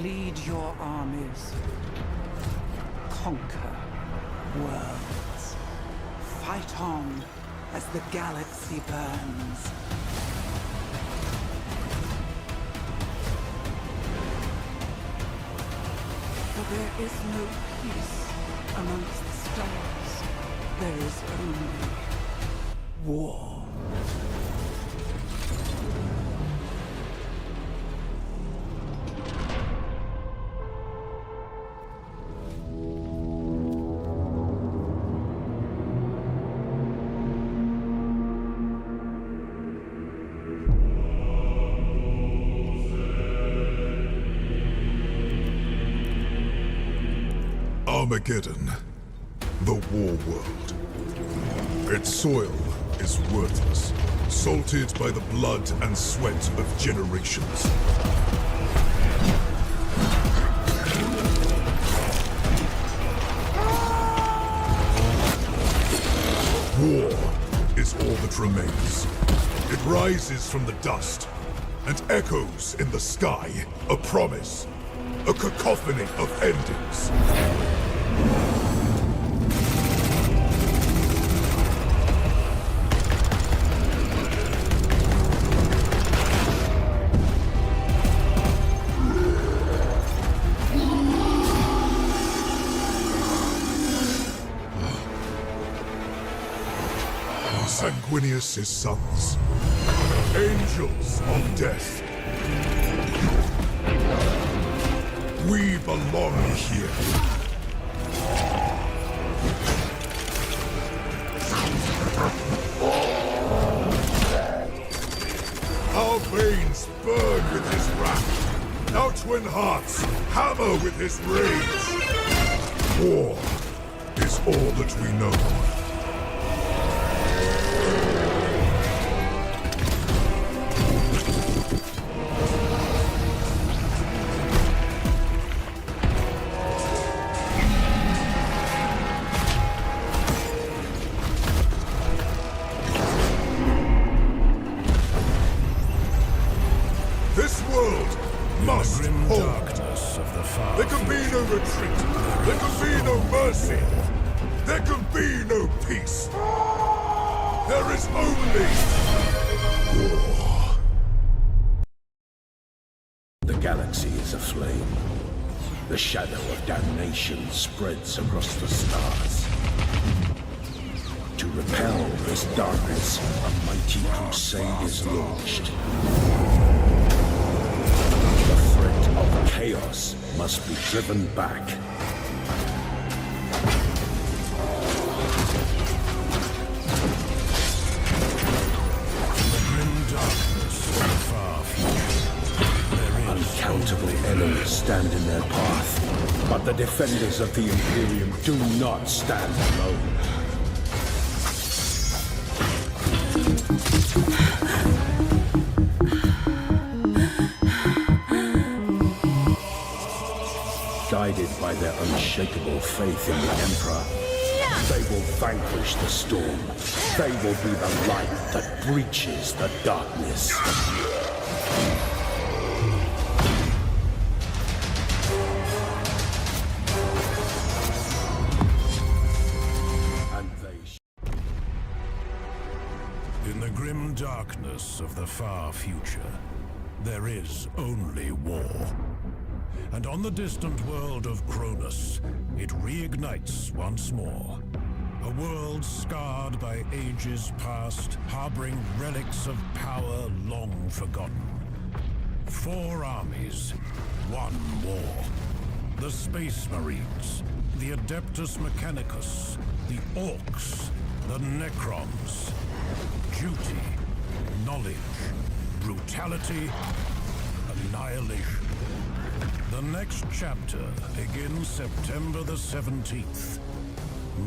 Lead your armies. Conquer worlds. Fight on as the galaxy burns. For there is no peace amongst the stars. There is only war. Armageddon, the war world. Its soil is worthless, salted by the blood and sweat of generations. War is all that remains. It rises from the dust and echoes in the sky, a promise, a cacophony of endings. Sanguinius' sons, angels of death. We belong here. Our veins burn with his wrath. Our twin hearts hammer with his rage. War is all that we know. This world must hold. Darkness of the far There can be no retreat. There can be no mercy. There can be no peace. There is only war. The galaxy is aflame. The shadow of damnation spreads across the stars. To repel this darkness, a mighty crusade is launched. The threat of chaos must be driven back. Uncountable enemies stand in their path, but the defenders of the Imperium do not stand alone. Guided by their unshakable faith in the Emperor, they will vanquish the storm. They will be the light that breaches the darkness. In the grim darkness of the far future, there is only war. And on the distant world of Cronus, it reignites once more. A world scarred by ages past, harboring relics of power long forgotten. 4 armies, 1 war. The Space Marines, the Adeptus Mechanicus, the Orcs, the Necrons. Duty, knowledge, brutality, annihilation. The next chapter begins September the 17th.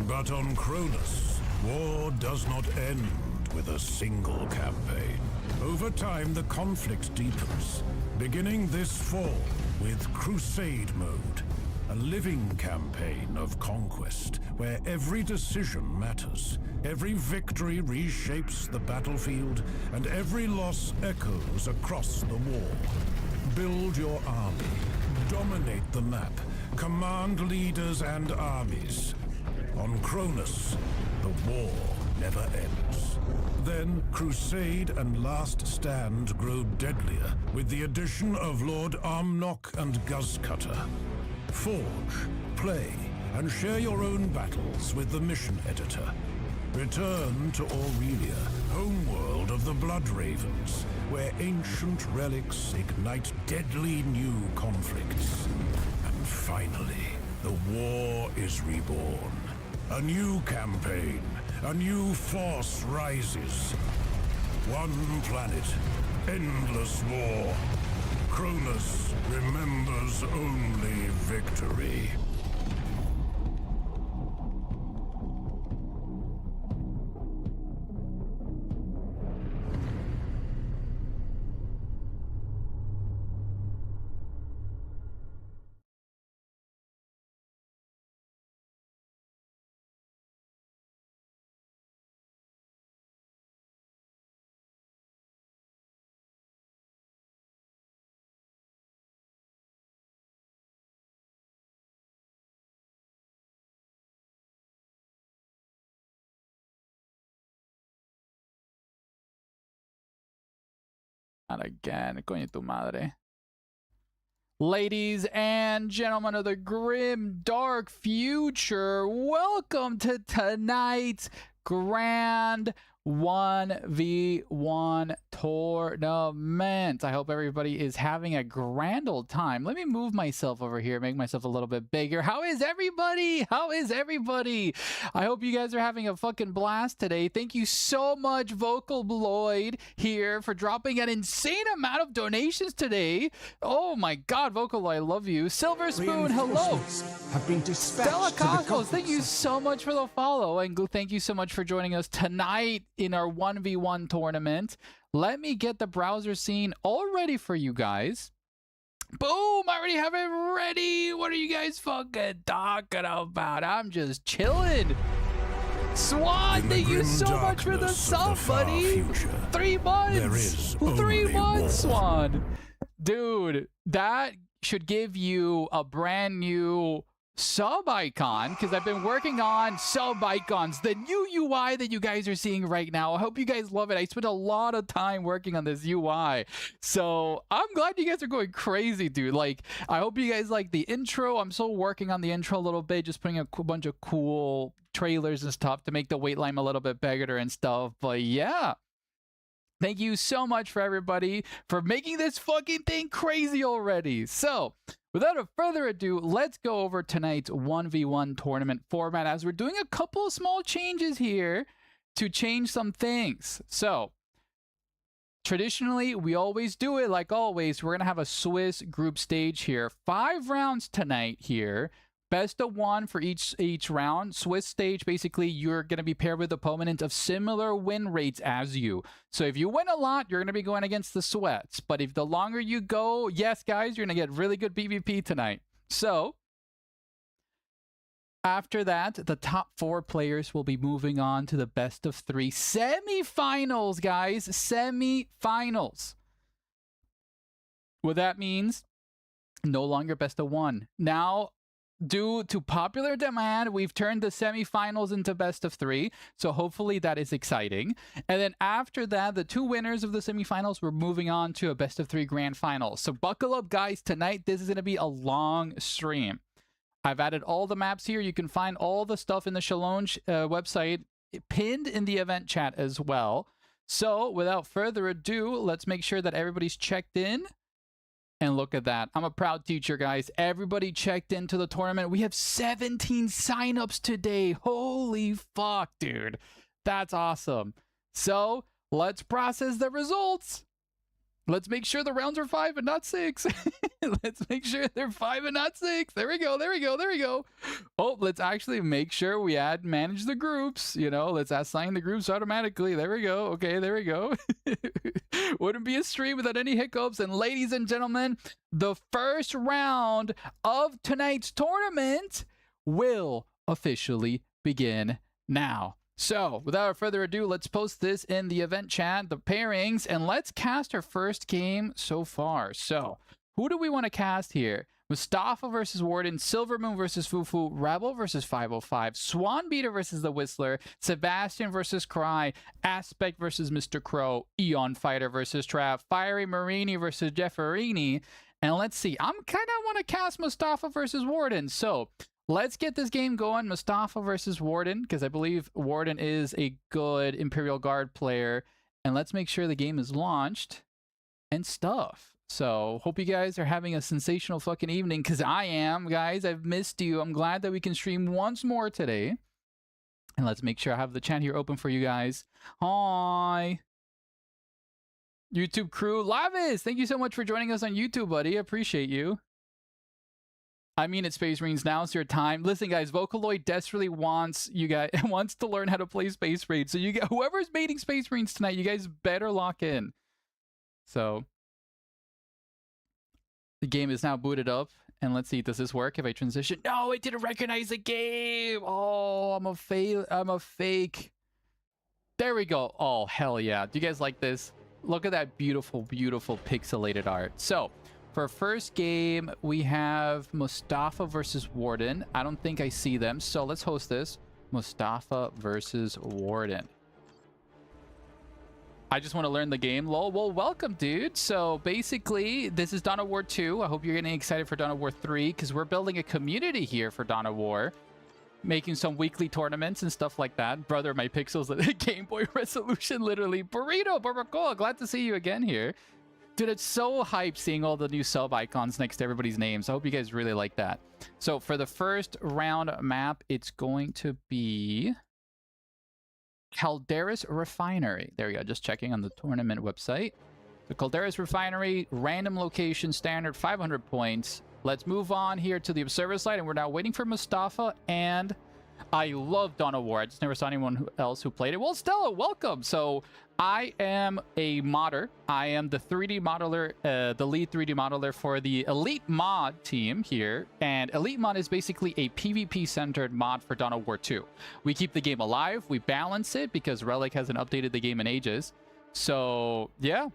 But on Cronus, war does not end with a single campaign. Over time, the conflict deepens, beginning this fall with Crusade Mode, a living campaign of conquest, where every decision matters. Every victory reshapes the battlefield, and every loss echoes across the war. Build your army, dominate the map, command leaders and armies. On Cronus, the war never ends. Then Crusade and Last Stand grow deadlier with the addition of Lord Armnock and Guzcutter. Forge, play, and share your own battles with the mission editor. Return to Aurelia, homeworld of the Blood Ravens, where ancient relics ignite deadly new conflicts. And finally, the war is reborn. A new campaign, a new force rises. One planet, endless war. Cronus remembers only victory. Not again. Coño tu madre. Ladies and gentlemen of the grim dark future, welcome to tonight's grand 1v1 tournament. I hope everybody is having a grand old time. Let me move myself over here, make myself a little bit bigger. How is everybody? How is everybody? I hope you guys are having a fucking blast today. Thank you so much, Vocal Lloyd here, for dropping an insane amount of donations today. Oh my god, Vocal, I love you. Silver Spoon, hello. Have been Stella Cosmos, thank you so much for the follow, and thank you so much for joining us tonight in our 1v1 tournament. Let me get the browser scene all ready for you guys. Boom! I already have it ready. What are you guys fucking talking about? I'm just chilling. Swan, thank you so much for the sub, buddy. 3 months. 3 months, Swan. Dude, that should give you a brand new sub icon, because I've been working on sub icons, the new UI that you guys are seeing right now. I hope you guys love it. I spent a lot of time working on this UI, so I'm glad you guys are going crazy, dude. Like, I hope you guys like the intro. I'm still working on the intro a little bit, just putting a bunch of cool trailers and stuff to make the wait line a little bit bigger and stuff. But yeah, thank you so much for everybody for making this fucking thing crazy already. So without a further ado, let's go over tonight's 1v1 tournament format, as we're doing a couple of small changes here to change some things. So traditionally, we always do it like always. We're going to have a Swiss group stage here. 5 rounds tonight here. Best of 1 for each round. Swiss stage, basically, you're going to be paired with opponents of similar win rates as you. So if you win a lot, you're going to be going against the Sweats. But if the longer you go, yes, guys, you're going to get really good PvP tonight. So after that, the top 4 players will be moving on to the best of 3 semifinals, guys. Semifinals. What that means, no longer best of 1. Now, due to popular demand, we've turned the semifinals into best of 3. So hopefully that is exciting. And then after that, the 2 winners of the semifinals, we're moving on to a best of 3 grand final. So buckle up, guys. Tonight, this is going to be a long stream. I've added all the maps here. You can find all the stuff in the Challonge website pinned in the event chat as well. So without further ado, let's make sure that everybody's checked in. And look at that. I'm a proud teacher, guys. Everybody checked into the tournament. We have 17 signups today. Holy fuck, dude. That's awesome. So let's process the results. Let's make sure the rounds are 5 and not 6. Let's make sure they're 5 and not 6. There we go. There we go. There we go. Oh, let's actually make sure we manage the groups. You know, let's assign the groups automatically. There we go. Okay, there we go. Wouldn't be a stream without any hiccups. And ladies and gentlemen, the first round of tonight's tournament will officially begin now. So, without further ado, let's post this in the event chat, the pairings, and let's cast our first game so far. So, Who do we want to cast here? Mustafa versus Warden, Silver Moon versus Fufu, Rebel versus 505, Swan Beater versus the Whistler, Sebastian versus Cry, Aspect versus Mr. Crow, Eon Fighter versus Trav, Fiery Marini versus Jefferini. And let's see, I'm kind of want to cast Mustafa versus Warden. So let's get this game going. Mustafa versus Warden, because I believe Warden is a good Imperial Guard player. And let's make sure the game is launched and stuff. So, hope you guys are having a sensational fucking evening, because I am, guys. I've missed you. I'm glad that we can stream once more today. And let's make sure I have the chat here open for you guys. Hi! YouTube crew. Lavis, thank you so much for joining us on YouTube, buddy. I appreciate you. I mean, it's Space Marines. Now's your time. Listen, guys, Vocaloid desperately wants you guys wants to learn how to play Space Marines. So, whoever's mating Space Marines tonight, you guys better lock in. So... the game is now booted up, and let's see, does this work if I transition? No, it didn't recognize the game. Oh, I'm a fake. There we go. Oh, hell yeah. Do you guys like this? Look at that beautiful, beautiful pixelated art. So, for first game, we have Mustafa versus Warden. I don't think I see them, so let's host this. Mustafa versus Warden. I just want to learn the game. Lol. Well, welcome, dude. So basically, this is Dawn of War 2. I hope you're getting excited for Dawn of War 3, because we're building a community here for Dawn of War, making some weekly tournaments and stuff like that. Brother, my pixels, Game Boy resolution, literally. Burrito, Barbacoa, glad to see you again here. Dude, it's so hype seeing all the new sub icons next to everybody's names. I hope you guys really like that. So for the first round map, it's going to be... Calderas Refinery. There we go. Just checking on the tournament website. The Calderas Refinery, random location, standard, 500 points. Let's move on here to the observer side, and we're now waiting for Mustafa. And I love Dawn of War. I just never saw anyone else who played it. Well, Stella, welcome. So I am a modder. I am the 3D modeler, the lead 3D modeler for the Elite Mod team here. And Elite Mod is basically a PvP-centered mod for Dawn of War 2. We keep the game alive. We balance it because Relic hasn't updated the game in ages. So, yeah.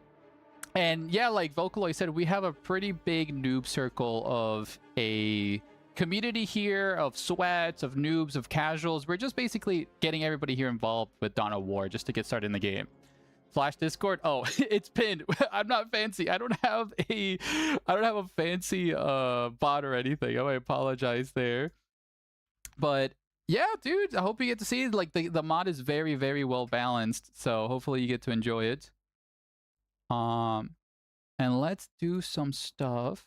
And yeah, like Vocaloid said, we have a pretty big noob circle of a community here of sweats, of noobs, of casuals. We're just basically getting everybody here involved with Dawn of War just to get started in the game. Flash Discord. Oh, it's pinned. I'm not fancy. I don't have a fancy bot or anything. I apologize there. But yeah, dude, I hope you get to see it. Like the mod is very, very well balanced. So hopefully you get to enjoy it. And let's do some stuff.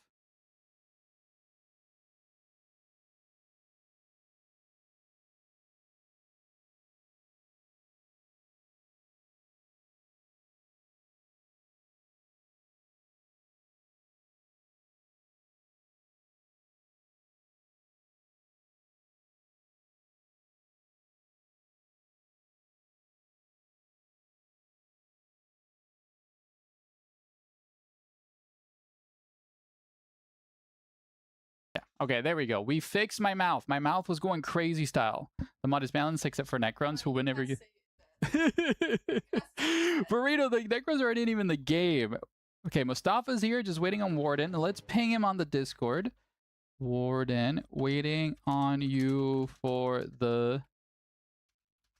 Okay, there we go. We fixed my mouth. My mouth was going crazy style. The mod is balanced except for Necrons, who would never get... Burrito, the Necrons aren't even in the game. Okay, Mustafa's here, just waiting on Warden. Let's ping him on the Discord. Warden, waiting on you for the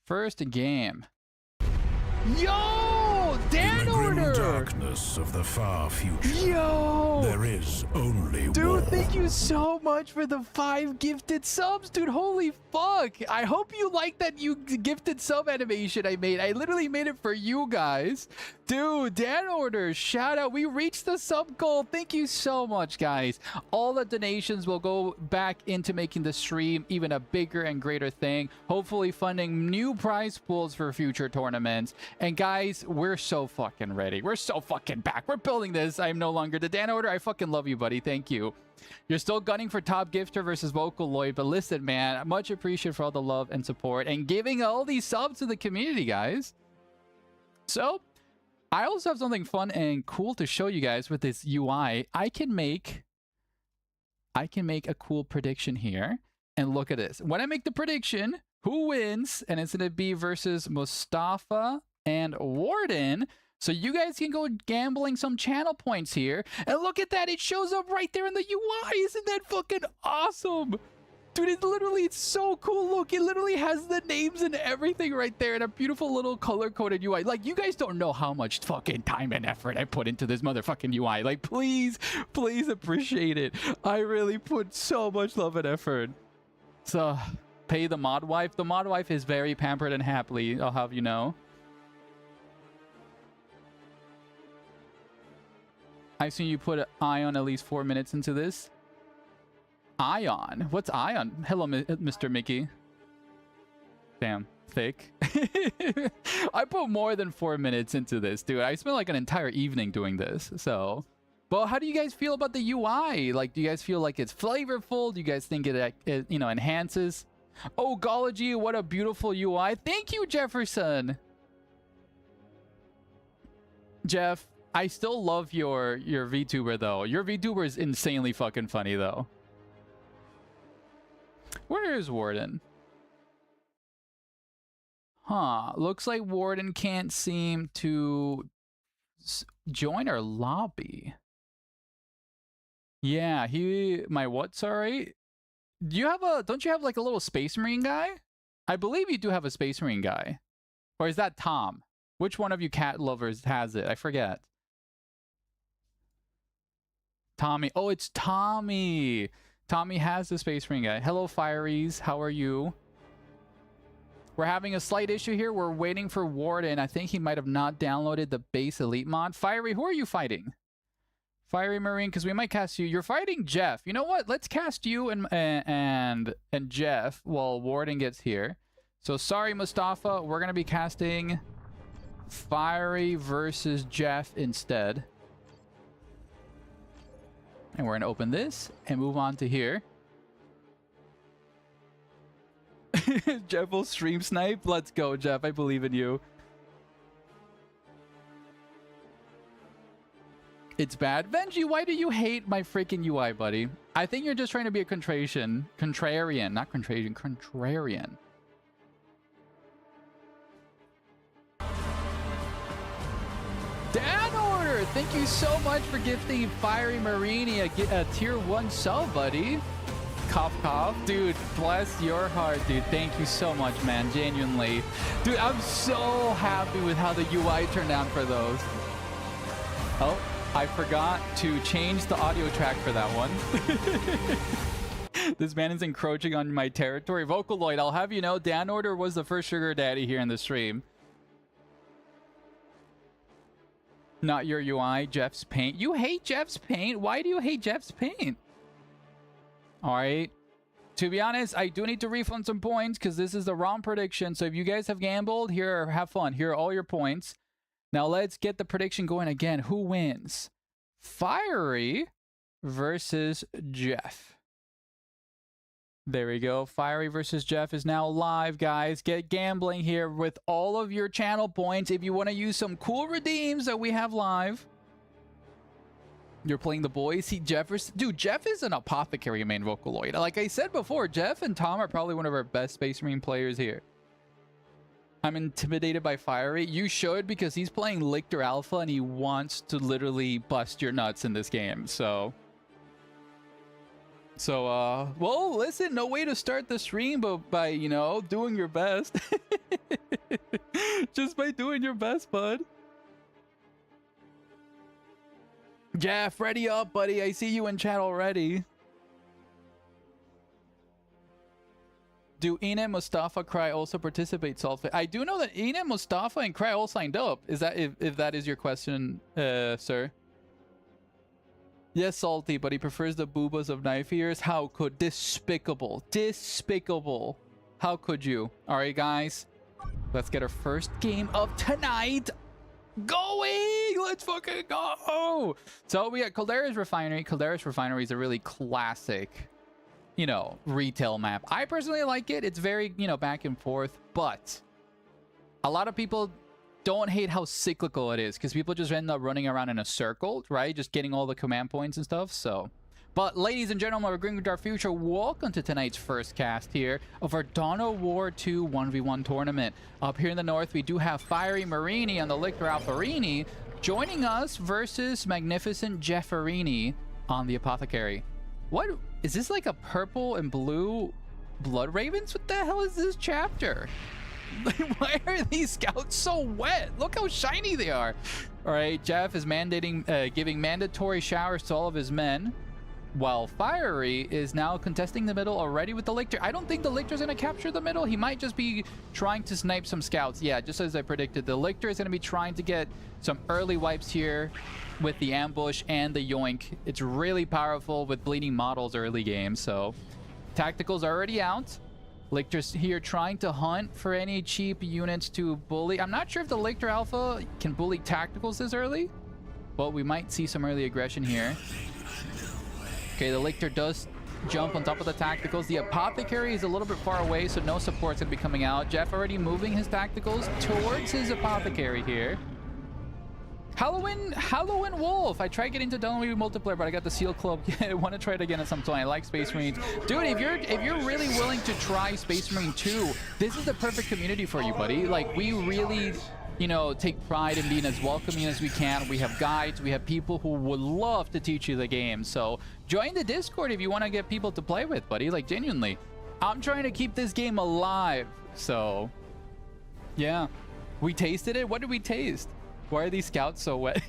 first game. Yo! Dan Order! Darkness of the far future. Yo! There is only Dude, war. thank you so much for the 5 gifted subs, dude. Holy fuck. I hope you like that gifted sub animation I made. I literally made it for you guys. Dude, Dan Order, shout out. We reached the sub goal. Thank you so much, guys. All the donations will go back into making the stream even a bigger and greater thing. Hopefully funding new prize pools for future tournaments. And guys, we're so fucking ready. We're so fucking back. We're building this. I'm no longer the Dan Order. I fucking love you, buddy. Thank you. You're still gunning for top gifter versus Vocaloid, but listen, man, much appreciated for all the love and support and giving all these subs to the community, guys. So, I also have something fun and cool to show you guys with this UI. I can make a cool prediction here. And look at this. When I make the prediction, who wins? And it's going to be versus Mustafa and Warden. So you guys can go gambling some channel points here. And look at that. It shows up right there in the UI. Isn't that fucking awesome? Dude, it's so cool. Look, it literally has the names and everything right there in a beautiful little color-coded UI. Like, you guys don't know how much fucking time and effort I put into this motherfucking UI. Like, please, please appreciate it. I really put so much love and effort. So, pay the mod wife. The mod wife is very pampered and happily, I'll have you know. I see you put Ion at least 4 minutes into this. Ion? What's Ion? Hello, Mr. Mickey. Damn, thick. I put more than 4 minutes into this, dude. I spent like an entire evening doing this, so... Well, how do you guys feel about the UI? Like, do you guys feel like it's flavorful? Do you guys think it you know, enhances? Oh, Gology, what a beautiful UI. Thank you, Jefferson. Jeff, I still love your VTuber, though. Your VTuber is insanely fucking funny, though. Where is Warden? Huh. Looks like Warden can't seem to join our lobby. Yeah, my what, sorry? Do you have don't you have like a little Space Marine guy? I believe you do have a Space Marine guy. Or is that Tom? Which one of you cat lovers has it? I forget. Tommy. Oh, it's Tommy. Tommy has the Space Marine guy. Hello, Fireys. How are you? We're having a slight issue here. We're waiting for Warden. I think he might have not downloaded the base elite mod. Fiery, who are you fighting? Fiery Marine, because we might cast you. You're fighting Jeff. You know what? Let's cast you and Jeff while Warden gets here. So sorry, Mustafa. We're going to be casting Fiery versus Jeff instead. And we're going to open this and move on to here. Jeff will stream snipe. Let's go, Jeff. I believe in you. It's bad. Benji, why do you hate my freaking UI, buddy? I think you're just trying to be a contrarian. Contrarian, not contrarian. Contrarian. Dan Order, thank you so much for gifting Fiery Marini a tier 1 sub, buddy. Cough, cough. Dude, bless your heart, dude. Thank you so much, man. Genuinely. Dude, I'm so happy with how the UI turned out for those. Oh, I forgot to change the audio track for that one. This man is encroaching on my territory. Vocaloid, I'll have you know, Dan Order was the first sugar daddy here in the stream. Not your UI, Jeff's paint. You hate Jeff's paint? Why do you hate Jeff's paint? Alright. To be honest, I do need to refund some points because this is the wrong prediction. So if you guys have gambled, here, have fun. Here are all your points. Now let's get the prediction going again. Who wins? Fiery versus Jeff. There we go. Fiery versus Jeff is now live, guys. Get gambling here with all of your channel points if you want to use some cool redeems that we have live. You're playing the boys. See, dude, Jeff is an apothecary main Vocaloid. Like I said before, Jeff and Tom are probably one of our best Space Marine players here. I'm intimidated by Fiery. You should, because he's playing Lictor Alpha and he wants to literally bust your nuts in this game. So, well, listen, no way to start the stream but by, you know, doing your best. Just by doing your best, bud. Jeff, ready up, buddy. I see you in chat already. Do Ina, Mustafa, Cry also participate, Salty? I do know that Ina, Mustafa, and Cry all signed up. Is that if that is your question, sir? Yes, Salty, but he prefers the boobas of knife ears. How could... Despicable. Despicable. How could you? Alright, guys. Let's get our first game of tonight going! Let's fucking go! So we got Caldera's Refinery. Caldera's Refinery is a really classic, you know, retail map. I personally like it. It's very, you know, back and forth, but a lot of people don't hate how cyclical it is because people just end up running around in a circle, right? Just getting all the command points and stuff. So But ladies and gentlemen, we're going to our future. Welcome to tonight's first cast here of our Dawn of War 2 1v1 tournament. Up here in the north, we do have Fiery Marini on the Lictor Alfarini joining us versus Magnificent Jefferini on the Apothecary. What is this, like a purple and blue Blood Ravens? What the hell is this chapter? Why are these scouts so wet? Look how shiny they are. All right, Jeff is giving mandatory showers to all of his men, while Fiery is now contesting the middle already with the Lictor. I don't think the Lictor's going to capture the middle. He might just be trying to snipe some scouts. Yeah, just as I predicted, the Lictor is going to be trying to get some early wipes here with the ambush and the yoink. It's really powerful with bleeding models early game. So tacticals are already out. Lictor's here trying to hunt for any cheap units to bully. I'm not sure if the Lictor Alpha can bully tacticals this early, but we might see some early aggression here. Okay, the Lictor does jump on top of the tacticals. The Apothecary is a little bit far away, so no support's gonna be coming out. Jeff already moving his tacticals towards his Apothecary here. Halloween Wolf. I tried getting to Dunleavy multiplayer, but I got the Seal Club. Yeah, I want to try it again at some point. I like Space Marines. Dude, if you're really willing to try Space Marine 2, this is the perfect community for you, buddy. Like, we really, you know, take pride in being as welcoming as we can. We have guides. We have people who would love to teach you the game. So join the Discord if you want to get people to play with, buddy. Like, genuinely. I'm trying to keep this game alive. So, yeah. We tasted it. What did we taste? Why are these scouts so wet?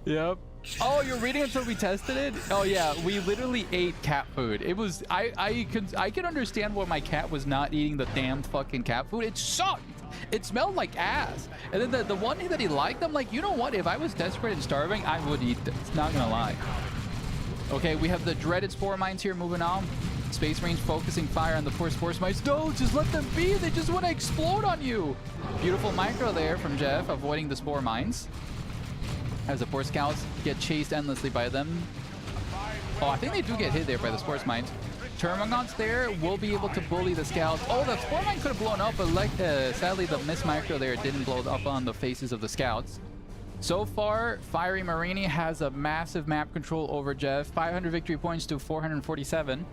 Yep. Oh, you're reading until we tested it? Oh yeah, we literally ate cat food. It was I can understand why my cat was not eating the damn fucking cat food. It sucked. It smelled like ass. And then the one thing that he liked, I'm like, you know what? If I was desperate and starving, I would eat this. Not gonna lie. Okay, we have the dreaded spore mines here moving on. Space Marines focusing fire on the poor spore mines. No, just let them be. They just want to explode on you. Beautiful micro there from Jeff, avoiding the spore mines. As the poor scouts get chased endlessly by them. Oh, I think they do get hit there by the spore mines. Termagants there will be able to bully the scouts. Oh, the spore mine could have blown up, but sadly the miss micro there didn't blow up on the faces of the scouts. So far, Fiery Marini has a massive map control over Jeff. 500 victory points to 447.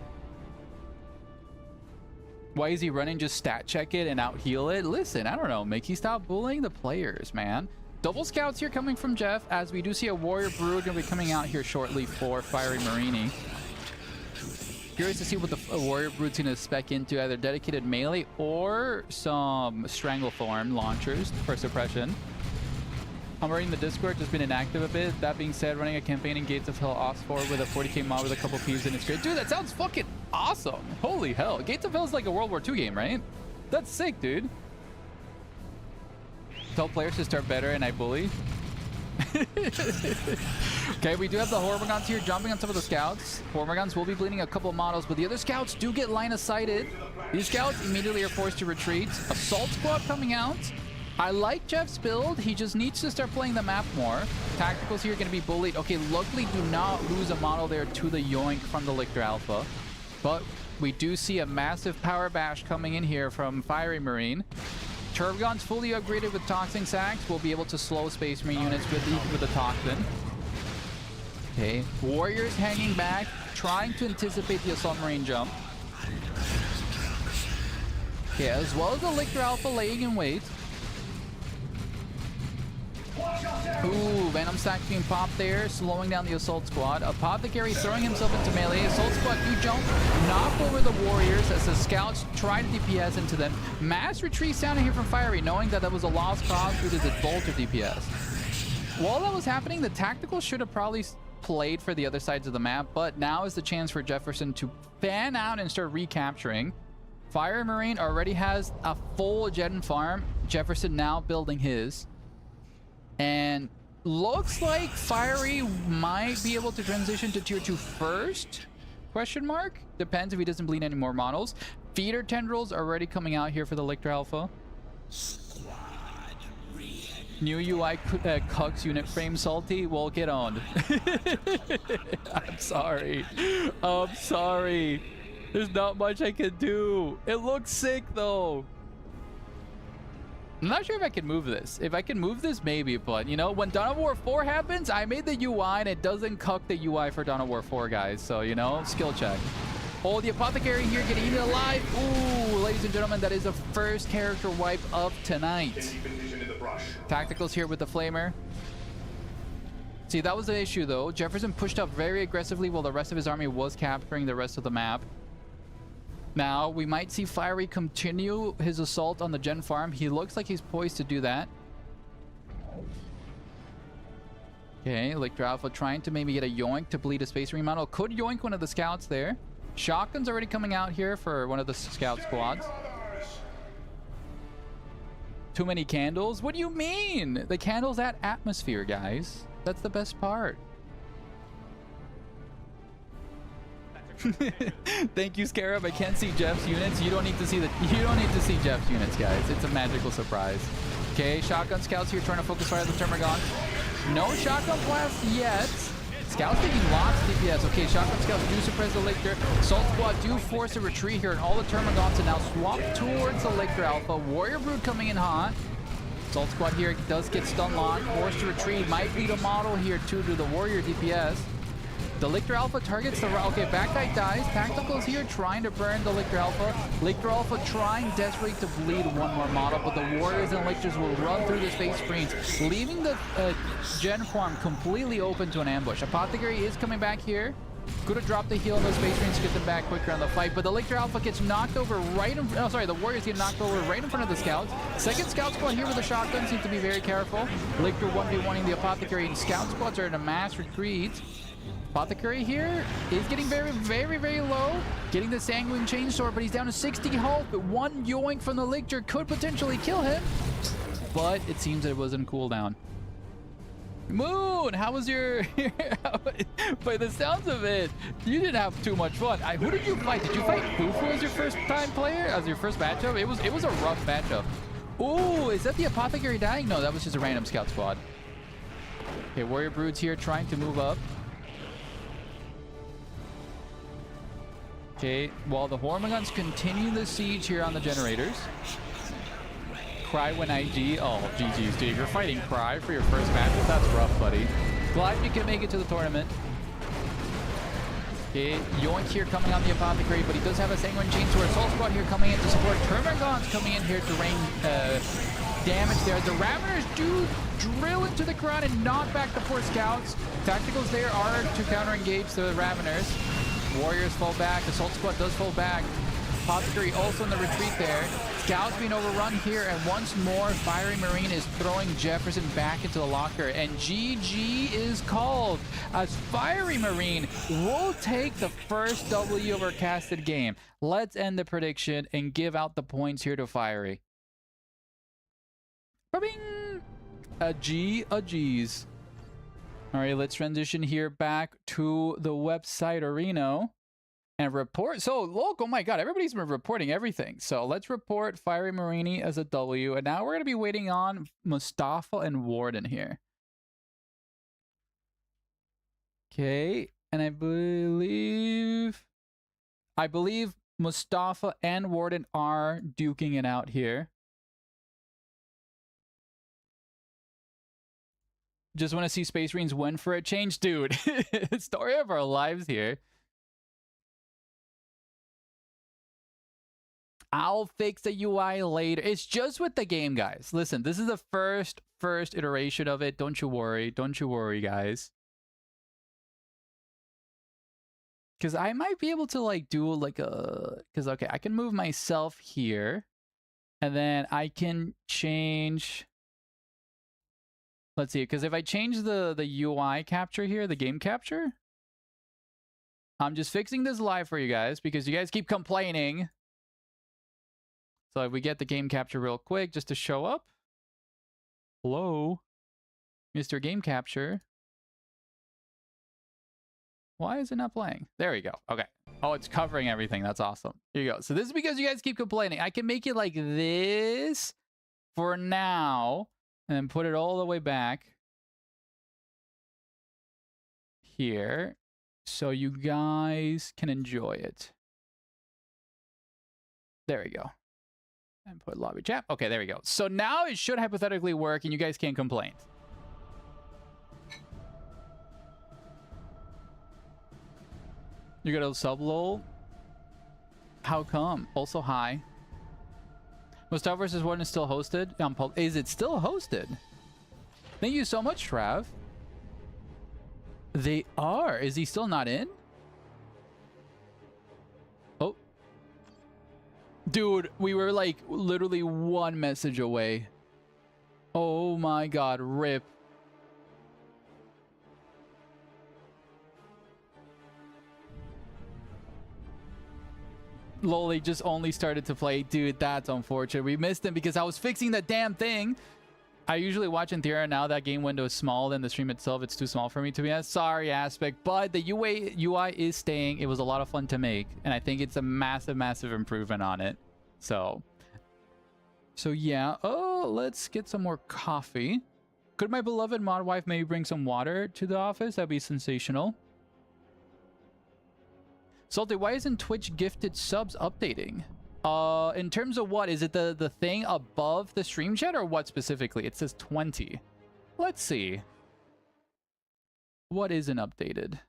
Why is he running? Just stat check it and out heal it? Listen, I don't know. Mickey, stop bullying the players, man. Double scouts here coming from Jeff, as we do see a Warrior Brood going to be coming out here shortly for Fiery Marini. Curious to see what the Warrior Brood's going to spec into, either dedicated melee or some Stranglethorn launchers for suppression. I'm reading the Discord, just been inactive a bit. That being said, running a campaign in Gates of Hell Oxford with a 40k mod with a couple peeves in it's great. Dude, that sounds fucking awesome. Holy hell. Gates of Hell is like a World War II game, right? That's sick, dude. Tell players to start better and I bully. Okay, we do have the Hormagons here jumping on top of the scouts. Hormagons will be bleeding a couple of models, but the other scouts do get line of sighted. These scouts immediately are forced to retreat. Assault squad coming out. I like Jeff's build. He just needs to start playing the map more. Tacticals here are going to be bullied. Okay, luckily do not lose a model there to the yoink from the Lictor Alpha. But we do see a massive power bash coming in here from Fiery Marine. Termagants fully upgraded with Toxin Sacks will be able to slow Space Marine units with the Toxin. Okay, Warriors hanging back, trying to anticipate the Assault Marine jump. Okay, as well as the Lictor Alpha laying in wait. Ooh, Venom Sack being popped there, slowing down the Assault Squad. Apothecary throwing himself into melee. Assault Squad do jump, knock over the Warriors as the Scouts try to DPS into them. Mass retreat sounding here from Fiery, knowing that that was a lost cause due to the Bolter DPS. While that was happening, the Tactical should have probably played for the other sides of the map, but now is the chance for Jefferson to fan out and start recapturing. Fire Marine already has a full Jedin farm. Jefferson now building his. And looks like Fiery might be able to transition to tier 2 first? Question mark? Depends if he doesn't bleed any more models. Feeder tendrils are already coming out here for the Lictor Alpha. New UI Cucks unit frame Salty. Well, get on. I'm sorry. I'm sorry. There's not much I can do. It looks sick though. I'm not sure if I can move this. If I can move this, maybe. But, you know, when Dawn of War 4 happens, I made the UI and it doesn't cuck the UI for Dawn of War 4, guys. So, you know, skill check. Oh, the Apothecary here getting eaten alive. Ooh, ladies and gentlemen, that is the first character wipe of tonight. Tacticals here with the Flamer. See, that was the issue, though. Jefferson pushed up very aggressively while the rest of his army was capturing the rest of the map. Now, we might see Fiery continue his assault on the Gen farm. He looks like he's poised to do that. Okay, Lictor Alpha trying to maybe get a yoink to bleed a Space Marine model. Could yoink one of the scouts there. Shotgun's already coming out here for one of the scout squads. Too many candles? What do you mean? The candles add atmosphere, guys. That's the best part. Thank you, Scarab. I can't see Jeff's units. You don't need to see Jeff's units, guys. It's a magical surprise. Okay, shotgun scouts here trying to focus fire on the Termagant. No shotgun blast yet. Scouts taking lots of DPS. Okay, shotgun scouts do suppress the Lictor. Assault squad do force a retreat here, and all the Termagants are now swapped towards the Lictor Alpha. Warrior Brood coming in hot. Assault squad here does get stun locked. Forced to retreat. Might lead a model here too to the Warrior DPS. The Lictor Alpha targets the... Okay, Backtite dies. Tacticals here trying to burn the Lictor Alpha. Lictor Alpha trying desperately to bleed one more model, but the Warriors and Lictors will run through the Space Marines, leaving the Gen farm completely open to an ambush. Apothecary is coming back here. Could have dropped the heal on those Space Marines to get them back quicker on the fight, but the Lictor Alpha gets knocked over right in... Oh, sorry, the Warriors get knocked over right in front of the Scouts. Second Scout Squad here with the shotguns need to be very careful. Lictor 1v1ing the Apothecary, and Scout Squads are in a mass retreat. Apothecary here is getting very, very, very low. Getting the Sanguine Chainsword, but he's down to 60 health. But one yoink from the Lictor could potentially kill him. But it seems that it was in cooldown. Moon, how was your... By the sounds of it, you didn't have too much fun. Who did you fight? Did you fight Fufu as your first time player? As your first matchup? It was a rough matchup. Ooh, is that the Apothecary dying? No, that was just a random scout squad. Okay, Warrior Broods here trying to move up. Okay, while the Hormagaunts continue the siege here on the generators. Cry when IG. Oh, GG's, dude. You're fighting Cry for your first match. That's rough, buddy. Glad you can make it to the tournament. Okay, Yoink here coming on the Apothecary, but he does have a Sanguine Chainsword. Assault Squad here coming in to support. Termagants coming in here to rain damage there. The Raveners do drill into the ground and knock back the poor Scouts. Tacticals there are to counter-engage the Raveners. Warriors fall back. Assault Squad does fall back. Apothecary also in the retreat there. Scouts being overrun here, and once more, Fiery Marine is throwing Jefferson back into the locker, and GG is called as Fiery Marine will take the first W of our casted game. Let's end the prediction and give out the points here to Fiery. Ba-bing! A G, a G's. All right, let's transition here back to the website Arena and report. So, look, oh my God, everybody's been reporting everything. So let's report Fiery Marini as a W. And now we're going to be waiting on Mustafa and Warden here. Okay, and I believe Mustafa and Warden are duking it out here. Just want to see Space Marines win for a change, dude. Story of our lives here. I'll fix the UI later. It's just with the game, guys. Listen, this is the first iteration of it. Don't you worry. Don't you worry, guys. Because I might be able to like do like a... Because, okay, I can move myself here. And then I can change... Let's see, because if I change the UI capture here, the game capture, I'm just fixing this live for you guys because you guys keep complaining. So if we get the game capture real quick just to show up. Hello, Mr. Game Capture. Why is it not playing? There we go. Okay. Oh, it's covering everything. That's awesome. Here you go. So this is because you guys keep complaining. I can make it like this for now. And then put it all the way back here so you guys can enjoy it. There we go. And put lobby chat. Okay, there we go. So now it should hypothetically work and you guys can't complain. You got a sub lol? How come? Also hi. Mustafa vs. Warden is still hosted? Is it still hosted? Thank you so much, Trav. They are. Is he still not in? Oh. Dude, we were like literally one message away. Oh my god, rip. Loli just only started to play. Dude, that's unfortunate. We missed him because I was fixing the damn thing. I usually watch in theater. Now that game window is small and the stream itself, it's too small for me to be honest. Sorry, Aspect. But the UI is staying. It was a lot of fun to make. And I think it's a massive, massive improvement on it. So yeah. Oh, let's get some more coffee. Could my beloved mod wife maybe bring some water to the office? That'd be sensational. Salty, why isn't Twitch gifted subs updating? In terms of what? Is it the thing above the stream chat or what specifically? It says 20. Let's see. What isn't updated?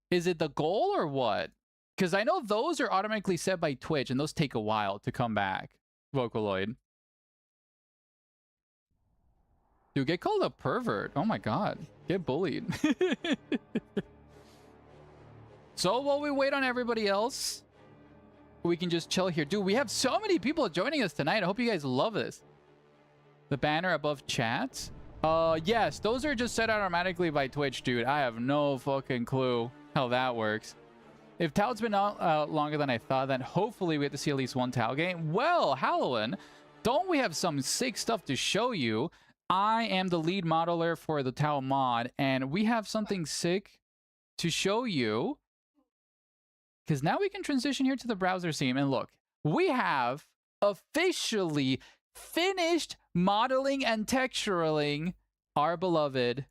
Is it the goal or what? Because I know those are automatically set by Twitch and those take a while to come back. Vocaloid. Dude, get called a pervert. Oh my god. Get bullied. So while we wait on everybody else, we can just chill here. Dude, we have so many people joining us tonight. I hope you guys love this. The banner above chat. Yes, those are just set automatically by Twitch, dude. I have no fucking clue how that works. If Tao's been out longer than I thought, then hopefully we have to see at least one Tao game. Well, Halloween, don't we have some sick stuff to show you? I am the lead modeler for the Tao mod, and we have something sick to show you. Because now we can transition here to the browser scene. And look, we have officially finished modeling and texturing our beloved,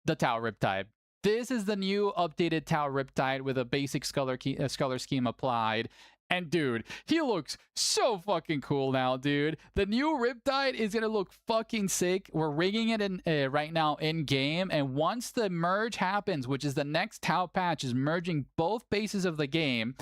the Tau Riptide. This is the new updated Tau Riptide with a basic color scheme applied. And dude, he looks so fucking cool now, dude. The new Riptide is gonna look fucking sick. We're rigging it in right now in game, and once the merge happens, which is the next Tau patch, is merging both bases of the game,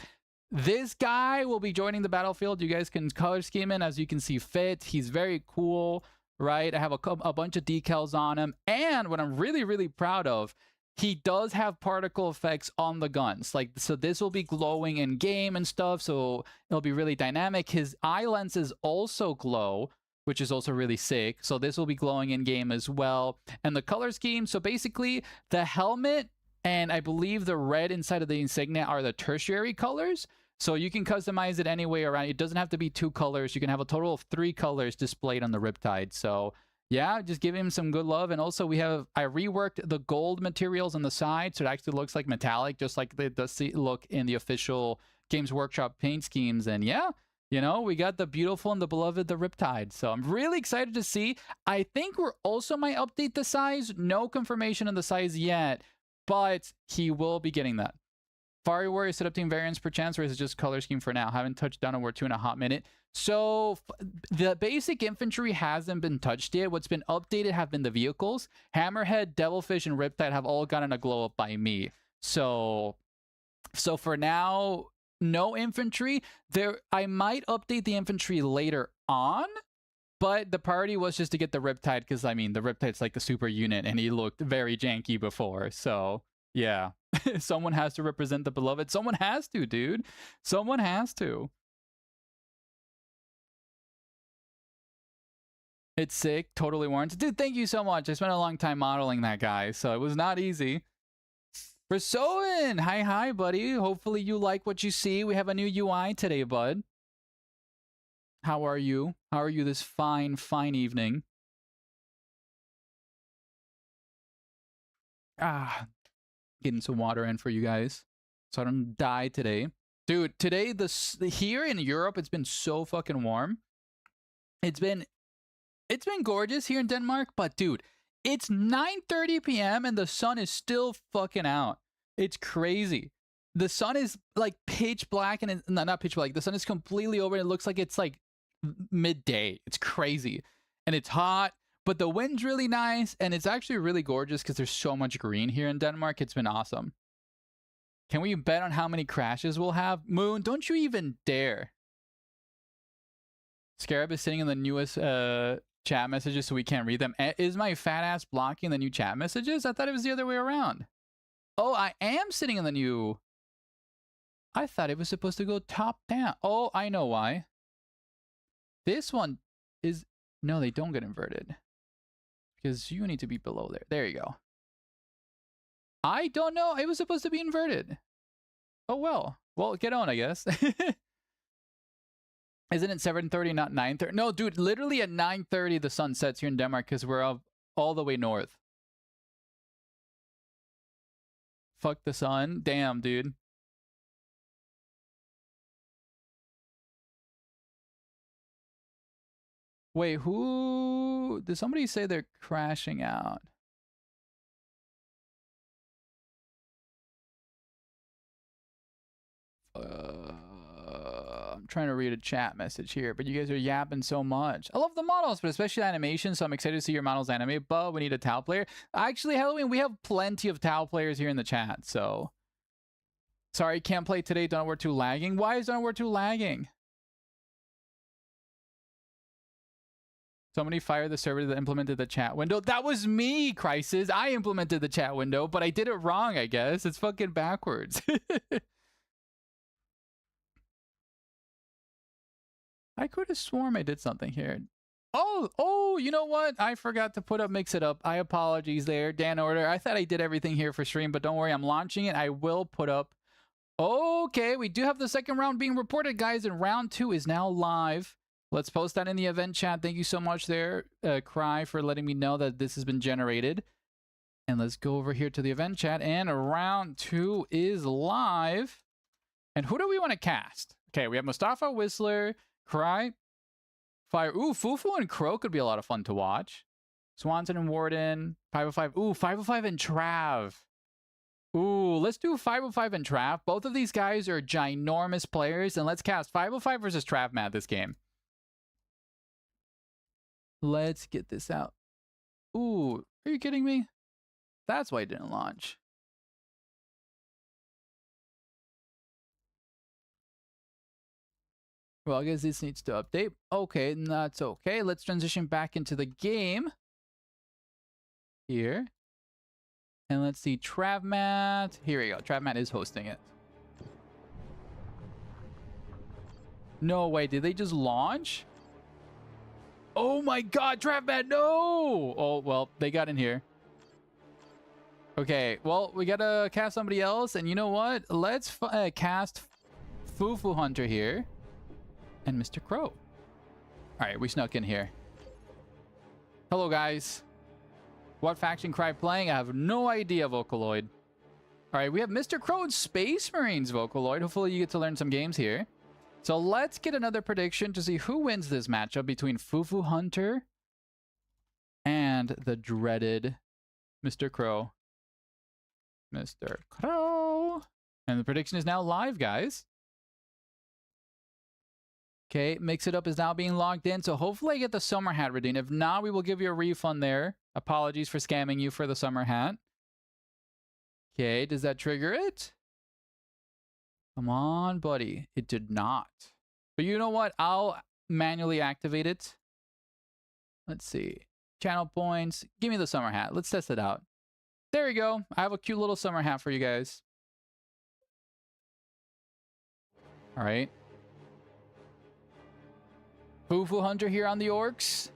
this guy will be joining the battlefield. You guys can color scheme in as you can see fit. He's very cool, right? I have a bunch of decals on him, and what I'm really, really proud of, he does have particle effects on the guns. Like, so this will be glowing in game and stuff, so it'll be really dynamic. His eye lenses also glow, which is also really sick. So this will be glowing in game as well. And the color scheme, so basically the helmet and I believe the red inside of the insignia are the tertiary colors. So you can customize it any way around. It doesn't have to be 2 colors. You can have a total of 3 colors displayed on the Riptide. So yeah, just give him some good love. And also I reworked the gold materials on the side, so it actually looks like metallic, just like it does look in the official Games Workshop paint schemes. And yeah, you know, we got the beautiful and the beloved, the Riptide. So I'm really excited to see. I think we're also might update the size. No confirmation on the size yet, but he will be getting that. Fiery Warrior set up team variants per chance, or is it just color scheme for now? Haven't touched Dawn of War 2 in a hot minute. So the basic infantry hasn't been touched yet. What's been updated have been the vehicles. Hammerhead, Devilfish, and Riptide have all gotten a glow up by me. So for now, no infantry. I might update the infantry later on, but the priority was just to get the Riptide, because I mean the Riptide's like a super unit and he looked very janky before. So yeah. Someone has to represent the beloved. Someone has to, dude. Someone has to. It's sick. Totally warranted. Dude, thank you so much. I spent a long time modeling that guy, so it was not easy. Persoan! Hi, buddy. Hopefully you like what you see. We have a new UI today, bud. How are you? How are you this fine, fine evening? Getting some water in for you guys so I don't die today. Dude, today here in Europe, it's been so fucking warm. It's been gorgeous here in Denmark, but dude, it's 9:30 p.m. and the sun is still fucking out. It's crazy. The sun is like pitch black, and not pitch black. The sun is completely over and it looks like it's like midday. It's crazy. And it's hot, but the wind's really nice. And it's actually really gorgeous because there's so much green here in Denmark. It's been awesome. Can we bet on how many crashes we'll have? Moon, don't you even dare. Scarab is sitting in the newest chat messages so we can't read them. Is my fat ass blocking the new chat messages? I thought it was the other way around. Oh, I am sitting in the new... I thought it was supposed to go top down. Oh, I know why. This one is... No, they don't get inverted. Because you need to be below there. There you go. I don't know. It was supposed to be inverted. Oh, well. Well, get on, I guess. Isn't it 7:30, not 9:30? No, dude, literally at 9:30 the sun sets here in Denmark because we're up all the way north. Fuck the sun. Damn, dude. Wait, who... Did somebody say they're crashing out? I'm trying to read a chat message here, but you guys are yapping so much. I love the models, but especially the animation, so I'm excited to see your models animate, but we need a Tau player. Actually, Halloween, we have plenty of Tau players here in the chat, so... Sorry, can't play today, Dawn of War 2 lagging. Why is Dawn of War 2 lagging? Somebody fired the server that implemented the chat window. That was me, Crisis. I implemented the chat window, but I did it wrong, I guess. It's fucking backwards. I could have sworn I did something here. Oh, you know what? I forgot to put up Mix It Up. I apologies there. Dan Order. I thought I did everything here for stream, but don't worry. I'm launching it. I will put up. Okay, we do have the second round being reported, guys, and round 2 is now live. Let's post that in the event chat. Thank you so much there, Cry, for letting me know that this has been generated. And let's go over here to the event chat. And round 2 is live. And who do we want to cast? Okay, we have Mustafa, Whistler, Cry, Fire. Ooh, Fufu and Crow could be a lot of fun to watch. Swanson and Warden, 505. Ooh, 505 and Trav. Ooh, let's do 505 and Trav. Both of these guys are ginormous players. And let's cast 505 versus Trav Matt this game. Let's get this out. Ooh, are you kidding me? That's why it didn't launch. Well, I guess this needs to update. Okay, that's okay. Let's transition back into the game. Here. And let's see, TravMat. Here we go. TravMat is hosting it. No way, did they just launch? Oh my god, TravMat, no! Oh, well, they got in here. Okay, well, we gotta cast somebody else. And you know what? Let's cast Fufu Hunter here. And Mr. Crow. Alright, we snuck in here. Hello, guys. What faction Cry playing? I have no idea, Vocaloid. Alright, we have Mr. Crow and Space Marines, Vocaloid. Hopefully you get to learn some games here. So let's get another prediction to see who wins this matchup between Fufu Hunter and the dreaded Mr. Crow. Mr. Crow. And the prediction is now live, guys. Okay, Mix It Up is now being logged in, so hopefully I get the summer hat redeemed. If not, we will give you a refund there. Apologies for scamming you for the summer hat. Okay, does that trigger it? Come on, buddy. It did not. But you know what? I'll manually activate it. Let's see. Channel points. Give me the summer hat. Let's test it out. There you go. I have a cute little summer hat for you guys. All right. Fufu Hunter here on the Orcs.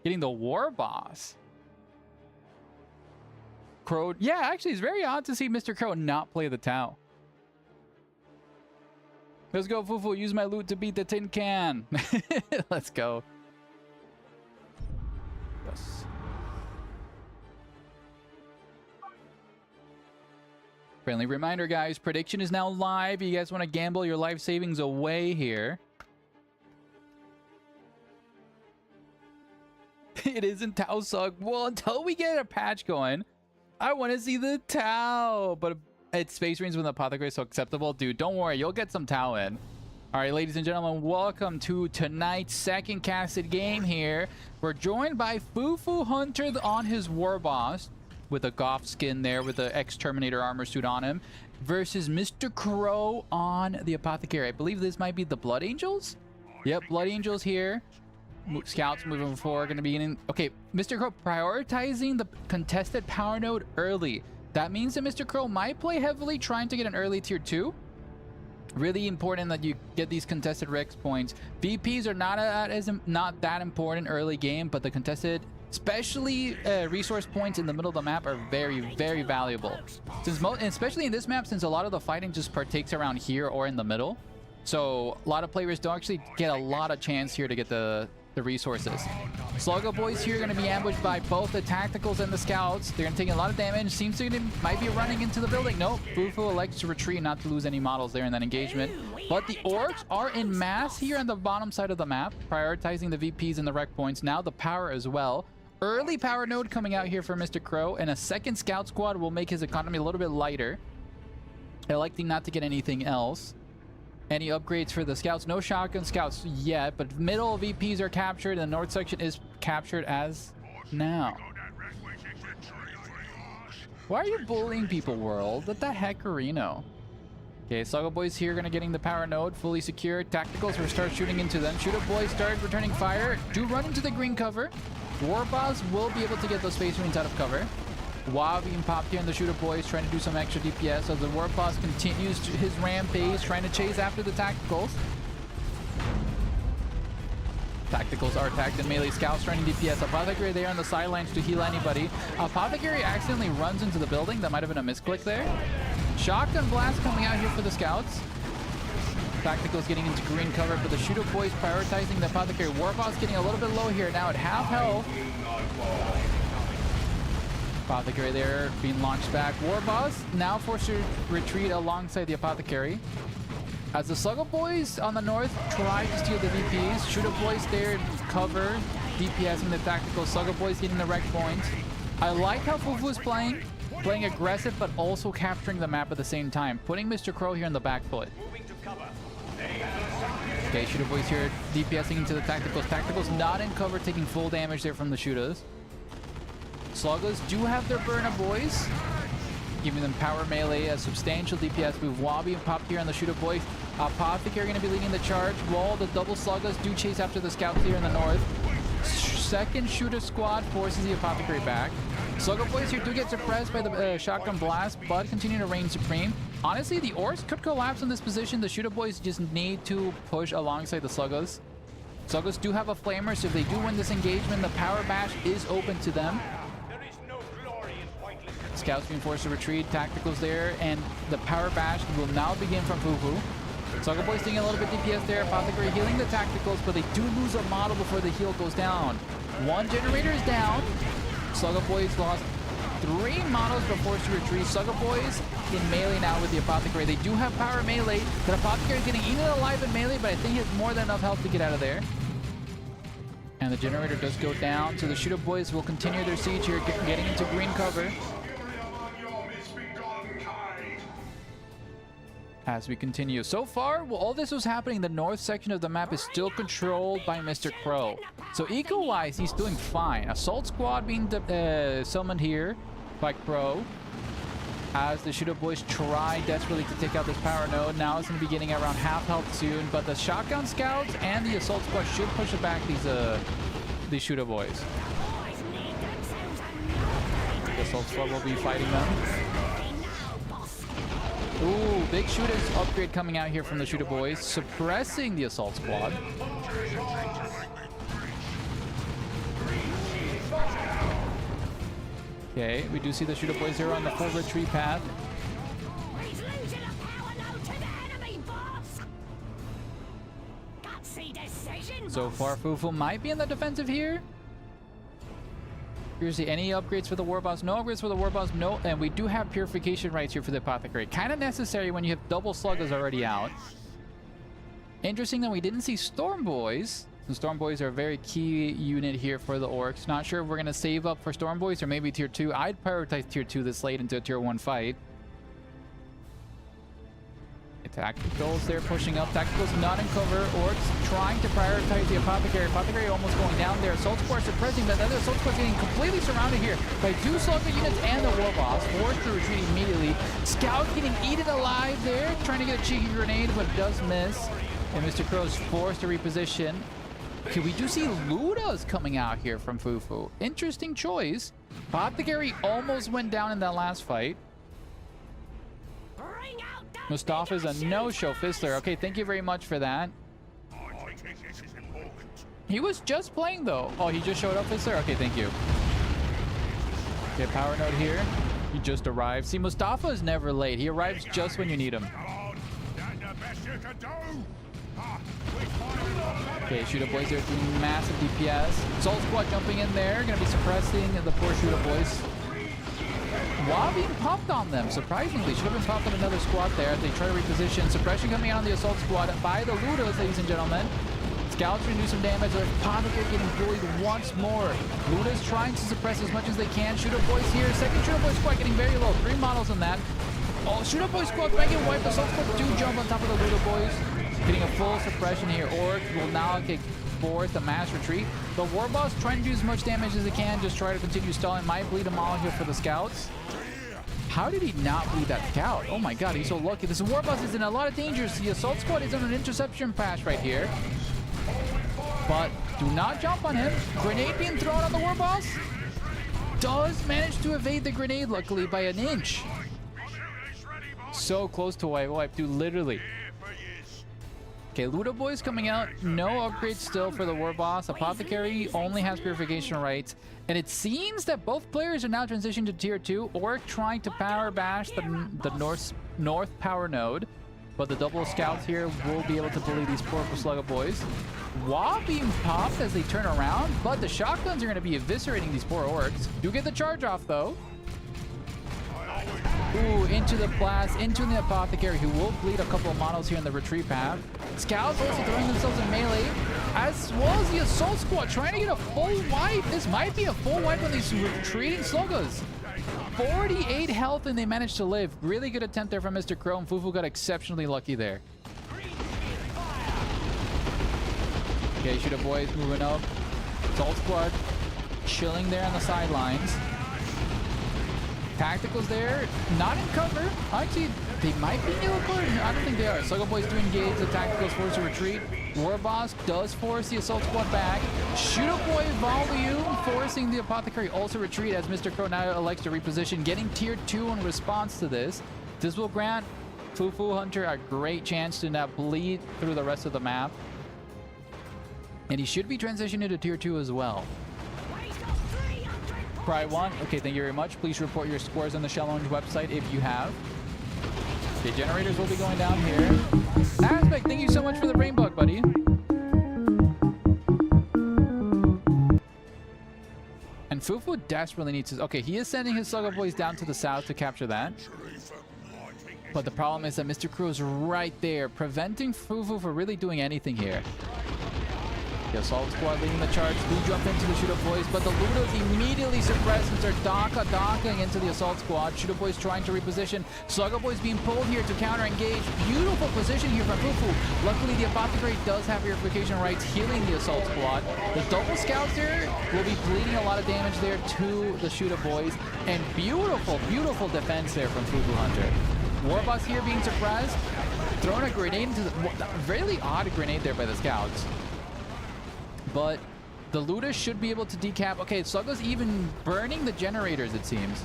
Getting the War Boss. Crow. Yeah, actually, it's very odd to see Mr. Crow not play the Tau. Let's go, Fufu. Use my loot to beat the tin can. Let's go. Yes. Friendly reminder, guys. Prediction is now live. You guys want to gamble your life savings away here. It isn't Tau suck. Well, until we get a patch going, I want to see the Tau. But it's Space Marines with Apothecary, so acceptable. Dude, don't worry. You'll get some Tau in. All right, ladies and gentlemen, welcome to tonight's second casted game here. We're joined by Fufu Hunter on his war boss with a Goth skin there with the Exterminator armor suit on him versus Mr. Crow on the Apothecary. I believe this might be the Blood Angels. Yep, Blood Angels here. Scouts moving forward, going to be in. Okay, Mr. Crow prioritizing the contested power node early. That means that Mr. Crow might play heavily trying to get an early tier 2. Really important that you get these contested Rex points. VPs are not that important early game, but the contested, especially resource points in the middle of the map, are very, very valuable. Especially in this map, since a lot of the fighting just partakes around here or in the middle. So a lot of players don't actually get a lot of chance here to get the resources. Sluggo boys here are going to be ambushed by both the tacticals and the scouts. They're going to take a lot of damage. Seems to might be running into the building. Nope. Fufu elects to retreat, not to lose any models there in that engagement. But the orcs are in mass here on the bottom side of the map, prioritizing the VPs and the rec points. Now the power as well. Early power node coming out here for Mr. Crow, and a second scout squad will make his economy a little bit lighter, electing not to get anything else. Any upgrades for the scouts? No shotgun scouts yet, but middle VPs are captured and the north section is captured as now. Why are you bullying people, world? What the heck, Reno? Okay, Sluggo boys here gonna getting the power node fully secured. Tacticals will start shooting into them. Shooter boys start returning fire. Do run into the green cover. Warboss will be able to get those space marines out of cover. Wow being popped here, and the Shooter boys trying to do some extra DPS as the war boss continues his rampage, trying to chase after the tacticals. Tacticals are attacked and melee scouts running DPS. Apothecary there on the sidelines to heal anybody. Apothecary accidentally runs into the building. That might have been a misclick there. Shotgun blast coming out here for the scouts. Tacticals getting into green cover, but the Shooter boys prioritizing the Apothecary. War boss getting a little bit low here now at half health. Apothecary there being launched back. Warboss now forced to retreat alongside the Apothecary. As the Sluggo boys on the north try to steal the VPs, Shooter boys there in cover, DPSing the tactical. Sluggo boys getting the wreck points. I like how Fufu is playing aggressive, but also capturing the map at the same time, putting Mr. Crow here in the back foot. Okay, Shooter boys here DPSing into the tacticals. Tacticals not in cover, taking full damage there from the shooters. Sluggers do have their burner boys, giving them power melee, a substantial DPS move. Wabi and Pop here on the Shooter boys. Apothecary going to be leading the charge, while the double Sluggers do chase after the scouts here in the north. Second Shooter squad forces the Apothecary back. Slugger boys here do get suppressed by the shotgun blast, but continue to reign supreme. Honestly, the orcs could collapse in this position. The Shooter boys just need to push alongside the Sluggers. Sluggers do have a flamer, so if they do win this engagement, the power bash is open to them. Scouts being forced to retreat, tacticals there, and the power bash will now begin from Fufu. Sluggo boys taking a little bit DPS there, Apothecary healing the tacticals, but they do lose a model before the heal goes down. One generator is down. Sluggo boys lost 3 models but forced to retreat. Sluggo boys in melee now with the Apothecary. They do have power melee. The Apothecary is getting eaten alive in melee, but I think he has more than enough health to get out of there. And the generator does go down, so the Shooter boys will continue their siege here, getting into green cover. As we continue. So far, while all this was happening, the north section of the map is still controlled by Mr. Crow. So eco-wise, he's doing fine. Assault squad being summoned here by Crow. As the Shooter boys try desperately to take out this power node. Now it's going to be getting around half health soon. But the shotgun scouts and the assault squad should push back these Shooter boys. The assault squad will be fighting them. Ooh, big Shooter's upgrade coming out here from the Shooter boys, suppressing the assault squad. Okay, we do see the Shooter boys here on the full retreat path. So far, Fufu might be in the defensive here. Seriously, any upgrades for the Warboss? No upgrades for the Warboss, no. And we do have purification rights here for the Apothecary. Kind of necessary when you have double Sluggers already out. Interesting that we didn't see Storm Boys. The Storm Boys are a very key unit here for the Orcs. Not sure if we're going to save up for Storm Boys or maybe Tier 2. I'd prioritize Tier 2 this late into a Tier 1 fight. Tacticals, they're pushing up. Tacticals not in cover. Orcs trying to prioritize the Apothecary. Apothecary almost going down there. Assault Squad suppressing, but the other Assault Squad getting completely surrounded here by 2 Slugger units and the War Boss. Forced to retreat immediately. Scout getting eaten alive there. Trying to get a cheeky grenade, but does miss. And Mr. Crow's forced to reposition. Okay, we do see Ludas coming out here from Fufu. Interesting choice. Apothecary almost went down in that last fight. Mustafa's a no-show. Fizzler. Okay, thank you very much for that. He was just playing, though. Oh, he just showed up, Fizzler? Okay, thank you. Okay, power node here. He just arrived. See, Mustafa is never late. He arrives just when you need him. Okay, Shooter Boys are doing massive DPS. Assault Squad jumping in there. Going to be suppressing the poor Shooter Boys. While being popped on them, surprisingly. Should have been popped on another squad there. They try to reposition. Suppression coming out on the Assault Squad by the Ludas, ladies and gentlemen. Scouts are going to do some damage. Apothecary getting bullied once more. Ludas trying to suppress as much as they can. Shooter Boys here. Second Shooter Boy Squad getting very low. 3 models on that. Oh, Shooter Boy Squad might get wiped. Assault Squad do jump on top of the Luda Boys. Getting a full suppression here. Orc will now get forced a mass retreat. The War Boss trying to do as much damage as they can. Just try to continue stalling. Might bleed them all here for the Scouts. How did he not bleed that Scout? Oh my god, he's so lucky. This War Boss is in a lot of danger. The Assault Squad is on an interception pass right here. But do not jump on him. Grenade being thrown on the War Boss. Does manage to evade the grenade, luckily, by an inch. So close to wipe, dude, literally. Okay, Luda Boys coming out. No upgrades still for the War Boss. Apothecary only has purification rights. And it seems that both players are now transitioned to tier 2. Orc trying to power bash the north power node. But the double scouts here will be able to bully these poor Slugger Boys. While being popped as they turn around. But the shotguns are going to be eviscerating these poor orcs. Do get the charge off though. Ooh, into the blast, into the Apothecary, who will bleed a couple of models here in the retreat path. Scouts also throwing themselves in melee, as well as the Assault Squad trying to get a full wipe. This might be a full wipe on these retreating Sluggers. 48 health and they managed to live. Really good attempt there from Mr. Crow, and Fufu got exceptionally lucky there. Okay, Shooter Boys moving up. Assault Squad chilling there on the sidelines. Tacticals there, not in cover. Actually, they might be in yellow cover. I don't think they are. Slugger Boys do engage. The Tacticals force a retreat. War Boss does force the Assault Squad back. Shooter Boy volume forcing the Apothecary also retreat as Mr. Crow now elects to reposition, getting tier 2 in response to this. This will grant Fufu Hunter a great chance to now bleed through the rest of the map. And he should be transitioning to tier 2 as well. Pride 1, okay, thank you very much. Please report your scores on the Shell Orange website if you have. The generators will be going down here. Aspect, thank you so much for the Rainbug, buddy. And Fufu desperately needs his... Okay, he is sending his Slugger Boys down to the south to capture that. But the problem is that Mr. Crow is right there, preventing Fufu from really doing anything here. The Assault Squad leading the charge. Do jump into the Shooter Boys, but the Ludos immediately suppress and start docking into the Assault Squad. Shooter Boys trying to reposition. Slugger Boys being pulled here to counter-engage. Beautiful position here from Fufu. Luckily, the Apothecary does have purification rights, healing the Assault Squad. The double scouts there will be bleeding a lot of damage there to the Shooter Boys. And beautiful, beautiful defense there from Fufu Hunter. War Boss here being suppressed. Throwing a grenade into the... Really odd grenade there by the scouts. But the Luda should be able to decap. Okay, Slugger's even burning the generators, it seems.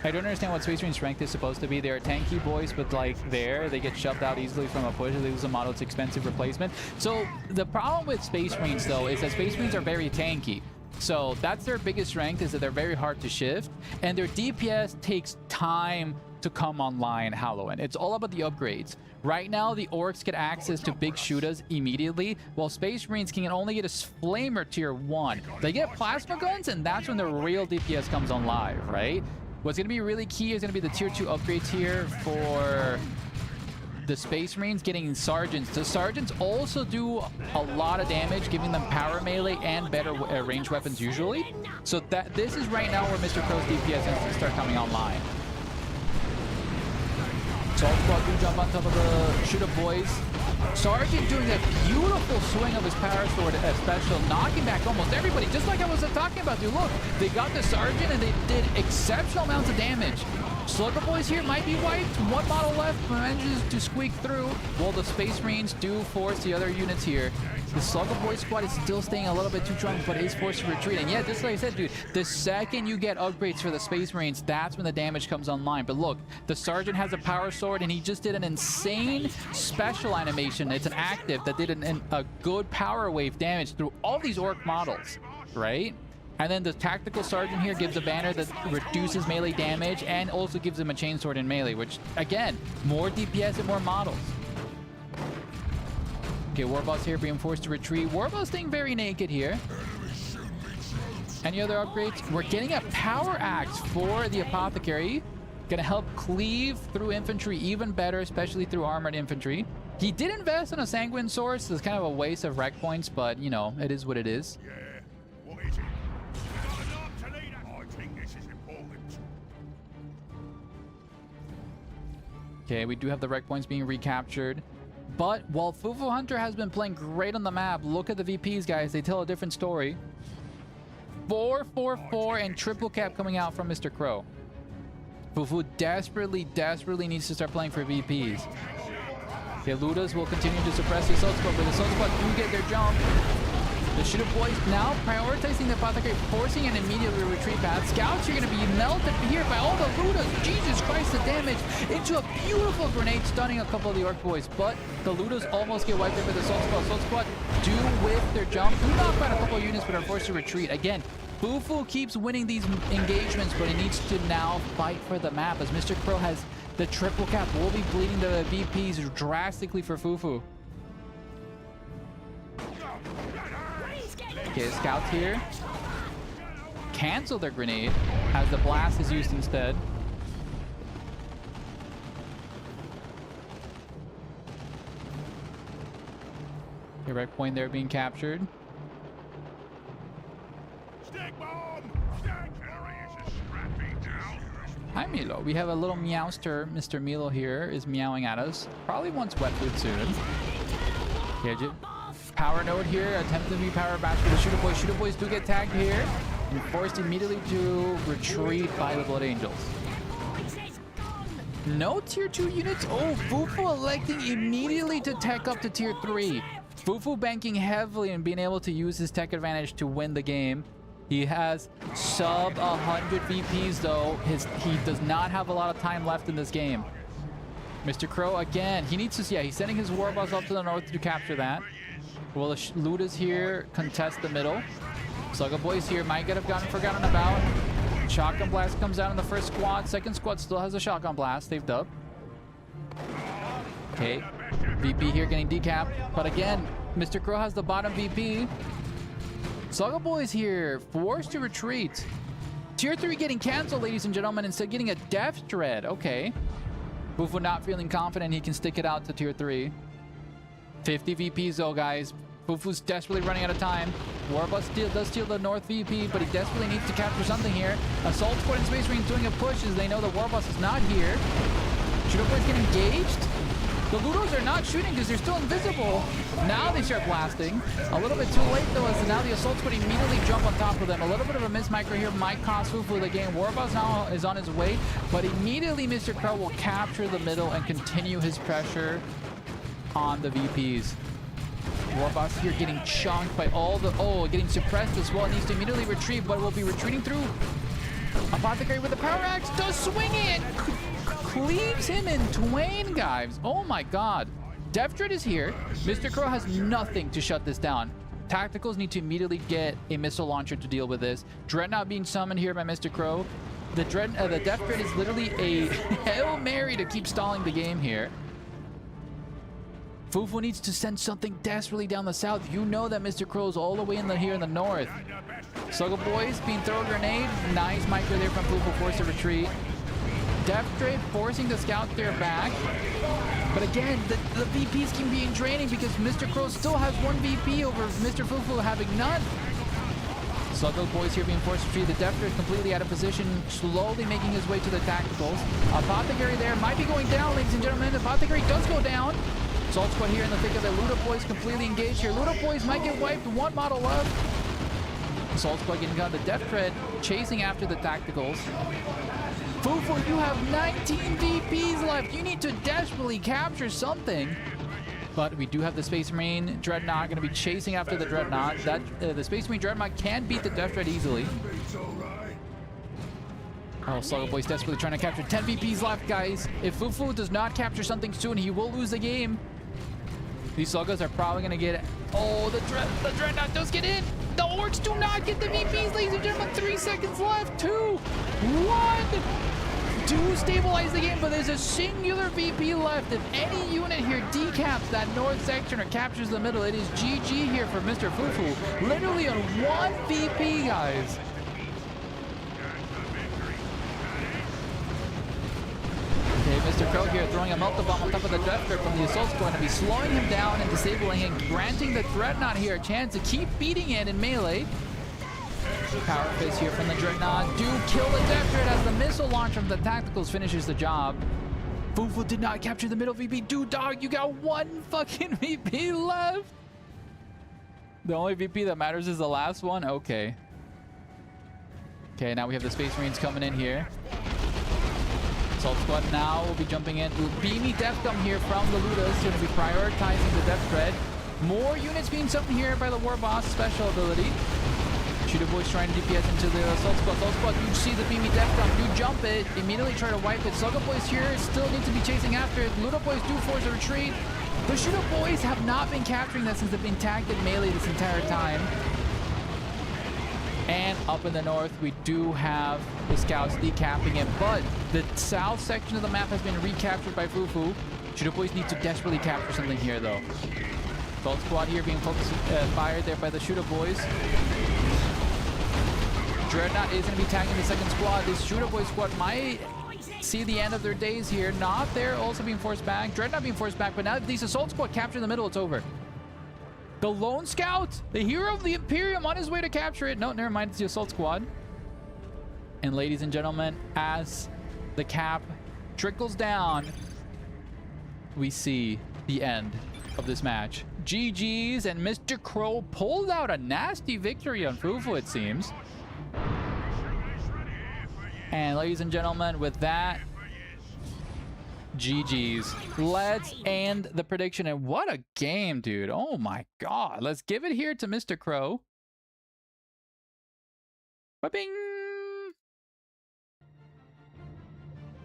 I don't understand what Space Marine strength is supposed to be. They're tanky boys, but like they get shoved out easily from a push. They lose a model, it's expensive replacement. So the problem with Space Marines, though, is that Space Marines are very tanky. So that's their biggest strength, is that they're very hard to shift. And their DPS takes time to come online, Halloween. It's all about the upgrades. Right now, the Orcs get access to big shooters immediately, while Space Marines can only get a Flamer tier 1. They get plasma guns, and that's when the real DPS comes on live, right? What's going to be really key is going to be the tier 2 upgrades here for the Space Marines getting Sergeants. The Sergeants also do a lot of damage, giving them power melee and better range weapons usually. So this is right now where Mr. Crow's DPS has to start coming online. Salt Squad do jump on top of the shoot-up boys. Sergeant doing a beautiful swing of his power sword special, knocking back almost everybody, just like I was talking about, dude. Look, they got the Sergeant and they did exceptional amounts of damage. Slugger boys here might be wiped. One model left manages to squeak through, while the Space Marines do force the other units here. The Slugger boy squad is still staying a little bit too strong, but is forced to retreat. And yeah, just like I said, dude, the second you get upgrades for the Space Marines, that's when the damage comes online. But look, the Sergeant has a power sword, and he just did an insane special animation. It's an active that did a good power wave damage through all these Orc models, right? And then the Tactical Sergeant here gives a banner that reduces melee damage and also gives him a chainsword in melee, which, again, more DPS and more models. Okay, Warboss here being forced to retreat. Warboss staying very naked here. Any other upgrades? We're getting a power axe for the Apothecary. Gonna help cleave through infantry even better, especially through armored infantry. He did invest in a Sanguine Source, so it's kind of a waste of rec points, but, you know, it is what it is. Yeah, what is it? I think this is important. Okay, we do have the rec points being recaptured. But while Fufu Hunter has been playing great on the map, look at the VPs, guys. They tell a different story. 4-4-4 and triple cap coming out from Mr. Crow. Fufu desperately needs to start playing for VPs. Okay, Ludas will continue to suppress the Assault Squad, but the Assault Squad do get their jump. The Shooter Boys now prioritizing the Apothecary, forcing an immediate retreat path. Scouts are going to be melted here by all the Ludas. Jesus Christ, the damage into a beautiful grenade, stunning a couple of the Orc Boys. But the Ludas almost get wiped out by the Assault Squad. Assault Squad do with their jump. Do knock out a couple of units, but are forced to retreat. Again, Fufu keeps winning these engagements, but he needs to now fight for the map, as Mr. Crow has the triple cap. Will be bleeding the VPs drastically for Fufu. Okay, scouts here cancel their grenade as the blast is used instead. Okay, rec point there being captured. Hi Milo, we have a little meowster. Mr. Milo here is meowing at us. Probably wants wet food soon. Okay, power node here, attempting to be power back for the Shooter Boys. Shooter Boys do get tagged here and forced immediately to retreat by the Blood Angels. No tier 2 units. Oh, Fufu electing immediately to tech up to tier 3. Fufu banking heavily and being able to use his tech advantage to win the game. He has sub 100 VPs though. He does not have a lot of time left in this game. Mr. Crow again, he needs to, yeah, he's sending his Warboss up to the north to capture that. Well, the Ludas here contest the middle. Slugger Boys here might have gotten forgotten about. Shotgun Blast comes out in the first squad. Second squad still has a Shotgun Blast. They've dubbed. Okay. VP here getting decapped. But again, Mr. Crow has the bottom VP. Slugger Boys here forced to retreat. Tier 3 getting canceled, ladies and gentlemen, instead getting a Death Dread. Okay. Fufu not feeling confident he can stick it out to tier 3. 50 VPs though, guys. Fufu's desperately running out of time. Warboss does steal the North VP, but he desperately needs to capture something here. Assault Squad and Space Marines doing a push as they know the Warboss is not here. Shooter Boys get engaged. The Ludos are not shooting because they're still invisible. Now they start blasting. A little bit too late though, as now the Assault Squad immediately jump on top of them. A little bit of a mismicro here might cost Fufu the game. Warboss now is on his way, but immediately Mr. Crow will capture the middle and continue his pressure on the VPs. Warboss here getting chunked by all the... Oh, getting suppressed as well. Needs to immediately retreat, but will be retreating through. Apothecary with the power axe does swing it. Cleaves him in twain, guys. Oh my god. Death Dread is here. Mr. Crow has nothing to shut this down. Tacticals need to immediately get a missile launcher to deal with this. Dreadnought being summoned here by Mr. Crow. The Death Dread is literally a Hail Mary to keep stalling the game here. Fufu needs to send something desperately down the south. You know that Mr. Crow's all the way here in the north. Slugger Boys being thrown a grenade. Nice micro there from Fufu, forced to retreat. Death Dread forcing the scouts there back. But again, the VPs can be draining because Mr. Crow still has one VP over Mr. Fufu having none. Sluggo boys here being forced to retreat. The Death Thread completely out of position, slowly making his way to the tacticals. Apothecary there might be going down, ladies and gentlemen. Apothecary does go down. Assault Squad here in the thick of it. Luda boys completely engaged here. Luda boys might get wiped. One model left. Assault Squad getting got. The Death Thread chasing after the tacticals. Fufu, you have 19 VPs left. You need to desperately capture something. But we do have the Space Marine Dreadnought going to be chasing after the Dreadnought. The Space Marine Dreadnought can beat the Death Thread easily. Oh, Sluggo Boy's desperately trying to capture 10 VPs left, guys. If Fufu does not capture something soon, he will lose the game. These Sluggos are probably going to get... Oh, the Dreadnought does get in. The Orcs do not get the VPs, ladies and gentlemen. 3 seconds left. 2, 1... do stabilize the game, but there's a singular VP left. If any unit here decaps that north section or captures the middle, it is GG here for Mr. Fufu. Literally on 1 VP, guys. Okay, Mr. Crow here throwing a Melta Bomb on top of the Death Thread from the Assault Squad to be slowing him down and disabling and granting the Dreadnought here a chance to keep beating it in melee. Power Fist here from the Dreadnought. Do kill the Death Thread as the missile launch from the tacticals finishes the job. Fufu did not capture the middle VP. Dude, dog, you got 1 fucking VP left. The only VP that matters is the last one? Okay. Okay, now we have the Space Marines coming in here. Assault Squad now will be jumping in. Beamy Deathgum here from the Ludas. Going to be prioritizing the Death Thread. More units being summoned here by the War Boss special ability. Shooter Boys trying to DPS into the Assault Squad. Assault Squad, you see the Beamy Deathgum. Do jump it. Immediately try to wipe it. Sluggo Boys here still need to be chasing after it. Ludo Boys do force a retreat. The Shooter Boys have not been capturing that since they've been tagged in melee this entire time. And up in the north, we do have the scouts decapping it, but the south section of the map has been recaptured by Fufu. Shooter Boys need to desperately capture something here, though. Assault Squad here being focused, fired there by the Shooter Boys. Dreadnought is going to be tagging the second squad. This Shooter Boy squad might see the end of their days here. Not there, also being forced back. Dreadnought being forced back, but now if these Assault Squad capture the middle, it's over. The Lone Scout, the hero of the Imperium, on his way to capture it. No, never mind, it's the Assault Squad. And ladies and gentlemen, as the cap trickles down, we see the end of this match. GG's, and Mr. Crow pulled out a nasty victory on Fufu, it seems. And ladies and gentlemen, with that, GG's. Let's end the prediction. And what a game, dude. Oh my god. Let's give it here to Mr. Crow. Ba-bing!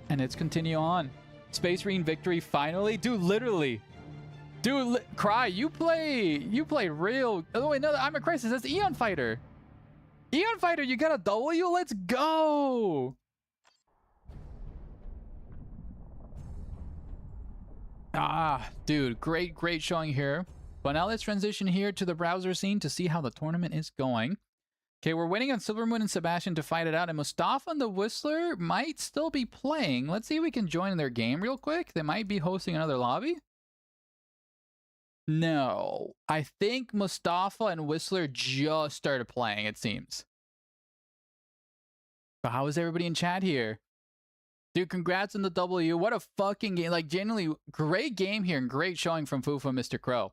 And let's continue on. Space Marine victory finally. Dude, literally. Dude, Cry, you play real... Oh wait, no, I'm a Crisis. That's the Eon Fighter. Eon Fighter, you got a W? Let's go! Ah, dude, great showing here. But now let's transition here to the browser scene to see how the tournament is going. Okay, we're waiting on Silvermoon and Sebastian to fight it out, and Mustafa and the Whistler might still be playing. Let's see if we can join their game real quick. They might be hosting another lobby. No, I think Mustafa and Whistler just started playing, it seems. But how is everybody in chat here? Dude, congrats on the W. What a fucking game. Like, genuinely, great game here and great showing from Fufu and Mr. Crow.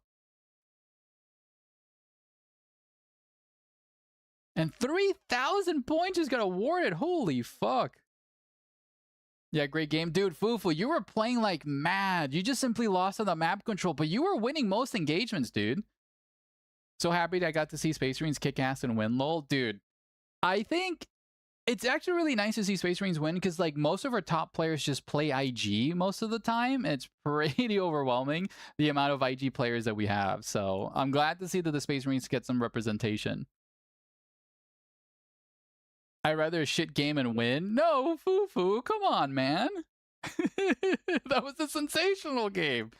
And 3,000 points just got awarded. Holy fuck. Yeah, great game. Dude, Fufu, you were playing like mad. You just simply lost on the map control, but you were winning most engagements, dude. So happy that I got to see Space Marines kick ass and win, lol. Dude, I think it's actually really nice to see Space Marines win because, like, most of our top players just play IG most of the time. It's pretty overwhelming, the amount of IG players that we have. So I'm glad to see that the Space Marines get some representation. I'd rather a shit game and win. No, Fufu, come on, man. That was a sensational game.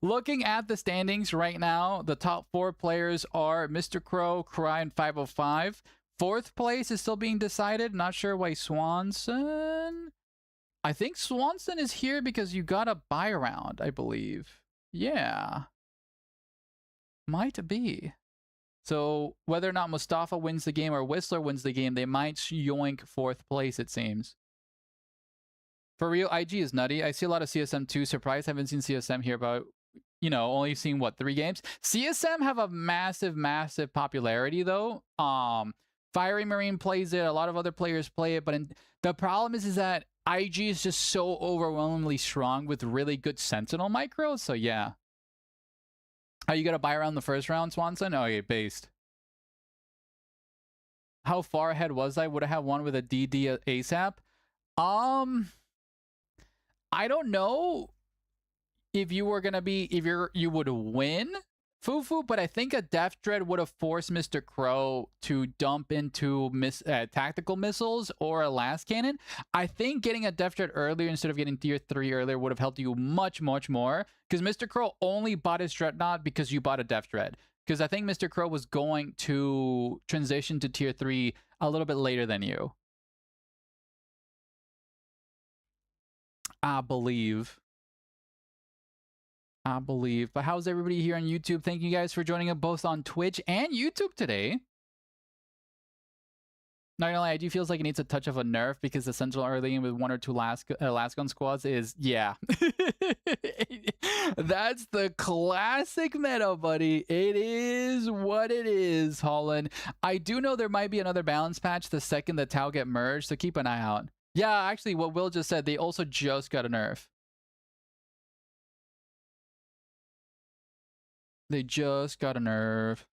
Looking at the standings right now, the top 4 players are Mr. Crow, Cry, and 505. 4th place is still being decided. Not sure why Swanson. I think Swanson is here because you got a buy around, I believe. Yeah. Might be. So whether or not Mustafa wins the game or Whistler wins the game, they might yoink 4th place, it seems. For real, IG is nutty. I see a lot of CSM too. Surprised I haven't seen CSM here, but you know, only seen what, 3 games? CSM have a massive, massive popularity though. Fiery Marine plays it, a lot of other players play it, but the problem is that IG is just so overwhelmingly strong with really good Sentinel micros, so yeah. Oh, you gotta buy around the first round, Swanson? Oh, yeah, based. How far ahead was I? Would I have one with a DD ASAP? I don't know if you were gonna be, if you would win Fufu, but I think a Death Dread would have forced Mr. Crow to dump into tactical missiles or a last cannon. I think getting a Death Dread earlier instead of getting tier 3 earlier would have helped you much, much more. Because Mr. Crow only bought his Dreadnought because you bought a Death Dread. Because I think Mr. Crow was going to transition to tier 3 a little bit later than you. I believe. But how's everybody here on YouTube? Thank you guys for joining us both on Twitch and YouTube today. Not gonna lie, I do feels like it needs a touch of a nerf because the Sentinel early game with 1 or 2 last gun squads is, yeah. That's the classic meta, buddy. It is what it is, Holland. I do know there might be another balance patch the second the Tau get merged, so keep an eye out. Yeah, actually, what Will just said, they also just got a nerf. They just got a nerf.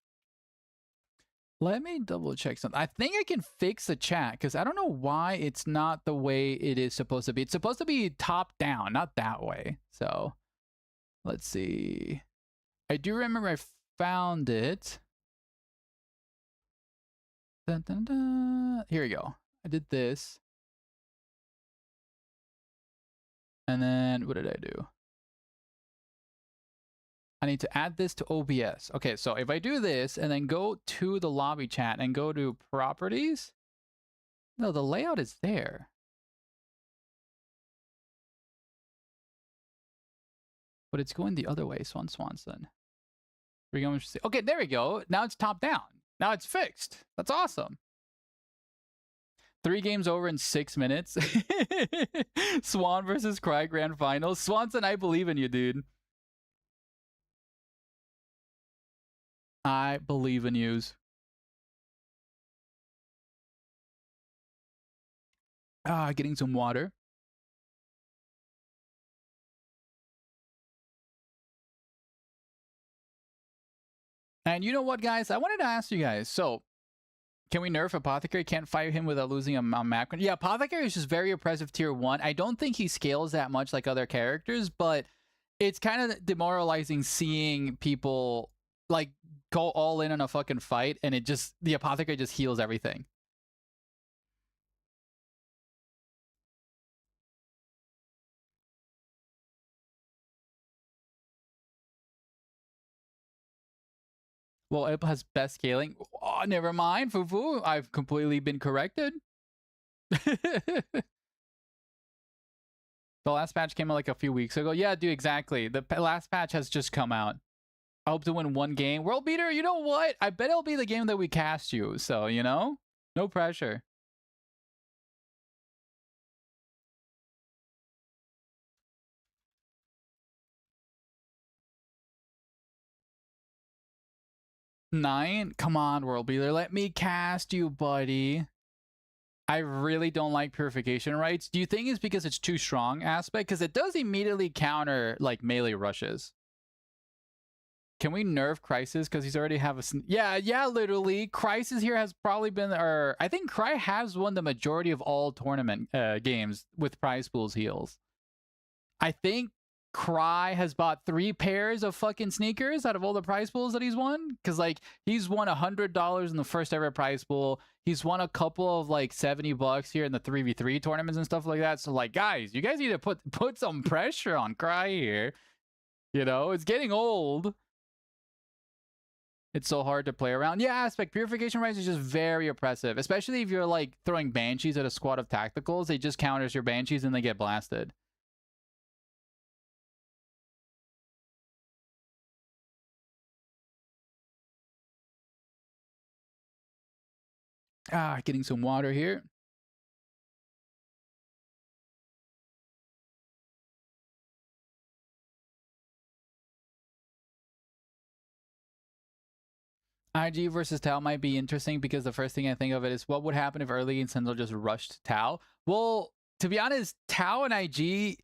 Let me double check something. I think I can fix the chat because I don't know why it's not the way it is supposed to be. It's supposed to be top down, not that way. So let's see. I do remember I found it. Dun, dun, dun. Here we go. I did this. And then what did I do? I need to add this to OBS. Okay, so if I do this and then go to the lobby chat and go to properties, no, the layout is there. But it's going the other way, Swanson. Okay, there we go. Now it's top down. Now it's fixed. That's awesome. 3 games over in 6 minutes. Swan versus Cry Grand Finals. Swanson, I believe in you, dude. I believe in yous. Getting some water. And you know what, guys? I wanted to ask you guys. So, can we nerf Apothecary? Can't fire him without losing a map. Yeah, Apothecary is just very oppressive tier 1. I don't think he scales that much like other characters, but it's kind of demoralizing seeing people like go all in on a fucking fight and the Apothecary just heals everything. Well, it has best scaling. Oh, never mind, Fufu. I've completely been corrected. The last patch came out like a few weeks ago. Yeah, dude, exactly. The last patch has just come out. I hope to win 1 game. World Beater, you know what? I bet it'll be the game that we cast you. So, you know? No pressure. Nine? Come on, World Beater. Let me cast you, buddy. I really don't like Purification Rites. Do you think it's because it's too strong aspect? Because it does immediately counter, like, melee rushes. Can we nerf Crisis? Because he's already have a... Yeah, literally. Crisis here has probably been... I think Cry has won the majority of all tournament games with prize pools heals. I think Cry has bought 3 pairs of fucking sneakers out of all the prize pools that he's won. Because, like, he's won $100 in the first ever prize pool. He's won a couple of, like, $70 here in the 3v3 tournaments and stuff like that. So, like, guys, you guys need to put some pressure on Cry here. You know, it's getting old. It's so hard to play around. Yeah, Aspect. Purification Rites is just very oppressive. Especially if you're, like, throwing Banshees at a squad of Tacticals. They just counters your Banshees and they get blasted. Getting some water here. IG versus Tau might be interesting because the first thing I think of it is what would happen if early game Sentinel just rushed Tau? Well, to be honest, Tau and IG,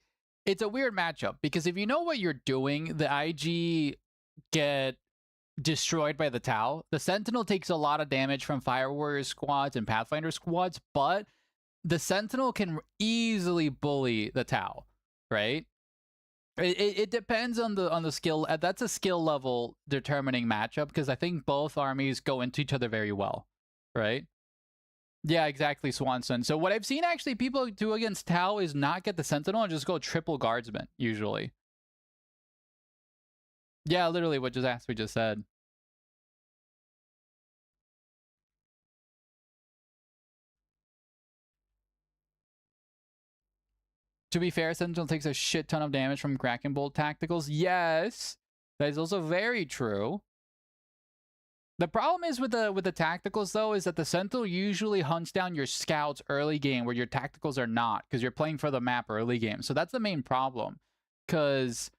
it's a weird matchup because if you know what you're doing, the IG get destroyed by the Tau. The Sentinel takes a lot of damage from Fire Warrior squads and Pathfinder squads, but the Sentinel can easily bully the Tau, right? It depends on the skill. That's a skill level determining matchup because I think both armies go into each other very well, right? Yeah, exactly, Swanson. So what I've seen actually people do against Tau is not get the Sentinel and just go triple Guardsman, usually. Yeah, literally what we just said. To be fair, Sentinel takes a shit ton of damage from Kraken Bolt tacticals. Yes, that is also very true. The problem is with the tacticals though is that the Sentinel usually hunts down your scouts early game where your tacticals are not because you're playing for the map early game. So that's the main problem because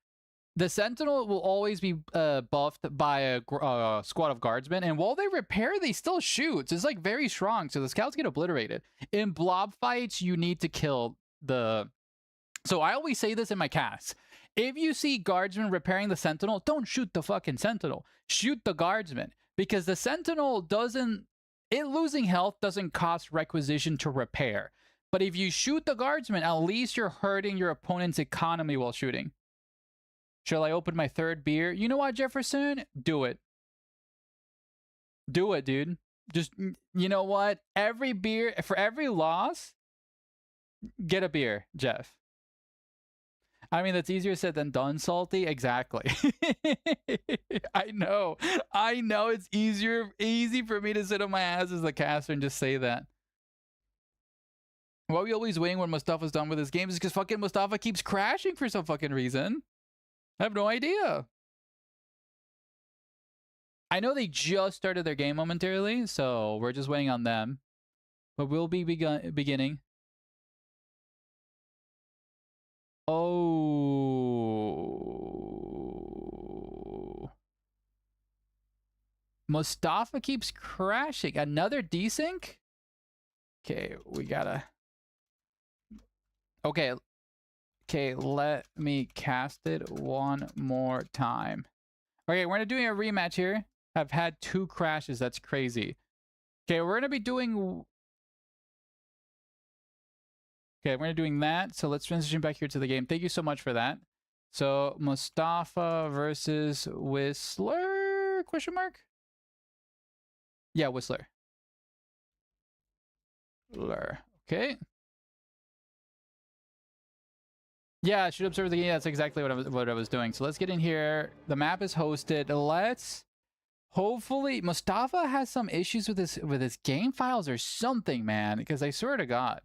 the Sentinel will always be buffed by a squad of guardsmen, and while they repair, they still shoot. So it's like very strong. So the scouts get obliterated. In blob fights, you need to kill the... So I always say this in my casts. If you see guardsmen repairing the Sentinel, don't shoot the fucking Sentinel. Shoot the guardsman. Because the Sentinel doesn't... losing health doesn't cost requisition to repair. But if you shoot the guardsman, at least you're hurting your opponent's economy while shooting. Shall I open my third beer? You know what, Jefferson? Do it. Do it, dude. Just, you know what? Every beer, for every loss, get a beer, Jeff. I mean, that's easier said than done, Salty. Exactly. I know. I know it's easy for me to sit on my ass as the caster and just say that. Why are we always waiting when Mustafa's done with his games? Is because fucking Mustafa keeps crashing for some fucking reason. I have no idea. I know they just started their game momentarily, so we're just waiting on them. But we'll be beginning. Oh. Mustafa keeps crashing. Another desync? Okay, we gotta... Okay. Okay, let me cast it one more time. Okay, we're gonna do a rematch here. I've had 2 crashes. That's crazy. Okay, we're gonna be doing... Okay, we're doing that. So let's transition back here to the game. Thank you so much for that. So Mustafa versus Whistler? Question mark? Yeah, Whistler. Okay. Yeah, I should observe the game. That's exactly what I was doing. So let's get in here. The map is hosted. Let's hopefully Mustafa has some issues with his game files or something, man. Because I swear to God.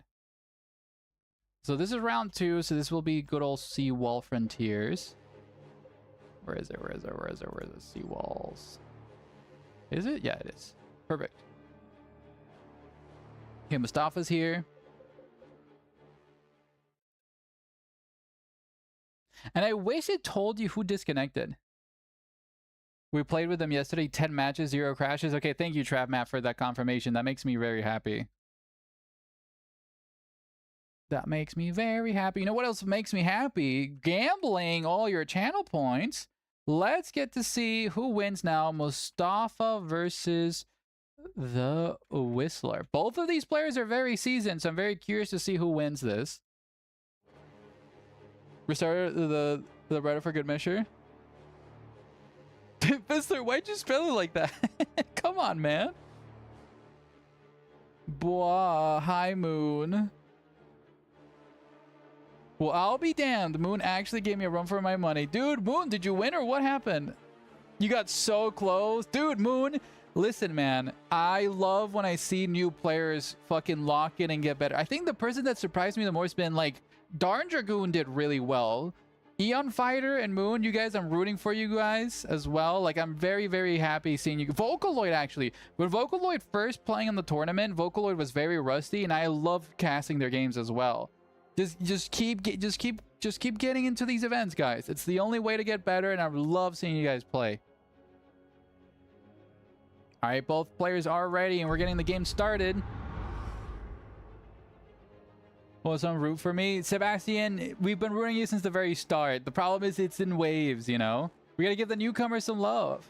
So this is round 2, so this will be good old Seawall Frontiers. Where is it? Where is it? Where is it? Where is it? Seawalls. Is it? Yeah, it is. Perfect. Okay, Mustafa's here. And I wish it told you who disconnected. We played with them yesterday. 10 matches, 0 crashes. Okay, thank you, Trap Map, for that confirmation. That makes me very happy. That makes me very happy. You know what else makes me happy? Gambling all your channel points. Let's get to see who wins now. Mustafa versus the Whistler. Both of these players are very seasoned, so I'm very curious to see who wins this. Restart the Reddit for good measure. Whistler, why'd you spell it like that? Come on, man. Boah, hi, Moon. Well, I'll be damned. Moon actually gave me a run for my money. Dude, Moon, did you win or what happened? You got so close. Dude, Moon, listen, man. I love when I see new players fucking lock in and get better. I think the person that surprised me the most has been like, Darn Dragoon did really well. Eon Fighter and Moon, you guys, I'm rooting for you guys as well. Like, I'm very, very happy seeing you. Vocaloid, actually. When Vocaloid first playing in the tournament, Vocaloid was very rusty, and I love casting their games as well. Just keep getting into these events, guys. It's the only way to get better, and I love seeing you guys play. All right, both players are ready, and we're getting the game started. Well, some root for me. Sebastian, we've been rooting you since the very start. The problem is it's in waves, you know? We gotta give the newcomers some love.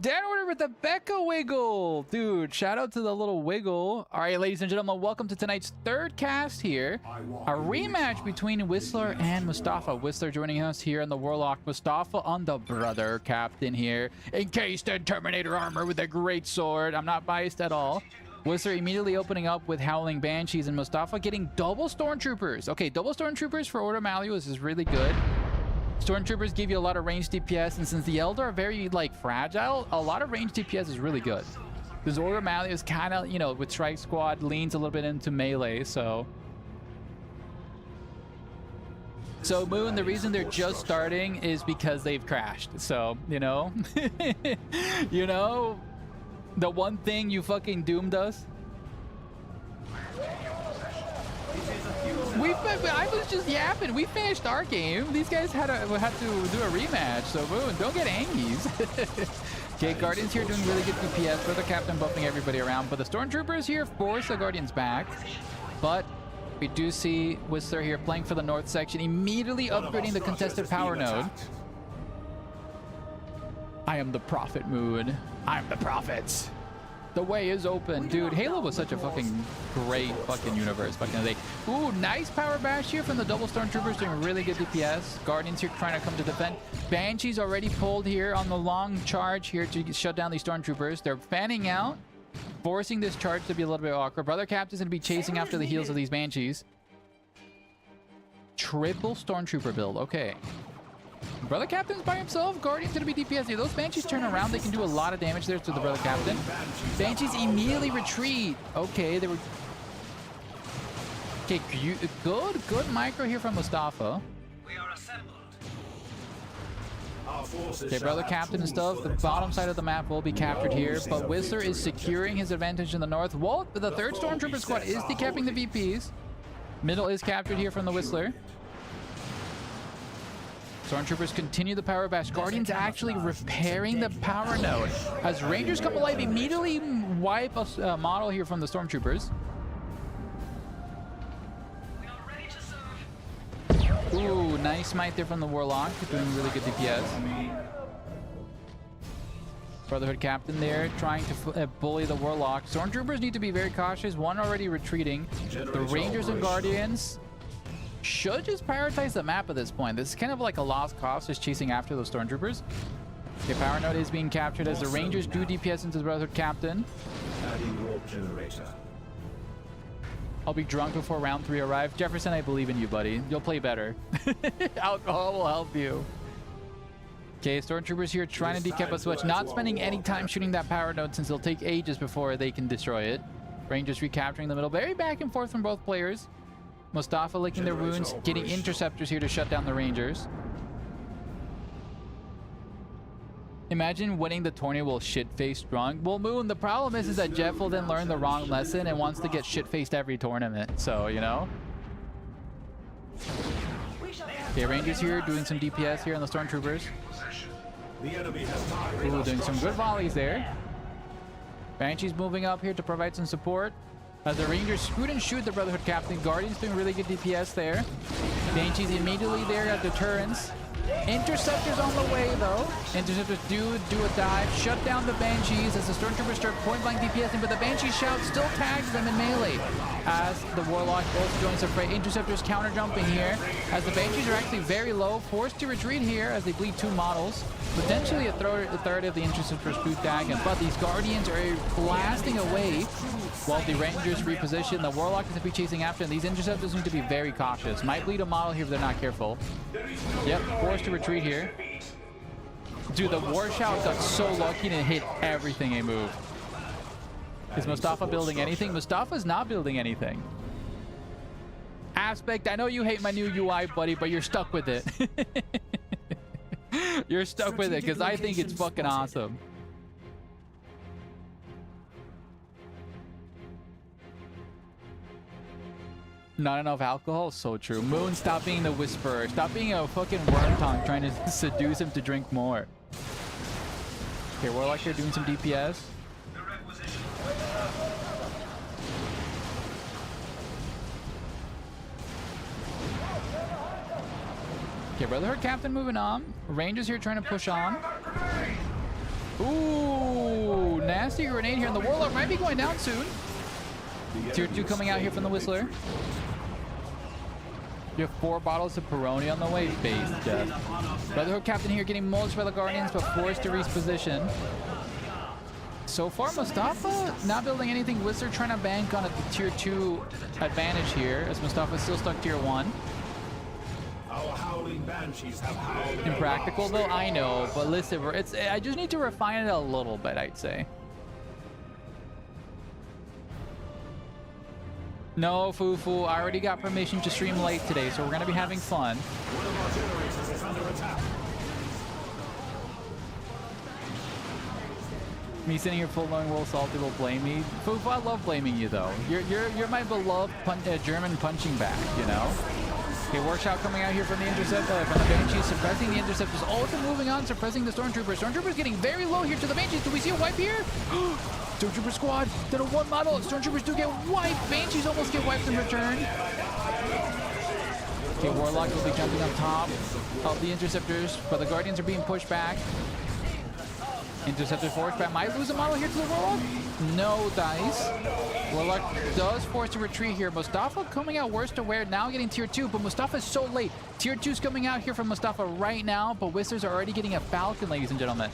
Dan Order with the Becca Wiggle. Dude, shout out to the little wiggle. All right, ladies and gentlemen, welcome to tonight's third cast here. A rematch between Whistler and Mustafa. Whistler joining us here on the Warlock. Mustafa on the Brother Captain here. Encased in Terminator armor with a great sword. I'm not biased at all. Whistler immediately opening up with Howling Banshees, and Mustafa getting double Stormtroopers. Okay, double Stormtroopers for Order Malleus is really good. Stormtroopers give you a lot of range DPS, and since the Eldar are very, like, fragile, a lot of range DPS is really good. Because Order Malleus kind of, you know, with Strike Squad, leans a little bit into melee, so... So, Moon, the reason they're just starting is because they've crashed. So, you know? You know? The one thing you fucking doomed us. I was just yapping. We finished our game. These guys had to do a rematch. So, Moon, don't get angies. Okay, Guardians here doing really good DPS. Brother Captain buffing everybody around. But the Stormtroopers here force the Guardians back. But we do see Whistler here playing for the north section, immediately upgrading the contested power node. I am the prophet, Moon. I'm the prophet. The way is open. Dude, Halo was such a fucking great fucking universe back in the day. Ooh, nice power bash here from the double Stormtroopers doing really good DPS. Guardians here trying to come to defend. Banshees already pulled here on the long charge here to shut down these Stormtroopers. They're fanning out, forcing this charge to be a little bit awkward. Brother Captain's going to be chasing after the heels of these Banshees. Triple Stormtrooper build. Okay. Brother Captain's by himself. Guardian's gonna be DPS here. Those Banshees turn around. They can do a lot of damage there to the Brother Captain. Banshees immediately retreat. Okay, they were... Okay, good micro here from Mustafa. Okay, Brother Captain and stuff. The bottom side of the map will be captured here, but Whistler is securing his advantage in the north. Well, the third Stormtrooper squad is decapping the VPs. Middle is captured here from the Whistler. Stormtroopers continue the power bash. Guardians actually repairing the power node. As Rangers come alive, immediately wipe a model here from the Stormtroopers. Ooh, nice smite there from the Warlock. Doing really good DPS. Brotherhood Captain there trying to bully the Warlock. Stormtroopers need to be very cautious. One already retreating. The Rangers and Guardians should just prioritize the map at this point. This is kind of like a lost cause, just chasing after those Stormtroopers. The power node is being captured as the Rangers do DPS into the Brotherhood Captain. I'll be drunk before round 3 arrives. Jefferson, I believe in you, buddy. You'll play better. Alcohol will help you. Okay, Stormtroopers here trying to decap a switch, not spending any time shooting that power node since it'll take ages before they can destroy it. Rangers recapturing the middle. Very back and forth from both players. Mustafa licking their wounds, getting interceptors here to shut down the Rangers. Imagine winning the tourney while shit-faced drunk. Well, Moon, the problem is that Jeff will then learn the wrong lesson and wants to get shit-faced every tournament. So, you know. Okay, Rangers here doing some DPS here on the Stormtroopers. Ooh, doing some good volleys there. Banshees moving up here to provide some support. As the Rangers scoot and shoot the Brotherhood Captain. Guardians doing really good DPS there. Banshees immediately there at deterrence. Interceptors on the way, though. Interceptors do a dive. Shut down the Banshees as the Stormtroopers start point-blank DPSing, but the Banshee shout still tags them in melee. As the Warlock also joins the fray. Interceptors counter-jumping here. As the Banshees are actually very low, forced to retreat here as they bleed 2 models. Potentially a third of the Interceptors boot tag, but these Guardians are blasting away while the Rangers reposition. The Warlock is going to be chasing after, and these Interceptors need to be very cautious. Might bleed a model here if they're not careful. Yep, forced to retreat here. Dude, the War Shout got so lucky to hit everything it moved. Is Mustafa building anything? Mustafa's not building anything. aspect. I know you hate my new UI, buddy, but you're stuck with it. You're stuck with it because I think it's fucking awesome. Not enough alcohol? So true. Moon, stop being the whisperer. Stop being a fucking worm tongue trying to seduce him to drink more. Okay, Warlock here doing some DPS. Okay, Brotherhood Captain moving on. Rangers here trying to push on. Ooh, nasty grenade here, and the Warlock might be going down soon. Tier 2 coming out here from the Whistler. You have 4 bottles of Peroni on the way. Base death. Brotherhood Captain here getting mulched by the Guardians, but forced to reposition. So far, Mustafa not building anything. Whistler trying to bank on a tier 2 advantage here, as Mustafa's still stuck tier 1. Impractical though, I know, but listen, I just need to refine it a little bit, I'd say. No, Fufu, I already got permission to stream late today, so we're gonna be having fun. Me sitting here full knowing Will Salty will blame me. Fufu, I love blaming you though. You're my beloved German punching bag, you know? Okay, Workshop coming out here from the Interceptor, from the Banshees, suppressing the Interceptors. Also moving on, suppressing the Stormtroopers. Stormtroopers getting very low here to the Banshees. Do we see a wipe here? Stormtrooper squad, down to 1 model. Stormtroopers do get wiped. Banshees almost get wiped in return. Okay, Warlock will be jumping on top of the Interceptors, but the Guardians are being pushed back. Interceptor forced back. Might lose a model here to the Warlock? No dice. Warlock does force a retreat here. Mustafa coming out worst aware, now getting tier 2, but Mustafa is so late. Tier 2's coming out here from Mustafa right now, but Whistlers are already getting a Falcon, ladies and gentlemen.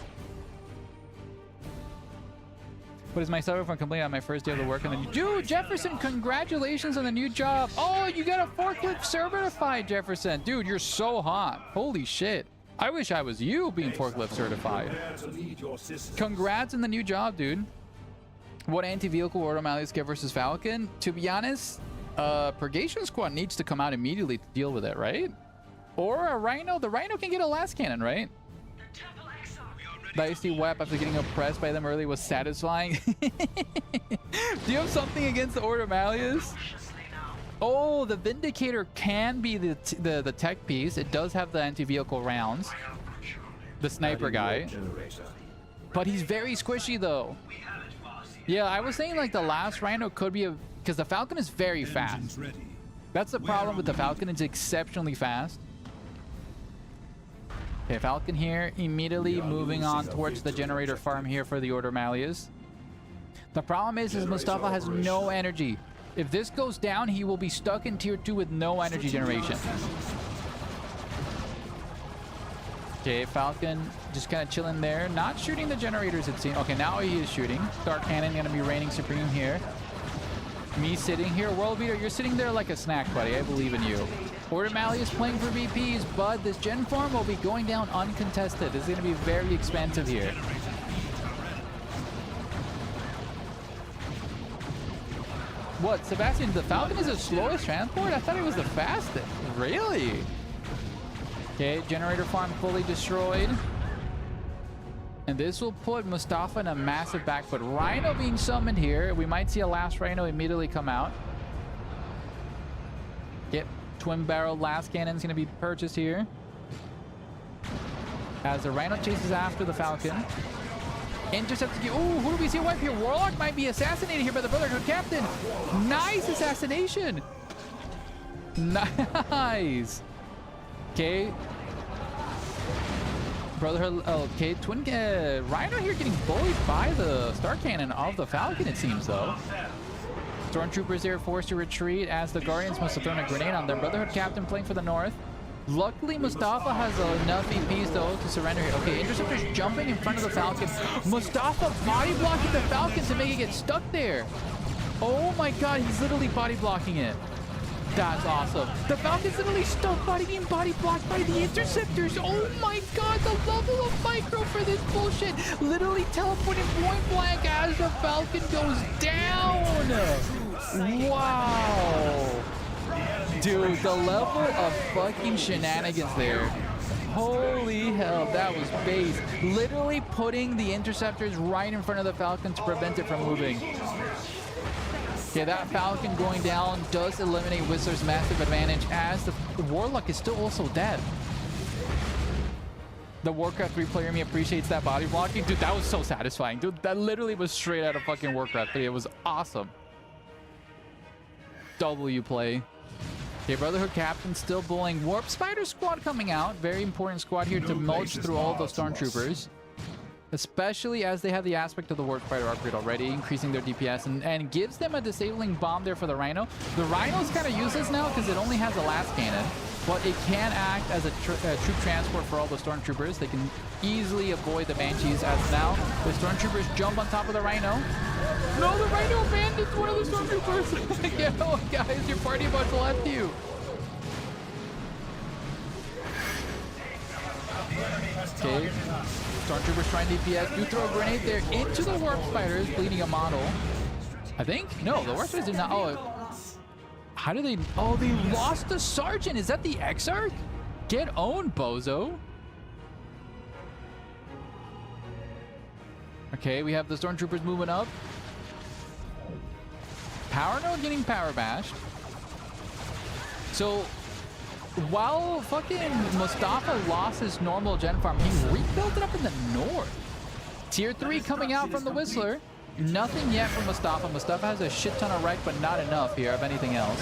What is my salary from completing on my first day of the work? And then, dude, Jefferson, congratulations on the new job. Oh, you got a forklift certified, Jefferson. Dude, you're so hot. Holy shit. I wish I was you being forklift certified. Congrats on the new job, dude. What anti-vehicle order Malleus get versus Falcon? To be honest, Purgation Squad needs to come out immediately to deal with it, right? Or a Rhino. The Rhino can get a last cannon, right? The Icy Web after getting oppressed by them early was satisfying. Do you have something against the Order Malleus? Oh, the Vindicator can be the tech piece. It does have the anti-vehicle rounds. The sniper guy. But he's very squishy though. Yeah, I was saying like the last Rhino could be because the Falcon is very fast. That's the problem with the Falcon. It's exceptionally fast. Okay, Falcon here immediately moving on towards the generator farm here for the Order Malleus. The problem is Mustafa has no energy. If this goes down, he will be stuck in tier 2 with no energy generation. Okay, Falcon just kind of chilling there. Not shooting the generators, it seems. Okay, now he is shooting. Dark Cannon going to be reigning supreme here. Me sitting here. World Beater, you're sitting there like a snack, buddy. I believe in you. Order Malleus playing for VPs, but this gen farm will be going down uncontested. This is going to be very expensive here. What, Sebastian, the Falcon is the slowest transport? I thought it was the fastest. Really? Okay, generator farm fully destroyed. And this will put Mustafa in a massive back foot. Rhino being summoned here. We might see a last Rhino immediately come out. Yep, twin barrel last cannon is going to be purchased here. As the Rhino chases after the Falcon. Intercepted. Ooh, who do we see wipe here? Warlock might be assassinated here by the Brotherhood Captain. Nice assassination. Nice. Okay. Brotherhood. Okay, twin. Rhino here getting bullied by the Star Cannon of the Falcon, it seems, though. Stormtroopers there forced to retreat as the Guardians must have thrown a grenade on them. Brotherhood Captain playing for the north. Luckily, Mustafa has enough EPs, though, to surrender here. Okay, Interceptor's jumping in front of the Falcon. Mustafa body blocking the Falcon to make it get stuck there. Oh my god, he's literally body blocking it. That's awesome. The Falcon's literally stuck being body blocked by the Interceptors. Oh my god, the level of micro for this bullshit. Literally teleporting point blank as the Falcon goes down. Wow. Dude, the level of fucking shenanigans there. Holy hell, that was base. Literally putting the interceptors right in front of the Falcon to prevent it from moving. Yeah, that Falcon going down does eliminate Whistler's massive advantage as the Warlock is still also dead. The Warcraft 3 player me appreciates that body blocking. Dude, that was so satisfying. Dude, that literally was straight out of fucking Warcraft 3. It was awesome. W play. Okay, Brotherhood Captain still bullying. Warp Spider squad coming out. Very important squad here to mulch through all of those Stormtroopers. Especially as they have the aspect of the Warp Spider upgrade already, increasing their DPS and gives them a disabling bomb there for the Rhino. The Rhino's kind of useless now because it only has a last cannon, but it can act as a troop transport for all the Stormtroopers. They can easily avoid the Banshees as now the Stormtroopers jump on top of the Rhino. No, the Rhino abandoned one of the Stormtroopers. Get out, guys, your party bunch left you. Okay. Stormtroopers trying DPS. Do throw a grenade there into the Warp Spiders, bleeding a model. I think? No, the Warp Spiders did not. Oh, how did they? Oh, they lost the Sergeant. Is that the Exarch? Get owned, bozo. Okay, we have the Stormtroopers moving up. Power node getting power bashed. So, while fucking Mustafa lost his normal gen farm, he rebuilt it up in the north. Tier 3 coming out from the Whistler. Nothing yet from Mustafa. Mustafa has a shit ton of wreck, but not enough here of anything else.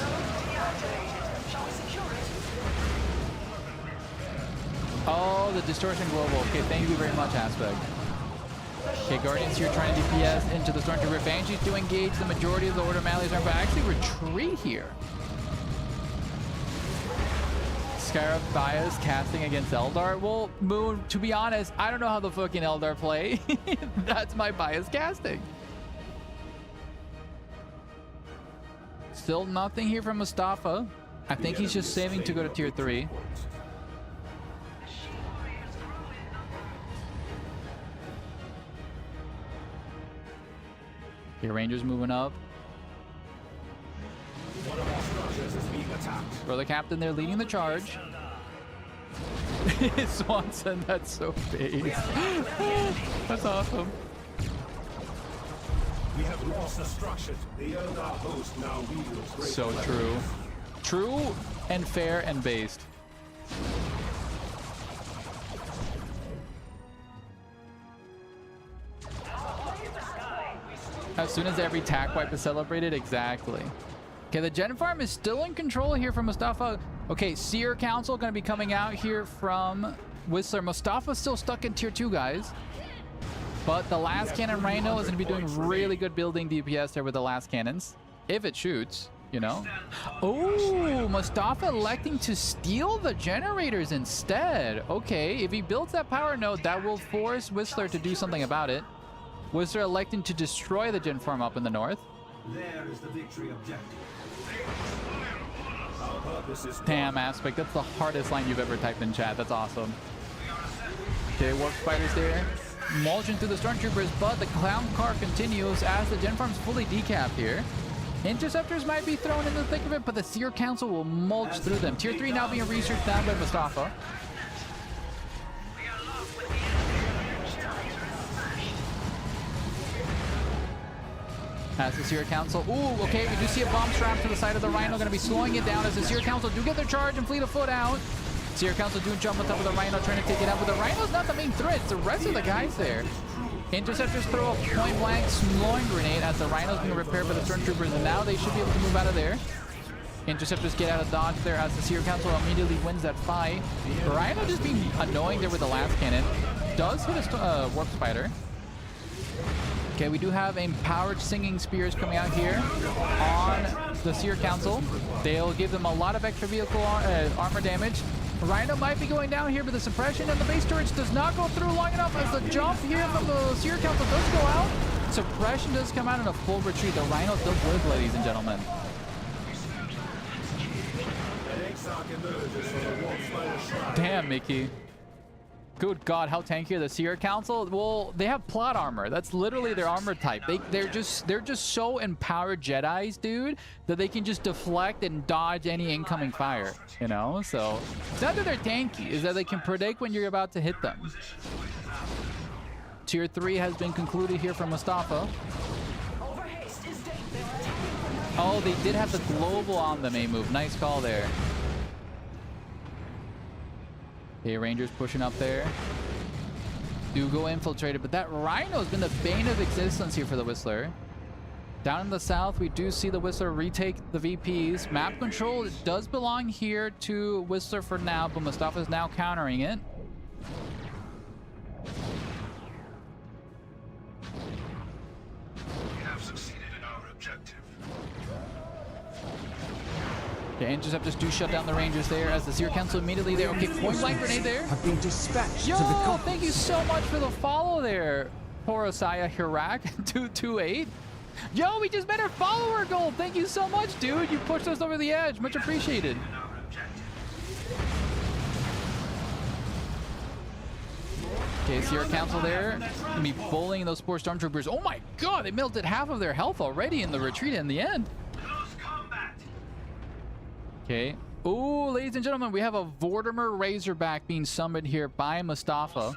Oh, the Distortion Global. Okay, thank you very much, Aspect. Okay, Guardians here trying to DPS into the Stormtrooper. Banshees to engage the majority of the Order Malleys, but actually retreat here. Scarab bias casting against Eldar. Well, Moon, to be honest, I don't know how the fucking Eldar play. That's my bias casting. Still nothing here from Mustafa. I think he's just saving to go to tier 3. Okay, Rangers moving up. Brother Captain there leading the charge. Swanson, that's so base. That's awesome. We have lost the structure. The Eldar host now wields great So weapons. true. True and fair and based. As soon as every tack wipe is celebrated, exactly. Okay, the Gen Farm is still in control here from Mustafa. Okay, Seer Council going to be coming out here from Whistler. Mustafa's still stuck in tier 2, guys. But the last cannon Rhino is going to be doing really good building DPS there with the last cannons. If it shoots, you know. Oh, Mustafa electing to steal the generators instead. Okay, if he builds that power node, that will force Whistler to do something about it. Whistler electing to destroy the Gen Farm up in the north. There is the victory objective. Our purpose is Damn, Aspect, that's the hardest line you've ever typed in chat. That's awesome. Okay, Warp Spiders there. Mulching through the Stormtroopers, but the Clown Car continues as the Gen Farm's fully decapped here. Interceptors might be thrown in the thick of it, but the Seer Council will mulch through them. Tier 3 now being researched down by Mustafa. As the Seer Council, ooh, okay, we do see a bomb strap to the side of the Rhino, going to be slowing it down as the Seer Council do get their charge and fleet of foot out. Seer Council do jump on top of the Rhino, trying to take it out, but the Rhino's not the main threat, it's the rest of the guys there. Interceptors throw a point-blank slowing grenade as the Rhino's being repaired by the Stormtroopers, and now they should be able to move out of there. Interceptors get out of dodge there as the Seer Council immediately wins that fight. Rhino just being annoying there with the last cannon. Does hit a Warp Spider. Okay, we do have empowered singing spears coming out here on the Seer Council. They'll give them a lot of extra vehicle armor damage. Rhino might be going down here, but the suppression and the base storage does not go through long enough as the jump here from the Seer Council does go out. Suppression does come out in a full retreat. The Rhino does live, ladies and gentlemen. Damn, Mickey. Good God, how tanky are the Seer Council? Well, they have plot armor. That's literally their armor type. They're just so empowered Jedis, dude, that they can just deflect and dodge any incoming fire, you know? So it's not that they're tanky, it's that they can predict when you're about to hit them. Tier 3 has been concluded here from Mustafa. Oh, they did have the global on them, A-move. Nice call there. Okay, Rangers pushing up there. Do go infiltrated, but that Rhino's been the bane of existence here for the Whistler. Down in the south, we do see the Whistler retake the VPs. Map control does belong here to Whistler for now, but Mustafa's now countering it. We have succeeded in our objective. Okay, Interceptors do shut down the Rangers there as the Seer Council immediately there. Okay, point blank grenade there. Have been dispatched Yo, to the thank you so much for the follow there, Porosaya Hirak 228. Yo, we just met our follower goal. Thank you so much, dude. You pushed us over the edge. Much appreciated. Okay, Seer Council there. Gonna be bullying those poor Stormtroopers. Oh my God, they melted half of their health already in the retreat in the end. Okay. Ooh, ladies and gentlemen, we have a Vortimer Razorback being summoned here by Mustafa.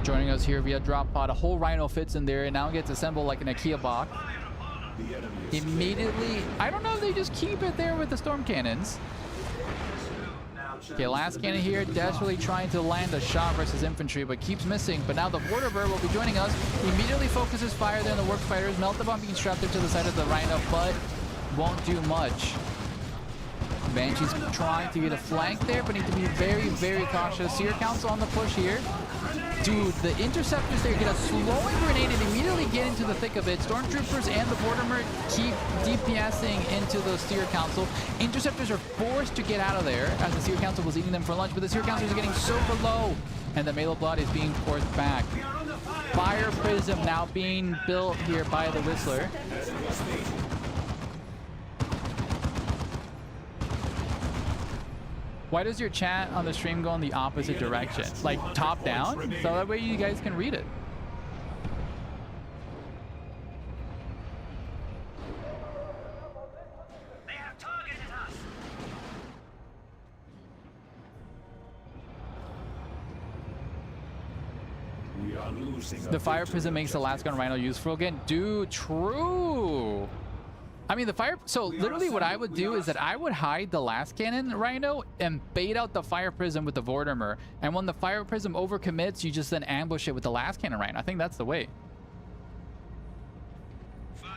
Joining us here via drop pod. A whole Rhino fits in there and now gets assembled like an IKEA box. Immediately, I don't know if they just keep it there with the storm cannons. Okay, last cannon here, desperately trying to land a shot versus infantry, but keeps missing. But now the Vortimer will be joining us. Immediately focuses fire there on the work fighters. Melt the bomb being strapped into the side of the Rhino, but won't do much. Banshee's trying to get a flank there, but need to be very, very cautious. Seer Council on the push here. Dude, the Interceptors there get a slowing grenade and immediately get into the thick of it. Stormtroopers and the Vortimer keep DPSing into the Seer Council. Interceptors are forced to get out of there as the Seer Council was eating them for lunch, but the Seer Council is getting super low, and the Mail of Blood is being forced back. Fire Prism now being built here by the Whistler. Why does your chat on the stream go in the opposite direction? Like top down? So that way you guys can read it. They have targeted us. We are losing. The Fire Prism makes the last gun Rhino useful again. Dude, true. I mean, the fire... So, literally what I would do is that I would hide the last cannon Rhino and bait out the Fire Prism with the Vortimer. And when the Fire Prism overcommits, you just then ambush it with the last cannon Rhino. I think that's the way.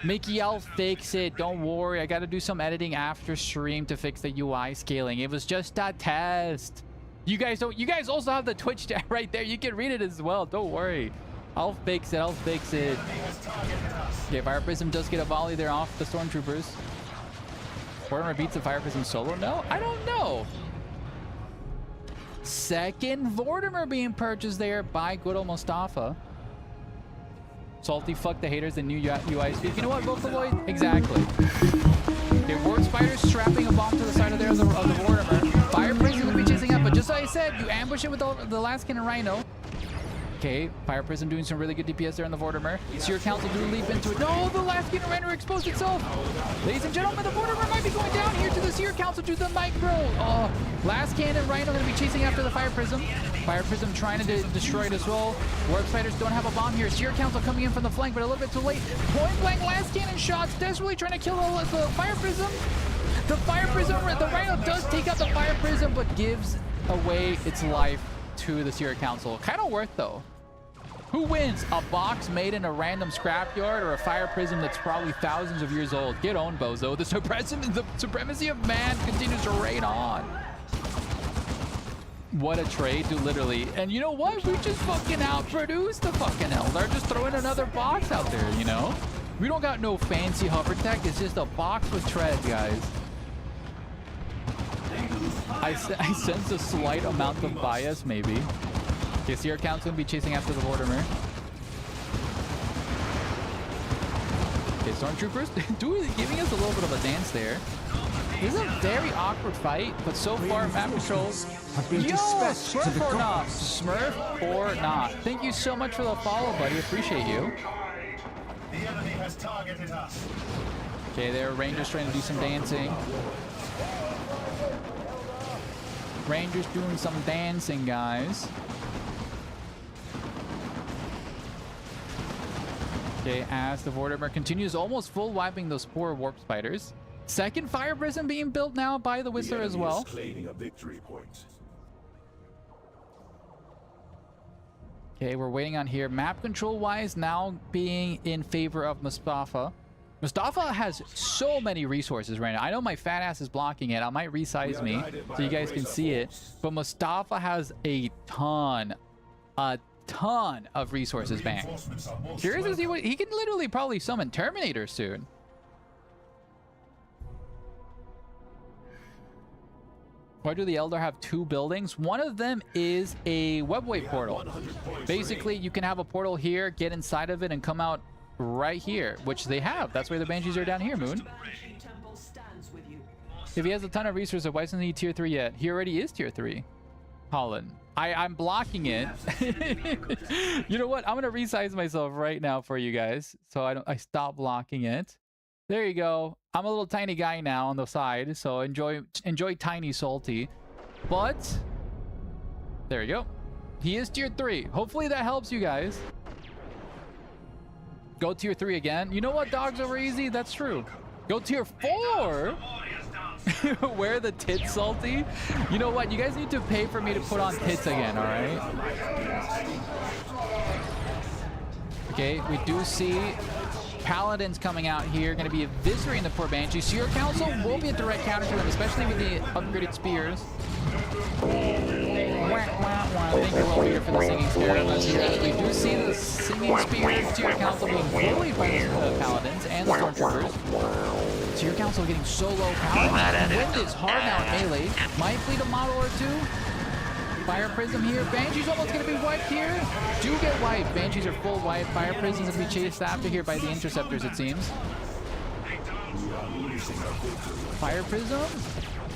Mickey, I'll fix it. Don't worry. I got to do some editing after stream to fix the UI scaling. It was just a test. You guys don't... You guys also have the Twitch chat right there. You can read it as well. Don't worry. I'll fix it. I'll fix it. Okay, Fire Prism does get a volley there off the Stormtroopers. Vortimer beats the Fire Prism solo? No? I don't know. Second Vortimer being purchased there by good old Mustafa. Salty, fuck the haters, the new UI speak. You know what, Vocaloid? Exactly. Okay, Ward Spider strapping a bomb to the side of the Vortimer. Fire Prism will be chasing up, but just like I said, you ambush it with the last cannon Rhino. Okay, Fire Prism doing some really good DPS there on the Vortimer. Seer Council do leap into it. No, the last cannon Rhino exposed itself. Ladies and gentlemen, the Vortimer might be going down here to the Seer Council to the micro. Oh, last cannon Rhino going to be chasing after the Fire Prism. Fire Prism trying to destroy it as well. Warp Spiders don't have a bomb here. Seer Council coming in from the flank, but a little bit too late. Point blank last cannon shots. Desperately trying to kill the Fire Prism. The Fire Prism, the Rhino does take out the Fire Prism, but gives away its life to the Seer Council. Kind of worth though. Who wins? A box made in a random scrapyard or a Fire Prism that's probably thousands of years old? Get on, bozo. The supremacy of man continues to reign on. What a trade, dude, literally. And you know what? We just fucking outproduced the fucking hell. They're just throwing another box out there, you know? We don't got no fancy hover tech. It's just a box with tread, guys. I sense a slight amount of bias, maybe. Okay, Seer Council will be chasing after the Vortimer. Okay, Stormtroopers giving us a little bit of a dance there. This is a very awkward fight, but so far map control. have been Yo, dispatched to the Smurf or not? gods. Smurf or not? Thank you so much for the follow, buddy. Appreciate you. The enemy has targeted us. Okay, there, Rangers trying to do some dancing. Rangers doing some dancing, guys. Okay, as the Vortimer continues almost full wiping those poor warp spiders. Second fire prison being built now by the Whistler as well. Claiming a victory point. Okay, we're waiting on here. Map control wise now being in favor of Mustafa. Mustafa has so many resources right now. I know my fat ass is blocking it. I might resize me so you guys can see it. But Mustafa has a ton of resources banked. Curious to see what he can literally probably summon Terminator soon. Why do the Eldar have two buildings? One of them is a webway portal. Basically, you can have a portal here, get inside of it, and come out right here, which they have. That's why the Banshees are down here, Moon. If he has a ton of resources, why doesn't he tier 3 yet? He already is tier 3. Holland. I'm blocking it. You know what? I'm gonna resize myself right now for you guys, so I stop blocking it. There you go. I'm a little tiny guy now on the side, so enjoy tiny Salty. But there you go. He is tier 3. Hopefully that helps you guys. Go tier 3 again. You know what? Dogs over easy. That's true. Go tier 4. Wear the tits, Salty. You know what? You guys need to pay for me to put on tits again, all right? Okay, we do see Paladins coming out here, going to be eviscerating the poor Banshee. Seer Council will be a direct counter to them, especially with the upgraded spears. Thank you, Roll, for the Singing Scarab. As we do see the Singing Spear Seer Council being bullied by the Paladins and the Stormtroopers. Seer Council getting so low power. Wind is hard now at melee. Might fleet a model or two. Fire Prism here. Banshee's almost going to be wiped here. Do get wiped. Banshees are full wipe. Fire Prisms will be chased after here by the Interceptors, it seems. Fire Prism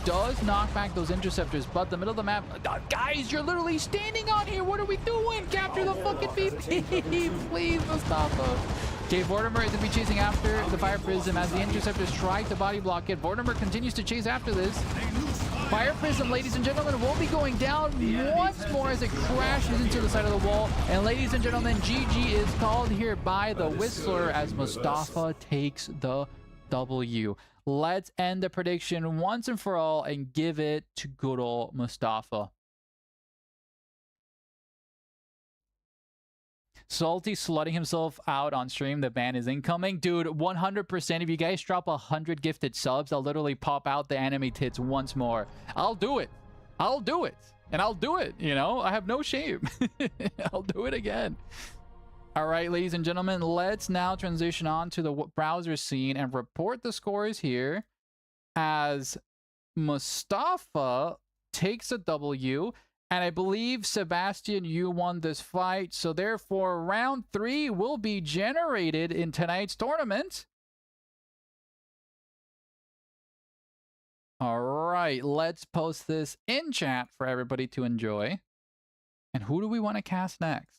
does knock back those Interceptors, but the middle of the map... guys, you're literally standing on here. What are we doing? Capture the fucking VP. Please, Mustafa. Okay, Vortimer is going to be chasing after the Fire Prism as the Interceptors try to body block it. Vortimer continues to chase after this. Fire Prism, ladies and gentlemen, will be going down once more as it crashes into the side of the wall. And ladies and gentlemen, GG is called here by the Whistler as Mustafa takes the W. Let's end the prediction once and for all and give it to good old Mustafa. Salty slutting himself out on stream. The ban is incoming. Dude, 100%. If you guys drop 100 gifted subs, I'll literally pop out the anime tits once more. I'll do it. I'll do it. And I'll do it. You know, I have no shame. I'll do it again. All right, ladies and gentlemen, let's now transition on to the browser scene and report the scores here as Mustafa takes a W. And I believe, Sebastian, you won this fight. So therefore, round 3 will be generated in tonight's tournament. All right, let's post this in chat for everybody to enjoy. And who do we want to cast next?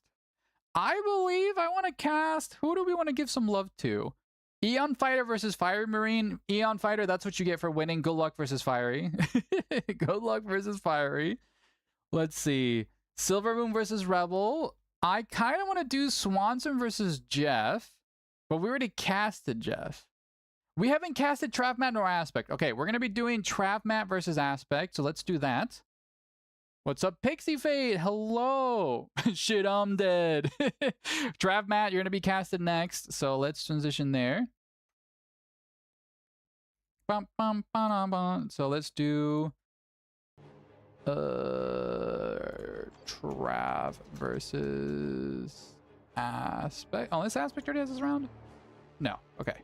I believe I want to cast... Who do we want to give some love to? Eon Fighter versus Fiery Marine. Eon Fighter, that's what you get for winning. Good luck versus Fiery. Good luck versus Fiery. Let's see. Silver Moon versus Rebel. I kind of want to do Swanson versus Jeff, but we already casted Jeff. We haven't casted Travmat nor Aspect. Okay, we're going to be doing Travmat versus Aspect, so let's do that. What's up, Pixie Fate? Hello. Shit, I'm dead. Travmat, you're going to be casted next, so let's transition there. Bum, bum, bum, bum. So let's do... Trav versus Aspect. Oh, this Aspect already has this round? No. Okay.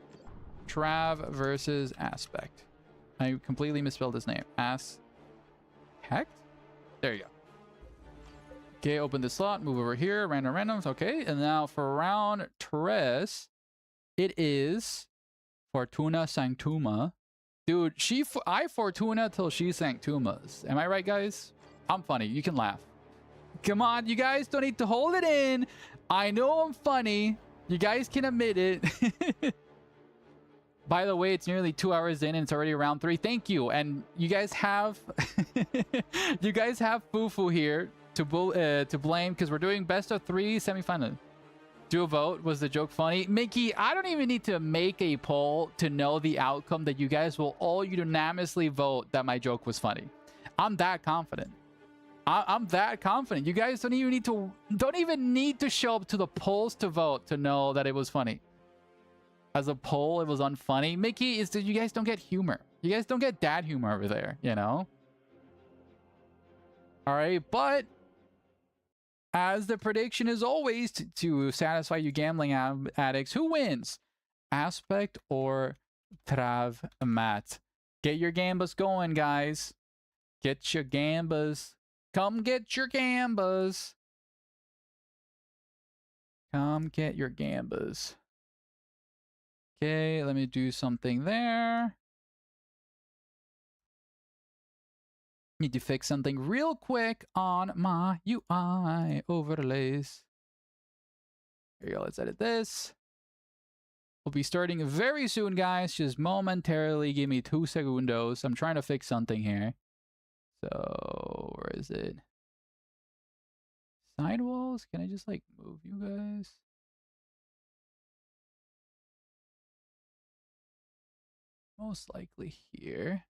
Trav versus Aspect. I completely misspelled his name. Aspect? There you go. Okay, open the slot. Move over here. Randoms. Okay. And now for round tres, it is Fortuna Sanctuma Dude, I Fortuna till she sank Tumas. Am I right, guys? I'm funny. You can laugh. Come on, you guys don't need to hold it in. I know I'm funny. You guys can admit it. By the way, it's nearly 2 hours in and it's already round 3. Thank you. And you guys have you guys have Fufu here to blame because we're doing best of 3 semifinal. Do a vote. Was the joke funny? Mickey, I don't even need to make a poll to know the outcome that you guys will all unanimously vote that my joke was funny. I'm that confident. I'm that confident. You guys don't even need to show up to the polls to vote to know that it was funny. As a poll, it was unfunny. Mickey, is that you guys don't get humor. You guys don't get dad humor over there, you know? All right, but as the prediction is always to satisfy you gambling addicts, who wins? Aspect or Trav Mat? Get your gambas going, guys. Get your gambas. Come get your gambas. Come get your gambas. Okay, let me do something there. Need to fix something real quick on my UI overlays. Here you go, let's edit this. We'll be starting very soon, guys. Just momentarily, give me 2 segundos. I'm trying to fix something here. So, where is it? Sidewalls? Can I just like move you guys? Most likely here.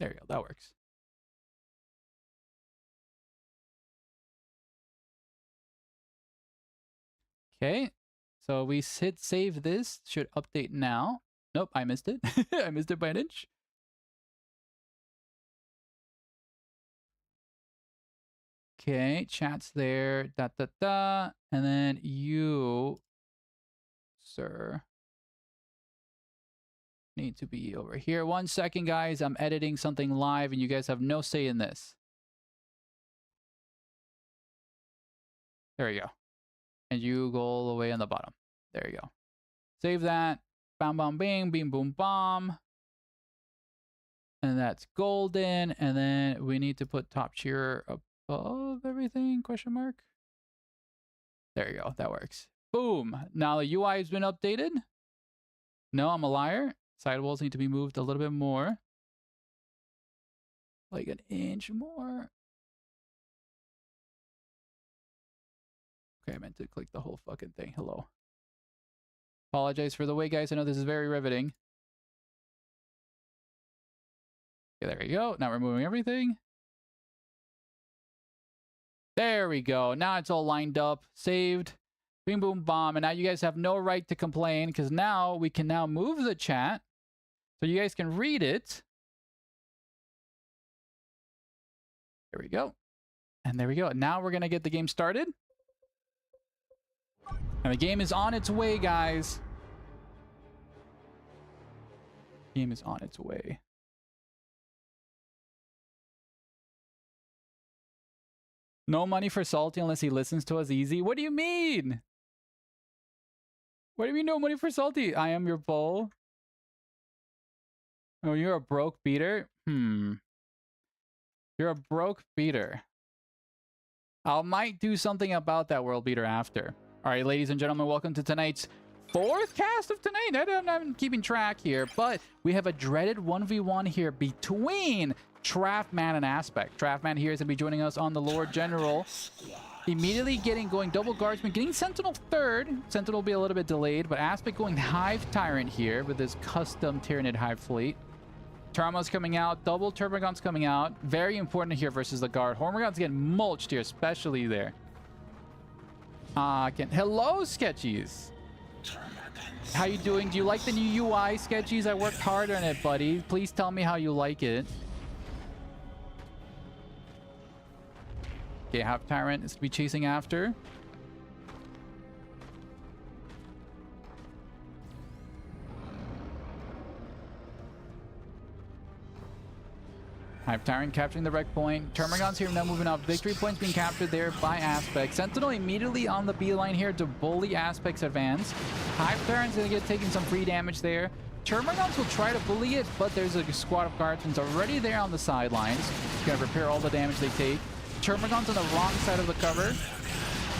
There you go, that works. Okay, so we hit save this. Should update now. Nope, I missed it. I missed it by an inch. Okay, chat's there. And then you, sir, need to be over here. 1 second, guys. I'm editing something live and you guys have no say in this. There you go. And you go all the way on the bottom. There you go. Save that. Bam, bam, bing, beam, boom, bomb. And that's golden. And then we need to put top tier above everything, question mark. There you go. That works. Boom. Now the UI has been updated. No, I'm a liar. Sidewalls need to be moved a little bit more. Like an inch more. Okay, I meant to click the whole fucking thing. Hello. Apologize for the wait, guys. I know this is very riveting. Okay, there we go. Now we're moving everything. There we go. Now it's all lined up, saved. Bing, boom, bomb. And now you guys have no right to complain because now we can now move the chat so you guys can read it. There we go. And there we go. Now we're going to get the game started. And the game is on its way, guys. The game is on its way. No money for Salty unless he listens to us easy. What do you mean? What do you mean no money for Salty? I am your bull. Oh, you're a broke beater? You're a broke beater. I might do something about that world beater after. All right, ladies and gentlemen, welcome to tonight's 4th cast of tonight. I'm not keeping track here, but we have a dreaded 1v1 here between Traffman and Aspect. Traffman here is going to be joining us on the Lord General. Immediately going double guardsman, getting Sentinel 3rd. Sentinel will be a little bit delayed, but Aspect going Hive Tyrant here with this custom Tyranid Hive fleet. Terma's coming out, double Turbogon's coming out. Very important here versus the guard. Hormagaun's getting mulched here, especially there. Hello, Sketchies. How you doing? Do you like the new UI, Sketchies? I worked hard on it, buddy. Please tell me how you like it. Okay, Hive Tyrant is to be chasing after. Hive Tyrant capturing the wreck point. Termagants here now moving up. Victory points being captured there by Aspect. Sentinel immediately on the beeline here to bully Aspect's advance. Hive Tyrant's going to get taking some free damage there. Termagants will try to bully it, but there's a squad of guardsmen already there on the sidelines. Going to repair all the damage they take. Termagants on the wrong side of the cover.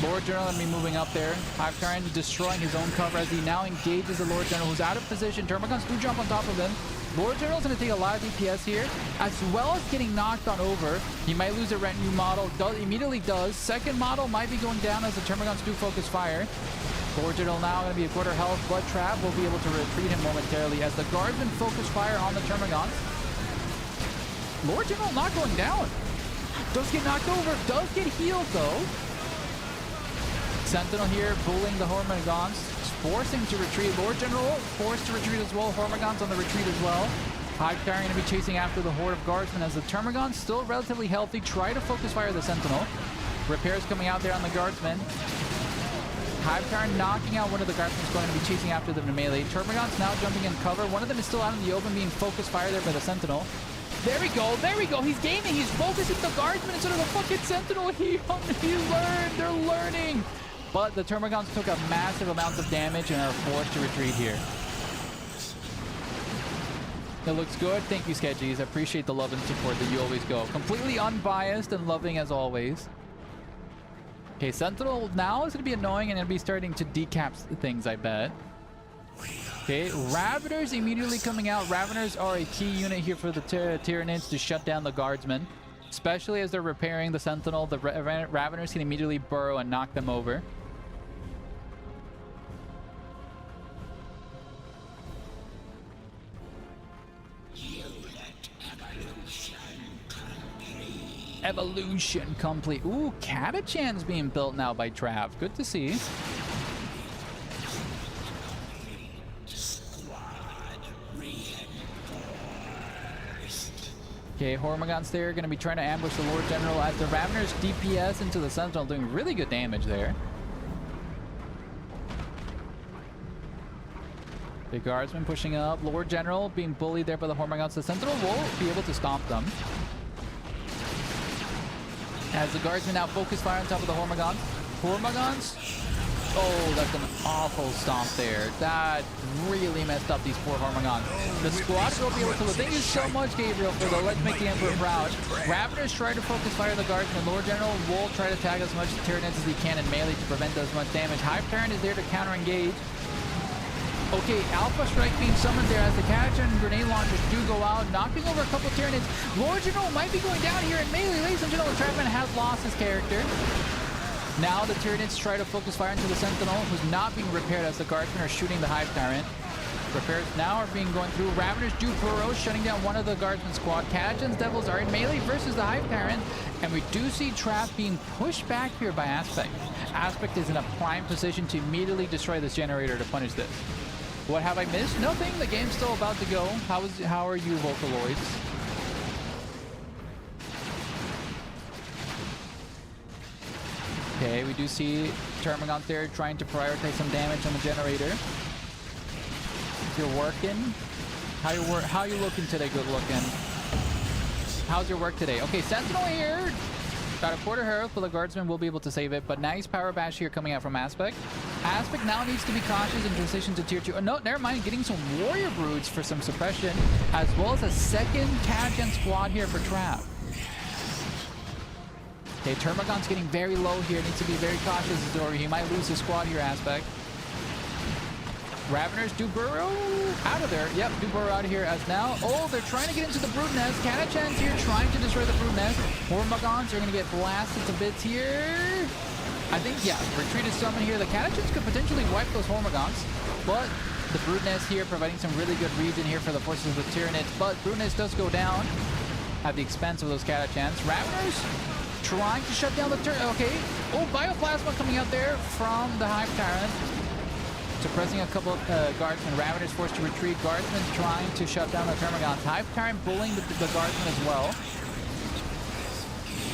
Lord General going to be moving up there. Hive Tyrant destroying his own cover as he now engages the Lord General, who's out of position. Termagants do jump on top of him. Lord General's going to take a lot of DPS here, as well as getting knocked on over. He might lose a retinue model. Immediately does. Second model might be going down as the Termagants do focus fire. Lord General now going to be a quarter health, but Trav will be able to retreat him momentarily as the Guardsmen focus fire on the Termagants. Lord General not going down. Does get knocked over. Does get healed, though. Sentinel here bullying the Hormagants, forcing to retreat. Lord General forced to retreat as well. Hormagants on the retreat as well. Hive Tyrant going to be chasing after the horde of guardsmen as the Termagants, still relatively healthy, try to focus fire the Sentinel. Repairs coming out there on the guardsmen. Hive Tyrant knocking out one of the guardsmen, is going to be chasing after them in melee. Termagants now jumping in cover. One of them is still out in the open, being focused fire there by the Sentinel. There we go, there we go. He's gaining. He's focusing the guardsmen instead of the fucking Sentinel. He learned. They're learning. But the Termagants took a massive amount of damage and are forced to retreat here. It looks good. Thank you, Sketchies. I appreciate the love and support that you always go. Completely unbiased and loving as always. Okay, Sentinel now is going to be annoying and going to be starting to decap things, I bet. Okay, Raveners immediately coming out. Raveners are a key unit here for the Tyranids to shut down the Guardsmen. Especially as they're repairing the Sentinel, the Raveners can immediately burrow and knock them over. Evolution complete. Ooh, Catachan's being built now by Trav. Good to see. Okay, Hormagants there going to be trying to ambush the Lord General as the Raveners DPS into the Sentinel, doing really good damage there. The Guardsmen pushing up. Lord General being bullied there by the Hormagants. The Sentinel will be able to stomp them. As the Guardsmen now focus fire on top of the Hormagants. Hormagants. Oh, that's an awful stomp there. That really messed up these poor Hormagants. The squad will be able to... Thank you so much, Gabriel, for the Let's Make the Emperor Proud. Raveners try to focus fire the Guardsmen. Lord General will try to tag as much Tyranids as he can in melee to prevent as much damage. Hive Tyrant is there to counter-engage. Okay, Alpha Strike being summoned there as the Catachan and grenade launchers do go out, knocking over a couple Tyranids. Lord General might be going down here in melee. Ladies and gentlemen, Trapman has lost his character. Now the Tyranids try to focus fire into the Sentinel, who's not being repaired as the Guardsmen are shooting the Hive Tyrant. Repairs now are being going through. Raveners do burrow, shutting down one of the Guardsmen squad. Catachan's Devils are in melee versus the Hive Tyrant, and we do see Trap being pushed back here by Aspect. Aspect is in a prime position to immediately destroy this generator to punish this. What have I missed? Nothing. The game's still about to go. How are you, Vocaloids? Okay, we do see Termagant there trying to prioritize some damage on the generator. If you're working, how you looking today? Good looking. How's your work today? Okay, Sentinel here. Got a quarter health, but the Guardsman will be able to save it. But nice power bash here coming out from Aspect. Aspect now needs to be cautious in transition to tier 2. Oh, no, never mind. Getting some Warrior Broods for some suppression, as well as a second Catachan squad here for Trap. Okay, Termagant's getting very low here. Needs to be very cautious, or he might lose his squad here, Aspect. Raveners do burrow out of there. Yep, do burrow out of here as now. Oh, they're trying to get into the Brood Nest. Catachan's here trying to destroy the Brood Nest. Hormagants are going to get blasted to bits here. I think, yeah, retreated summon here. The Catachans could potentially wipe those Hormagants, but the Brood Nest here providing some really good reads in here for the forces of the Tyranids. But Brood Nest does go down at the expense of those Catachans. Raveners trying to shut down the Okay. Oh, Bioplasma coming out there from the Hive Tyrant. Suppressing a couple of Guardsmen. Raveners forced to retreat. Guardsmen trying to shut down the Termagants. Hive Tyrant bullying the Guardsmen as well.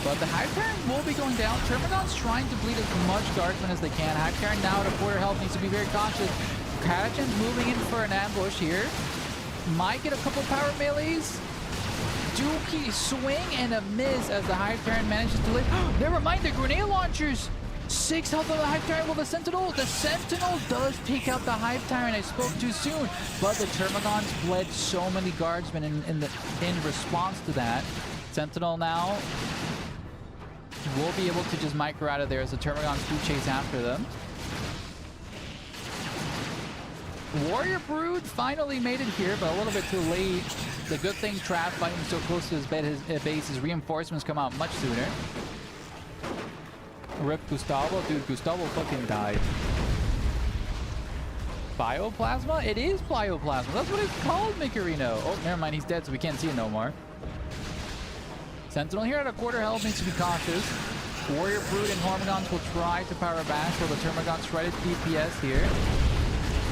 But the Hive Tyrant will be going down. Termagants trying to bleed as much Guardsmen as they can. Hive Tyrant now at a quarter health, needs to be very cautious. Catachan's moving in for an ambush here. Might get a couple power melees. dookie swing and a miss as the Hive Tyrant manages to live. Never mind, the grenade launchers. 6 health on the Hive Tyrant with the Sentinel. The Sentinel does take out the Hive Tyrant. I spoke too soon. But the Termagants bled so many guardsmen in response to that. Sentinel now will be able to just micro out of there as the Termagants do chase after them. Warrior Brood finally made it here, but a little bit too late. The good thing Trav fighting so close to his base, his reinforcements come out much sooner. Rip Gustavo. Dude, Gustavo fucking died. Bioplasma? It is Bioplasma. That's what it's called, Micarino. Oh, never mind. He's dead, so we can't see it no more. Sentinel here at a quarter health needs to be cautious. Warrior Brood and Hormigons will try to power back, so the Termagants shredded DPS here.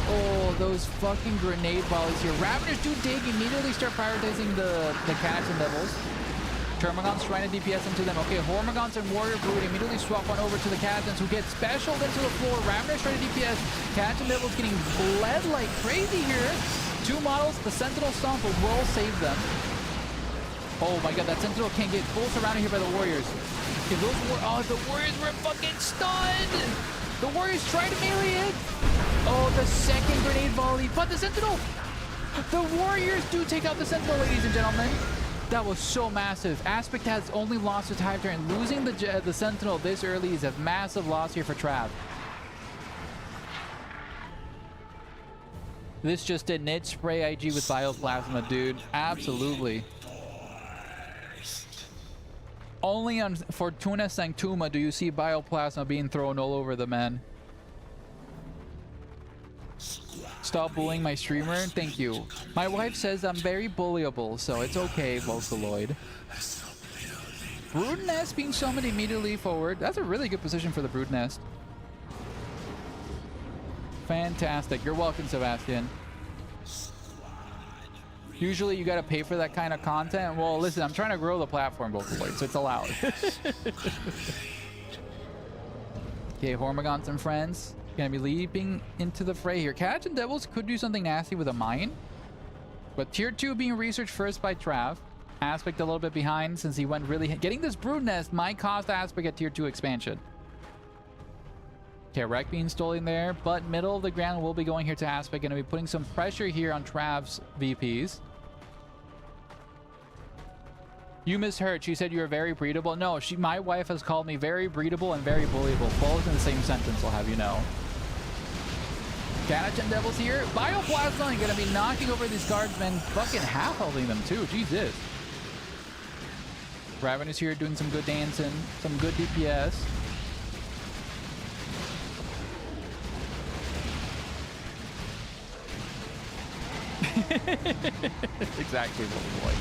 Oh, those fucking grenade volleys here. Raveners do dig, immediately start prioritizing the Cats and Devils. Termagants trying to DPS into them. Okay, Hormigons and Warrior Brood immediately swap on over to the Cats who get specialed into the floor. Raveners trying to DPS. Cats and Devils getting bled like crazy here. 2 models, the Sentinel Stomp will save them. Oh my god, that Sentinel can't get full surrounded here by the Warriors. If those the Warriors were fucking stunned! The Warriors try to melee it. Oh, the second grenade volley, but the Sentinel! The Warriors do take out the Sentinel, ladies and gentlemen. That was so massive. Aspect has only lost his Hive Tyrant. Losing the Sentinel this early is a massive loss here for Trav. This just did Nid spray IG with Bioplasma, dude. Absolutely. Only on Fortuna Sanctuma do you see Bioplasma being thrown all over the man. Stop bullying my streamer. Thank you. My wife says I'm very bullyable, so it's okay, Vocaloid. Brood Nest being summoned immediately forward. That's a really good position for the Brood Nest. Fantastic. You're welcome, Sebastian. Usually you gotta pay for that kind of content. Well, listen, I'm trying to grow the platform, Vocaloid, so it's allowed. Okay, Hormigons and friends. Gonna be leaping into the fray here. Cats and Devils could do something nasty with a mine. But tier 2 being researched first by Trav. Aspect a little bit behind since he went really... Getting this Brood Nest might cost Aspect a tier 2 expansion. Okay, Wreck being stolen there. But middle of the ground will be going here to Aspect. Gonna be putting some pressure here on Trav's VPs. You misheard. She said you were very breedable. No, my wife has called me very breedable and very bullyable. Both in the same sentence, I'll have you know. Ganach and Devils here. Bioplasma gonna be knocking over these guardsmen. Fucking half-holding them too. Jesus. Ravenous here doing some good dancing. Some good DPS. Exactly what we like.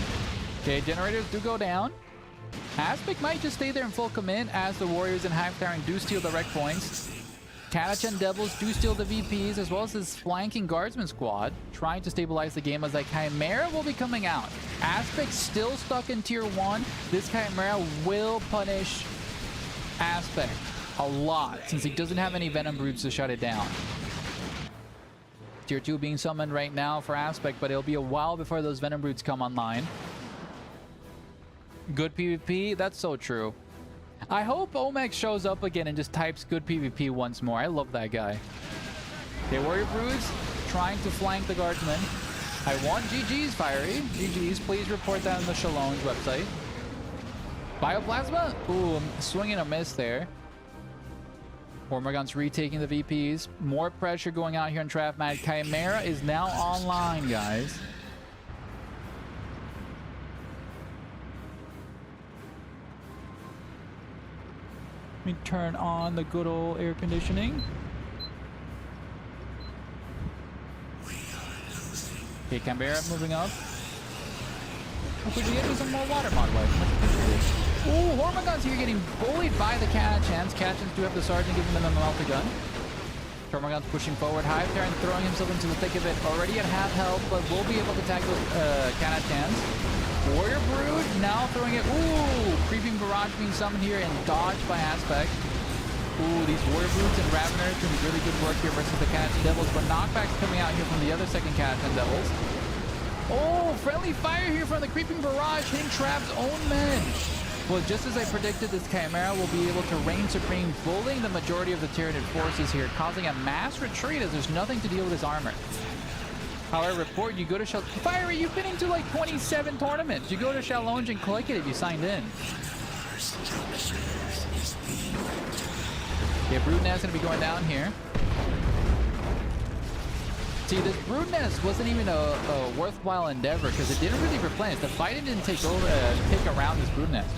Okay, generators do go down. Aspect might just stay there in full commit as the Warriors and Hive Tyrant do steal the wreck points. Kanach and Devils do steal the VPs as well as this flanking guardsman squad, trying to stabilize the game as that Chimera will be coming out. Aspect still stuck in tier 1. This Chimera will punish Aspect a lot since he doesn't have any Venom Broods to shut it down. Tier 2 being summoned right now for Aspect, but it'll be a while before those Venom Broods come online. Good PvP? That's so true. I hope Omex shows up again and just types good PvP once more. I love that guy. Okay, Warrior Broods trying to flank the guardsmen. I want GG's, Fiery. GG's. Please report that on the Shalom's website. Bioplasma? Ooh, swinging a miss there. Hormigons retaking the VPs. More pressure going out here on Trav Mad. Chimera is now online, guys. Let me turn on the good old air conditioning. Okay, Chimera moving up. Could you get me some more water mod life? Ooh, Hormigons here getting bullied by the Catachans. Catachans do have the Sergeant giving them a multi-gun. Termagants pushing forward. Hive Tyrant throwing himself into the thick of it. Already at half health, but will be able to tackle Catachans. Warrior Brood now throwing it. Ooh, creeping barrage being summoned here and dodged by Aspect. Ooh, these Warrior Broods and Raveners doing really good work here versus the Catachan Devils, but knockbacks coming out here from the other second Catachan Devils. Oh, friendly fire here from the creeping barrage, hitting Trap's own men. Well, just as I predicted, this Chimera will be able to reign supreme, bullying the majority of the Tyranid forces here, causing a mass retreat as there's nothing to deal with his armor. However, report, you go to Fiery, you've been into like 27 tournaments. You go to Challonge and click it if you signed in. Yeah, Brood Nest gonna be going down here. See, this Brood Nest wasn't even a worthwhile endeavor because it didn't really replenish. The fighting didn't take around this Brood Nest.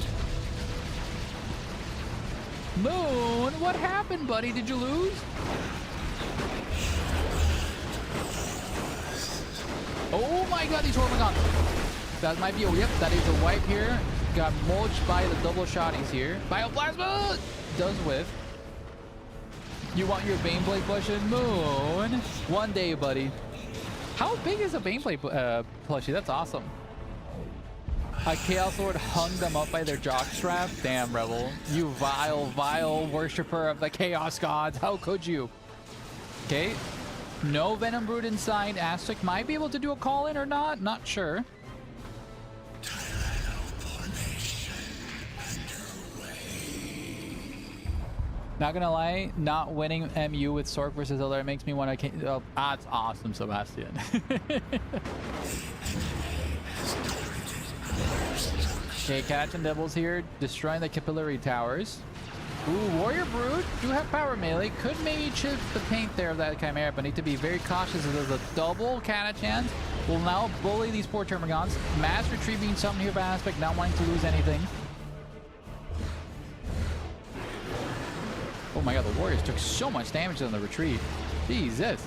Moon, what happened, buddy? Did you lose? Oh my god, these Hormigons. That might be a whip. That is a wipe here. Got mulched by the double shotties here. Bioplasma does whiff. You want your Baneblade plushie? Moon. One day, buddy. How big is a Baneblade plushie? That's awesome. A Chaos Lord hung them up by their jockstrap. Damn, Rebel. You vile, vile worshiper of the Chaos Gods. How could you? Okay. No Venom Brood inside. Aztec might be able to do a call-in or not. Not sure. Not gonna lie, not winning MU with Sork versus Elder makes me want to... Oh, that's awesome, Sebastian. Okay, Catch and Devils here, destroying the Capillary Towers. Ooh, Warrior Brood do have power melee. Could maybe chip the paint there of that Chimera, but need to be very cautious as there's a double Catachans. Will now bully these poor Termagants. Mass retreat being summoned here by Aspect, not wanting to lose anything. Oh my god, the Warriors took so much damage on the retreat. Jesus.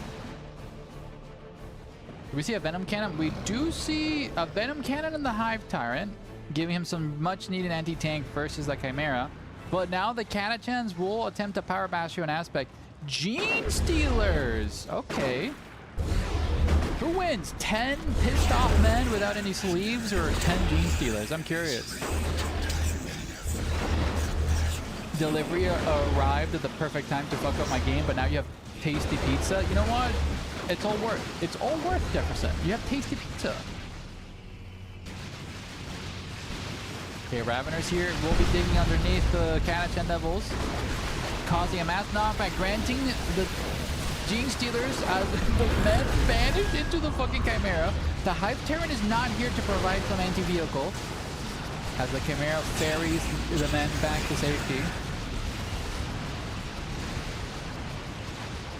Do we see a Venom Cannon? We do see a Venom Cannon in the Hive Tyrant, giving him some much needed anti-tank versus the Chimera. But now the Catachans will attempt to power bash you an Aspect. Gene Stealers! Okay. Who wins? 10 pissed off men without any sleeves or 10 Gene Stealers? I'm curious. Delivery arrived at the perfect time to fuck up my game, but now you have tasty pizza. You know what? It's all worth. It's all worth, Jefferson. You have tasty pizza. Okay, Raveners here will be digging underneath the Catachan Devils, causing a mass knockback, granting the Gene Stealers as the men vanished into the fucking Chimera. The Hive Terran is not here to provide some anti-vehicle as the Chimera ferries the men back to safety.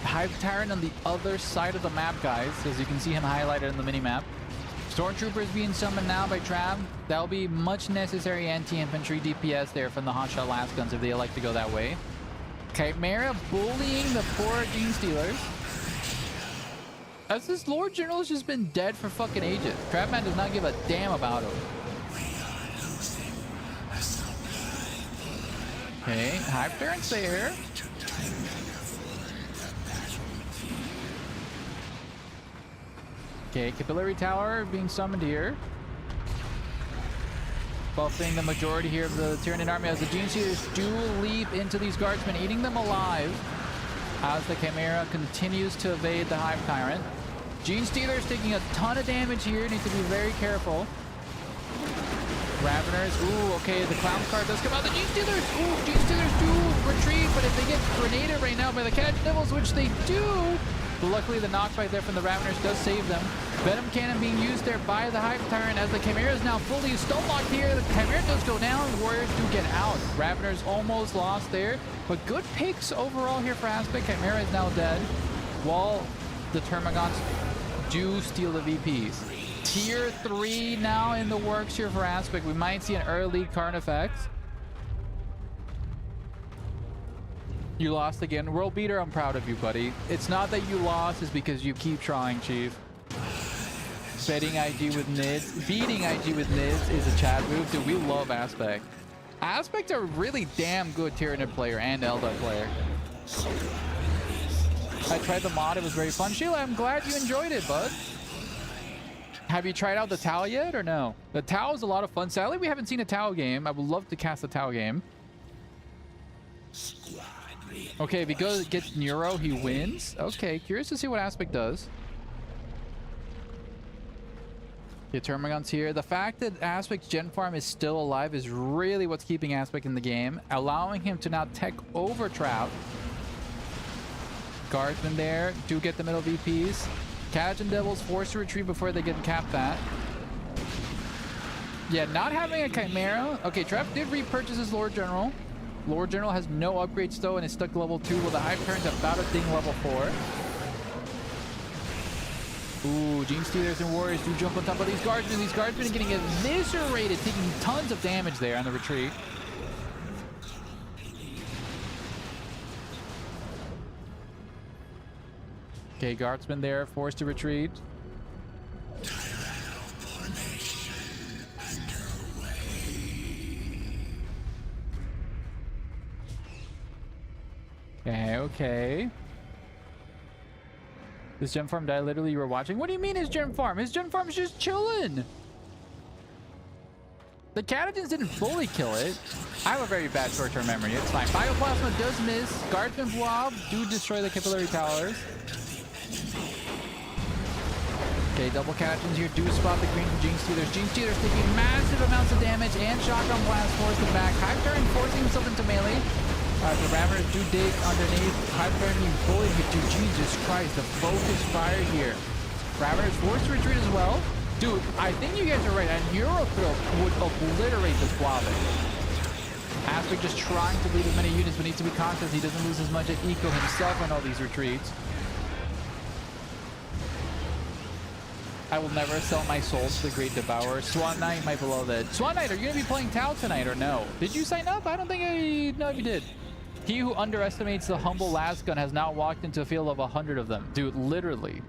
Hive Tyrant on the other side of the map, guys, as you can see him highlighted in the mini-map. Stormtroopers being summoned now by Trav. That'll be much necessary anti-infantry DPS there from the hotshot last guns if they elect to go that way. Chimera bullying the poor Gene Stealers. As this Lord General has just been dead for fucking ages. Trapman does not give a damn about him. Okay, Hive Tyrant's there. Okay, Capillary Tower being summoned here. Buffing the majority here of the Tyranid army as the Gene Stealers do leap into these guardsmen, eating them alive as the Chimera continues to evade the Hive Tyrant. Gene Stealers taking a ton of damage here, need to be very careful. Raveners, ooh, okay, the Clown card does come out. The Gene Stealers, ooh, Gene Stealers do retreat, but if they get grenaded right now by the Catch Devils, which they do, but luckily the knockback there from the Raveners does save them. Venom Cannon being used there by the Hive Tyrant as the Chimera is now fully stone locked here. The Chimera does go down, the Warriors do get out. Raveners almost lost there, but good picks overall here for Aspect. Chimera is now dead, while the Termagants do steal the VPs. Tier 3 now in the works here for Aspect. We might see an early Carnifex. You lost again. World Beater, I'm proud of you, buddy. It's not that you lost, it's because you keep trying, Chief. Betting IG with Nids. Beating IG with Nids is a chat move. Dude, we love Aspect. Aspect's a really damn good Tyranid player and Eldar player. I tried the mod. It was very fun. Sheila, I'm glad you enjoyed it, bud. Have you tried out the Tau yet or no? The Tau is a lot of fun. Sadly, we haven't seen a Tau game. I would love to cast a Tau game. Okay, if he gets Neuro, he wins. Okay, curious to see what Aspect does. The Termagant's here. The fact that Aspect's Gen Farm is still alive is really what's keeping Aspect in the game, allowing him to now tech over Trav. Guardsmen there do get the middle VPs. Catch and Devils forced to retreat before they get capped at. Yeah, not having a Chimera. Okay, Trav did repurchase his Lord General. Lord General has no upgrades though and is stuck level 2 while the Hive Turn's about a ding level 4. Ooh, Gene Stealers and Warriors do jump on top of these Guardsmen. These Guardsmen are getting eviscerated, taking tons of damage there on the retreat. Okay, Guardsmen there, forced to retreat. Okay, okay. This Gem Farm died literally you were watching? What do you mean his Gem Farm? His Gem Farm's just chilling. The Catechins didn't fully kill it. I have a very bad short-term memory. It's fine. Bioplasma does miss. Guardsman Blob do destroy the Capillary Towers. Okay, double Catechins here do spot the green from Gene Stealers. Gene Stealers taking massive amounts of damage and Shotgun Blast forced them back. Hive Turn forcing himself into melee. The Ravagers do dig underneath. Hive Turn being bullied with dude, Jesus Christ, the focus fire here. Ravagers forced to retreat as well. Dude, I think you guys are right. A Neurothrow would obliterate this Guave. Aspect just trying to bleed as many units, but needs to be conscious he doesn't lose as much at Eco himself on all these retreats. I will never sell my soul to the Great Devourer. Swan Knight, my beloved. Swan Knight, are you going to be playing Tau tonight or no? Did you sign up? I don't think I know if you did. He who underestimates the humble Lasgun has now walked into a field of 100 of them. Dude, literally.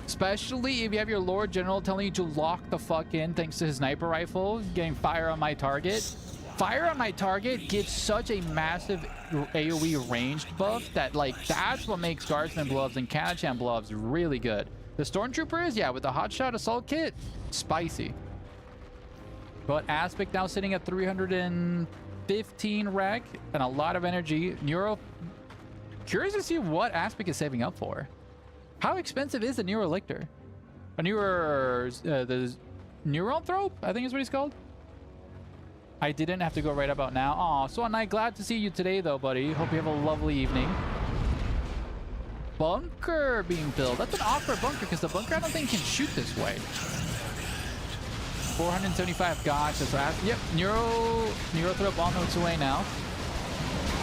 Especially if you have your Lord General telling you to lock the fuck in thanks to his sniper rifle, getting fire on my target. Fire on my target gets such a massive AoE ranged buff that, like, that's what makes Guardsman Gloves and Catachan Gloves really good. The Stormtrooper is, yeah, with the Hotshot Assault Kit, spicy. But Aspect now sitting at 315 rec and a lot of energy. Neuro, curious to see what Aspect is saving up for. How expensive is the Neurolictor? A the Neuronthrope, I think is what he's called. I didn't have to go right about now. Aw, Swan Knight, glad to see you today though, buddy. Hope you have a lovely evening. Bunker being built. That's an awkward bunker because the bunker I don't think can shoot this way. 475 gotcha. So yep, Neurothrope on its way now.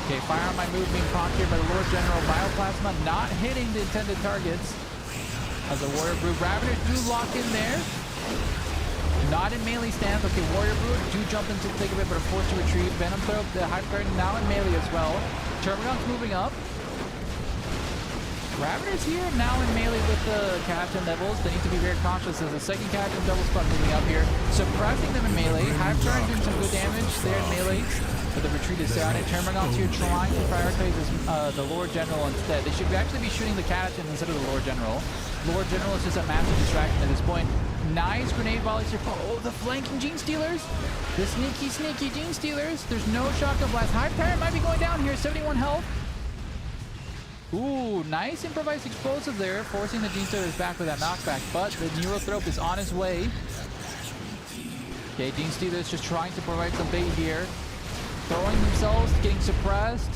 Okay, fire on my move being prompted here by the Lord General. Bioplasma not hitting the intended targets. As the Warrior Brood Ravagers do lock in there. Not in melee stance. Okay, Warrior Brood do jump into the thick of it, but are forced to retreat. Venom Throw, the Hive Garden now in melee as well. Termagant's moving up. Ravagers here now in melee with the Catachan Devils. They need to be very cautious as the second Catachan Devil spot moving up here. Suppressing them in melee. Hive Turn doing some good damage there in melee. But the retreat is down. And Termagant's here trying to prioritize the Lord General instead. They should actually be shooting the Catachans instead of the Lord General. Lord General is just a massive distraction at this point. Nice grenade volleys here. Oh, the flanking Gene Stealers. The sneaky Gene Stealers. There's no Shotgun Blast. Hive Tyrant might be going down here. 71 health. Ooh, nice improvised explosive there, forcing the Gene Stealers back with that knockback, but the Neurothrope is on his way. Okay, Gene Stealers just trying to provide some bait here. Throwing themselves, getting suppressed.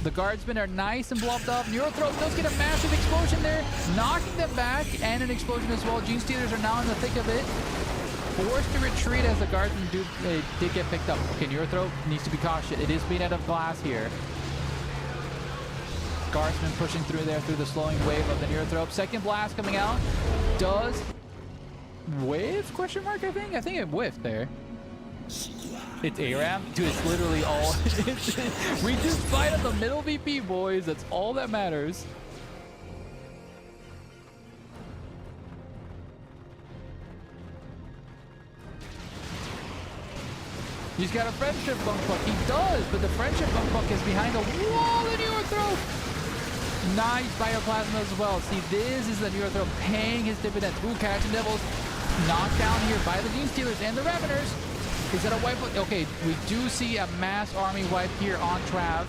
The Guardsmen are nice and blobbed up. Neurothrope does get a massive explosion there, knocking them back, and an explosion as well. Gene Stealers are now in the thick of it. Forced to retreat as the Guardsmen did get picked up. Okay, Neurothrope needs to be cautious. It is made out of glass here. Guardsman pushing through there through the slowing wave of the Neurothrope. Second blast coming out. Does whiff? Question mark, I think? I think it whiffed there. It's ARAM? Dude, it's literally all... we just fight at the middle VP, boys. That's all that matters. He's got a Friendship Bunk Buck. He does, but the Friendship Bunk Buck is behind a wall in Neurothrope. Nice Bioplasma as well. See, this is the Neurothrope paying his dividends. Ooh, Catachan Devils knocked down here by the Gene Stealers and the Raveners. Is that a wipe? Okay, we do see a mass army wipe here on Trav.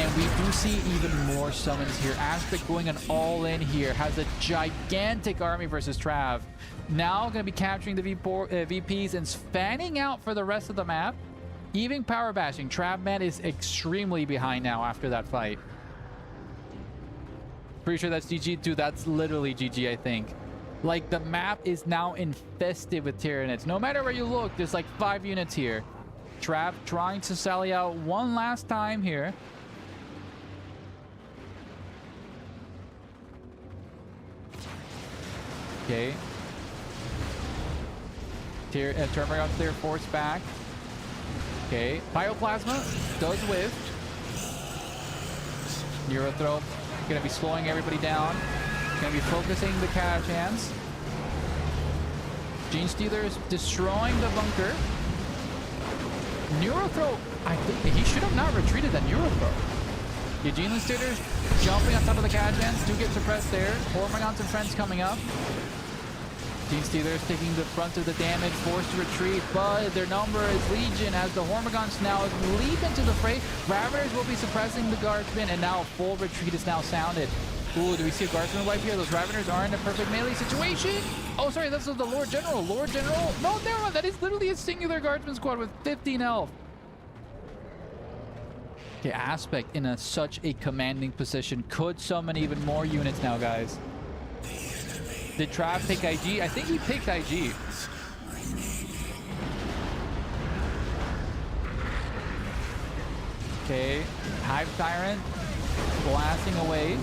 And we do see even more summons here. Aspect going an all-in here. Has a gigantic army versus Trav. Now going to be capturing the VPs and fanning out for the rest of the map. Even power bashing. Travman is extremely behind now after that fight. Pretty sure that's GG too. That's literally GG, I think. Like, the map is now infested with Tyranids. No matter where you look, there's like 5 units here. Trav trying to sally out one last time here. Okay. Termagant clear, force back. Okay. Pyroplasma does whiff. Neurothrope gonna be slowing everybody down. Gonna be focusing the cash hands. Gene Stealer is destroying the bunker. Neurothrope, I think he should have not retreated that Neurothrope. Eugene Stealer jumping on top of the cash hands. Do get suppressed there. Hormagons and friends coming up. Gene Stealer is taking the brunt of the damage, forced to retreat, but their number is legion as the Hormagons now leap into the fray. Ravagers will be suppressing the Guardsmen, and now a full retreat is now sounded. Ooh, do we see a Guardsman wipe here? Those Ravagers are in a perfect melee situation. Oh, sorry, that's the Lord General. Lord General. No, never mind. That is literally a singular Guardsman squad with 15 health. Okay, Aspect in such a commanding position. Could summon even more units now, guys. Did Trav pick IG? I think he picked IG. Okay, Hive Tyrant blasting away.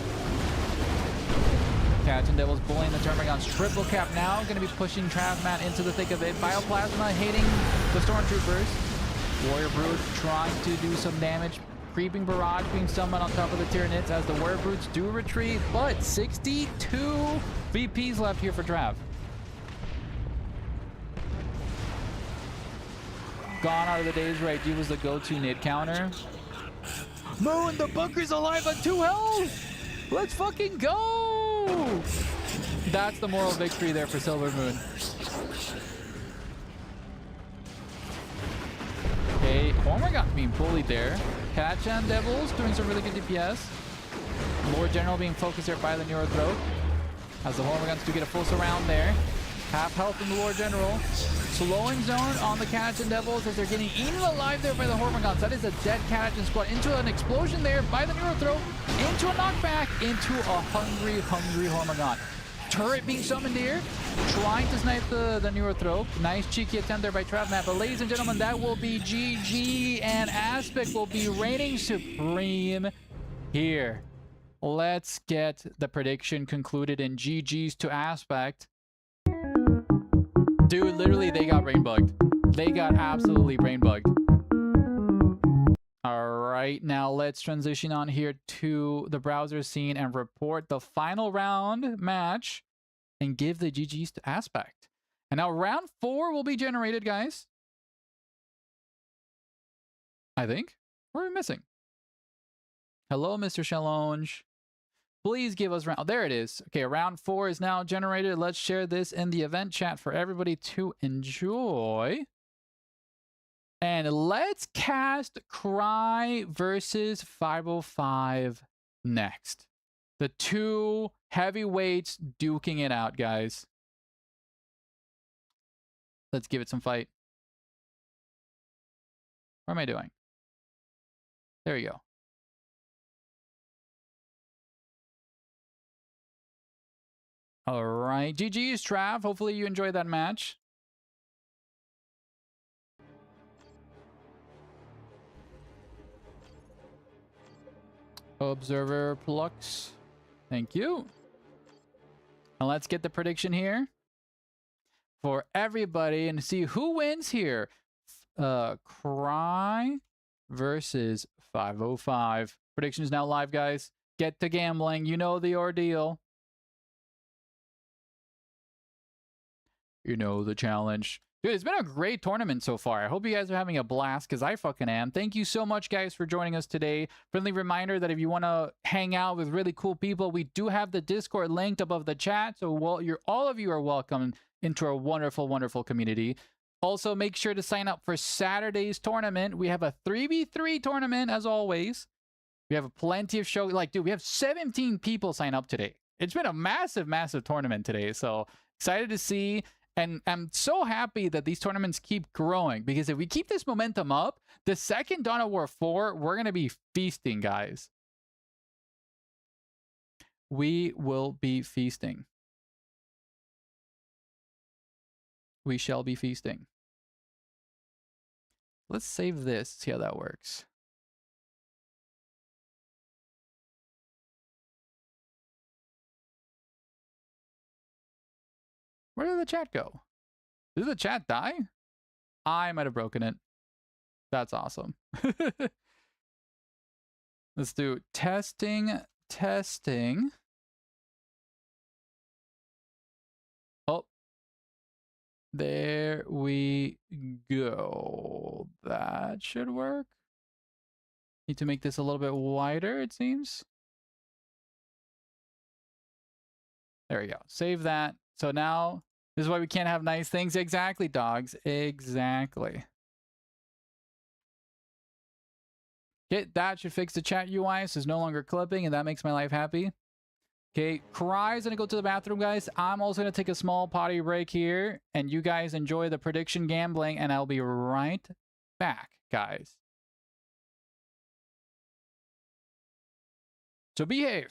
Catch and Devil's bullying the Termagants. Triple cap now. Going to be pushing Travman into the thick of it. Bioplasma hitting the Stormtroopers. Warrior Brood trying to do some damage. Creeping Barrage being summoned on top of the Tyranids as the Warrior Broods do retreat. But 62 VPs left here for Trav. Gone are the days where IG was the go-to nid counter. Moon, the bunker's alive on 2 health! Let's fucking go! That's the moral victory there for Silver Moon. Okay, Hormagont being bullied there. Catchan Devils doing some really good DPS. Lord General being focused there by the Neurothrope. As the Hormagons do get a full surround there. Half health from the Lord General. Slowing zone on the Catchan Devils as they're getting eaten alive there by the Hormagons. That is a dead Catchan squad. Into an explosion there by the Neurothrope. Into a knockback. Into a hungry Hormagon. Turret being summoned here. Trying to snipe the Neurothrope. Nice cheeky attempt there by Travman. But ladies and gentlemen, that will be GG. And Aspect will be reigning supreme here. Let's get the prediction concluded in GG's to Aspect. Dude, literally, they got brain bugged. They got absolutely brain bugged. All right, now let's transition on here to the browser scene and report the final round match and give the GGs to Aspect. And now round 4 will be generated, guys. I think. What are we missing? Hello, Mr. Challenge. Please give us round. Oh, there it is. Okay, round 4 is now generated. Let's share this in the event chat for everybody to enjoy. And let's cast Cry versus 505 next. The 2 heavyweights duking it out, guys. Let's give it some fight. What am I doing? There you go. All right. GG's, Trav. Hopefully you enjoyed that match. Observer Plux. Thank you. And let's get the prediction here for everybody and see who wins here. Cry versus 505. Prediction is now live, guys. Get to gambling. You know the ordeal. You know the challenge. Dude, it's been a great tournament so far. I hope you guys are having a blast, because I fucking am. Thank you so much, guys, for joining us today. Friendly reminder that if you want to hang out with really cool people, we do have the Discord linked above the chat. So all of you are welcome into our wonderful, wonderful community. Also, make sure to sign up for Saturday's tournament. We have a 3v3 tournament, as always. We have plenty of show. Like, dude, we have 17 people sign up today. It's been a massive, massive tournament today. So excited to see. And I'm so happy that these tournaments keep growing, because if we keep this momentum up, the second Dawn of War 4, we're going to be feasting, guys. We will be feasting. We shall be feasting. Let's save this, see how that works. Where did the chat go? Did the chat die? I might have broken it. That's awesome. Let's do testing, testing. Oh, there we go. That should work. Need to make this a little bit wider, it seems. There we go. Save that. So now, this is why we can't have nice things. Exactly, dogs. Exactly. Okay, that should fix the chat UI, so it's no longer clipping, and that makes my life happy. Okay, Cry's gonna go to the bathroom, guys. I'm also gonna take a small potty break here, and you guys enjoy the prediction gambling, and I'll be right back, guys. So behave.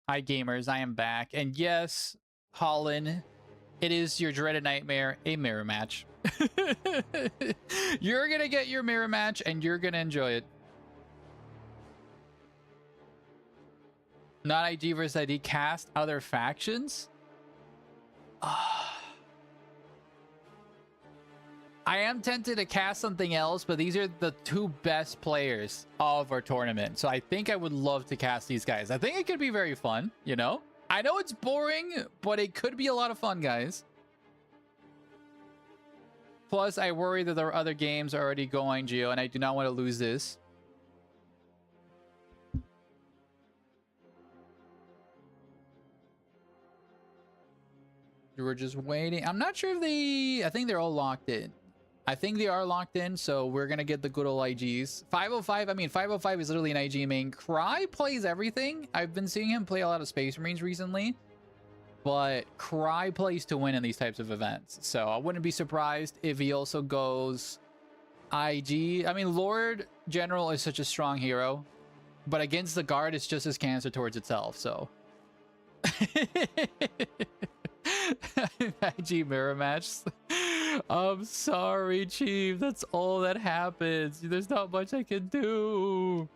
Hi, gamers. I am back. And yes, Holland, it is your dreaded nightmare, a mirror match. You're going to get your mirror match, and you're going to enjoy it. Not ID versus ID. Cast other factions? I am tempted to cast something else, but these are the two best players of our tournament. So I think I would love to cast these guys. I think it could be very fun, you know? I know it's boring, but it could be a lot of fun, guys. Plus, I worry that there are other games already going, Gio, and I do not want to lose this. We're just waiting. I'm not sure if they... I think they're all locked in. I think they are locked in, so we're going to get the good old IGs. 505, I mean, 505 is literally an IG main. Cry plays everything. I've been seeing him play a lot of Space Marines recently. But Cry plays to win in these types of events. So I wouldn't be surprised if he also goes IG. I mean, Lord General is such a strong hero. But against the guard, it's just as cancer towards itself, so... IG mirror match. I'm sorry, Chief. That's all that happens. There's not much I can do.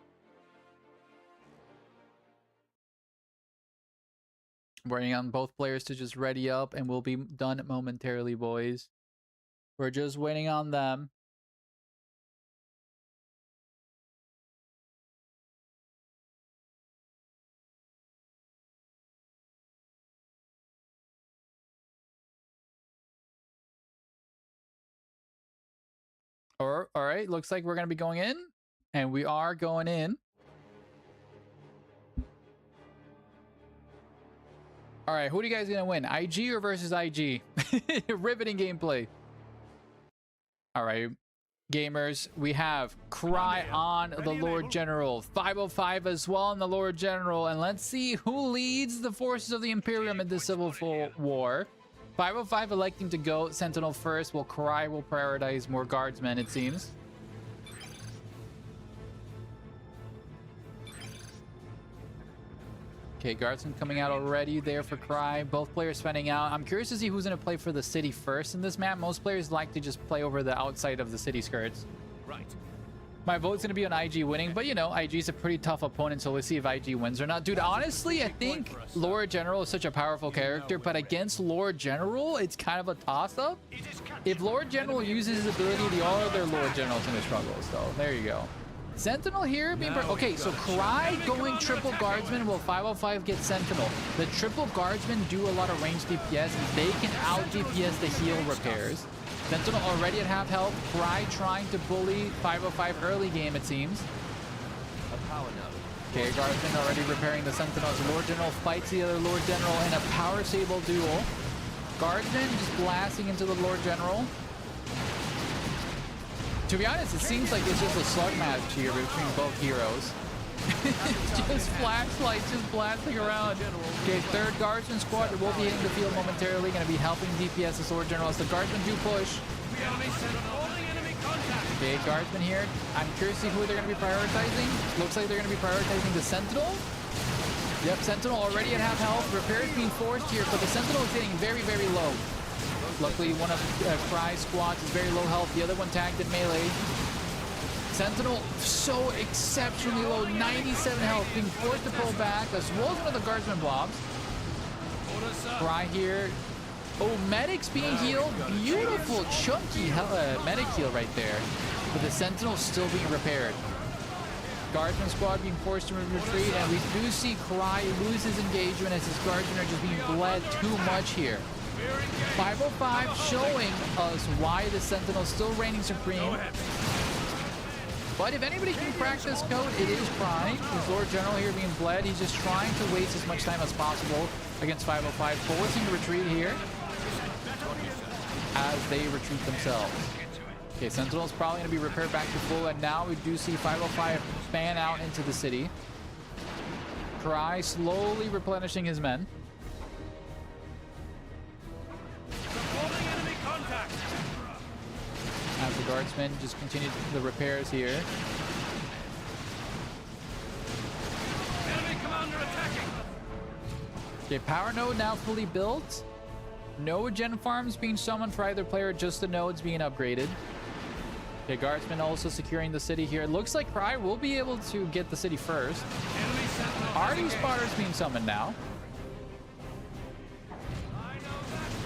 Waiting on both players to just ready up, and we'll be done momentarily, boys. We're just waiting on them. All right, looks like we're going to be going in. And we are going in. All right, who do you guys going to win? IG or versus IG? Riveting gameplay. All right, gamers, we have Cry on the Lord General. 505 as well on the Lord General. And let's see who leads the forces of the Imperium in this civil war. 505 electing to go Sentinel first, while Cry will prioritize more guardsmen, it seems. Okay, guardsmen coming out already there for Cry. Both players fanning out. I'm curious to see who's going to play for the city first in this map. Most players like to just play over the outside of the city skirts. Right. My vote's going to be on IG winning, but you know, IG's a pretty tough opponent, so we'll see if IG wins or not. Dude, honestly, I think Lord General is such a powerful character, but against Lord General, it's kind of a toss-up. If Lord General uses his ability, the other Lord General's going to struggle, so there you go. Sentinel here being... Okay, so Cry going triple guardsman will 505 get Sentinel. The triple guardsmen do a lot of ranged DPS, and they can out DPS the heal repairs. Sentinel already at half health. Cry trying to bully 505 early game, it seems. Okay, guardsman already repairing the Sentinels. Lord General fights the other Lord General in a power sable duel. Guardsman just blasting into the Lord General. To be honest, it seems like it's just a slug match here between both heroes. Just flashlights just blasting around. Okay, third guardsman squad will be hitting the field momentarily. Going to be helping DPS as Lord General as the guardsmen do push. Okay, guardsmen here. I'm curious to see who they're going to be prioritizing. Looks like they're going to be prioritizing the Sentinel. Yep, Sentinel already at half health. Repairs being forced here, but the Sentinel is getting very, very low. Luckily, one of Cry's squads is very low health. The other one tagged in melee. Sentinel so exceptionally low, 97 health, being forced to pull back, as well as one of the guardsmen blobs. Cry here. Oh, medics being healed. Beautiful, chunky medic heal right there. But the Sentinel still being repaired. Guardsman squad being forced to retreat, and we do see Cry lose his engagement as his guardsmen are just being bled too much here. 505 showing us why the Sentinel is still reigning supreme. But if anybody can crack this code, it is Cry. His Lord General here being bled. He's just trying to waste as much time as possible against 505, forcing to retreat here as they retreat themselves. Okay, Sentinel is probably going to be repaired back to full, and now we do see 505 fan out into the city. Cry slowly replenishing his men. As the guardsmen just continue the repairs here. Enemy commander attacking. Okay, power node now fully built. No gen farms being summoned for either player, just the nodes being upgraded. Okay, guardsmen also securing the city here. It looks like Cry will be able to get the city first. Arty spotters being summoned now.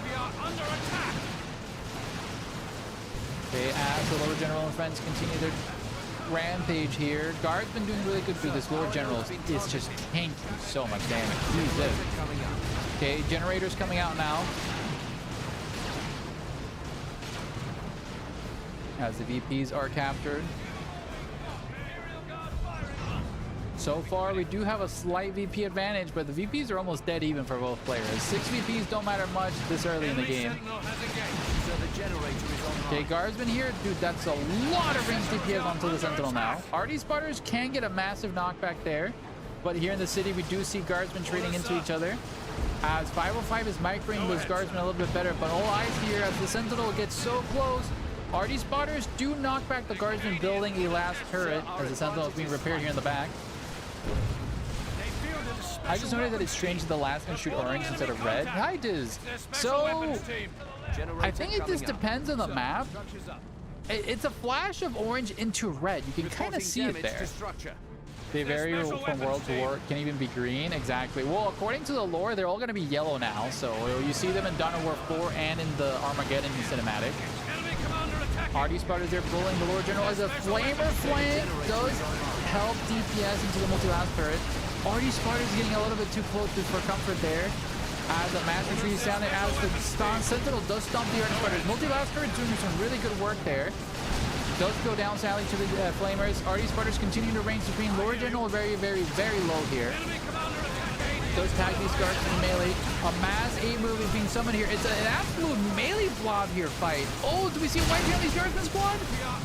We are under attack. Okay, as the Lord General and friends continue their rampage here. Guardsmen doing really good through this. Lord General is just tanking so much damage. He's dead. Okay, generators coming out now. As the VPs are captured. So far, we do have a slight VP advantage, but the VPs are almost dead even for both players. 6 VPs don't matter much this early in the game. Okay, guardsmen here. Dude, that's a lot of ranged DPS onto the Sentinel now. Arty spotters can get a massive knockback there, but here in the city, we do see guardsmen trading into each other. As 505 is microing those guardsmen a little bit better, but all eyes here as the Sentinel gets so close. Arty spotters do knock back the guardsmen building a last turret as the Sentinel is being repaired here in the back. I just noticed that it's strange that the last one shoot orange instead of red. Hi, Diz. So, I think it just depends on the map. It's a flash of orange into red. You can kind of see it there. They vary from world to world. Can even be green. Exactly. Well, according to the lore, they're all going to be yellow now. So you see them in Dawn of War 4 and in the Armageddon cinematic. Arty spotters there pulling the Lord General as a flamer flank does help DPS into the multi-last turret. Arty spotters getting a little bit too close for comfort there. As the master tree is sounding, as the Sentinel does stomp the Arty spotters. Multi-last turret doing some really good work there. Does go down sadly to the Flamers. Artie Spartans continue to reign supreme. Lord General very, very, very low here. Does tag these guards in melee. A mass 8 move is being summoned here. It's an absolute melee blob here fight. Oh, do we see a white on these guardsmen squad?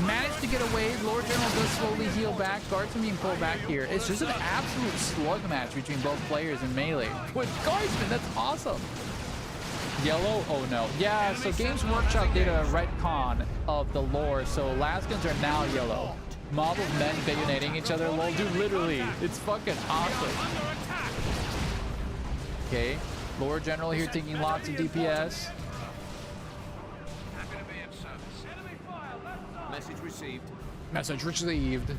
Managed to get away. Lord General does slowly heal back. Guardsmen being pulled back here. It's just an absolute slug match between both players in melee. With guardsmen, that's awesome. Yellow? Oh no. Yeah, so Games Workshop did a retcon of the lore, so Laskins are now yellow. Mob of men bayoneting each other. Lol, dude, literally. It's fucking awesome. Okay, Lord General here taking lots of DPS. Message received. Message received.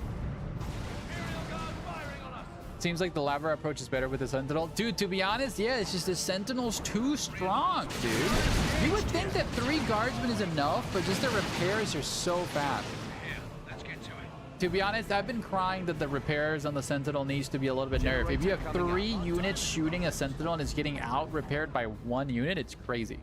Seems like the Lava approach is better with the Sentinel. Dude, to be honest, yeah, it's just the Sentinel's too strong, dude. You would think that 3 guardsmen is enough, but just the repairs are so fast. To be honest, I've been crying that the repairs on the Sentinel needs to be a little bit nerfed. If you have 3 units shooting a Sentinel and it's getting out repaired by 1 unit, it's crazy.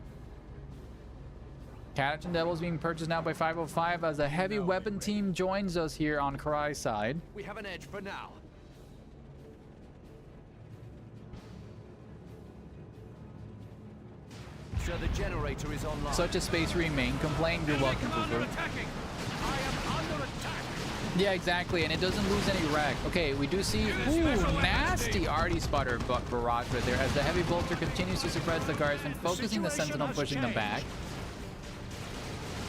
Catch and Devils being purchased now by 505 as a heavy weapon team joins us here on Karai's side. We have an edge for now. So the generator is online. Such a space remain. Complain, you're welcome, Cooper. Yeah, exactly, and it doesn't lose any wreck. Okay, we do see, ooh, nasty Artie Spotter barrage right there as the heavy bolter continues to suppress the guardsmen, focusing the Sentinel, pushing them back.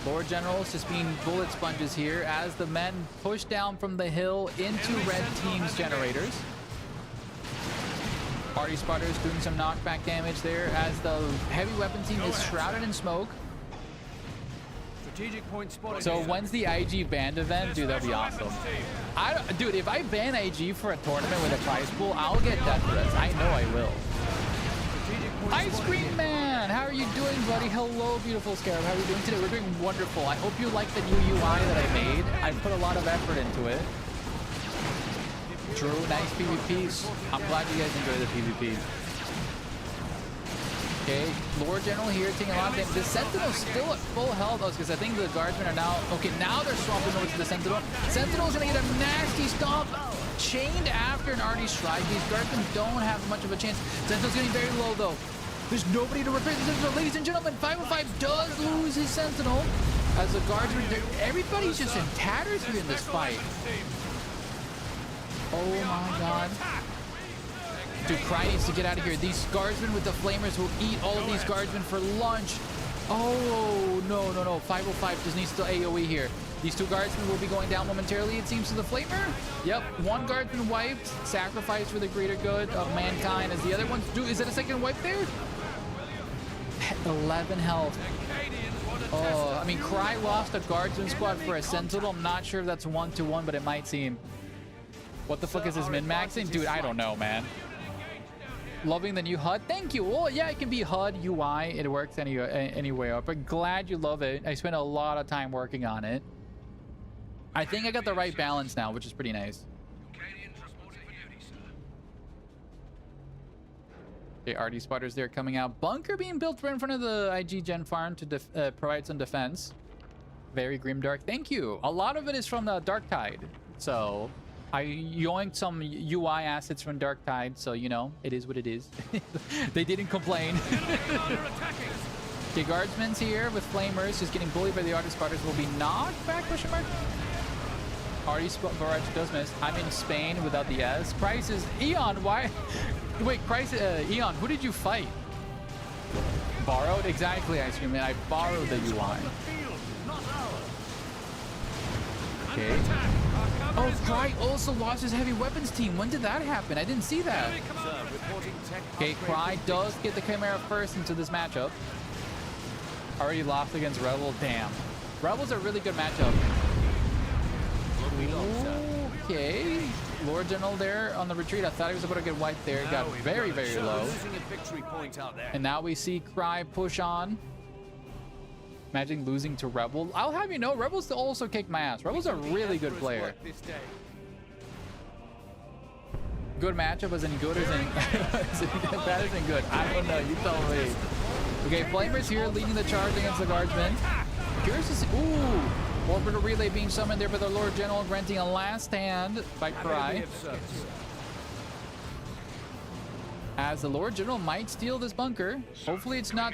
Lord Generals just being bullet sponges here as the men push down from the hill into red team's generators. Artie Spotters doing some knockback damage there as the heavy weapon team is shrouded in smoke. So when's the IG banned event? Dude, that'd be awesome. Dude, if I ban IG for a tournament with a prize pool, I'll get death threats. I know I will. Ice Cream Man, how are you doing, buddy? Hello, beautiful Scarab. How are you doing today? We're doing wonderful. I hope you like the new UI that I made. I put a lot of effort into it. True, nice PvPs. I'm glad you guys enjoy the PvPs. Okay, Lord General here taking a lot of damage. The Sentinel's still at full health because I think the guardsmen are now... Okay, now they're swapping over to the Sentinel. Sentinel's going to get a nasty stomp. Chained after an Artie strike. These guardsmen don't have much of a chance. Sentinel's getting very low, though. There's nobody to repair the Sentinel. Ladies and gentlemen, 505 does lose his Sentinel. As the guardsmen... Everybody's just in tatters here in this fight. Oh, my God. Dude, Cry needs to get out of here. These guardsmen with the flamers will eat all of these guardsmen for lunch. Oh, no, no, no. 505 just needs to AoE here. These 2 guardsmen will be going down momentarily, it seems, to the flamer. Yep, 1 guardsman wiped. Sacrifice for the greater good of mankind as the other ones do. Is that a second wipe there? 11 health. Oh, I mean, Cry lost a guardsman squad for a Sentinel. I'm not sure if that's 1-to-1, but it might seem. What the fuck is this min-maxing? Dude, I don't know, man. Loving the new HUD. Thank you. Well, yeah, it can be HUD, UI. It works any way up. But glad you love it. I spent a lot of time working on it. I think I got the right balance now, which is pretty nice. Okay, Artie Spotters there coming out. Bunker being built right in front of the IG Gen farm to provide some defense. Very grimdark. Thank you. A lot of it is from the Dark Tide. So... I yoinked some UI assets from Dark Tide, so, you know, it is what it is. They didn't complain. Okay, guardsmen's here with flamers, just getting bullied by the Artie Spotters. Will be knocked back, question mark? Artie Barrage does miss. I'm in Spain without the S. Price is... Eon, why? Wait, Price... Eon, who did you fight? Borrowed? Exactly, Ice Cream Man. I borrowed the UI. Okay. Oh, Cry also lost his heavy weapons team. When did that happen? I didn't see that. Okay, Cry does get the Chimera first into this matchup. Already lost against Rebel. Damn. Rebel's a really good matchup. Okay. Lord General there on the retreat. I thought he was about to get wiped there. He got very, very low. And now we see Cry push on. Imagine losing to Rebel. I'll have you know, Rebels also kicked my ass. Rebel's a really good player. Good matchup as in good as in bad as in good. I don't know. You tell me. Okay, Flamers here leading the charge against the guardsmen. Curious to see. Ooh, Orbital relay being summoned there by the Lord General, granting a last stand by Cry. As the Lord General might steal this bunker. Hopefully it's not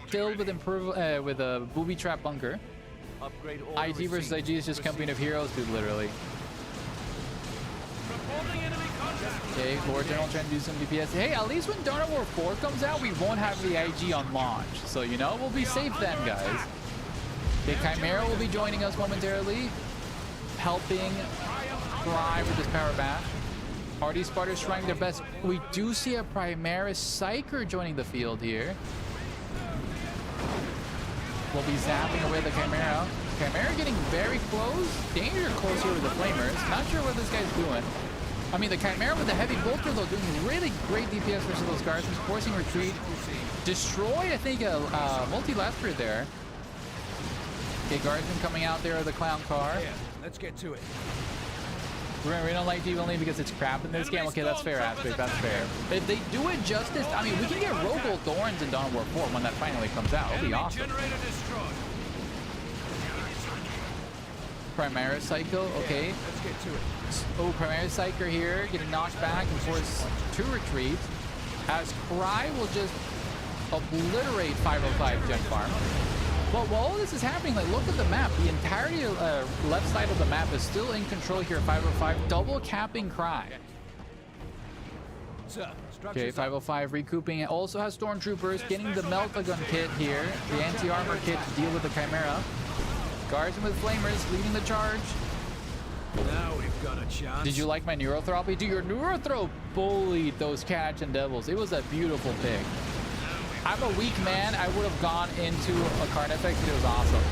filled with a booby trap bunker. Upgrade order IG versus received. IG is just company of heroes, dude, literally. Okay, Lord General trying to do some DPS. Hey, at least when Dawn of War 4 comes out, we won't have the IG on launch. So, you know, we'll be safe then, guys. Okay, Chimera will be joining us momentarily, helping Cry with his power bash. Hardy Spartans trying their best. We do see a Primaris Psyker joining the field here. We'll be zapping away the Chimera. Chimera getting very close. Danger close here with the Flamers. Not sure what this guy's doing. I mean, the Chimera with the heavy bolter, though, doing really great DPS versus those guardsmen, forcing retreat. Destroy, I think, a multi-laster there. Okay, guardsman coming out there with the clown car. Yeah, let's get to it. We don't like evenly because it's crap in this game. Okay, that's fair, Aspect. That's fair. If they do it justice, I mean, we can get Robo Thorns in Dawn of War 4 when that finally comes out. It'll be awesome. Generator destroyed. Primaris Psycho, okay. Let's get to it. Oh, Primaris Psyker here, getting knocked back and forced to retreat. As Cry will just obliterate 505 Gen Farm. But while all this is happening, like, look at the map. The entirety left side of the map is still in control here. 505 double capping Cry. Sir, Okay, 505 recouping. It also has Stormtroopers getting the Melt-A-Gun kit here. The anti-armor kit to deal with the Chimera. Guardsmen with Flamers leading the charge. now we've got a chance. Did you like my Neurothrow? Dude, your Neurothrow bullied those Catch and Devils. It was a beautiful pick. I'm a weak man. I would have gone into a Carnifex, but it was awesome.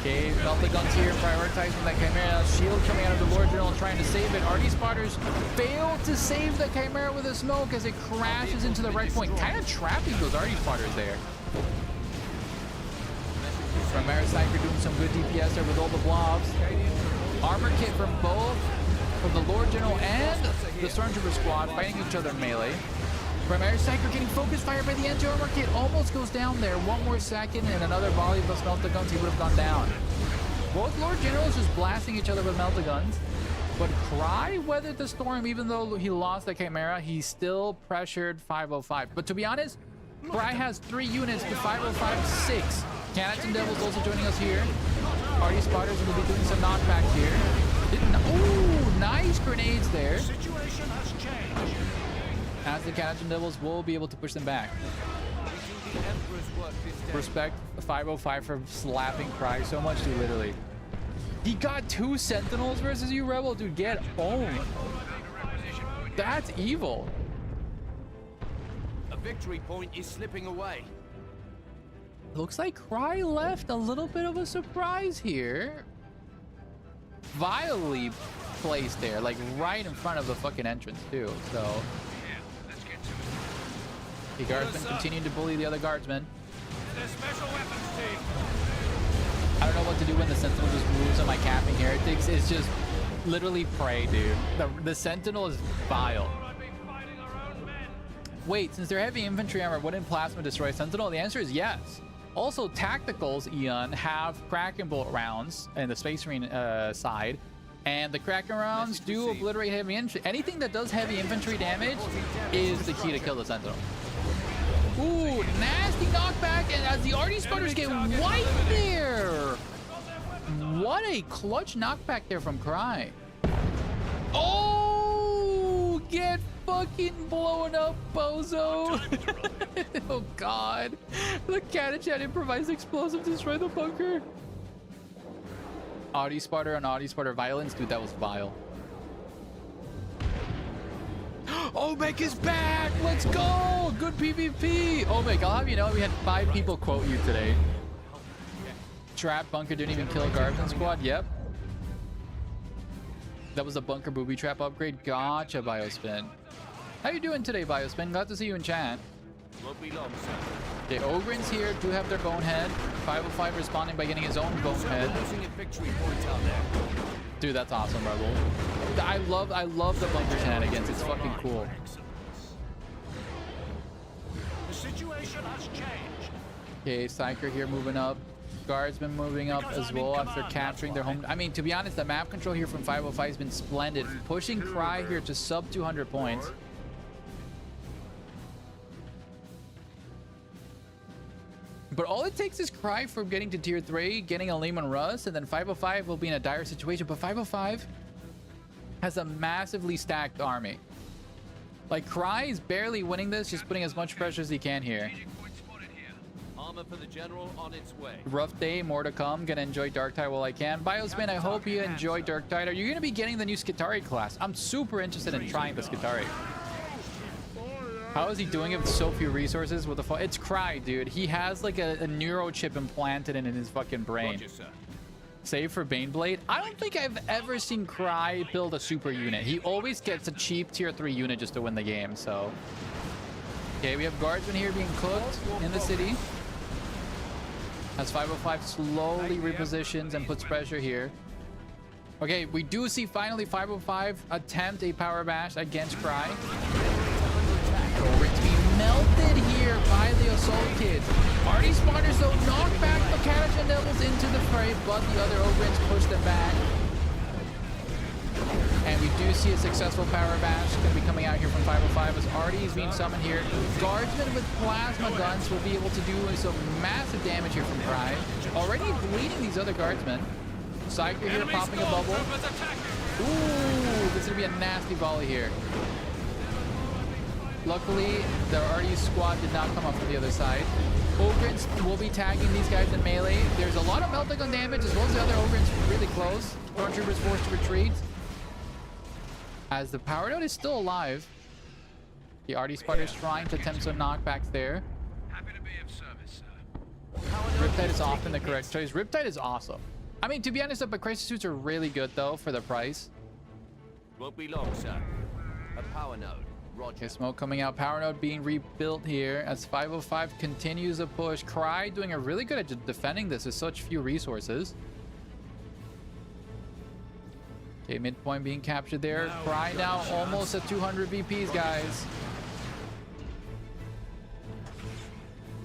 Okay, Melt-A-Guns here, prioritizing that Chimera. Shield coming out of the Lord General trying to save it. RD Spotters failed to save the Chimera with a smoke as it crashes into the right point. Kind of trapping those RD Spotters there. Primaris Psyker doing some good DPS there with all the blobs. Armor kit from both, from the Lord General and the Stormtrooper squad fighting each other in melee. Primaris Psyker getting focus fire by the anti-armor kit. Almost goes down there. One more second and another volley of those Melt-A-Guns, he would have gone down. Both Lord Generals just blasting each other with Melt-A-Guns. But Cry weathered the storm. Even though he lost the Chimera, he still pressured 505. But to be honest, Cry has 3 units, but 505 6. Cannons and Devils also joining us here. RD Spotters will be doing some knockbacks here. Ooh, nice grenades there. Situation has changed. As the Cannons and Devils will be able to push them back. The Emperor's work this day. Respect 505 for slapping Cry so much, dude, literally. He got 2 Sentinels versus you, Rebel. Dude, get owned. That's evil. A victory point is slipping away. Looks like Cry left a little bit of a surprise here. Vilely placed there, like right in front of the fucking entrance too. So the guardsmen continuing to bully the other guardsmen. The special weapons team. I don't know what to do when the Sentinel just moves on my capping heretics. It's just literally prey, dude. The Sentinel is vile. Wait, since they're heavy infantry armor, wouldn't Plasma destroy Sentinel? The answer is yes. Also, tacticals, Eon, have Kraken Bolt rounds in the Space Marine side. And the Kraken rounds do obliterate heavy infantry. Anything that does heavy infantry damage is the key to kill the Sentinel. Ooh, nasty knockback. And as the RD Spotters get wiped there. What a clutch knockback there from Cry. Oh, get fucking blown up, bozo. Oh god. The Catachan improvised explosive destroy the bunker. Audi Spotter on Audi Spotter violence. Dude, that was vile. Omek is back. Let's go. Good PvP. Omek, I'll have you know we had 5 people quote you today. Trap bunker didn't even kill a Guardian squad. Yep. That was a bunker booby trap upgrade. Gotcha, Biospin. How you doing today, Biospin? Glad to see you in chat. Won't be long, sir. The Ogrins here do have their Bonehead. 505 responding by getting his own Bonehead. Losing a victory point out there. Dude, that's awesome, Rebel. I love the bunker shenanigans. It's fucking cool. The situation has changed. Okay, Psyker here moving up. Guardsmen moving up as well after capturing their home. I mean, to be honest, the map control here from 505 has been splendid. Pushing Cry here to sub 200 points. But all it takes is Cry from getting to tier 3, getting a Lehman Russ, and then 505 will be in a dire situation. But 505 has a massively stacked army. Like, Cry is barely winning this, just putting as much pressure as he can here. Armor for the general on its way. Rough day, more to come. Gonna enjoy Darktide while I can. Biospin, I hope you enjoy Darktide. Are you gonna be getting the new Skitarii class? I'm super interested in trying the Skitarii. How is he doing it with so few resources? What the fuck? It's Cry, dude. He has like a neuro chip implanted in his fucking brain. Roger, sir. Save for Baneblade. I don't think I've ever seen Cry build a super unit. He always gets a cheap tier 3 unit just to win the game, so. Okay, we have Guardsmen here being cooked in the city. As 505 slowly repositions and puts pressure here. Okay, we do see finally 505 attempt a power bash against Cry. It's being melted here by the Assault Kids. Arty Spawners though knock back the Catachan Devils into the fray, but the other Ogrins push them back. And we do see a successful power bash going to be coming out here from 505 as Arty is being summoned here. Guardsmen with plasma guns will be able to do some massive damage here from Cry. Already bleeding these other Guardsmen. Psyker here popping a bubble. Ooh, this is going to be a nasty volley here. Luckily, the Arty squad did not come up from the other side. Ogrins will be tagging these guys in melee. There's a lot of meltdown damage as well as the other Ogrins really close. Stormtroopers forced to retreat. As the power node is still alive. The Arty Spartans trying to attempt some knockbacks there. Happy to be of service, sir. Riptide is often the correct choice. Riptide is awesome. I mean, to be honest, but crisis suits are really good though for the price. Won't be long, sir. A power node. Roger. Okay, smoke coming out. Power node being rebuilt here as 505 continues a push. Cry doing a really good at defending this with such few resources. Okay, midpoint being captured there. Cry now almost at 200 VPs, guys.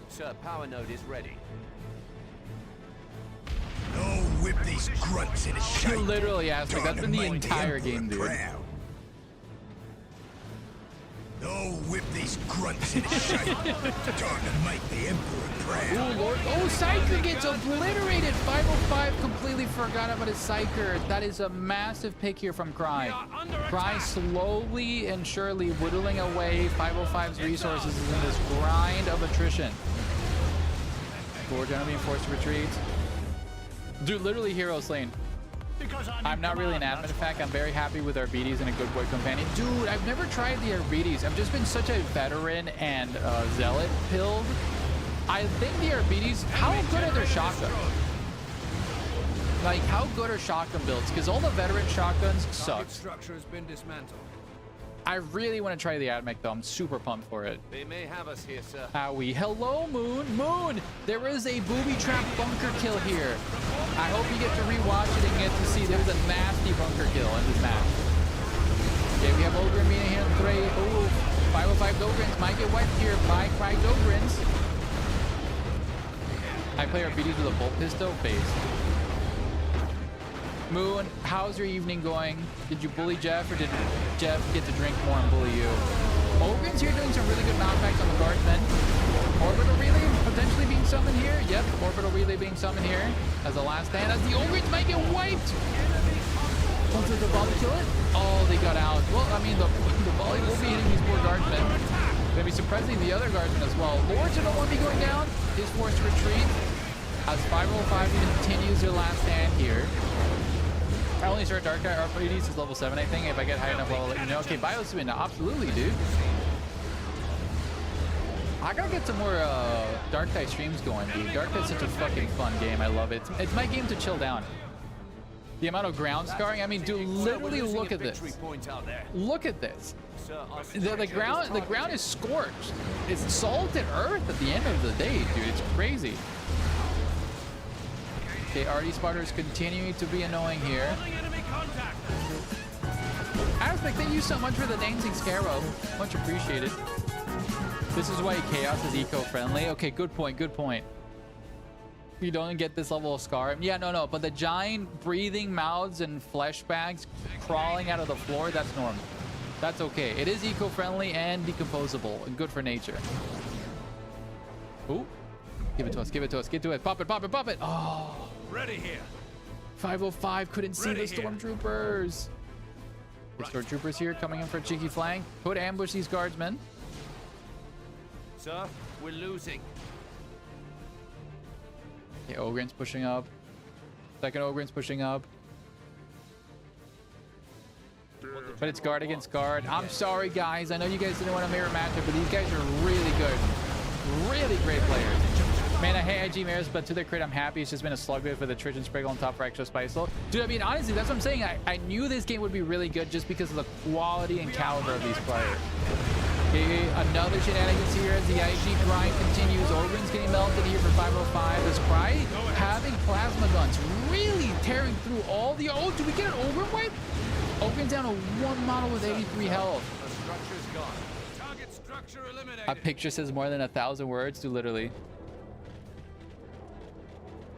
Sir, power node is ready. No, whip these grunts into shape. You literally asked me. That's been the entire game, dude. No, whip these grunts into shape. Time to make the Emperor proud. Oh, Lord. Oh, Psyker gets obliterated. 505 completely forgot about his Psyker. That is a massive pick here from Cry. Cry slowly and surely whittling away 505's resources in this grind of attrition. Gorgon being forced to retreat. Dude, literally hero slain. I'm not really an admin. In fact, I'm very happy with Arbites and a good boy companion. Dude, I've never tried the Arbites. I've just been such a veteran and zealot pilled. I think the Arbites, how good are their shotguns? Like, how good are shotgun builds? Because all the veteran shotguns suck. Structure has been dismantled. I really want to try the AdMech though. I'm super pumped for it. They may have us here, sir. Howie. Hello, Moon. Moon! There is a booby trap bunker kill here. I hope you get to rewatch it and get to see there's a nasty bunker kill in this map. Okay, we have Ogrin being here in 3. Ooh, 505 Ogrins might get wiped here by Cry Ogrins. I play Arbites with a bolt pistol base. Moon, how's your evening going? Did you bully Jeff or did Jeff get to drink more and bully you? Ogrin's here doing some really good knockbacks on the Guardsmen. Orbital Relay potentially being summoned here. Yep, Orbital Relay being summoned here as a last stand as the Ogrins might get wiped. Oh, did the volley kill it? Oh, they got out. Well, I mean, the volley will be hitting these poor Guardsmen. They'll be suppressing the other Guardsmen as well. Lords don't want to be going down. Is forced to retreat as 505 continues their last stand here. I only start Dark Eye Arbites is level 7, I think. If I get high enough, I'll let you know. Okay, Biospin, absolutely, dude. I gotta get some more Dark Eye streams going, dude. Dark Eye is such a fucking fun game. I love it. It's my game to chill down. The amount of ground scarring, I mean, dude, literally look at this. Look at this. The ground is scorched. It's salted earth at the end of the day, dude. It's crazy. Okay, Arty Spartans continuing to be annoying here. Aztec, thank you so much for the Dancing Scarab. Much appreciated. This is why Chaos is eco-friendly. Okay, good point, good point. You don't get this level of scar. Yeah, no. But the giant breathing mouths and flesh bags crawling out of the floor, that's normal. That's okay. It is eco-friendly and decomposable and good for nature. Ooh. Give it to us. Give it to us. Get to it. Pop it. Pop it. Pop it. Oh. Ready here. 505 couldn't see the stormtroopers. The stormtroopers here coming in for a cheeky flank. Could ambush these guardsmen. Sir, we're losing. Okay, Ogren's pushing up. Second Ogren's pushing up. But it's guard against guard. I'm sorry, guys. I know you guys didn't want a mirror matchup, but these guys are really good. Really great players. Man, I hate IG mirrors, but to their credit, I'm happy. It's just been a slugfest with a Trojan Spriggle on top for extra spice. Dude, I mean, honestly, that's what I'm saying. I knew this game would be really good just because of the quality and caliber of these players. Okay, another shenanigans here as the IG grind continues. Ogren's getting melted here for 505. This Cry having plasma guns really tearing through all the... Oh, did we get an Ogren wipe? Ogren's down to one model with 83 health. The structure's gone. Target structure eliminated. A picture says more than 1,000 words, dude, literally.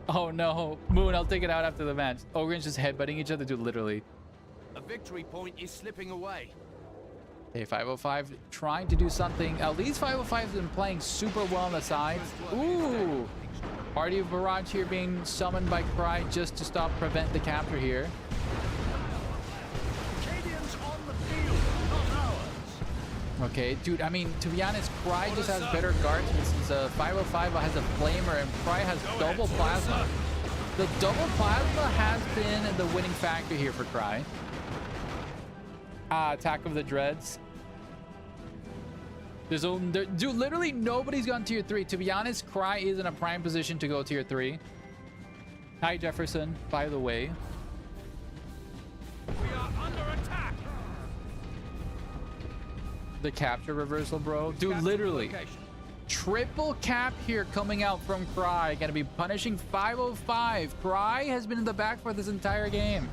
Oh no, Moon, I'll take it out after the match. Ogren's just headbutting each other, dude, literally. A victory point is slipping away. Okay, 505 trying to do something. At least 505 has been playing super well on the sides. Ooh! Party of Barrage here being summoned by Cry just to prevent the capture here. Cadians on the field, not ours. Okay, dude, I mean, to be honest, Cry just has better guards since 505 has a flamer and Cry has double plasma. The double plasma has been the winning factor here for Cry. Attack of the Dreads. Dude, literally nobody's gone tier 3. To be honest, Cry is in a prime position to go tier 3. Hi, Jefferson, by the way. We are under attack. The capture reversal, bro. Dude, literally. Triple cap here coming out from Cry. Gonna be punishing 505. Cry has been in the back for this entire game.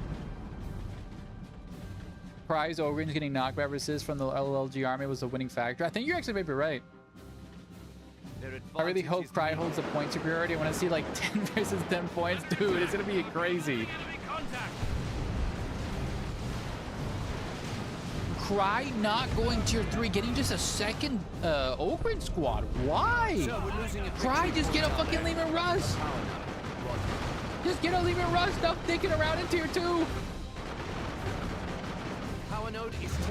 Cry's Ogren's getting knockback resist from the LLG army was the winning factor. I think you're actually maybe right. I really hope Cry holds the point superiority. I want to see like 10 versus 10 points. Dude, it's gonna be crazy. Cry not going tier 3, getting just a second Ogren squad. Why? Cry, just get a fucking Lehman Rush. Just get a Lehman Rush. Stop thinking around in tier 2.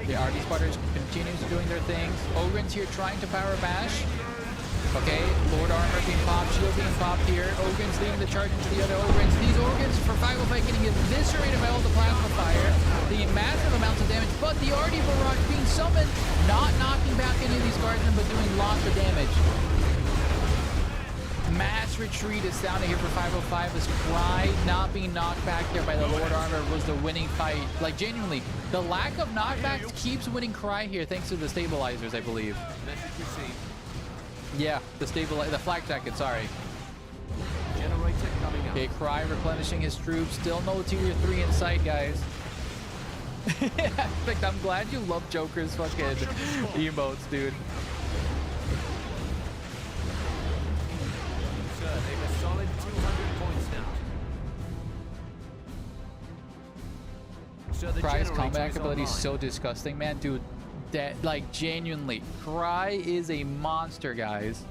The RD spotters continues doing their things. Ogren's here trying to power bash. Okay, Lord Armor being popped, shield being popped here. Ogren's leading the charge into the other Ogren's. These Ogren's for 505 getting eviscerated by all the plasma fire. The massive amounts of damage, but the RD barrage being summoned, not knocking back any of these guardsmen, but doing lots of damage. Mass retreat is sounding here for 505 as Cry not being knocked back there by the Lord Armor was the winning fight. Like, genuinely, the lack of knockbacks keeps winning Cry here thanks to the stabilizers, I believe. Message received. Yeah, the flak jacket, sorry. Generator coming up. Okay, Cry replenishing his troops. Still no tier 3 in sight, guys. In fact, I'm glad you love Joker's fucking emotes, dude. They've a solid 200 points now. So Cry's comeback ability is so disgusting, man. Dude, that, like, genuinely, Cry is a monster, guys.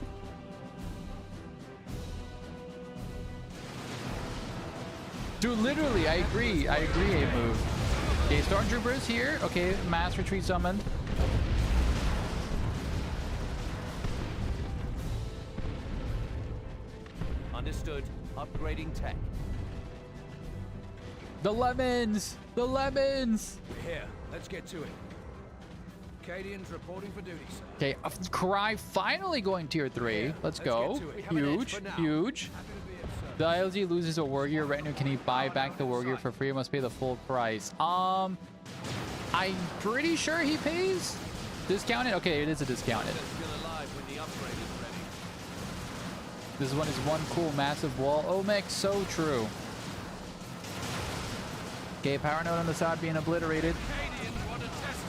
Dude, literally, I agree. I agree, a move. Okay, Stormtroopers here. Okay, mass retreat summoned. Understood. Upgrading tech. The lemons! The lemons! We're here. Let's get to it. Cadians reporting for duty, sir. Okay, Cry finally going tier 3. Let's go. Huge, huge. The ILG loses a Wargear retinue. Can he buy back the Wargear for free or must pay the full price? I'm pretty sure he pays. Discounted? Okay, it is a discounted. This one is one cool massive wall. Omek, so true. Okay, power node on the side being obliterated.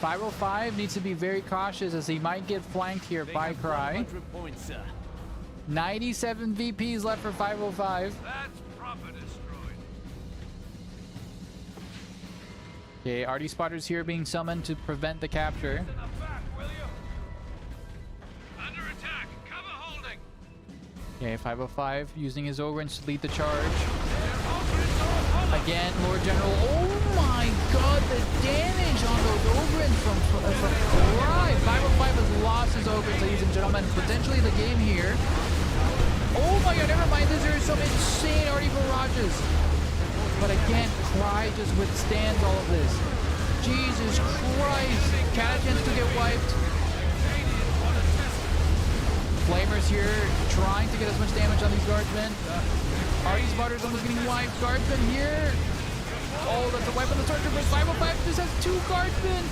505 needs to be very cautious as he might get flanked here by Cry. 97 VPs left for 505. That's proper destroyed. Okay, RD spotters here being summoned to prevent the capture. To the back, will you? Under attack. Cover holding. Okay, 505 using his Ogrins to lead the charge. Again, Lord General. Oh my god, the damage on those Ogrins from Cry. 505 has lost his Ogrins, ladies and gentlemen. Potentially the game here. Oh my god, never mind this. There are some insane already barrages. But again, Cry just withstands all of this. Jesus Christ. Catachans to get wiped. Flamers here trying to get as much damage on these guardsmen. Artie Spotters almost getting wiped. Guardsmen here. Oh, that's a weapon. The Stormtroopers 505 just has 2 guardsmen.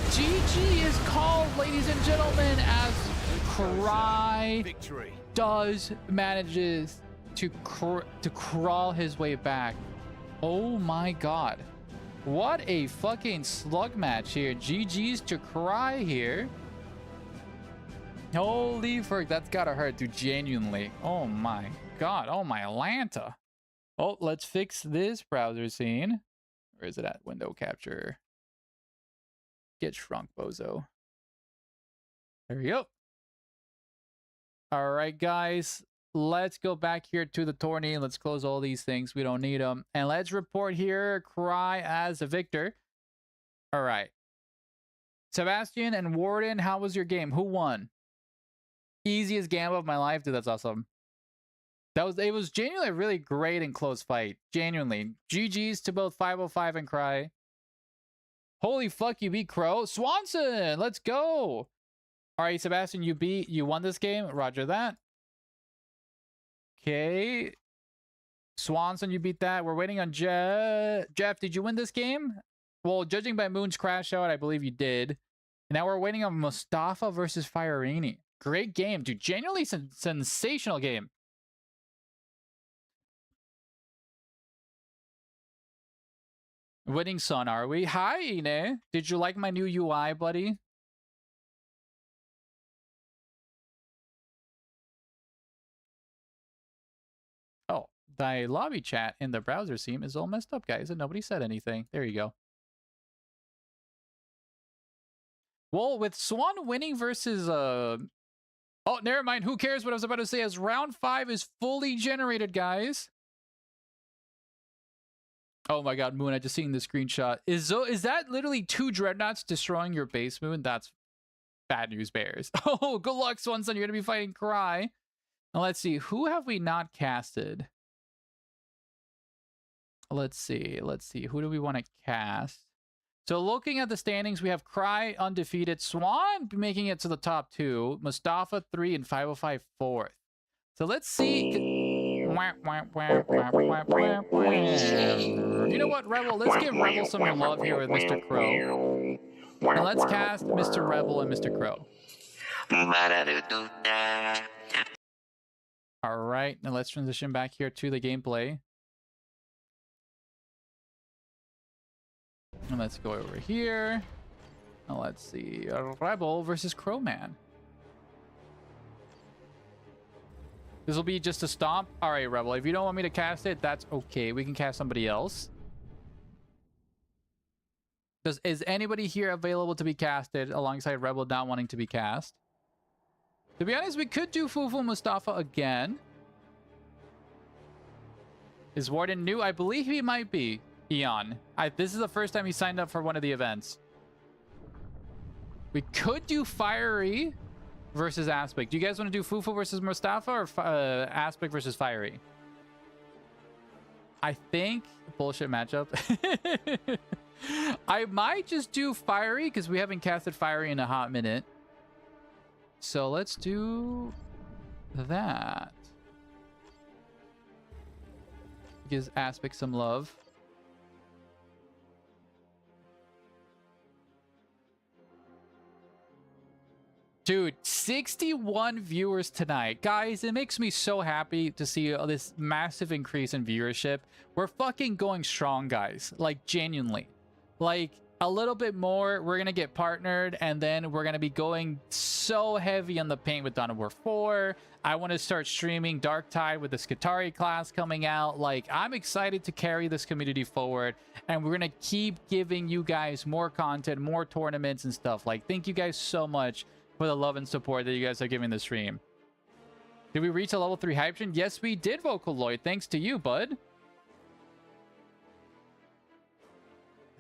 GG is called, ladies and gentlemen, as Cry Victory. manages to crawl his way back. Oh my god. What a fucking slug match here. GG's to Cry here. Holy frick, that's gotta hurt, dude, genuinely. Oh my god, oh my Atlanta. Oh, let's fix this browser scene. Where is it at? Window capture. Get shrunk, bozo. There we go. All right, guys. Let's go back here to the tourney. Let's close all these things. We don't need them. And let's report here Cry as a victor. All right. Sebastian and Warden, how was your game? Who won? Easiest game of my life, dude. That's awesome. It was genuinely a really great and close fight. Genuinely. GG's to both 505 and Cry. Holy fuck, you beat Crow. Swanson, let's go. All right, Sebastian, you won this game. Roger that. Okay. Swanson, you beat that. We're waiting on Jeff. Jeff, did you win this game? Well, judging by Moon's crash out, I believe you did. Now we're waiting on Mustafa versus Fireini. Great game, dude. Genuinely sensational game. Winning Sun, are we? Hi, Ine. Did you like my new UI, buddy? Oh, the lobby chat in the browser scene is all messed up, guys, and nobody said anything. There you go. Well, with Swan winning versus oh, never mind. Who cares what I was about to say? As round 5 is fully generated, guys. Oh my god, Moon, I just seen the screenshot. Is that literally 2 dreadnoughts destroying your base, Moon? That's bad news bears. Oh, good luck, Swanson. You're gonna be fighting Cry. Now let's see. Who have we not casted? Let's see. Who do we want to cast? So looking at the standings, we have Cry undefeated, Swan making it to the top 2, Mustafa 3, and 505 4th. So let's see. You know what, Rebel? Let's give Rebel some love here with Mr. Crow. And let's cast Mr. Rebel and Mr. Crow. Alright, now let's transition back here to the gameplay. And let's go over here. Now let's see. Rebel versus Crowman. This will be just a stomp. All right, Rebel. If you don't want me to cast it, that's okay. We can cast somebody else. Is anybody here available to be casted alongside Rebel not wanting to be cast? To be honest, we could do Fufu Mustafa again. Is Warden new? I believe he might be. Eon. This is the first time he signed up for one of the events. We could do Fiery versus Aspect. Do you guys want to do Fufu versus Mustafa or Aspect versus Fiery? I think bullshit matchup. I might just do Fiery because we haven't casted Fiery in a hot minute. So let's do that. Gives Aspect some love. Dude, 61 viewers tonight. Guys, it makes me so happy to see this massive increase in viewership. We're fucking going strong, guys. Like, genuinely. Like, a little bit more, we're going to get partnered, and then we're going to be going so heavy on the paint with Dawn of War 4. I want to start streaming Dark Tide with the Skitarii class coming out. Like, I'm excited to carry this community forward, and we're going to keep giving you guys more content, more tournaments and stuff. Like, thank you guys so much for the love and support that you guys are giving the stream. Did we reach a level 3 hype train? Yes, we did, Vocaloid. Thanks to you, bud.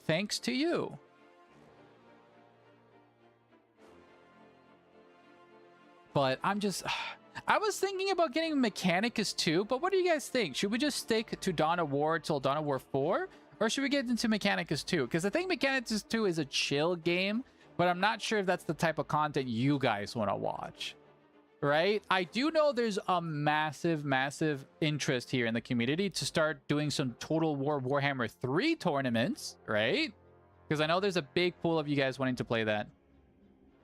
Thanks to you. But I'm just... I was thinking about getting Mechanicus too, but what do you guys think? Should we just stick to Dawn of War till Dawn of War 4? Or should we get into Mechanicus 2? Because I think Mechanicus 2 is a chill game, but I'm not sure if that's the type of content you guys want to watch. Right? I do know there's a massive, massive interest here in the community to start doing some Total War Warhammer 3 tournaments, right? Because I know there's a big pool of you guys wanting to play that.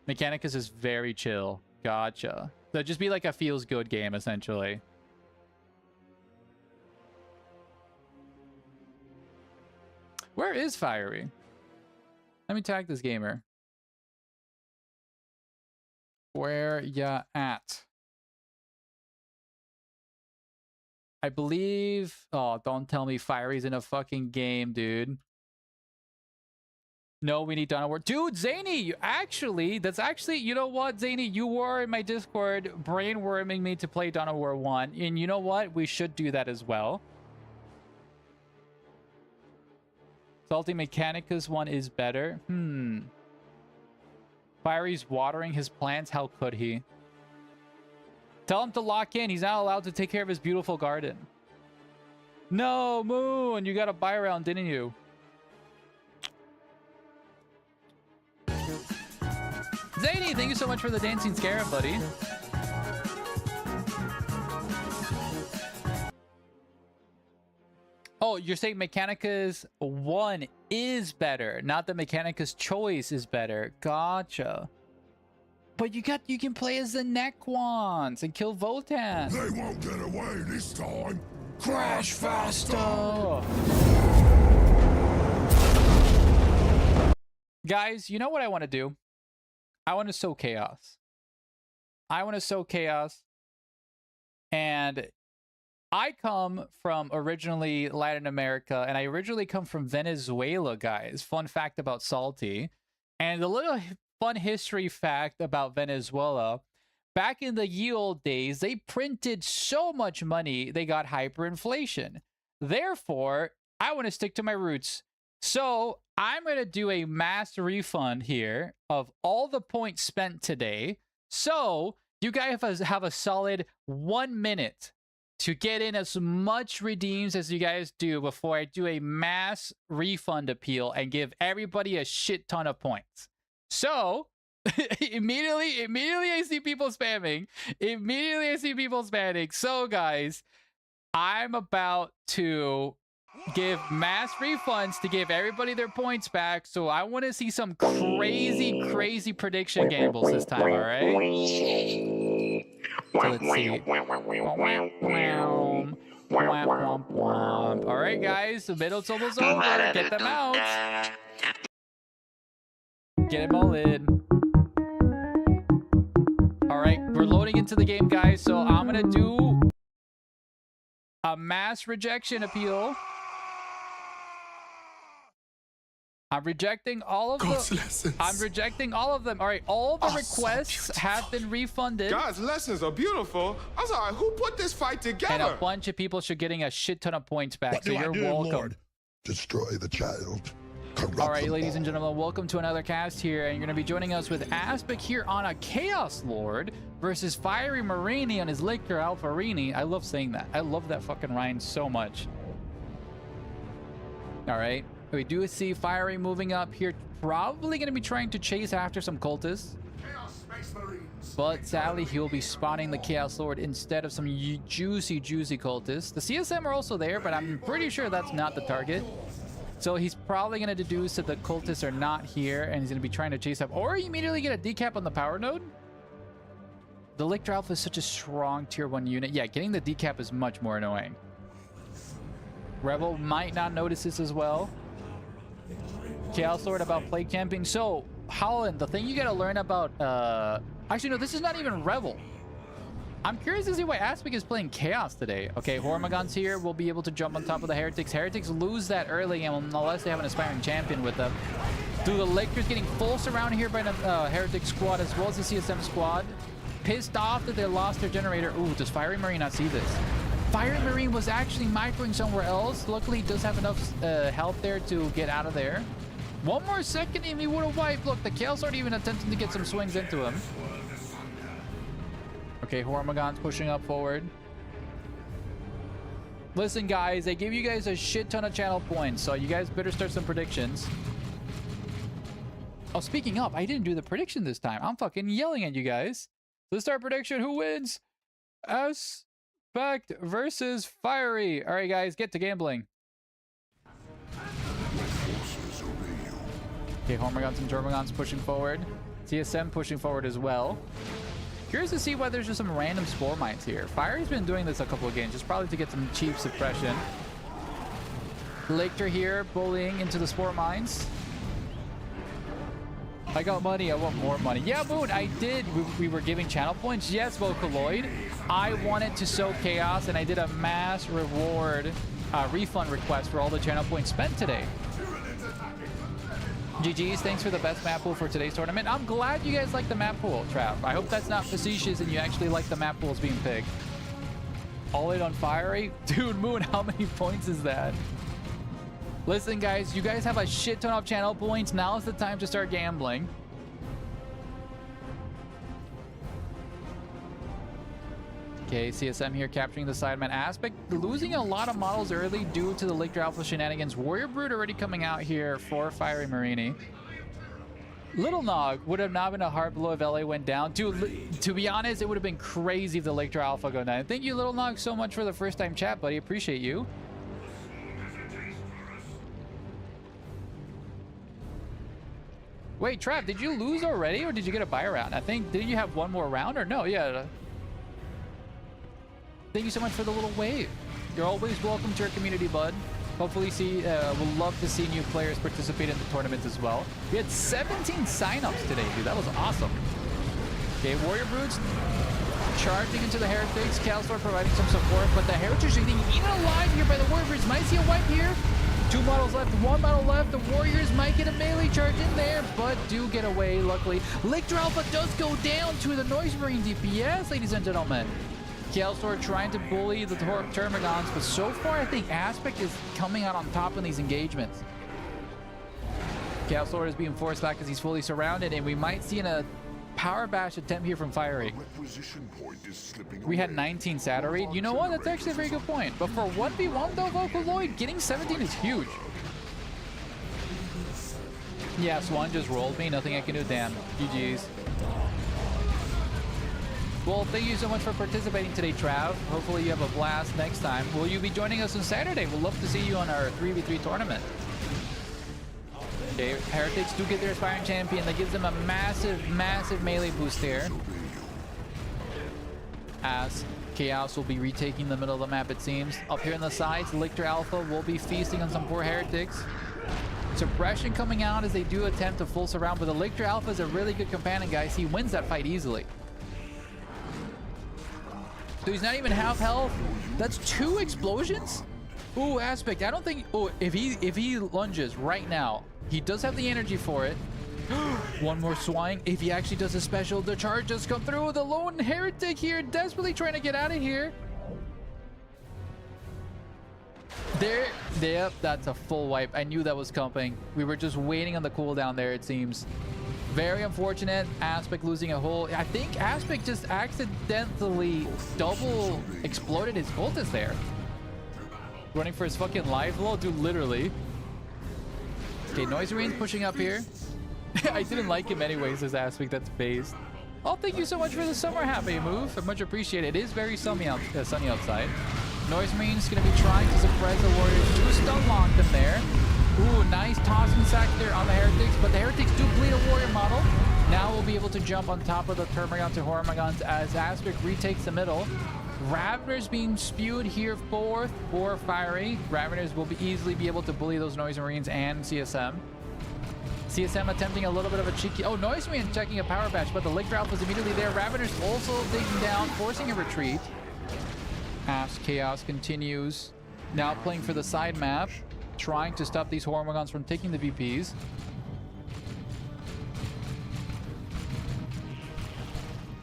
Mechanicus is very chill. Gotcha. So just be like a feels-good game, essentially. Where is Fiery? Let me tag this gamer. Where ya at? I believe... Oh, don't tell me Fiery's in a fucking game, dude. No, we need Dawn of War. Dude, Zany, that's actually... You know what, Zany? You were in my Discord brainworming me to play Dawn of War 1. And you know what? We should do that as well. Salty Mechanicus 1 is better. Fiery's watering his plants. How could he? Tell him to lock in. He's not allowed to take care of his beautiful garden. No, Moon. You got a buy round, didn't you? Zany, thank you so much for the Dancing Scarab, buddy. Oh, you're saying Mechanicus 1 is better, not that Mechanicus Choice is better. Gotcha. But you can play as the Necrons and kill Votan. They won't get away this time. Crash faster. Guys, you know what I want to do? I want to sow chaos. And I come from originally Latin America, and I originally come from Venezuela, guys. Fun fact about Salty. And a little fun history fact about Venezuela. Back in the ye old days, they printed so much money, they got hyperinflation. Therefore, I want to stick to my roots. So I'm going to do a mass refund here of all the points spent today. So you guys have a solid 1 minute to get in as much redeems as you guys do before I do a mass refund appeal and give everybody a shit ton of points. So immediately I see people spamming. So guys, I'm about to give mass refunds to give everybody their points back. So I want to see some crazy prediction gambles this time, all right? So let's see. All right, guys, the middle's almost over. Get them out. Get them all in. All right, we're loading into the game, guys. So I'm going to do a mass rejection appeal. I'm rejecting all of them. I'm rejecting all of them. All right, all the requests have been refunded. God's lessons are beautiful. I'm sorry, who put this fight together? And a bunch of people should getting a shit ton of points back. So you're welcome. Lord? Destroy the child. All right, ladies and gentlemen, welcome to another cast here, and you're going to be joining us with Aspic here on a Chaos Lord versus Fiery Marini on his Lictor Alfarini. I love saying that. I love that fucking rhyme so much. All right, we do see Fiery moving up here, probably going to be trying to chase after some cultists. But sadly, he will be spawning the Chaos Lord instead of some juicy cultists. The CSM are also there, but I'm pretty sure that's not the target. So he's probably going to deduce that the cultists are not here, and he's going to be trying to chase up, or immediately get a decap on the power node. The Lictor Alpha is such a strong tier 1 unit. Yeah, getting the decap is much more annoying. Rebel might not notice this as well. Chaos Lord about play camping. So, Holland, the thing you gotta learn about... Actually, no, this is not even Revel. I'm curious to see why Aspic is playing Chaos today. Okay, Hormagon's here. We'll be able to jump on top of the Heretics. Heretics lose that early, and unless they have an aspiring champion with them. Dude, the Lictor's getting full surrounded here by the Heretic squad as well as the CSM squad. Pissed off that they lost their generator. Ooh, does Fiery Marine not see this? Fiery Marine was actually microing somewhere else. Luckily, he does have enough health there to get out of there. One more second and he would have wiped. Look, the Chaos Lord even attempting to get some swings into him. Okay, Hormagon's pushing up forward. Listen, guys, they give you guys a shit ton of channel points, so you guys better start some predictions. Oh, speaking of, I didn't do the prediction this time. I'm fucking yelling at you guys. Let's start prediction. Who wins? Aspect versus Fiery. All right, guys, get to gambling. Okay, Hormagons and Jormagons pushing forward. CSM pushing forward as well. Curious to see why there's just some random spore mines here. Fiery's been doing this a couple of games, just probably to get some cheap suppression. Lictor here, bullying into the spore mines. I got money, I want more money. Yeah, Moon, I did. We were giving channel points. Yes, Vocaloid. I wanted to sow chaos, and I did a mass reward refund request for all the channel points spent today. GG's, thanks for the best map pool for today's tournament. I'm glad you guys like the map pool, Trav. I hope that's not facetious and you actually like the map pools being picked. All in on Fiery? Dude, Moon, how many points is that? Listen, guys, you guys have a shit ton of channel points. Now is the time to start gambling. Okay, CSM here capturing the Sideman Aspect. Losing a lot of models early due to the Lictor Alpha shenanigans. Warrior Brood already coming out here for Fiery Marini. Little Nog would have not been a hard blow if LA went down. Dude, to be honest, it would have been crazy if the Lictor Alpha go down. Thank you, Little Nog, so much for the first time chat, buddy. Appreciate you. Wait, Trav, did you lose already or did you get a buy round? I think, didn't you have one more round or no? Yeah. Thank you so much for the little wave. You're always welcome to our community, bud. Hopefully we'll love to see new players participate in the tournament as well. We had 17 signups today, dude. That was awesome. Okay, Warrior Broods charging into the Heretics. Calstor providing some support, but the Heretics are getting eaten alive here by the Warrior Broods. Might see a wipe here. 2 models left, 1 model left. The Warriors might get a melee charge in there, but do get away, luckily. Lictor Alpha does go down to the Noise Marine DPS, ladies and gentlemen. Kalstor trying to bully the Termagons, but so far I think Aspect is coming out on top in these engagements. Kalstor is being forced back as he's fully surrounded, and we might see a power bash attempt here from Fiery. We had 19 Saturate. You know what? That's actually a very good point. But for 1v1 though, Vocaloid, getting 17 is huge. Yeah, Swan just rolled me. Nothing I can do. Damn. GG's. Well, thank you so much for participating today, Trav. Hopefully you have a blast next time. Will you be joining us on Saturday? We'll love to see you on our 3v3 tournament. Okay, Heretics do get their aspiring champion. That gives them a massive, massive melee boost here. As Chaos will be retaking the middle of the map, it seems. Up here on the sides, Lictor Alpha will be feasting on some poor Heretics. Suppression coming out as they do attempt to full surround, but the Lictor Alpha is a really good companion, guys. He wins that fight easily. So he's not even half health. That's 2 explosions? Ooh, Aspect. I don't think... Oh, if he lunges right now, he does have the energy for it. 1 more swine. If he actually does a special, the charge does come through. The lone Heretic here desperately trying to get out of here. There. Yep, that's a full wipe. I knew that was coming. We were just waiting on the cooldown there, it seems. Very unfortunate. Aspect losing a whole... I think Aspect just accidentally double exploded his cultist there. Running for his fucking life. Well, dude, literally. Okay, Noise Marine's pushing up here. I didn't like him anyways, this Aspect. That's based. Oh, thank you so much for the summer happy move. I much appreciate it. It is very sunny outside. Noise Marine's going to be trying to suppress the Warriors. 2 stun locked them there. Ooh, nice tossing sack there on the Heretics, but the Heretics do bleed a Warrior model. Now we'll be able to jump on top of the Termagons and Hormagons as Aspect retakes the middle. Raveners being spewed here forth for Fiery. Raveners will easily be able to bully those Noise Marines and CSM. CSM attempting a little bit of a cheeky... Oh, Noise Marine checking a power batch, but the Lictor Alpha's immediately there. Raveners also digging down, forcing a retreat. As Chaos continues. Now playing for the side map, trying to stop these Hormigons from taking the VPs.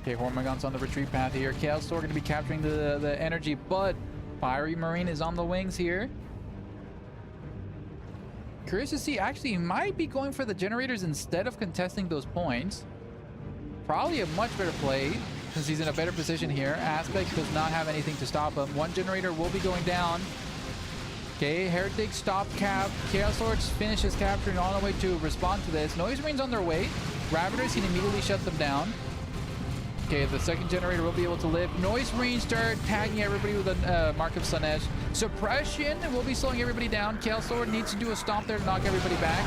Okay, Hormigons on the retreat path here. Chaos Sword going to be capturing the energy, but Fiery Marine is on the wings here. Curious to see, actually, he might be going for the generators instead of contesting those points. Probably a much better play, since he's in a better position here. Aspect does not have anything to stop him. One generator will be going down. Okay, Heretic stop cap. Chaos Lords finishes capturing on the way to respond to this. Noise Marine's on their way. Raveners can immediately shut them down. Okay, the second generator will be able to live. Noise Marine start tagging everybody with a Mark of Sun Edge. Suppression will be slowing everybody down. Chaos Sword needs to do a stomp there to knock everybody back.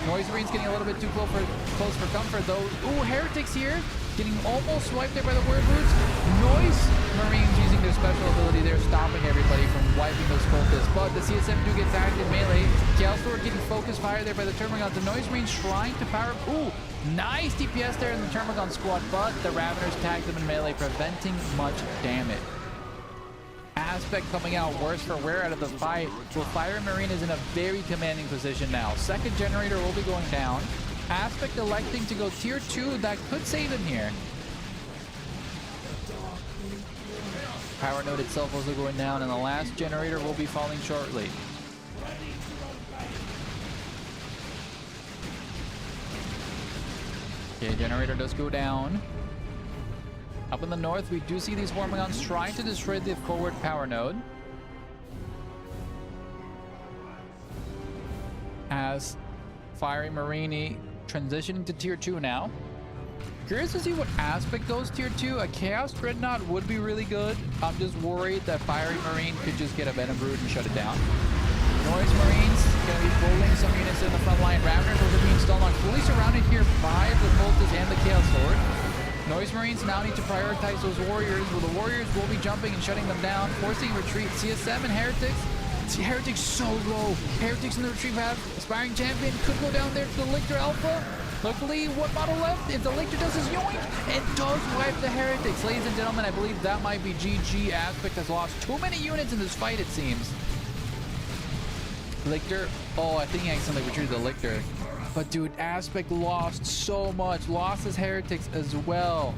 Noise Marine's getting a little bit too close for comfort, though. Ooh, Heretics here. Getting almost swiped there by the Word Boots. Noise Marines using their special ability there, stopping everybody from wiping those cultists. But the CSM do get tagged in melee. Chaos Sword getting focused fire there by the Termagant. The Noise Marines trying to power... Ooh, nice DPS there in the Termagant squad, but the Raveners tagged them in melee, preventing much damage. Aspect coming out worse for wear out of the fight. Well, Fire Marine is in a very commanding position now. Second generator will be going down. Aspect electing to go tier 2. That could save him here. Power node itself also going down, and the last generator will be falling shortly. Okay, generator does go down. Up in the north, we do see these Hormigons trying to destroy the forward power node. As Fiery Marini transitioning to tier 2 now. Curious to see what aspect goes tier 2. A Chaos Dreadnought would be really good. I'm just worried that Fiery Marine could just get a Venom Brood and shut it down. Noise Marines going to be pulling some units in the front line. Raveners will be still not fully surrounded here by the Cultists and the Chaos Sword. Noise Marines now need to prioritize those Warriors. Well, the Warriors will be jumping and shutting them down, forcing retreat. CSM and Heretics. Heretics so low. Heretics in the retreat path. Aspiring Champion could go down there to the Lictor Alpha. Luckily, what model left? If the Lictor does his yoink, it does wipe the Heretics. Ladies and gentlemen, I believe that might be GG. Aspect has lost too many units in this fight, it seems. Lictor. Oh, I think he accidentally retreated the Lictor. But dude, Aspect lost so much. Lost his Heretics as well.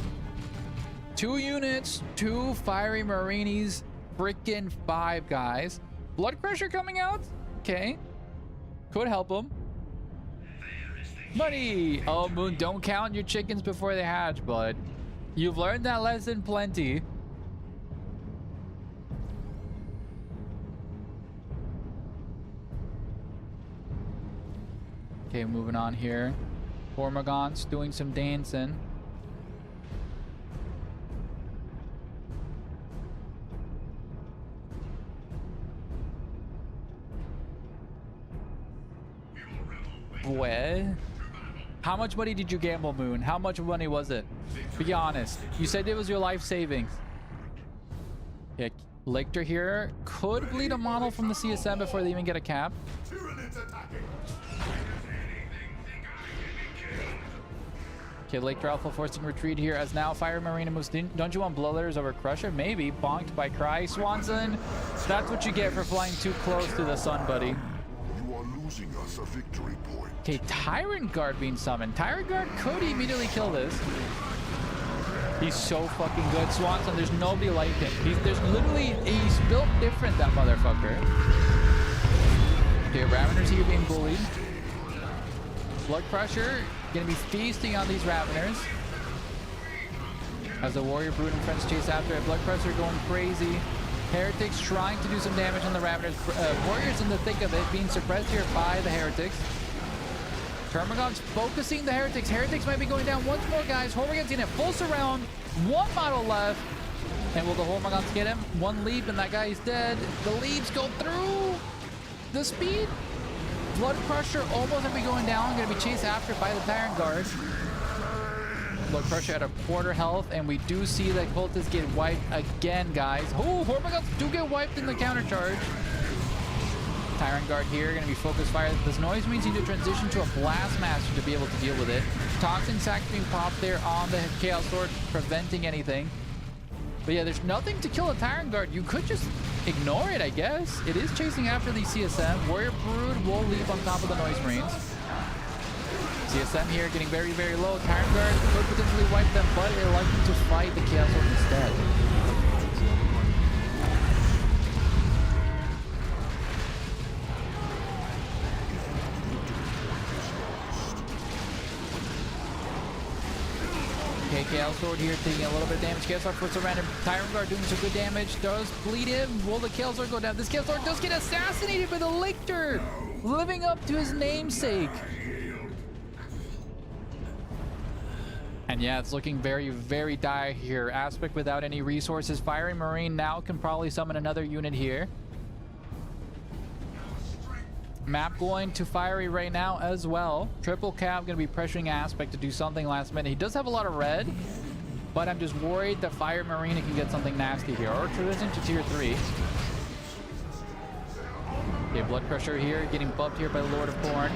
2 units, 2 Fiery Marinis, freaking 5 guys. Blood Crusher coming out? Okay. Could help him. Money! Oh, Moon, don't count your chickens before they hatch, bud. You've learned that lesson plenty. Okay, moving on here. Hormigons doing some dancing. What? How much money did you gamble, Moon? How much money was it? Be honest. You said it was your life savings. Yeah, Lictor here could bleed a model from the CSM before they even get a cap. Okay, Lictor Alpha forcing retreat here as now Fire Marina moves in. Don't you want Bloodletters over Crusher? Maybe. Bonked by Cry. Swanson, that's what you get for flying too close to the sun, buddy. You are losing us a victory point. Okay, Tyrant Guard being summoned. Tyrant Guard could immediately kill this. He's so fucking good. Swanson, there's nobody like him. He's built different, that motherfucker. Okay, Raveners here being bullied. Blood Crusher gonna be feasting on these Raveners. As the Warrior Brood and friends chase after it. Blood Crusher going crazy. Heretics trying to do some damage on the Raveners. Warriors in the thick of it, being suppressed here by the Heretics. Termagant's focusing the Heretics. Heretics might be going down once more, guys. Hormigons in a full surround. 1 model left. And will the Hormigons get him? 1 leap and that guy is dead. The leaps go through the speed. Blood Crusher almost going to be going down. Going to be chased after by the Tyrant Guard. Blood Crusher at a 1/4 health, and we do see that Cultists get wiped again, guys. Oh, Hormigons do get wiped in the counter charge. Tyrant Guard here, going to be focused fire. This noise means you need to transition to a Blast Master to be able to deal with it. Toxin Sack being popped there on the Chaos Sword, preventing anything. But yeah, there's nothing to kill a Tyrant Guard. You could just ignore it, I guess. It is chasing after the CSM. Warrior Brood will leave on top of the Noise Marines. CSM here getting very, very low. Tyrant Guard could potentially wipe them, but they're likely to fight the Chaos Sword instead. Okay, Chaos Sword here taking a little bit of damage. Chaos Sword puts a random Tyrant Guard doing some good damage. Does bleed him. Will the Chaos Sword go down? This Chaos Sword does get assassinated by the Lictor, living up to his namesake. And yeah, it's looking very, very dire here. Aspect without any resources. Fiery Marine now can probably summon another unit here. Map going to Fiery right now as well. Triple Cap going to be pressuring Aspect to do something last minute. He does have a lot of red, but I'm just worried that Fire Marine can get something nasty here. Or transition to tier 3. Okay, Blood Pressure here, getting buffed here by the Lord of Corn.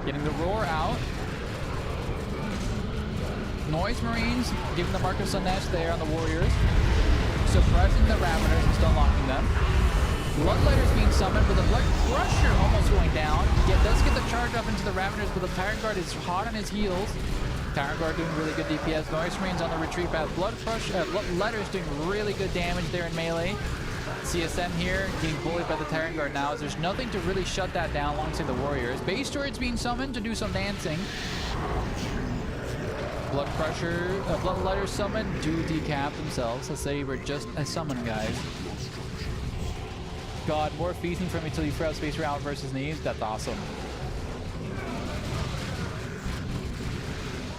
Getting the Roar out. Noise Marines, giving the Mark of Sundash there on the Warriors. Suppressing the Raveners and still unlocking them. Bloodlighters being summoned with a Blood Crusher almost going down. Does get the charge up into the Raveners, but the Tyrant Guard is hot on his heels. Tyrant Guard doing really good DPS. Noise Marines on the retreat path. Bloodlighters doing really good damage there in melee. CSM here getting bullied by the Tyrant Guard now, as there's nothing to really shut that down alongside the Warriors. Base turrets being summoned to do some dancing. Blood Crusher, Bloodlighters summoned do decap themselves, as they were just a summon, guys. God, more feasting from until you throw out Space Round versus Neves. That's awesome.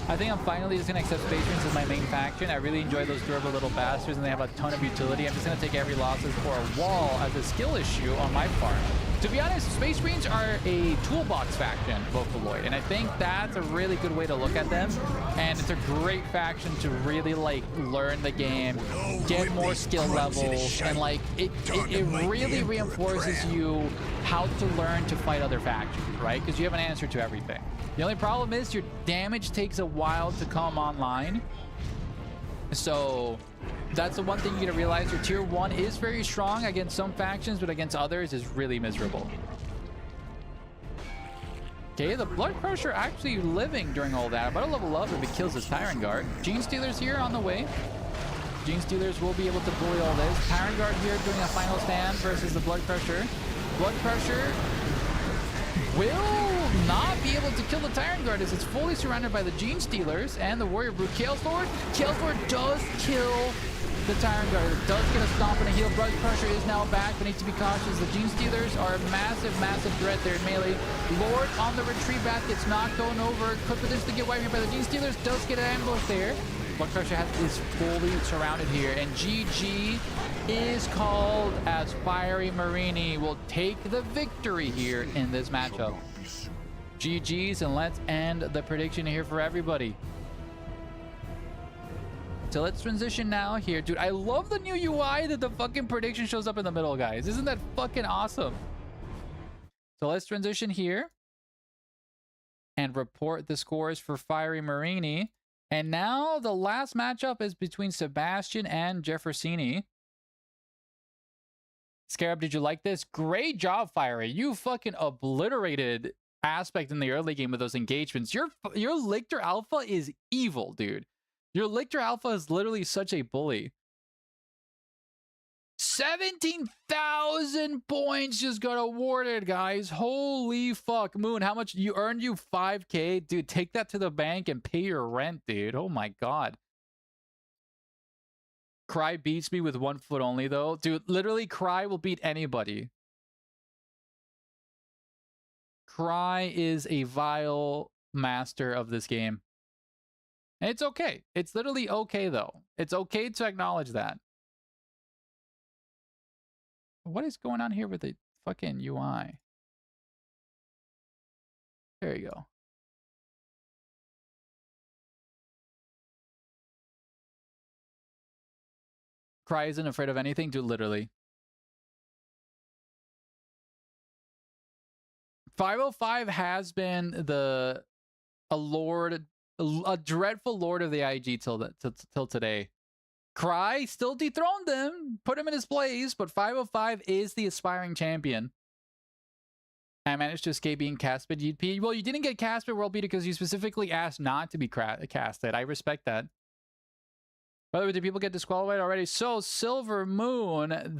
I think I'm finally just going to accept Space Marines as my main faction. I really enjoy those durable little bastards, and they have a ton of utility. I'm just going to take every losses for a wall as a skill issue on my part. To be honest, Space Marines are a toolbox faction, Vocaloid, and I think that's a really good way to look at them. And it's a great faction to really, like, learn the game, get more skill levels, and, like, it really reinforces you how to learn to fight other factions, right? Because you have an answer to everything. The only problem is your damage takes a while to come online. So that's the one thing you gotta realize. Your tier 1 is very strong against some factions, but against others is really miserable. Okay, the Blood Crusher actually living during all that. About to level up if it kills his Tyrant Guard. Gene Stealers here on the way. Gene Stealers will be able to bully all this. Tyrant Guard here doing a final stand versus the Blood Crusher. Blood Crusher will not be able to kill the Tyrant Guard as it's fully surrounded by the Gene Stealers and the Warrior Brute. Chaos Lord does kill the Tyrant Guard. It does get a stomp and a heal. Blood Crusher is now back, but needs to be cautious. The Gene Stealers are a massive, massive threat there in melee. Lord on the retreat path gets knocked going over. Could potentially get wiped here by the Gene Stealers. Does get an ambush there. Blood Crusher is fully surrounded here, and GG is called as Fiery Marini will take the victory here in this matchup. GG's, and let's end the prediction here for everybody. So let's transition now here. Dude, I love the new UI that the fucking prediction shows up in the middle, guys. Isn't that fucking awesome? So let's transition here and report the scores for Fiery Marini. And now the last matchup is between Sebastian and Jeffersini. Scarab, did you like this? Great job, Fiery. You fucking obliterated Aspect in the early game with those engagements. Your Lictor Alpha is evil, dude. Your Lictor Alpha is literally such a bully. 17,000 points just got awarded, guys. Holy fuck. Moon, how much you earned? You 5K? Dude, take that to the bank and pay your rent, dude. Oh my god. Cry beats me with 1 foot only, though. Dude, literally, Cry will beat anybody. Cry is a vile master of this game. And it's okay. It's literally okay, though. It's okay to acknowledge that. What is going on here with the fucking UI? There you go. Cry isn't afraid of anything, dude, literally. 505 has been a dreadful lord of the IG till today. Cry still dethroned him, put him in his place, but 505 is the aspiring champion. I managed to escape being casted. Well, you didn't get casted world beat because you specifically asked not to be casted. I respect that. By the way, did people get disqualified already? So, Silver Moon,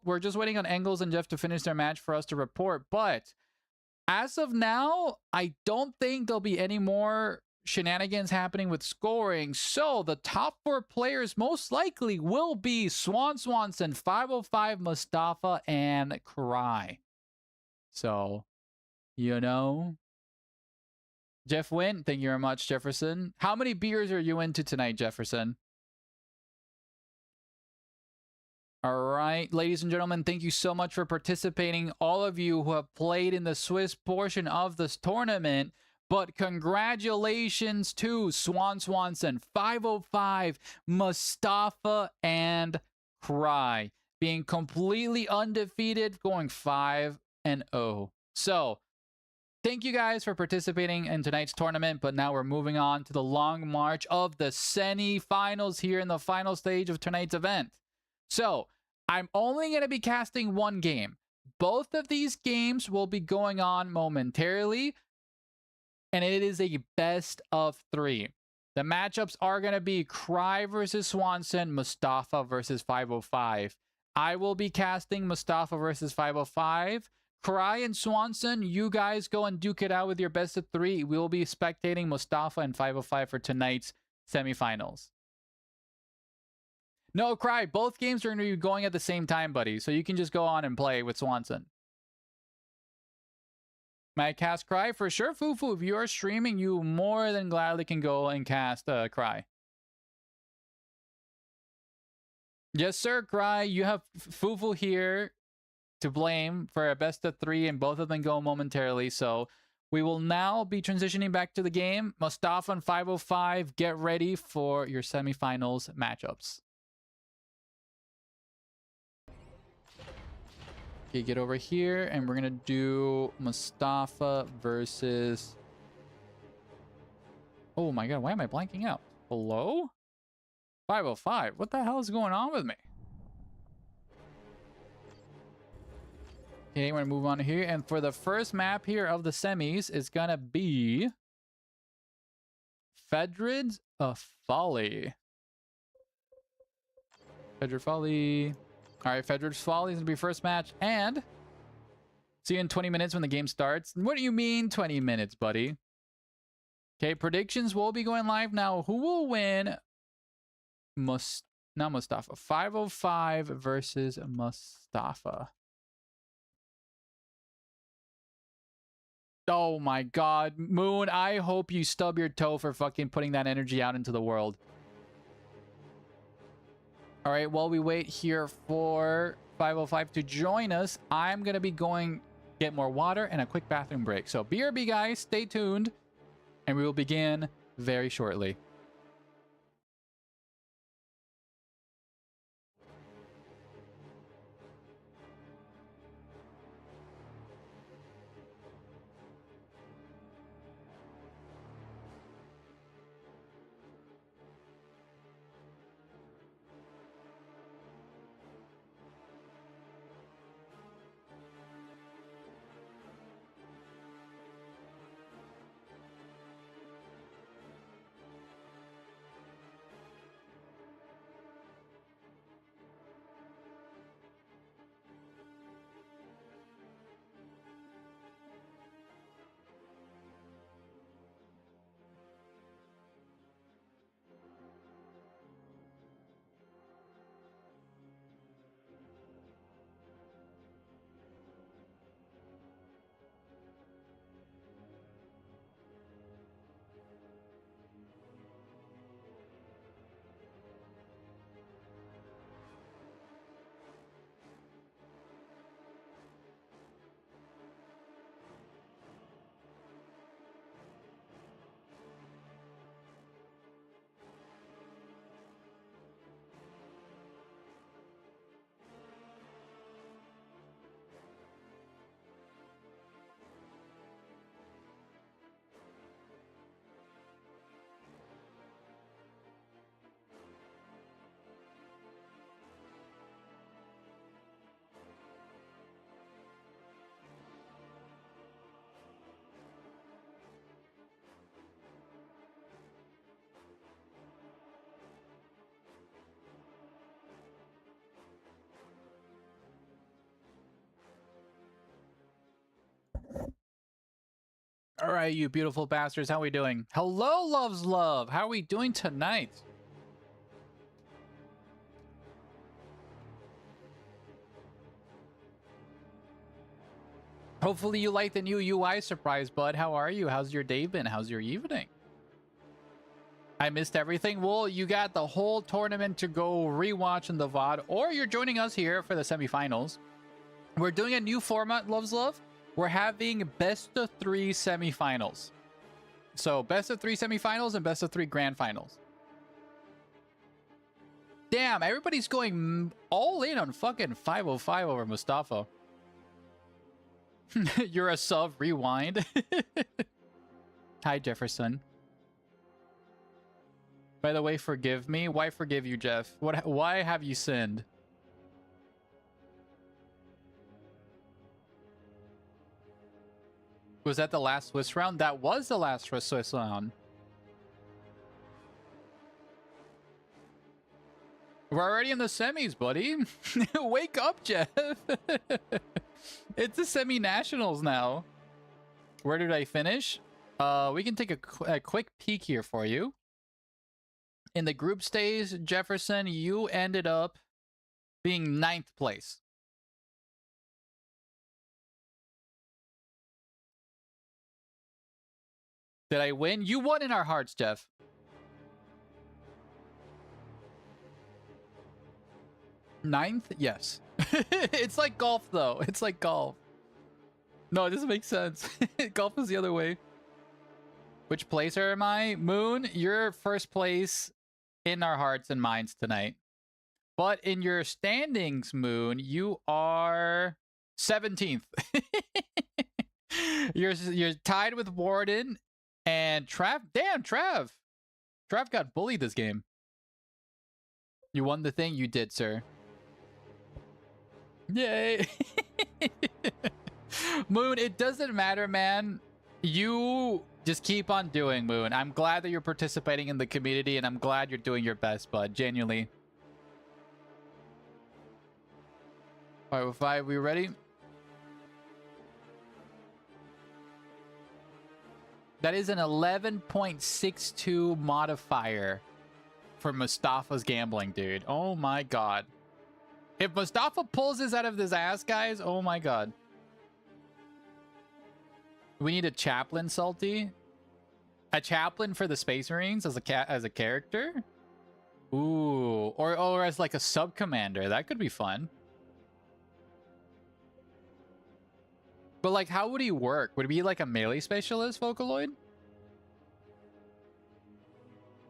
we're just waiting on Engels and Jeff to finish their match for us to report. But as of now, I don't think there'll be any more shenanigans happening with scoring. So, the top 4 players most likely will be Swanson, 505, Mustafa, and Cry. So, you know. Jeff Wynn, thank you very much, Jefferson. How many beers are you into tonight, Jefferson? All right, ladies and gentlemen, thank you so much for participating. All of you who have played in the Swiss portion of this tournament. But congratulations to Swanson, 505, Mustafa, and Cry. Being completely undefeated, going 5-0. So, thank you guys for participating in tonight's tournament. But now we're moving on to the long march of the semi-finals here in the final stage of tonight's event. So, I'm only going to be casting one game. Both of these games will be going on momentarily, and it is a best of 3. The matchups are going to be Cry versus Swanson, Mustafa versus 505. I will be casting Mustafa versus 505. Cry and Swanson, you guys go and duke it out with your best of 3. We will be spectating Mustafa and 505 for tonight's semifinals. No, Cry, both games are going to be going at the same time, buddy. So you can just go on and play with Swanson. May I cast Cry? For sure, Fufu. If you are streaming, you more than gladly can go and cast Cry. Yes, sir, Cry. You have Fufu here to blame for a best of 3, and both of them go momentarily. So we will now be transitioning back to the game. Mustafa and 505, get ready for your semifinals matchups. Okay, get over here, and we're gonna do Mustafa versus... Oh my god, why am I blanking out? Hello? 505, what the hell is going on with me? Okay, we're gonna move on here, and for the first map here of the semis is gonna be Fedrid's Folly. Fedrid Folly. All right, Fedrid's Folly is gonna be first match, and see you in 20 minutes when the game starts. What do you mean 20 minutes, buddy? Okay, predictions will be going live now. Who will win? Not Mustafa. 505 versus Mustafa. Oh my god, Moon, I hope you stub your toe for fucking putting that energy out into the world. All right, while we wait here for 505 to join us, I'm going to be going get more water and a quick bathroom break. So BRB guys, stay tuned, and we will begin very shortly. right, you beautiful bastards. How we doing? Hello, loves love. How are we doing tonight? Hopefully you like the new UI surprise, bud. How are you? How's your day been? How's your evening? I missed everything. Well, you got the whole tournament to go rewatch in the VOD, or you're joining us here for the semifinals. We're doing a new format, loves love. We're having best of 3 semifinals. So best of 3 semifinals and best of 3 grand finals. Damn, everybody's going all in on fucking 505 over Mustafa. You're a sub, rewind. Hi, Jefferson. By the way, forgive me. Why forgive you, Jeff? Why have you sinned? Was that the last Swiss round? That was the last Swiss round. We're already in the semis, buddy. Wake up, Jeff. It's the semi-nationals now. Where did I finish? We can take a quick peek here for you. In the group stage, Jefferson, you ended up being 9th place. Did I win? You won in our hearts, Jeff. Ninth? Yes. It's like golf, though. It's like golf. No, it doesn't make sense. Golf is the other way. Which placer am I? Moon, you're first place in our hearts and minds tonight. But in your standings, Moon, you are 17th. You're tied with Warden and Trav. Damn, Trav. Trav got bullied this game. You won the thing? You did, sir. Yay. Moon, it doesn't matter, man. You just keep on doing, Moon. I'm glad that you're participating in the community, and I'm glad you're doing your best, bud. Genuinely. 505, we ready? That is an 11.62 modifier for Mustafa's gambling, dude. Oh my god. If Mustafa pulls this out of his ass, guys, oh my god. We need a chaplain, Salty. A chaplain for the Space Marines as a character? Ooh. Or as like a sub-commander. That could be fun. But like, how would he work? Would he be like a melee specialist, Vocaloid?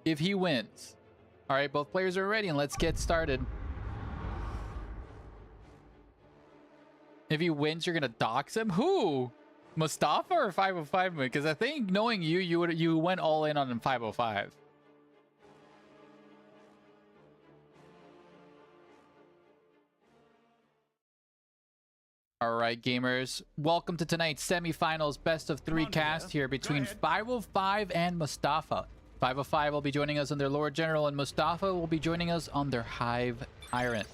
If he wins. Alright, both players are ready and let's get started. If he wins, you're gonna dox him? Who? Mustafa or 505? Because I think knowing you, you went all in on 505. Alright, gamers. Welcome to tonight's semifinals best of 3 cast here between 505 and Mustafa. 505 will be joining us on their Lord General, and Mustafa will be joining us on their Hive Tyrant.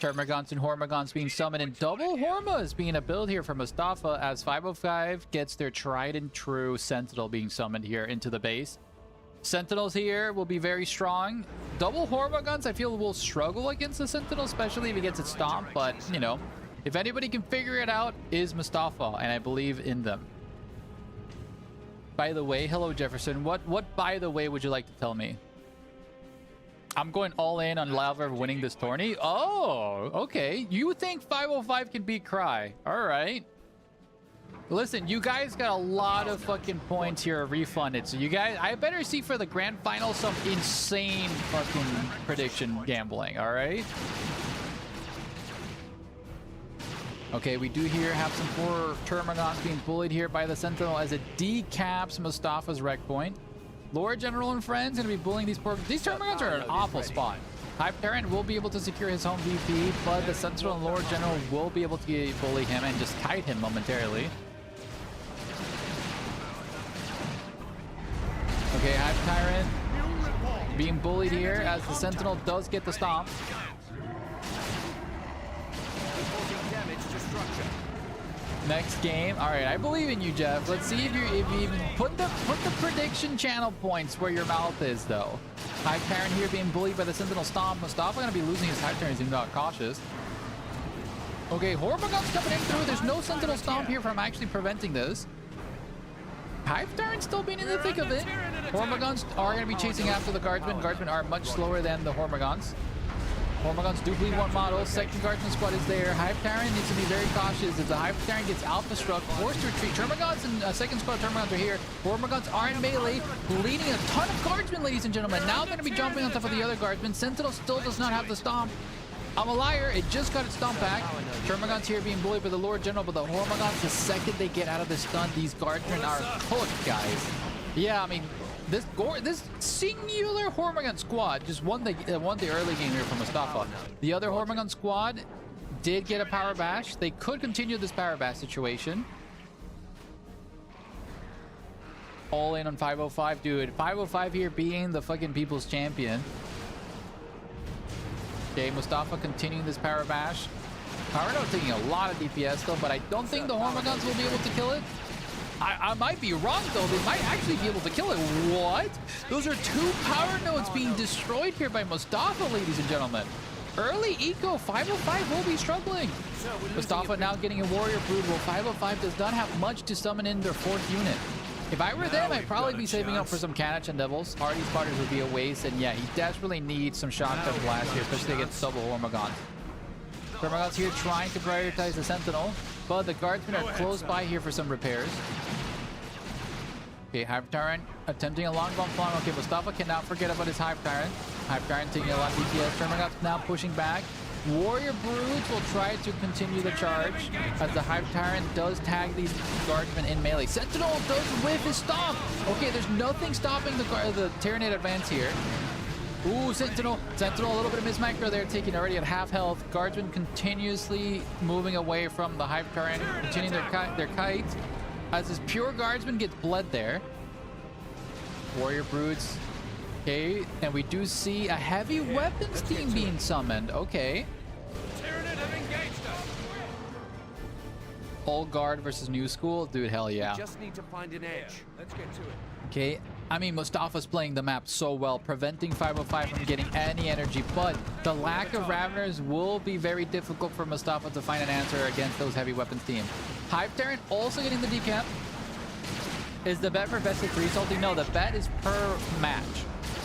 Termagants and Hormagons being summoned, and double Horma is being a build here for Mustafa as 505 gets their tried and true Sentinel being summoned here into the base. Sentinels here will be very strong. Double Hormagons, I feel, will struggle against the Sentinel, especially if he gets it stomped, but, you know, if anybody can figure it out, is Mustafa, and I believe in them. By the way, hello, Jefferson. What by the way, would you like to tell me? I'm going all in on Lava winning this tourney. Oh, okay. You think 505 can beat Cry? All right. Listen, you guys got a lot of fucking points here refunded. So you guys, I better see for the grand final some insane fucking prediction gambling. All right. Okay, we do here have some poor Termagants being bullied here by the Sentinel as it decaps Mustafa's wreck point. Lord General and friends gonna be bullying these poor... These Termagants are in an awful spot. Hive Tyrant will be able to secure his home VP, but the Sentinel and Lord General will be able to bully him and just kite him momentarily. Okay, Hive Tyrant being bullied here as the Sentinel does get the stomp. Next game. All right, I believe in you, Jeff. Let's see if you even put the prediction channel points where your mouth is, though. Hive Tyrant here being bullied by the Sentinel Stomp. Mustafa going to be losing his Hive Tyrant. He's not cautious. Okay, Hormagaun's coming in through. There's no Sentinel Stomp here from actually preventing this. Hive Tyrant still being in the thick of it. Hormagaunts are going to be chasing after the Guardsmen. Guardsmen are much slower than the Hormagaunts. Hormagaunts do bleed one model. Second Guardsman squad is there. Hive Tyrant needs to be very cautious. If the Hive Tyrant gets alpha struck, forced to retreat. Termagants and second squad Termagants are here. Hormagaunts are in melee, bleeding a ton of Guardsmen, ladies and gentlemen. Now going to be jumping on top of the other Guardsmen. Sentinel still does not have the stomp. I'm a liar. It just got its stomp back. Termagants here being bullied by the Lord General, but the Hormagaunts, the second they get out of the stun, these Guardsmen are cooked, guys. Yeah, I mean, this singular Hormagaun squad just won the early game here from Mustafa. The other Hormagaun squad did get a power bash. They could continue this power bash situation. All in on 505, dude. 505 here being the fucking people's champion. Okay, Mustafa continuing this power bash. Power Node taking a lot of DPS though, but I don't think the Hormagaunts will be able to kill it. I might be wrong though. They might actually be able to kill it. What? Those are 2 power nodes being destroyed here by Mustafa, ladies and gentlemen. Early eco, 505 will be struggling. Mustafa now getting a warrior brood. Well, 505 does not have much to summon in their 4th unit. If I were them, I'd probably be saving up for some Kanach and Devils. Hardy Spotters would be a waste, and yeah, he desperately needs some shotgun blast here, especially against double Hormagaunts. Hormagaunts here trying to prioritize the Sentinel, but the Guardsmen are close by here for some repairs. Okay, Hive Tyrant attempting a long bomb farm. Okay, Mustafa cannot forget about his Hive Tyrant. Hive Tyrant taking a lot of DPS. Hormagaunts now pushing back. Warrior Broods will try to continue the charge as the Hive Tyrant does tag these Guardsmen in melee. Sentinel does whiff his stomp. Okay, there's nothing stopping the Tyranid advance here. Ooh, Sentinel a little bit of mismicro there, taking already at half health. Guardsmen continuously moving away from the Hive Tyrant, continuing their kite as this pure Guardsman gets bled there. Warrior Broods. Okay, and we do see a heavy weapons team being summoned. Okay. Old guard versus new school, dude. Hell yeah. Just need to find an edge. Let's get to it. Okay, I mean, Mustafa's playing the map so well, preventing 505 from getting any energy, but the lack of Raveners will be very difficult for Mustafa to find an answer against those heavy weapons team. Hive Tyrant also getting the decap. Is the bet for best of 3 Salty? No, the bet is per match.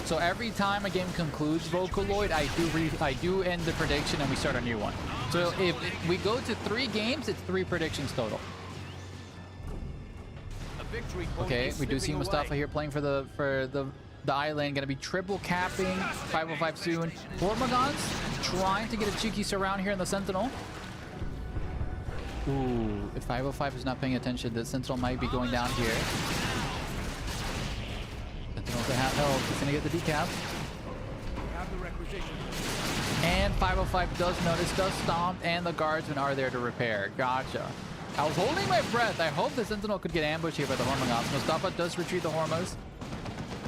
So every time a game concludes Vocaloid, I do end the prediction and we start a new one. So if we go to 3 games, it's 3 predictions total. Okay, we do see Mustafa here playing for the island. Gonna be triple capping 505 soon. Hormagaunts trying to get a cheeky surround here in the Sentinel. Ooh, if 505 is not paying attention, the Sentinel might be going down here. Sentinel's at half health. He's gonna get the decap. And 505 does notice, does stomp, and the Guardsmen are there to repair. Gotcha. I was holding my breath. I hope the Sentinel could get ambushed here by the Hormagaunts. Mustafa does retreat the Hormas.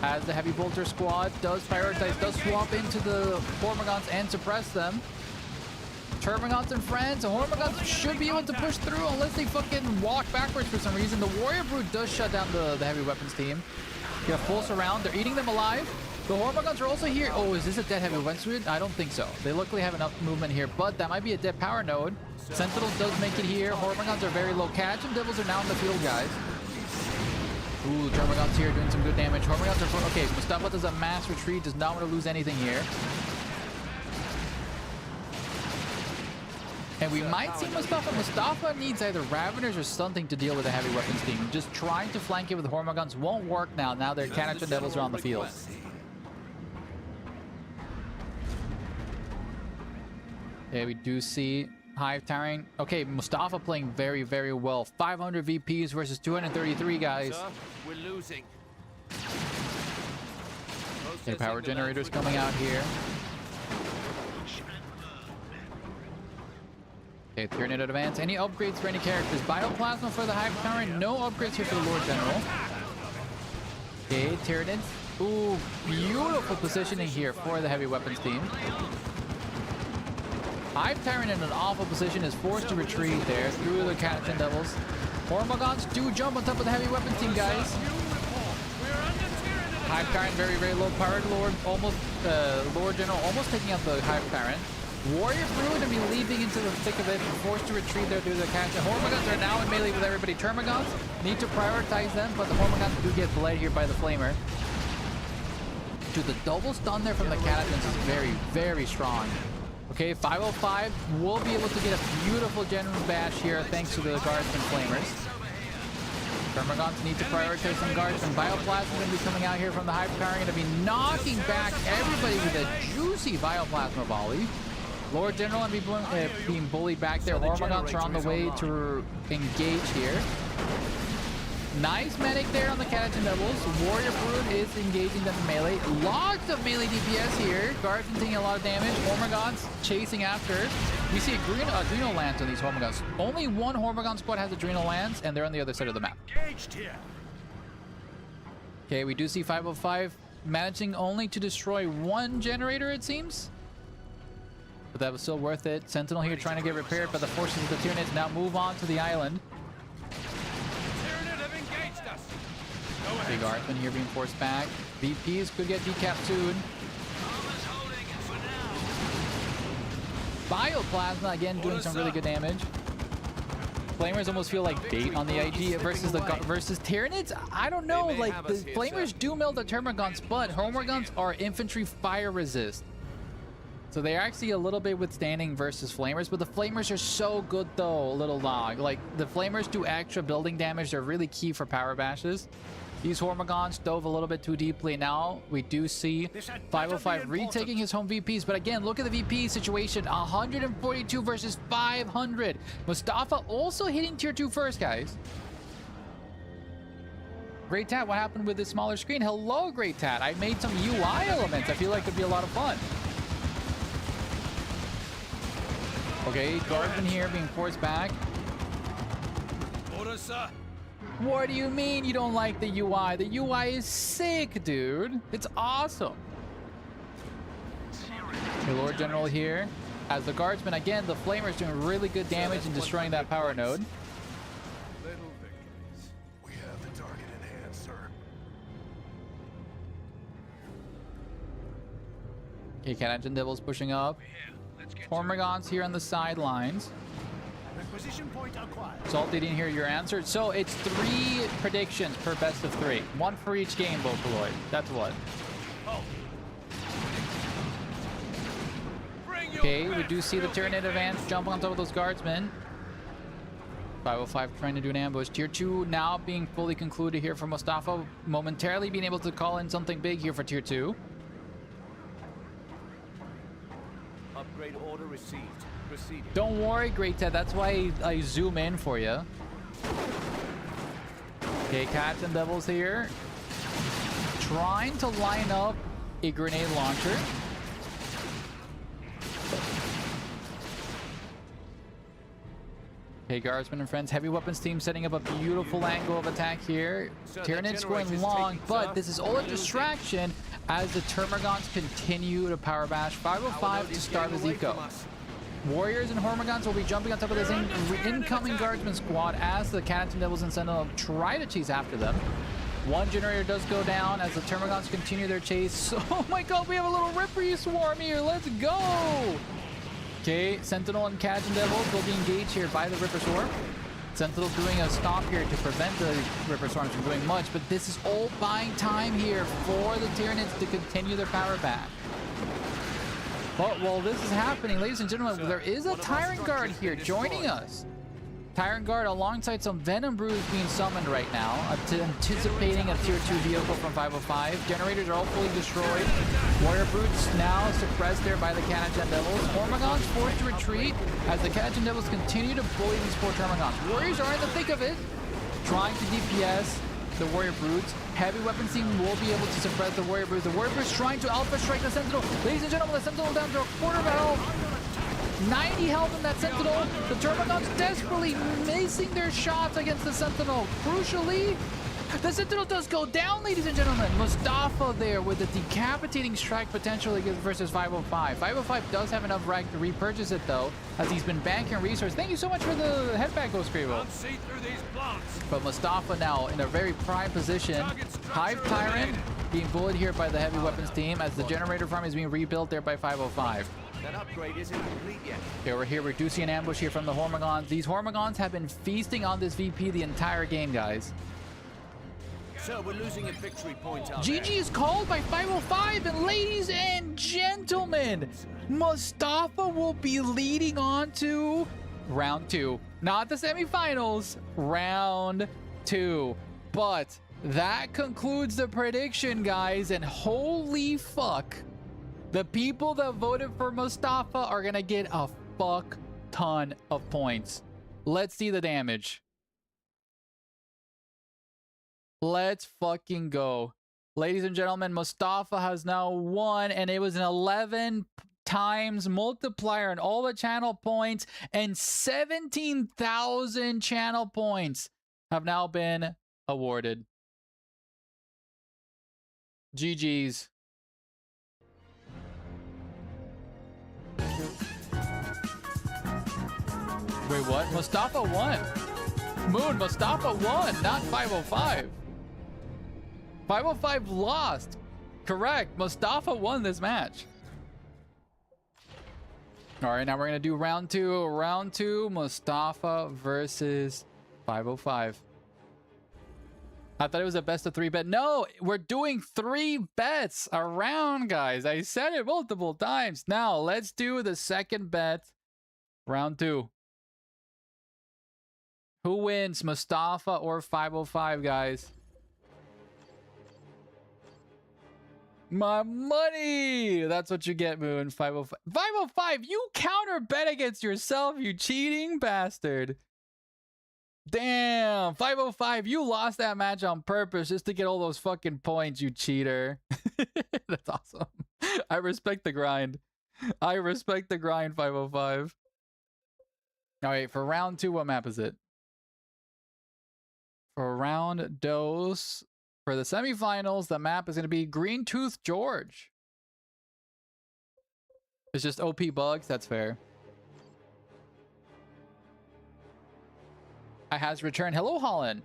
As the Heavy Bolter squad does prioritize, does swap into the Hormagaunts and suppress them. Termagants and friends, the Hormagaunts should be able to push through unless they fucking walk backwards for some reason. The Warrior Brood does shut down the heavy weapons team. Get a full surround. They're eating them alive. The Hormagaunts are also here. Oh, is this a dead heavy weapons team? I don't think so. They luckily have enough movement here, but that might be a dead power node. Sentinel does make it here. Hormagaunts are very low. Catch and Devils are now in the field, guys. Ooh, Termagants here doing some good damage. Hormagaunts are... Okay, Mustafa does a mass retreat. Does not want to lose anything here. And we might see Mustafa. Mustafa needs either Raveners or something to deal with the heavy weapons team. Just trying to flank it with Hormagaunts won't work now. Now their Kanach and Devils are on the field. Okay, we do see Hive Tyrant. Okay, Mustafa playing very, very well. 500 VPs versus 233, guys. Sir, we're losing. Okay, power generators coming out here. Okay, Tyranid advance. Any upgrades for any characters? Bioplasma for the Hive Tyrant. No upgrades here for the Lord General. Okay, Tyranids. Ooh, beautiful positioning here for the heavy weapons team. Hive Tyrant in an awful position is forced to retreat there through the Catachan Devils. Hormagaunts do jump on top of the heavy weapons team, guys. Hive Tyrant very, very low powered. Lord General almost taking out the Hive Tyrant. Warrior Brood going to be leaping into the thick of it and forced to retreat there due to the Catachan. Hormagaunts are now in melee with everybody. Termagants need to prioritize them, but the Hormagaunts do get bled here by the Flamer. Dude, the double stun there from the Catachans is very, very strong. Okay, 505 will be able to get a beautiful general bash here thanks to the Guardsman Flamers. Termagants need to prioritize some Guardsmen. Bioplasma going to be coming out here from the Hive Tower. Going to be knocking back everybody with a juicy Bioplasma volley. Lord General going to be being bullied back there. Hormagaunts are on the way to engage here. Nice medic there on the Catachan Devils. Warrior Brood is engaging them in melee. Lots of melee DPS here. Guardsmen taking a lot of damage. Hormagaunts chasing after. We see Adrenal Lance on these Hormagaunts. Only one Hormagaun squad has Adrenal Lance, and they're on the other side of the map. Okay, we do see 505 managing only to destroy one generator, it seems. But that was still worth it. Sentinel here trying to get repaired, but the forces of the Tyranids now move on to the island. Big Guardsman here being forced back. VPs could get decapped soon. Bioplasma again doing some really good damage. Flamers almost feel like bait on the IG versus Tyranids. I don't know, like the Flamers do mill the Termagants, but Hormagaunts are infantry fire resist. So they're actually a little bit withstanding versus Flamers, but the Flamers are so good though, little dog. Like the Flamers do extra building damage. They're really key for power bashes. These Hormagaunts dove a little bit too deeply. Now we do see 505 retaking his home VPs, but again, look at the VP situation. 142 versus 500. Mustafa also hitting tier 2 first, guys. Great Tat, what happened with this smaller screen? Hello, Great Tat. I made some UI elements. I feel like it could be a lot of fun. Okay, Guardsman here being forced back. Order, sir. What do you mean you don't like the UI? The UI is sick, dude. It's awesome. The Lord General here as the Guardsman. Again, the Flamer's doing really good damage and destroying that power node. Little victories. We have the target in hand, sir. Okay, Catachan Devils pushing up. Hormagaunts here on the sidelines. Salty, didn't hear your answer. So it's 3 predictions per best of 3. 1 for each game, Vocaloid. That's what. Okay, we do see the Tyranid advance jump on top of those Guardsmen. 505 trying to do an ambush. Tier 2 now being fully concluded here for Mustafa. Momentarily being able to call in something big here for Tier 2. Upgrade order received. Proceeding. Don't worry, Great Ted. That's why I zoom in for you. Okay, Cats and Devils here. Trying to line up a grenade launcher. Okay, Guardsmen and friends. Heavy weapons team setting up a beautiful angle of attack here. Tyranids going long, but this is all a distraction as the Termagants continue to power bash. 505 to start his eco. Warriors and Hormagaunts will be jumping on top of this incoming Guardsman squad as the Catachan Devils and Sentinel try to chase after them. One generator does go down as the Termagants continue their chase. Oh my god, we have a little Rippery swarm here. Let's go! Okay, Sentinel and Catachan Devils will be engaged here by the Ripper Swarm. Sentinel doing a stop here to prevent the Ripper Swarms from doing much, but this is all buying time here for the Tyranids to continue their power back. But while this is happening, ladies and gentlemen, there is a Tyrant Guard here joining us. Tyrant Guard alongside some Venom Brews being summoned right now, anticipating a tier 2 vehicle from 505. Generators are all fully destroyed. Warrior Brutes now suppressed there by the Catachan Devils. Hormagaunts forced to retreat as the Catachan Devils continue to bully these 4 Termagants. Warriors are in the thick of it, trying to DPS the Warrior Brutes. Heavy weapons team will be able to suppress the Warrior Brutes. The Warrior Brutes trying to Alpha Strike the Sentinel. Ladies and gentlemen, the Sentinel down to a quarter of health. 90 health in that Sentinel. The Termagants desperately missing their shots against the Sentinel. Crucially, The Sentinel does go down, ladies and gentlemen. Mustafa there with the decapitating strike potentially versus 505. 505 does have enough rank to repurchase it, though, as he's been banking resources. Thank you so much for the headback, Ghost Creevo. Can't see through these plants. But Mustafa now in a very prime position. Hive Tyrant being bullied here by the heavy weapons team as the generator farm is being rebuilt there by 505. That upgrade isn't complete yet. Okay, we're here. We're reducing an ambush here from the Hormigons. These Hormigons have been feasting on this VP the entire game, guys. So we're losing a victory point out GG is called by 505, and ladies and gentlemen, Mustafa will be leading on to round 2. Not the semifinals, round 2. But that concludes the prediction, guys, and holy fuck. The people that voted for Mustafa are gonna get a fuck ton of points. Let's see the damage. Let's fucking go. Ladies and gentlemen, Mustafa has now won, and it was an 11 times multiplier on all the channel points, and 17,000 channel points have now been awarded. GG's. Wait, what? Mustafa won. Moon, Mustafa won, not 505. 505 lost. Correct. Mustafa won this match. All right, now we're going to do round 2. Round 2, Mustafa versus 505. I thought it was a best of 3 bet. No, we're doing 3 bets around, guys. I said it multiple times. Now, let's do the second bet. Round 2. Who wins, Mustafa or 505, guys? My money! That's what you get, Moon. 505. 505, you counter bet against yourself, you cheating bastard. Damn, 505, you lost that match on purpose just to get all those fucking points, you cheater. That's awesome. I respect the grind. I respect the grind, 505. All right, for round 2, what map is it? For round dos, for the semifinals, the map is going to be Green Tooth George. It's just OP bugs, that's fair. I has returned. Hello, Holland.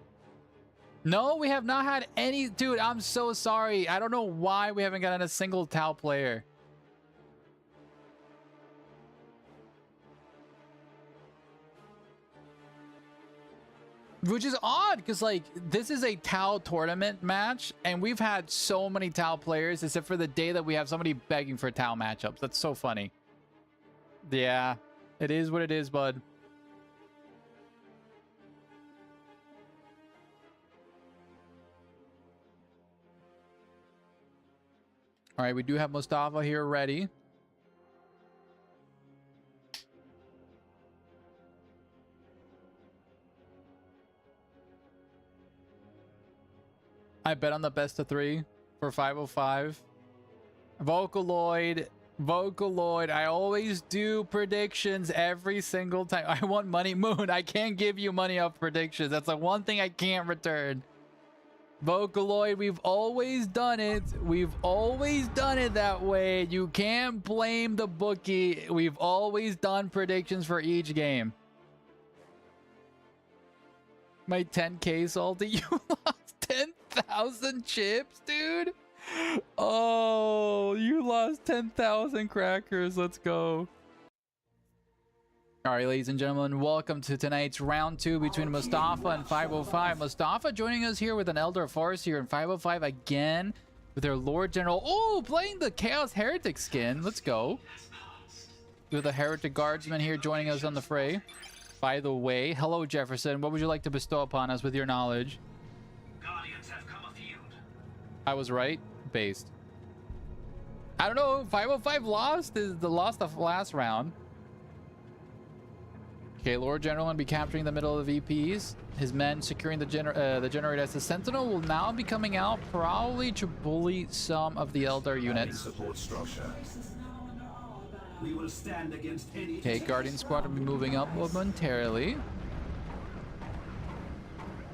No, we have not had any. Dude, I'm so sorry. I don't know why we haven't gotten a single Tau player. Which is odd, because, like, this is a Tau tournament match, and we've had so many Tau players, except for the day that we have somebody begging for Tau matchups. That's so funny. Yeah, it is what it is, bud. All right, we do have Mustafa here ready. I bet on the best of 3 for 505. Vocaloid. I always do predictions every single time. I want money. Moon, I can't give you money off predictions. That's the one thing I can't return. Vocaloid, we've always done it. We've always done it that way. You can't blame the bookie. We've always done predictions for each game. My 10K Salty, you lost 10,000 chips, dude. Oh, you lost 10,000 crackers. Let's go. All right, ladies and gentlemen, welcome to tonight's round 2 between Mustafa and 505. Mustafa joining us here with an Elder Force here, and 505 again with their Lord General. Oh, playing the Chaos Heretic skin. Let's go. With the Heretic Guardsman here joining us on the fray. By the way, hello, Jefferson. What would you like to bestow upon us with your knowledge? Guardians have come afield. I was right. Based. I don't know. 505 lost. Is the lost of last round. Okay, Lord General will be capturing the middle of the VPs. His men securing the generator as the Sentinel will now be coming out, probably to bully some of the Eldar units. Support structure. We will stand against any. Okay, Guardian Squad will be moving up momentarily.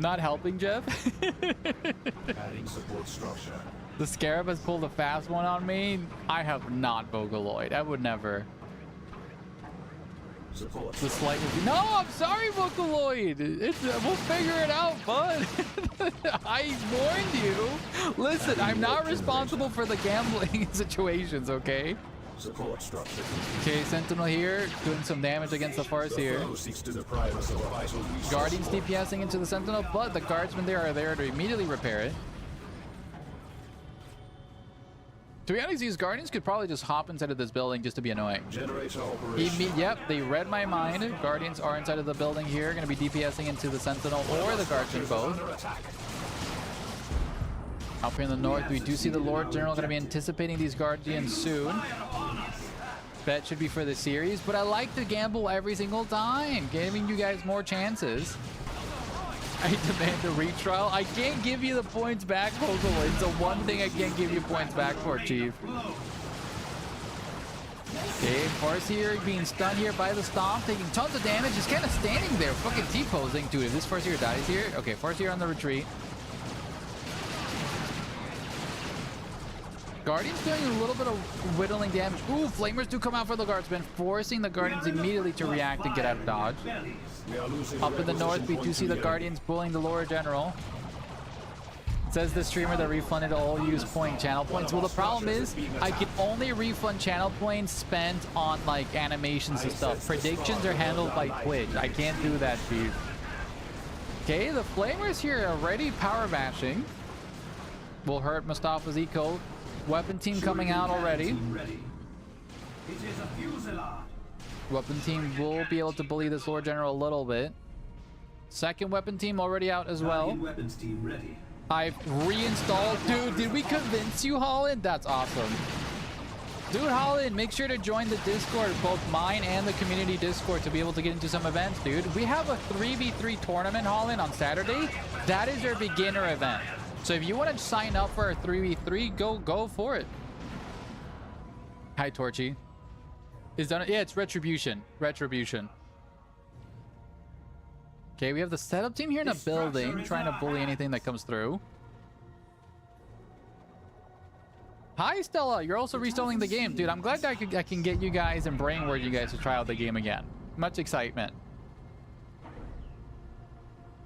Not helping, Jeff? Adding support structure. The Scarab has pulled a fast one on me. I have not Vocaloid. I would never. Support. The slight would be... No, I'm sorry, Vocaloid. We'll figure it out, bud. I warned you. Listen, I'm not responsible for the gambling situations, okay? Support structure. Okay, Sentinel here, doing some damage against the Farseer. Guardians DPSing into the Sentinel, but the guardsmen there are there to immediately repair it. To be honest, these Guardians could probably just hop inside of this building just to be annoying. Yep, they read my mind. Guardians are inside of the building here, going to be DPSing into the Sentinel or the Guardsmen both. Up here in the north, we do see the Lord General going to be anticipating these Guardians soon. Bet should be for the series, but I like to gamble every single time, giving you guys more chances. I demand a retrial. I can't give you the points back, Vocaloid. It's the one thing I can't give you points back for, Chief. Okay, Farseer being stunned here by the Stomp, taking tons of damage. Just kind of standing there, fucking T-posing. Dude, if this Farseer dies here... Okay, Farseer on the retreat. Guardians doing a little bit of whittling damage. Ooh, Flamers do come out for the Guardsmen, forcing the Guardians immediately to react and get out of dodge. Up in the north, we do see the Guardians bullying the Lord General. Says the streamer that refunded all use point channel points. Well, the problem is I can only refund channel points spent on like animations and stuff. Predictions are handled by Twitch. I can't do that, dude. Okay, the Flamers here are already power bashing. Will hurt Mustafa's eco. Weapon team coming out already. Weapon team will be able to bully this Lord General a little bit. Second weapon team already out as well. I've reinstalled. Dude, did we convince you, Holland? That's awesome. Dude, Holland, make sure to join the Discord, both mine and the community Discord, to be able to get into some events, dude. We have a 3v3 tournament, Holland, on Saturday. That is our beginner event. So if you want to sign up for a 3v3, go for it. Hi, Torchy. Is that... Yeah, it's Retribution. Retribution. Okay, we have the setup team here in a building, trying to bully anything that comes through. Hi, Stella. You're also reinstalling the game. Dude, I'm glad that I can get you guys and brainword you guys to try out the game again. Much excitement.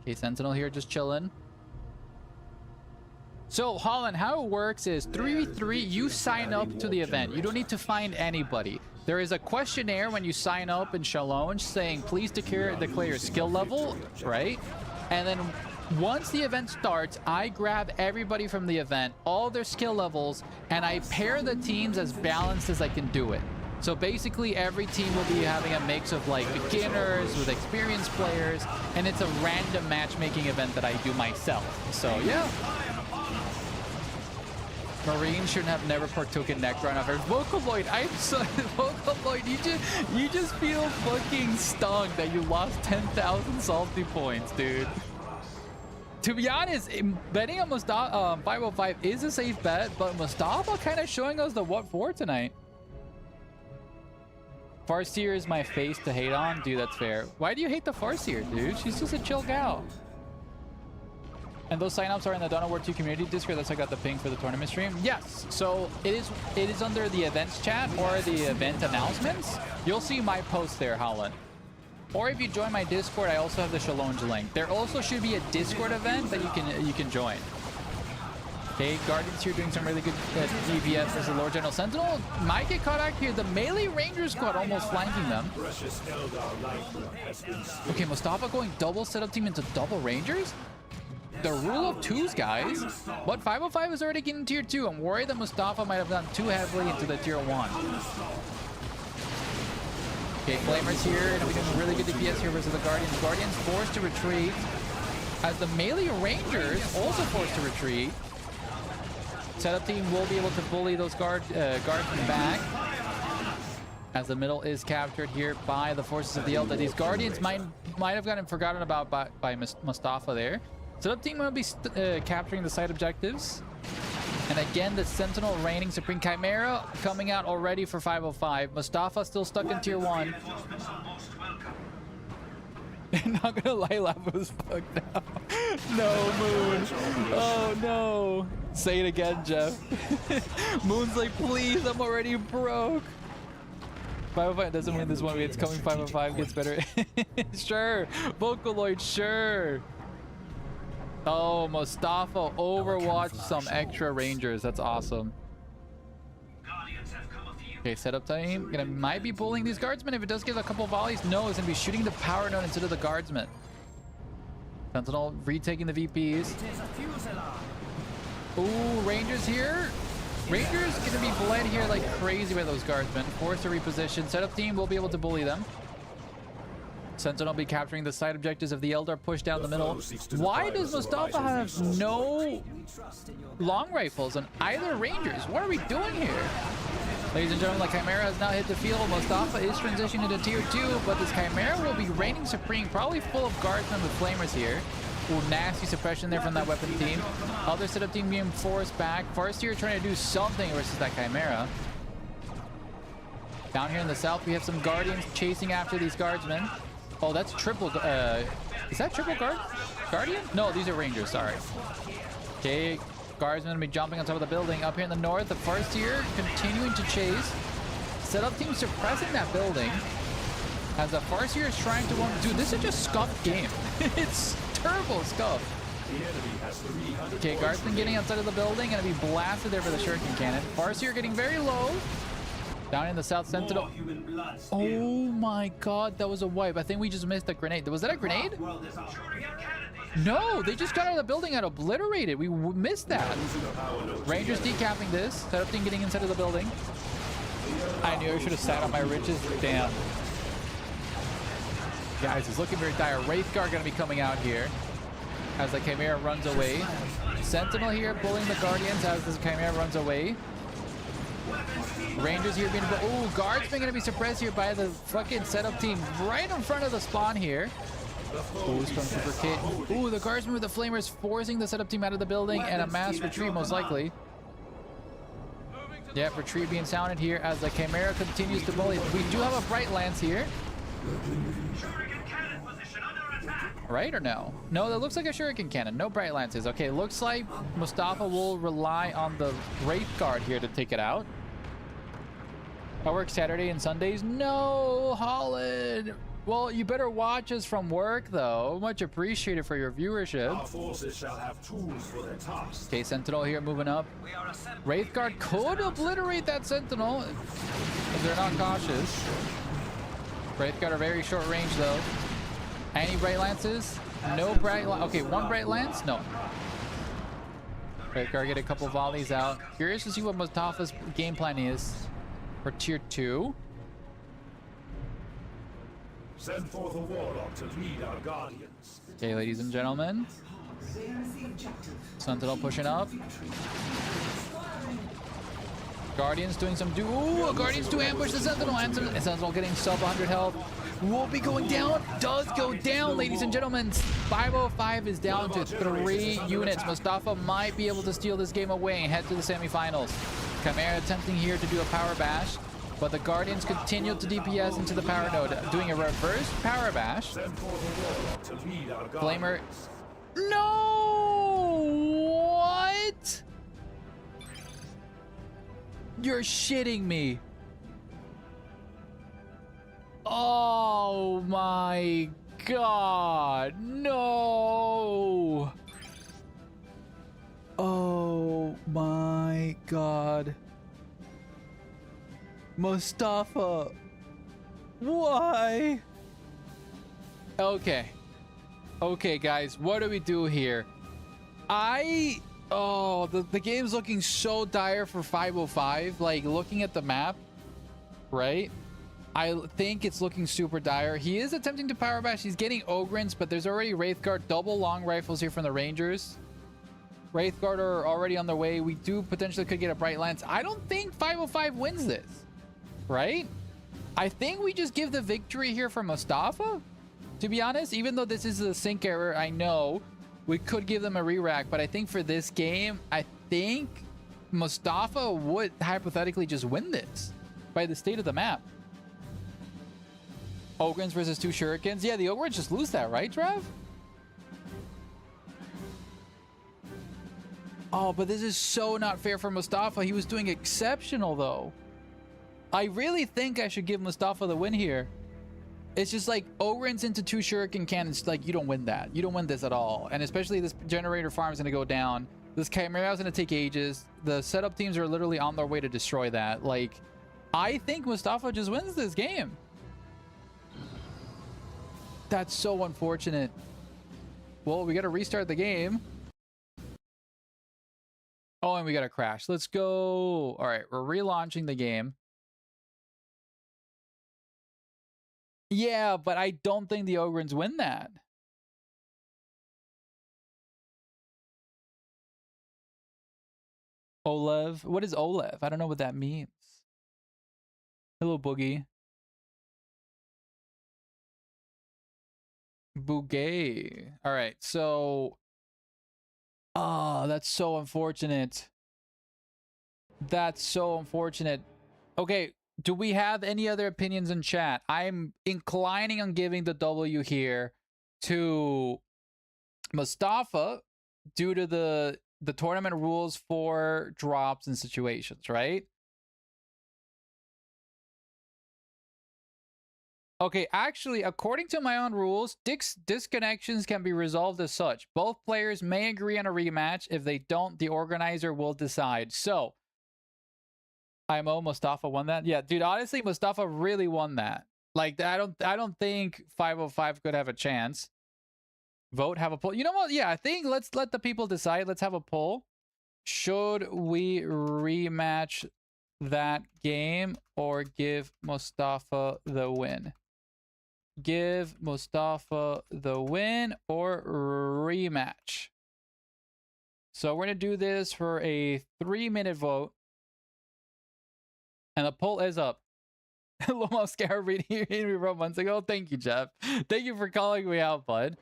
Okay, Sentinel here just chilling. So, Holland, how it works is 3v3, you sign up to the event. You don't need to find anybody. There is a questionnaire when you sign up in Challenge saying, please declare your skill level, right? And then once the event starts, I grab everybody from the event, all their skill levels, and I pair the teams as balanced as I can do it. So basically, every team will be having a mix of like beginners with experienced players, and it's a random matchmaking event that I do myself. So, yeah. Marine should have never partook in Necron ever. Vocaloid, I'm so... Vocaloid, you just feel fucking stung that you lost 10,000 salty points, dude. To be honest, betting on Mustafa 505 is a safe bet, but Mustafa kind of showing us the what for tonight. Farseer is my face to hate on. Dude, that's fair. Why do you hate the Farseer, dude? She's just a chill gal. And those signups are in the Dawn of War 2 community Discord. That's how I got the ping for the tournament stream. Yes, so it is under the events chat or the event announcements. You'll see my post there, Holland. Or if you join my Discord, I also have the Challenge link. There also should be a Discord event that you can join. Okay, Guardians here doing some really good DPS versus the Lord General Sentinel. Might get caught out here. The melee Ranger squad almost flanking them. Okay, Mustafa going double setup team into double Rangers. The rule of twos, guys. But 505 is already getting tier 2. I'm worried that Mustafa might have gone too heavily into the tier 1. Okay, Flamers here. Gonna be doing really good DPS here versus the Guardians. Guardians forced to retreat. As the melee Rangers also forced to retreat. Setup team will be able to bully those guardsmen back. As the middle is captured here by the forces of the Elder. These Guardians might have gotten forgotten about by Mustafa there. Setup team will be capturing the side objectives. And again, the Sentinel reigning Supreme Chimera coming out already for 505. Mustafa still stuck in tier 1. Not gonna lie, lava was fucked now. No, Moon. Oh no. Say it again, Jeff. Moon's like, please, I'm already broke. 505 doesn't win this one. It's coming. 505 gets better. Sure. Vocaloid, sure. Oh, Mustafa overwatched some extra rangers. That's awesome. Okay, setup time. Might be pulling these guardsmen. If it does get a couple volleys, no, it's gonna be shooting the power node instead of the guardsmen. Sentinel retaking the VPs. Ooh, Rangers here. Rangers gonna be bled here like crazy by those guardsmen. Forced to reposition. Setup team will be able to bully them. Sentinel will be capturing the side objectives of the Eldar, push down the middle. Why does Mustafa have no long rifles on either Rangers? What are we doing here? Ladies and gentlemen, the Chimera has now hit the field. Mustafa is transitioning into tier 2, but this Chimera will be reigning supreme, probably full of guardsmen with flamers here. Ooh, nasty suppression there from that weapon team. Other setup team being forced back. First tier trying to do something versus that Chimera. Down here in the south, we have some Guardians chasing after these guardsmen. Oh, that's triple. Is that triple Guardian? No, these are Rangers. Sorry. Okay, Guardsmen will be jumping on top of the building. Up here in the north, the first tier continuing to chase. Setup team suppressing that building. As the first tier is trying to dude, this is just scuffed game. It's turbo scuffed. Okay, Guardsmen getting outside of the building, gonna be blasted there for the shuriken cannon. First tier getting very low. Down in the south, Sentinel. Oh my god, that was a wipe. I think we just missed a grenade. Was that a grenade? No, they just got out of the building and obliterated. We missed that. Rangers decapping this. Setup team getting inside of the building. I knew I should have sat on my riches. Damn. Guys, it's looking very dire. Wraithguard going to be coming out here as the Chimera runs away. Sentinel here pulling the Guardians as this Chimera runs away. Rangers here being... Oh, Guardsmen going to be suppressed here by the fucking setup team right in front of the spawn here. Oh, Stormtrooper Kit. Ooh, the Guardsmen with the Flamers forcing the setup team out of the building and a mass retreat most likely. Yep, retreat being sounded here as the Chimera continues to bully. We do have a Bright Lance here. Right or no? No, that looks like a Shuriken Cannon. No Bright Lances. Okay, looks like Mustafa will rely on the Wraith Guard here to take it out. I work Saturday and Sundays. No, Holland. Well, you better watch us from work, though. Much appreciated for your viewership. Our forces shall have tools for their task. Okay, Sentinel here moving up. Wraithguard could obliterate that Sentinel if they're not cautious. Wraithguard are very short range, though. Any Bright Lances? No Bright Lance. Okay, one Bright Lance? No. Wraithguard get a couple volleys out. Curious to see what Mustafa's game plan is for tier 2. Send forth a warlock to lead our guardians. Okay, ladies and gentlemen. Sentinel pushing up. Guardians doing some Ooh, Guardians do ambush the Sentinel. And Sentinel getting sub 100 health. Will be going down. Does go down, ladies and gentlemen. 505 is down to 3 units. Mustafa might be able to steal this game away and head to the semifinals. Chimera attempting here to do a power bash. But the Guardians continue to DPS into the power node, doing a reverse power bash. Flamer. No! What? You're shitting me. Oh my god. No. Oh my god. Mustafa, why? Okay, guys, what do we do here? The game's looking so dire for 505. Like, looking at the map, right? I think it's looking super dire. He is attempting to power bash. He's getting Ogrins, but there's already Wraithguard double long rifles here from the Rangers. Wraithguard are already on their way. We do potentially could get a Bright Lance. I don't think 505 wins this. Right? I think we just give the victory here for Mustafa, to be honest. Even though this is a sync error, I know we could give them a re-rack, but I think for this game, I think Mustafa would hypothetically just win this by the state of the map. Ogrins versus 2 Shurikens. Yeah, the Ogrins just lose that, right, Trev? Oh, but this is so not fair for Mustafa. He was doing exceptional, though. I really think I should give Mustafa the win here. It's just like Ogrins into 2 Shuriken cannons. Like, you don't win that. You don't win this at all. And especially this generator farm is going to go down. This Chimera is going to take ages. The setup teams are literally on their way to destroy that. Like, I think Mustafa just wins this game. That's so unfortunate. Well, we got to restart the game. Oh, and we got to crash. Let's go. All right, we're relaunching the game. Yeah, but I don't think the Ogrins win that. Olev. What is Olev? I don't know what that means. Hello, Boogie. Bouguet. All right, so... Oh, that's so unfortunate. That's so unfortunate. Okay, do we have any other opinions in chat? I'm inclining on giving the W here to Mustafa due to the tournament rules for drops and situations, right? Okay, actually, according to my own rules, disconnections can be resolved as such. Both players may agree on a rematch. If they don't, the organizer will decide. So, IMO Mustafa won that. Yeah, dude, honestly, Mustafa really won that. Like, I don't think 505 could have a chance. Vote, have a poll. You know what? Yeah, I think let's let the people decide. Let's have a poll. Should we rematch that game or give Mustafa the win? Give Mustafa the win or rematch. So we're going to do this for a 3-minute vote. And the poll is up. Lomo Scarab reading me wrote months ago. Thank you, Jeff. Thank you for calling me out, bud.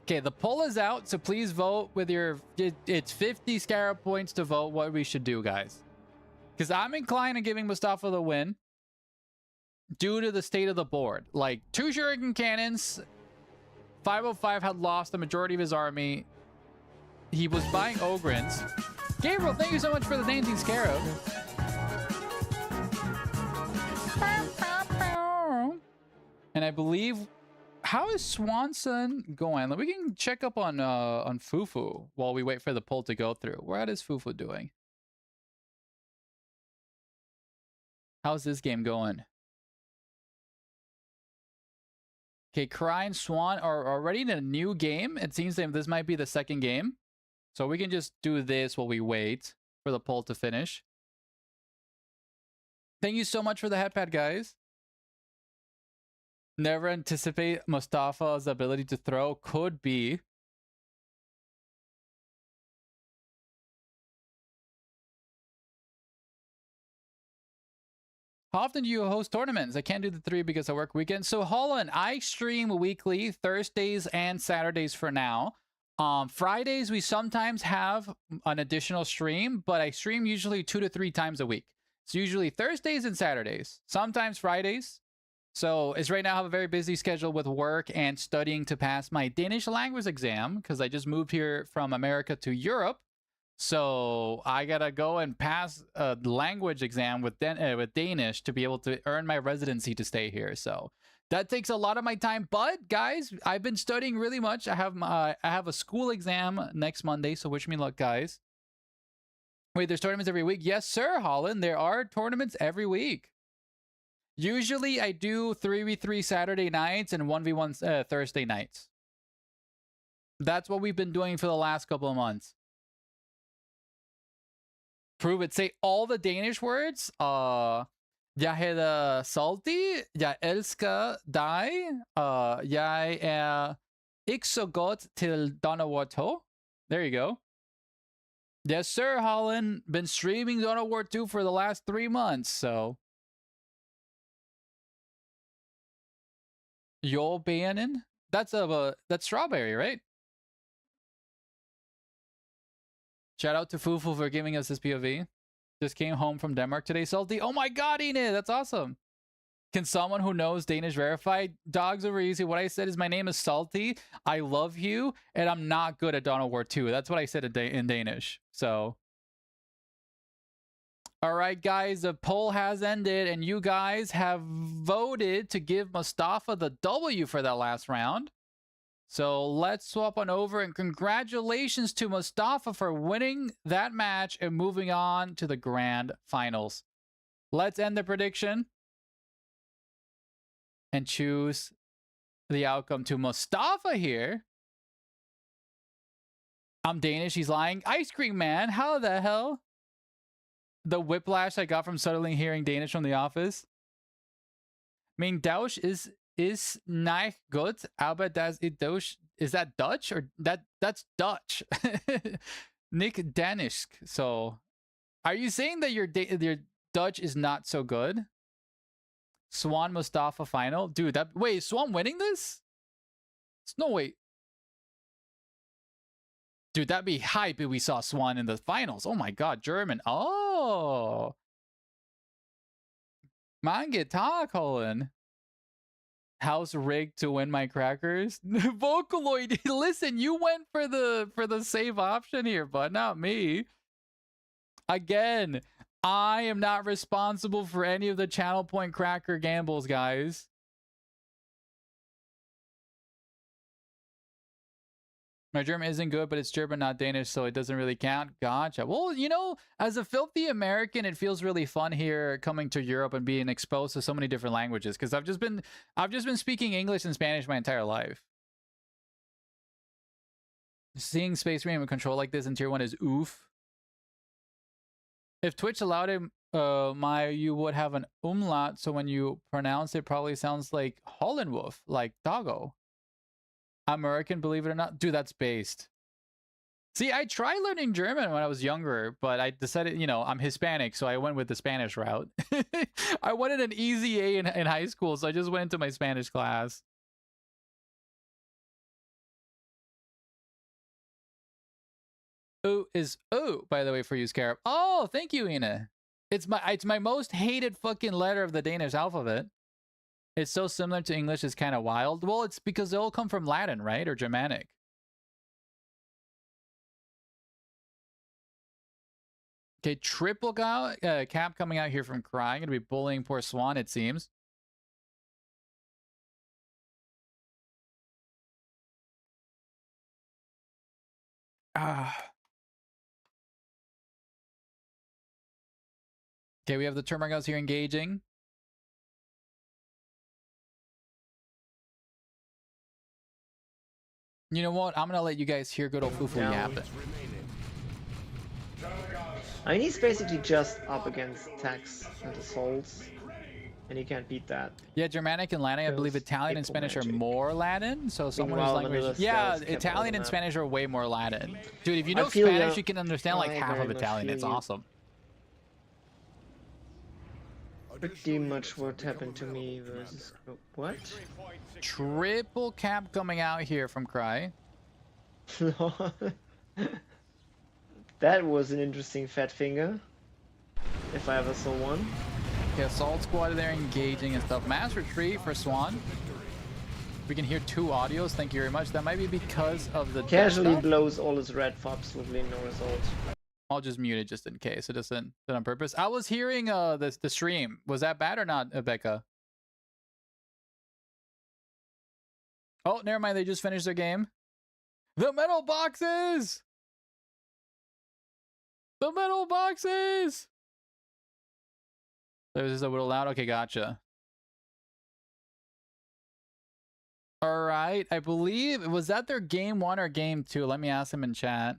Okay, the poll is out, so please vote with your... It's 50 Scarab points to vote what we should do, guys. Because I'm inclined to giving Mustafa the win due to the state of the board. Like, 2 Shuriken cannons. 505 had lost the majority of his army. He was buying Ogrins. Gabriel, thank you so much for the 19 Scarab. And I believe... How is Swanson going? We can check up on Fufu while we wait for the poll to go through. What is Fufu doing? How's this game going? Okay, Cry and Swan are already in a new game. It seems that this might be the second game. So we can just do this while we wait for the poll to finish. Thank you so much for the headpad, guys. Never anticipate Mustafa's ability to throw. Could be. How often do you host tournaments? I can't do the 3 because I work weekends. So Holland, I stream weekly, Thursdays and Saturdays for now. Fridays, we sometimes have an additional stream, but I stream usually 2 to 3 times a week. It's usually Thursdays and Saturdays, sometimes Fridays. So it's right now I have a very busy schedule with work and studying to pass my Danish language exam because I just moved here from America to Europe. So I gotta go and pass a language exam with Danish to be able to earn my residency to stay here. So that takes a lot of my time. But guys, I've been studying really much. I have a school exam next Monday, so wish me luck, guys. Wait, there's tournaments every week? Yes, sir, Holland. There are tournaments every week. Usually I do 3v3 Saturday nights and 1v1 Thursday nights. That's what we've been doing for the last couple of months. Prove it. Say all the Danish words. Jeg hedder Salty. Jeg elsker dig. Jeg ikke så godt til Dawn of War 2. There you go. Yes, sir, Holland. Been streaming Dawn of War 2 for the last 3 months, so... Joel Bannon? That's Strawberry, right? Shout out to Fufu for giving us this POV. Just came home from Denmark today, Salty. Oh my god, Enid! That's awesome. Can someone who knows Danish verify? Dogs over easy. What I said is my name is Salty. I love you, and I'm not good at Dawn of War 2. That's what I said in Danish. So, all right, guys, the poll has ended, and you guys have voted to give Mustafa the W for that last round. So let's swap on over, and congratulations to Mustafa for winning that match and moving on to the grand finals. Let's end the prediction and choose the outcome to Mustafa here. I'm Danish, he's lying. Ice Cream Man, how the hell? The whiplash I got from suddenly hearing Danish from The Office. I mean, Deutsch is nicht gut, aber das ist Deutsch. Is that Dutch or that's Dutch? Nick Danish. So, are you saying that your Dutch is not so good? Swan Mustafa final, dude. Wait, is Swan winning this? No way, dude. That'd be hype if we saw Swan in the finals. Oh my god, German. Oh, man, guitar Colin. House rigged to win my crackers. Vocaloid, listen, you went for the save option here, but not me. Again, I am not responsible for any of the channel point cracker gambles, guys. My German isn't good, but it's German, not Danish, so it doesn't really count. Gotcha. Well, you know, as a filthy American, it feels really fun here coming to Europe and being exposed to so many different languages, because I've just been speaking English and Spanish my entire life. Seeing Space Marine control like this in Tier 1 is oof. If Twitch allowed him, you would have an umlaut, so when you pronounce it, probably sounds like Hollenwolf, like doggo. American, believe it or not. Dude, that's based. See, I tried learning German when I was younger, but I decided, you know, I'm Hispanic, so I went with the Spanish route. I wanted an easy A in high school, so I just went into my Spanish class. O is O, by the way, for you, Scarab. Oh, thank you, Ina. It's my most hated fucking letter of the Danish alphabet. It's so similar to English, it's kind of wild. Well, it's because they all come from Latin, right? Or Germanic. Okay, triple cap coming out here from Crying. Gonna be bullying poor Swan, it seems. Okay, we have the Termagos here engaging. You know what? I'm gonna let you guys hear good old Fufu yapping. I mean, he's basically just up against attacks and assaults, and he can't beat that. Yeah, Germanic and Latin, I believe Italian and Spanish are more Latin. So someone whose language, yeah, Italian and Spanish are way more Latin. Dude, if you know Spanish, you can understand like half of Italian. It's awesome. Pretty much what happened to me versus what? Triple cap coming out here from Cry. That was an interesting fat finger, if I ever saw one. Okay, Assault Squad there engaging and stuff. Mass retreat for Swan. We can hear 2 audios. Thank you very much. That might be because of the casually blows all his red for absolutely no result. I'll just mute it just in case. It isn't done on purpose. I was hearing the stream. Was that bad or not, Becca? Oh, never mind. They just finished their game. The metal boxes! The metal boxes! There's just a little loud. Okay, gotcha. All right. I believe, was that their game 1 or game 2? Let me ask them in chat.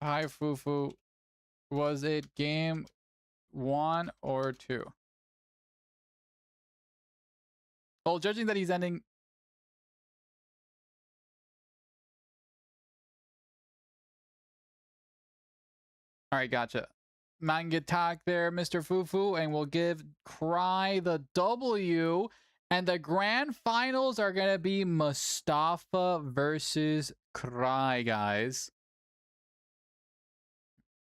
Hi, Fufu. Was it game 1 or 2? Well, judging that he's ending... Alright, gotcha. Manga talk there, Mr. Fufu, and we'll give Cry the W. And the grand finals are going to be Mustafa versus Cry, guys.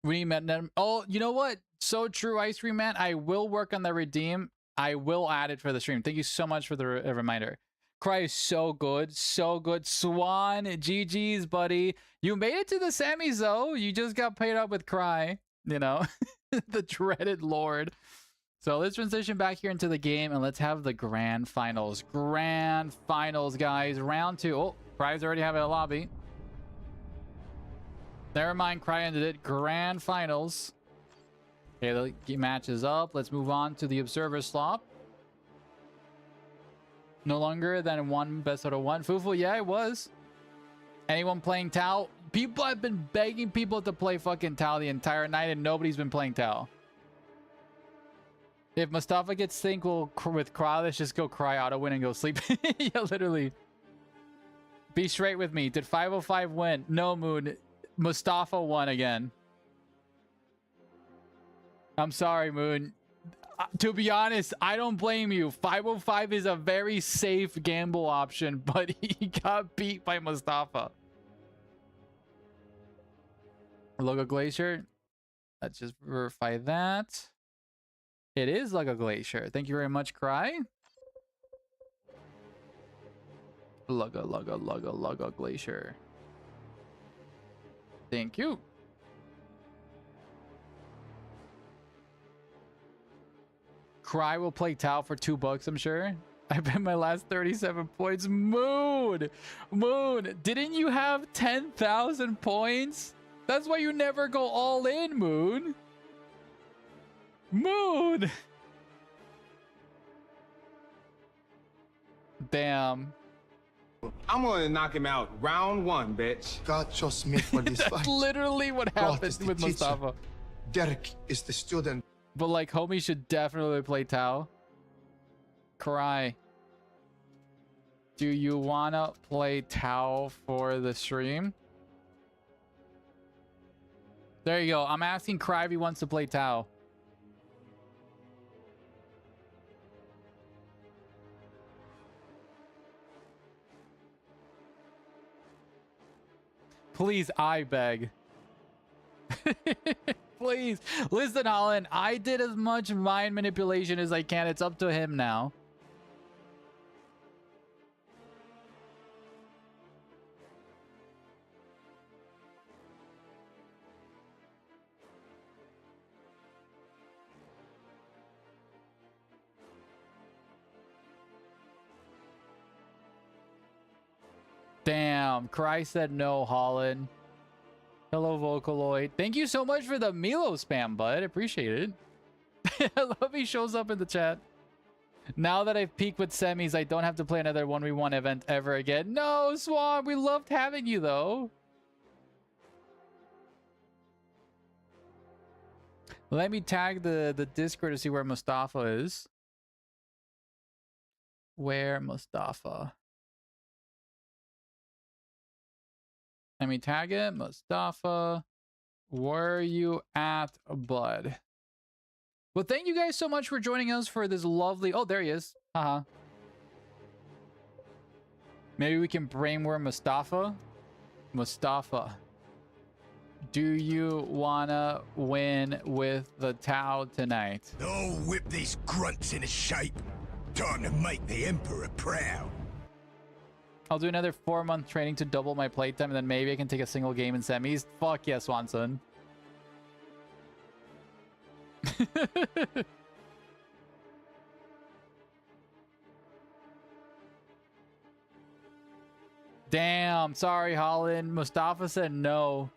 Redeem. Oh, you know what? So true, Ice Cream Man. I will work on the redeem. I will add it for the stream. Thank you so much for the reminder. Cry is so good. So good. Swan, GG's, buddy. You made it to the semis, though. You just got paid up with Cry. You know, the dreaded Lord. So let's transition back here into the game and let's have the grand finals. Grand finals, guys. Round 2. Oh, Cry's already having a lobby. Never mind, Cry ended it. Grand finals. Okay, the match is up. Let's move on to the observer slot. No longer than one best out of one. Fufu, yeah, it was. Anyone playing Tau? People have been begging people to play fucking Tau the entire night and nobody's been playing Tau. If Mustafa gets sync with Cry, let's just go Cry auto win and go sleep. Yeah, literally. Be straight with me. Did 505 win? No, Moon. Mustafa won again. I'm sorry, Moon. To be honest, I don't blame you. 505 is a very safe gamble option, but he got beat by Mustafa. Logo Glacier. Let's just verify that. It is Logo Glacier. Thank you very much, Cry. Logo Glacier. Thank you. Cry will play Tau for $2, I'm sure. I bet my last 37 points. Moon! Moon! Didn't you have 10,000 points? That's why you never go all in, Moon. Moon! Damn. I'm gonna knock him out. Round 1, bitch. God chose me for this That's fight. literally what happened with teacher. Mustafa. Derek is the student. But like, homie should definitely play Tau. Cry. Do you wanna play Tau for the stream? There you go. I'm asking Cry if he wants to play Tau. Please, I beg. Please. Listen, Holland, I did as much mind manipulation as I can. It's up to him now. Damn, Cry said no, Holland. Hello, Vocaloid. Thank you so much for the Milo spam, bud. Appreciate it. I love he shows up in the chat. Now that I've peaked with semis, I don't have to play another 1v1 event ever again. No, Swan, we loved having you, though. Let me tag the Discord to see where Mustafa is. Where Mustafa? Let me tag it. Mustafa, where are you at, bud? Well, thank you guys so much for joining us for this lovely... Oh, there he is. Haha. Maybe we can brainworm Mustafa. Mustafa, do you wanna win with the Tau tonight? Oh, whip these grunts into shape. Time to make the Emperor proud. I'll do another 4-month training to double my playtime, and then maybe I can take a single game in semis. Fuck yes, Swanson. Damn, sorry, Holland. Mustafa said no.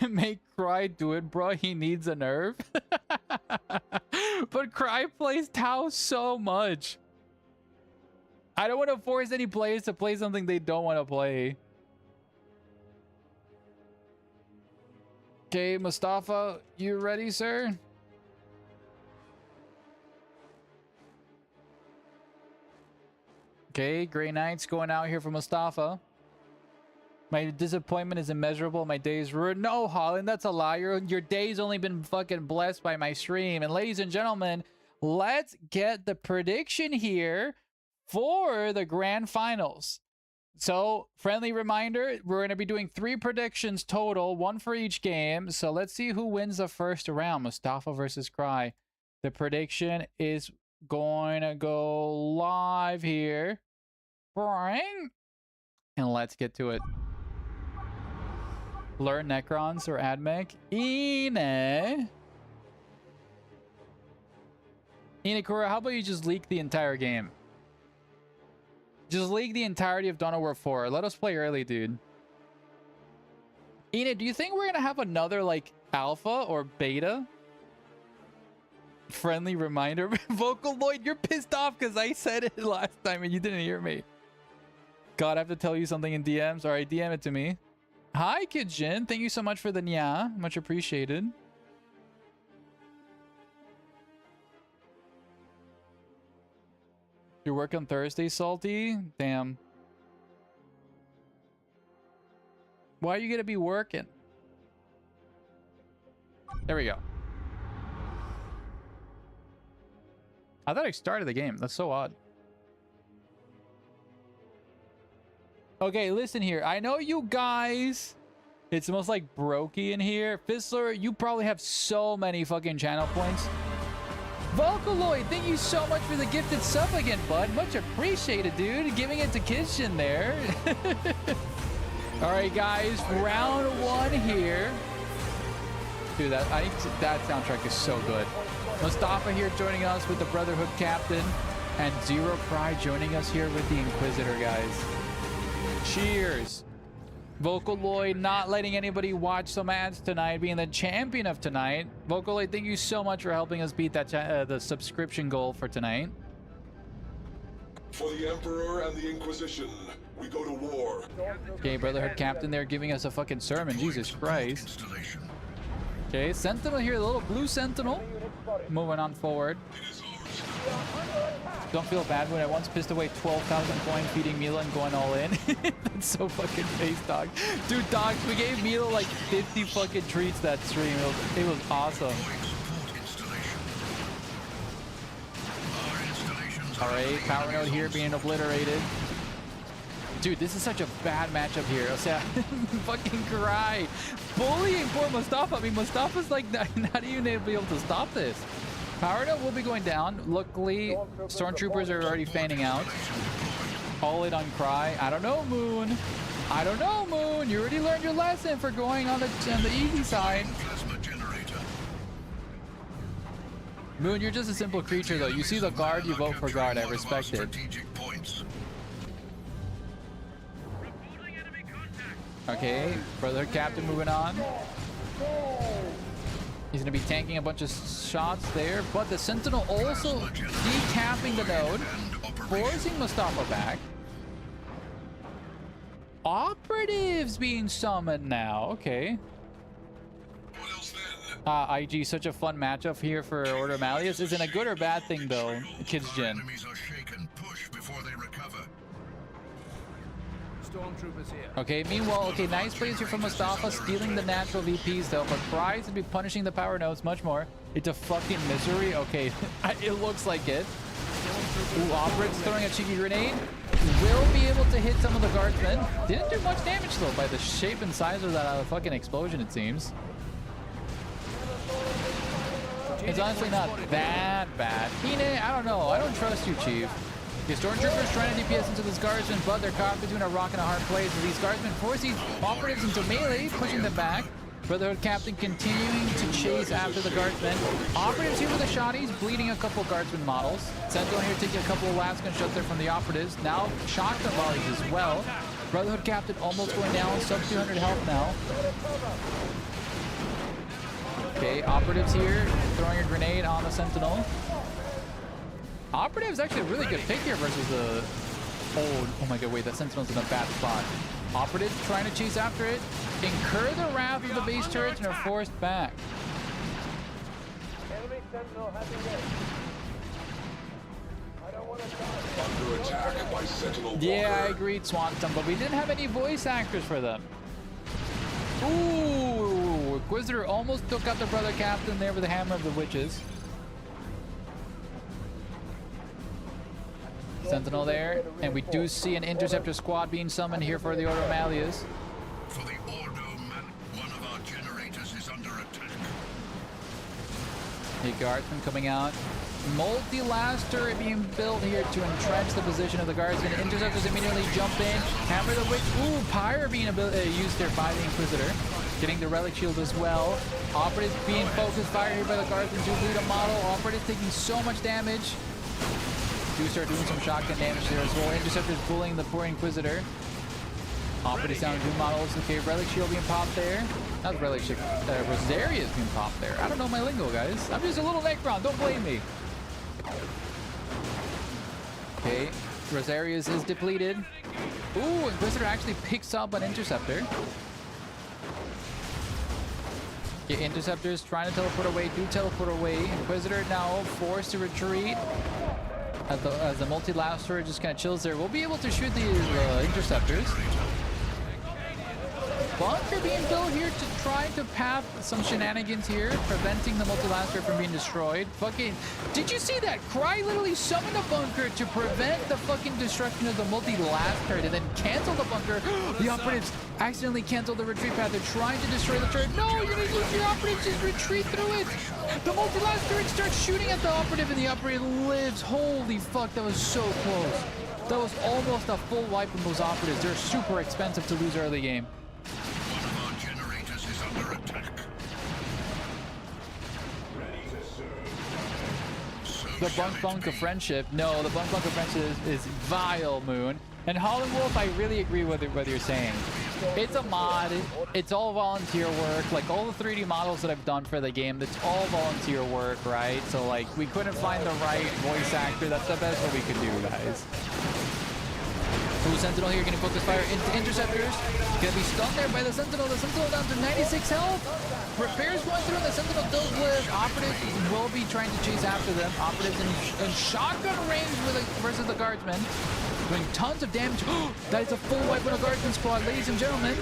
Make Cry do it, bro. He needs a nerve. But Cry plays Tau so much. I don't want to force any players to play something they don't want to play. Okay, Mustafa, you ready, sir? Okay, Grey Knights going out here for Mustafa. My disappointment is immeasurable. My day is ruined. No, Holland, that's a lie. Your day's only been fucking blessed by my stream. And ladies and gentlemen, let's get the prediction here for the grand finals. So, friendly reminder, we're going to be doing 3 predictions total, 1 for each game. So let's see who wins the first round, Mustafa versus Cry. The prediction is going to go live here. Boing. And let's get to it. Learn Necrons or Admech. Ine. Inakura, how about you just leak the entire game? Just leak the entirety of Dawn of War 4. Let us play early, dude. Ina, do you think we're gonna have another, like, alpha or beta? Friendly reminder. Vocaloid, you're pissed off because I said it last time and you didn't hear me. God, I have to tell you something in DMs. Alright, DM it to me. Hi, Kid Jin. Thank you so much for the nya. Much appreciated. You work on Thursday, Salty? Damn. Why are you gonna be working? There we go. I thought I started the game. That's so odd. Okay, listen here. I know you guys... It's most like brokey in here. Fizzler, you probably have so many fucking channel points. Vocaloid, thank you so much for the gifted sub again, bud. Much appreciated, dude. Giving it to Kitchen there. Alright, guys. Round 1 here. Dude, that soundtrack is so good. Mustafa here joining us with the Brotherhood Captain. And Zero Pride joining us here with the Inquisitor, guys. Cheers. Vocaloid not letting anybody watch some ads tonight, being the champion of tonight. Vocaloid, thank you so much for helping us beat that the subscription goal for tonight. For the Emperor and the Inquisition, we go to war. Okay, Brotherhood Captain there giving us a fucking sermon. Jesus Christ. Okay, Sentinel here, the little blue Sentinel. Moving on forward. Don't feel bad when I once pissed away 12,000 coins feeding Mila and going all in. That's so fucking face, dog. Dude, dogs, we gave Mila like 50 fucking treats that stream. It was awesome. Alright, Power Node here being obliterated. Dude, this is such a bad matchup here. O sea, fucking Cry. Bullying poor Mustafa. I mean, Mustafa's like not even able to stop this. Power Node will be going down. Luckily, Stormtroopers are already fanning out. All in on Cry. I don't know, Moon. I don't know, Moon. You already learned your lesson for going on the easy side. Moon, you're just a simple creature, though. You see the guard, you vote for guard. I respect it. Okay, Brotherhood Captain moving on. He's going to be tanking a bunch of shots there, but the Sentinel also decapping the node, forcing Mustafa back. Operatives being summoned now. Okay. IG, such a fun matchup here for Order Malleus. Isn't a good or bad thing, though, Kids Gen. Okay, meanwhile, okay, nice plays here from Mustafa, stealing the natural VPs, though, but Prize would be punishing the power nodes much more. It's a fucking misery. Okay, it looks like it. Ooh, Operate's throwing a cheeky grenade. Will be able to hit some of the guardsmen. Didn't do much damage, though, by the shape and size of that fucking explosion, it seems. It's honestly not that bad. Ine, I don't know. I don't trust you, Chief. The Stormtroopers trying to DPS into this guardsman, but they're caught between a rock and a hard place. These guardsmen force these operatives into melee, pushing them back. Brotherhood Captain continuing to chase after the guardsmen. Operatives here with the shotties, bleeding a couple guardsman models. Sentinel here taking a couple of last gunshots there from the operatives. Now shotgun volleys as well. Brotherhood Captain almost going down, sub 200 health now. Okay, Operatives here throwing a grenade on the Sentinel. Operative's actually a really good pick here versus the... Oh my god, wait, that Sentinel's in a bad spot. Operatives trying to chase after it. Incur the wrath of the base turrets and are forced back. Under attack by Sentinel Yeah, I agreed, Swanton, but we didn't have any voice actors for them. Ooh, Inquisitor almost took out the Brother Captain there with the Hammer of the Witches. Sentinel there, and we do see an interceptor squad being summoned here for the Ordo Malleus. For the Ordo, one of our generators is under attack. A guardsman coming out. Multi-last turret being built here to entrench the position of the guardsmen. Interceptors immediately jump in. Hammer the Witch. Ooh, Pyre being used there by the Inquisitor. Getting the Relic Shield as well. Operatives being focused fire here by the guardsmen. Do bleed a model. Operatives taking so much damage. Do start doing some shotgun damage there as well. Interceptors bullying the poor Inquisitor. Operatives down to 2 models. Okay, Relic Shield being popped there. Not Relic Shield. Rosaria's being popped there. I don't know my lingo, guys. I'm just a little Necron. Don't blame me. Okay, Rosaria's is depleted. Ooh, Inquisitor actually picks up an Interceptor. Okay, Interceptors trying to teleport away. Do teleport away. Inquisitor now forced to retreat. As the multi-laster just kind of chills there. We'll be able to shoot the Interceptors. Bunker being built here to try to path some shenanigans here, preventing the multi-laster from being destroyed. Fucking, did you see that? Cry literally summoned a bunker to prevent the fucking destruction of the multi-laster and then cancel the bunker. The operatives accidentally canceled the retreat path. They're trying to destroy the turret. No, you're gonna lose your operatives. Just retreat through it. The multi-laster starts shooting at the operative and the operative lives. Holy fuck, that was so close. That was almost a full wipe of those operatives. They're super expensive to lose early game. The bunk of friendship. No, the bunk of friendship is vile, Moon. And Holland Wolf, I really agree with what you're saying. It's a mod. It's all volunteer work. Like all the 3D models that I've done for the game, that's all volunteer work, right? So like we couldn't find the right voice actor. That's the best what we could do, guys. Ooh, Sentinel here getting focus fire into Interceptors. Gonna be stunned there by the Sentinel. The Sentinel down to 96 health. Repairs going through, and the Sentinel does live. Operatives will be trying to chase after them. Operatives in shotgun range versus the Guardsmen. Doing tons of damage. That is a full wipe on a Guardsman squad, ladies and gentlemen.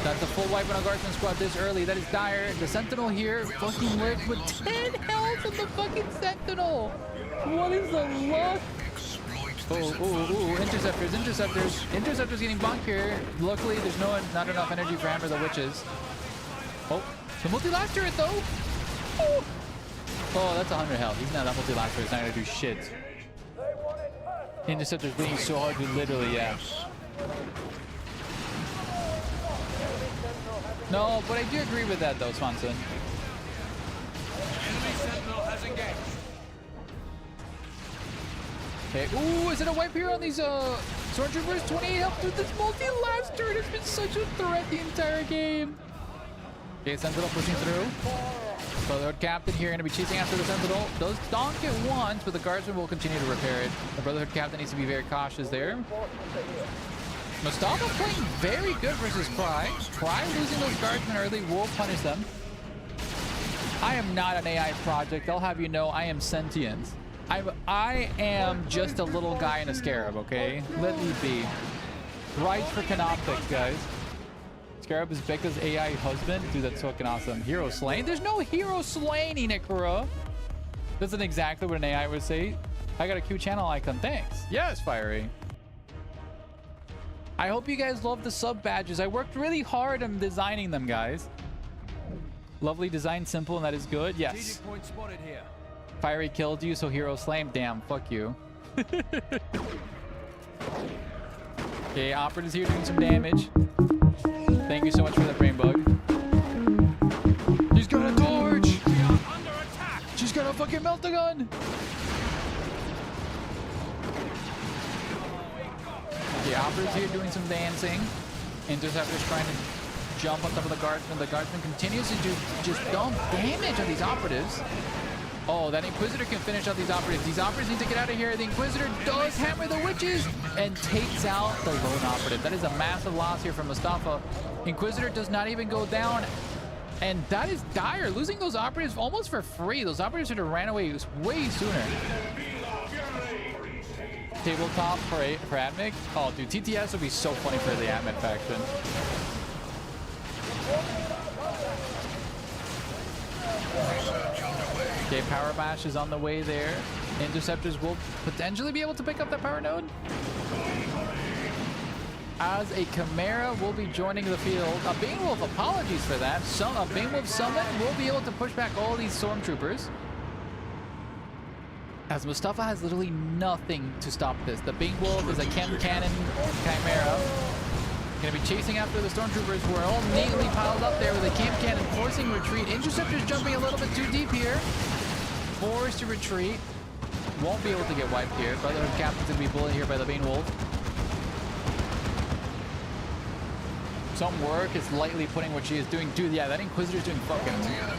That's a full wipe on a Guardsman squad this early. That is dire. The Sentinel here fucking lives with 10 health of the fucking Sentinel. What is the luck? Ooh, Interceptors getting bunked here. Luckily, there's not enough energy for Hammer the Witches. Oh, the multi-last turret though. Oh, that's 100 health. Even though that multi-last turret is not gonna do shit. Interceptors bleeding so hard, we literally, yeah. No, but I do agree with that though, Swanson. Enemy Sentinel has engaged. Okay. Ooh, is it a wipe here on these Stormtroopers? 28 health through this multi-last turret has been such a threat the entire game. Okay, Sentinel pushing through. Brotherhood Captain here gonna be chasing after the Sentinel. Does donk it once, but the Guardsman will continue to repair it. The Brotherhood Captain needs to be very cautious there. Mustafa playing very good versus Cry. Cry losing those Guardsmen early will punish them. I am not an AI project. I'll have you know I am sentient. I am just a little guy in a scarab, okay? Let me be. Right for Canoptics, guys. Scarab is Becca's AI husband. Dude, that's fucking awesome. Hero slain? There's no hero slain, Inikura. That's not exactly what an AI would say. I got a Q channel icon. Thanks. Yes, Fiery. I hope you guys love the sub badges. I worked really hard on designing them, guys. Lovely design, simple, and that is good. Yes. Strategic point spotted here. Fiery killed you, so hero slain. Damn, fuck you. Okay, Operative's here doing some damage. Thank you so much for that brain bug. She's got a torch! We are under attack! She's gonna fucking melt the gun! Okay, Operative's here doing some dancing. Interceptor's trying to jump on top of the Guardsman. The Guardsman continues to do just dumb damage on these Operatives. Oh, that Inquisitor can finish out these Operatives. These Operatives need to get out of here. The Inquisitor does hammer the Witches and takes out the lone Operative. That is a massive loss here from Mustafa. Inquisitor does not even go down. And that is dire. Losing those Operatives almost for free. Those Operatives should have ran away way sooner. Tabletop for Admic. Oh, dude, TTS would be so funny for the Admic faction. Okay, Power Bash is on the way there. Interceptors will potentially be able to pick up that power node. As a Chimera will be joining the field. A Banewolf, apologies for that. A Banewolf summon will be able to push back all these Stormtroopers. As Mustafa has literally nothing to stop this. The Banewolf is a Chem Cannon Chimera. Gonna be chasing after the Stormtroopers who are all neatly piled up there with a Chem Cannon forcing retreat. Interceptors jumping a little bit too deep here. Forced to retreat. Won't be able to get wiped here. Brotherhood Captain's gonna be bullied here by the Banewolf. Some work is lightly putting what she is doing. Dude, yeah, that Inquisitor's doing fucking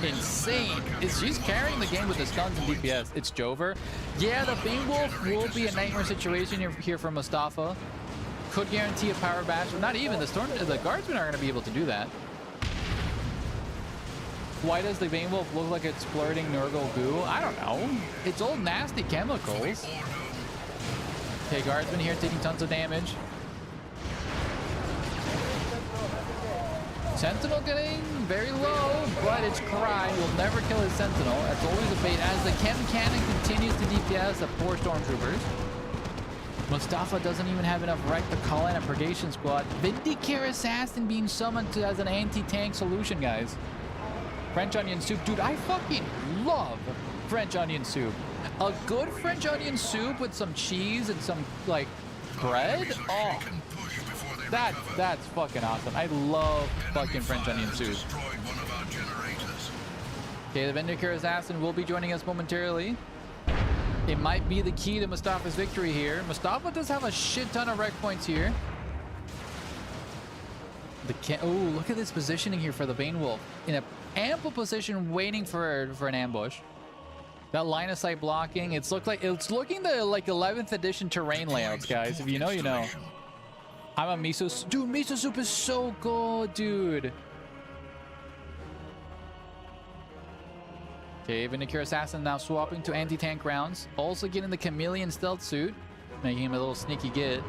insane. She's carrying the game with the stuns and DPS. It's Jover. Yeah, the Banewolf will be a nightmare situation here for Mustafa. Could guarantee a power bash. Not even. The Guardsmen aren't going to be able to do that. Why does the Banewolf look like it's splurting Nurgle goo? I don't know. It's all nasty chemicals. Okay, Guardsmen here taking tons of damage. Sentinel getting very low, but it's Karai will never kill his Sentinel. That's always a bait. As the Chem Cannon continues to DPS the poor Stormtroopers. Mustafa doesn't even have enough wreck to call in a Purgation Squad. Vindicare Assassin being summoned as an anti-tank solution, guys. French onion soup. Dude, I fucking love French onion soup. A good French onion soup with some cheese and some, like, bread? Oh. That's fucking awesome. I love fucking French onion soup. Okay, the Vindicare Assassin will be joining us momentarily. It might be the key to Mustafa's victory here. Mustafa does have a shit ton of wreck points here. Oh, look at this positioning here for the Banewolf. In an ample position waiting for an ambush. That line of sight blocking, it's looking to like 11th edition terrain layouts, guys. If you know, you know. I'm a miso. Dude, miso soup is so good, dude. Okay, Vindicare Assassin now swapping to anti-tank rounds. Also getting the Chameleon stealth suit, making him a little sneaky get.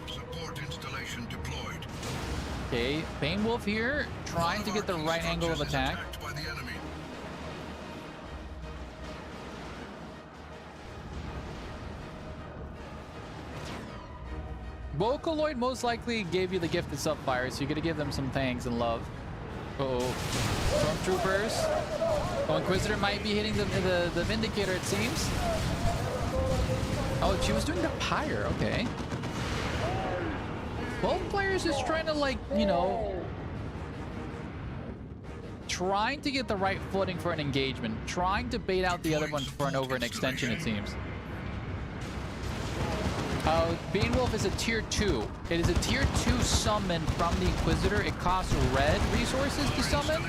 Support installation deployed. Okay, Banewolf here, trying to get the right angle of attack. Vocaloid most likely gave you the gift of Subfire, so you're gonna give them some thanks and love. Uh-oh. Stormtroopers. Oh, Inquisitor might be hitting the Vindicator, it seems. Oh, she was doing the Pyre, okay. Both players just trying to, like, you know, trying to get the right footing for an engagement. Trying to bait out the other one for an extension, it seems. Banewolf is a tier 2. It is a tier 2 summon from the Inquisitor. It costs red resources to summon.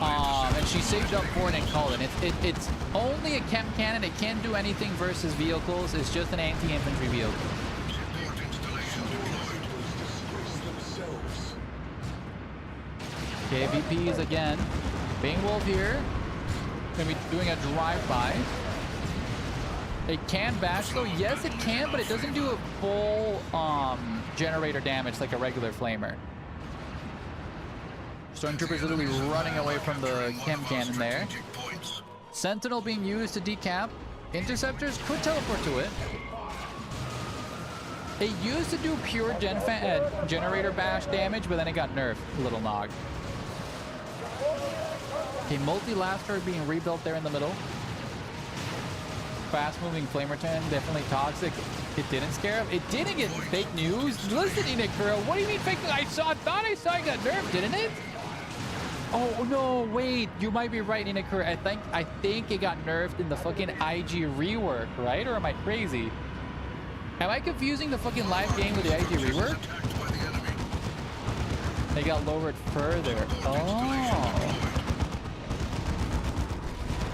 And she saved up for it and called it. It's only a Chem Cannon. It can't do anything versus vehicles. It's just an anti-infantry vehicle. Okay, VPs again. Banewolf here. Gonna be doing a drive-by. It can bash though. Yes, it can, but it doesn't do a full generator damage like a regular flamer. Stormtroopers literally running away from the Chem Cannon there. Sentinel being used to decap. Interceptors could teleport to it. It used to do pure generator bash damage, but then it got nerfed. Little nog. Okay, multi-laster being rebuilt there in the middle. Fast-moving flamer turn, definitely toxic. It didn't scare him. It didn't get fake news. Listen, Inakura, what do you mean fake news? I thought I saw it got nerfed, didn't it? Oh no, wait, you might be right, Inakura. I think it got nerfed in the fucking IG rework, right? Or am I crazy? Am I confusing the fucking live game with the IG rework? They got lowered further. Oh.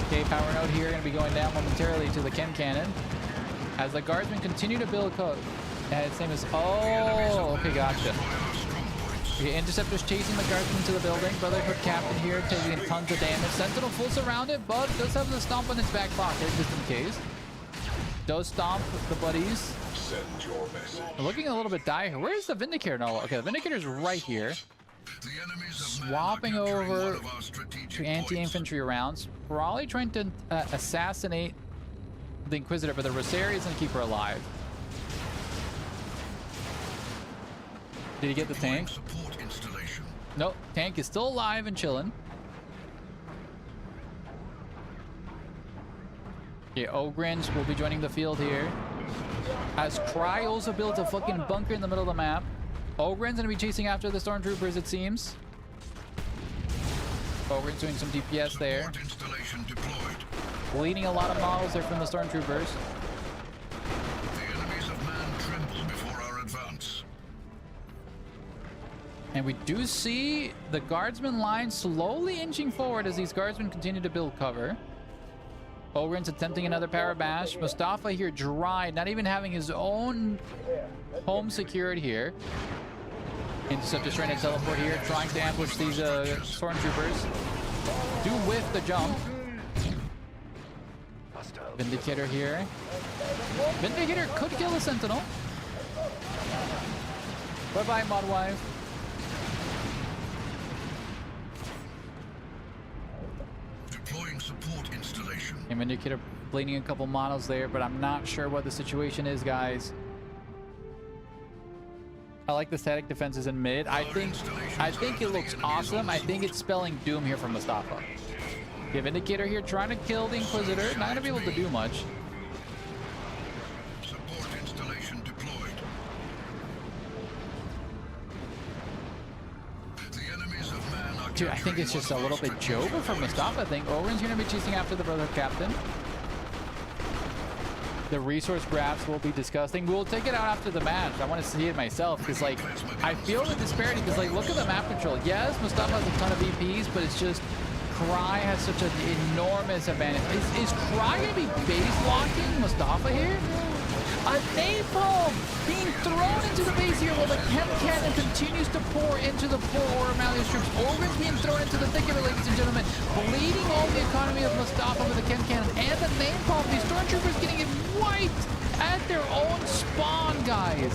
Okay, power node here going to be going down momentarily to the Chem Cannon. As the Guardsmen continue to build code. And its name is... Oh, okay, gotcha. Okay, Interceptors chasing the Guardsmen to the building. Brotherhood Captain here taking tons of damage. Sentinel full surrounded, but does have the stomp in its back pocket, just in case. Does stomp the buddies. Send your message. Looking a little bit dire here. Where's the Vindicator? No, okay, the Vindicator's right here. Swapping over to anti-infantry rounds. Probably trying to assassinate the Inquisitor, but the Rosaria is going to keep her alive. Did he get the tank? Nope, tank is still alive and chilling. Okay, Ogryns will be joining the field here. As Cry also builds a fucking bunker in the middle of the map. Ogryns gonna be chasing after the Stormtroopers, it seems. Ogryns doing some DPS there. Bleeding a lot of models there from the Stormtroopers. The enemies of man tremble before our advance. And we do see the Guardsman line slowly inching forward as these Guardsmen continue to build cover. Ogryns attempting another power bash. Mustafa here dry, not even having his own home secured here. Interceptor's trying to teleport here, trying to ambush these Stormtroopers. Do whiff the jump. Vindicator here. Vindicator could kill a Sentinel. Bye-bye, Modwife. Deploying support installation. And Vindicator bleeding a couple models there, but I'm not sure what the situation is, guys. I like the static defenses in mid. I think it looks awesome. I think it's spelling doom here from Mustafa. Okay, Vindicator here trying to kill the Inquisitor. Not gonna be able to do much. Support installation deployed. The enemies of man are Dude, I think it's just a little bit joker for Mustafa. I think Ogren's gonna be chasing after the brother captain. The resource grabs will be disgusting. We'll take it out after the match. I want to see it myself because, like, I feel the disparity because, like, look at the map control. Yes, Mustafa has a ton of VPs, but it's just Cry has such an enormous advantage. Is Cry going to be base locking Mustafa here? A napalm being thrown into the base here while the Chem Cannon continues to pour into the poor O'Malley's troops. Ogren's being thrown into the thick of it, ladies and gentlemen. Bleeding all the economy of Mustafa with the Chem Cannon and the napalm. These Stormtroopers getting it wiped at their own spawn, guys.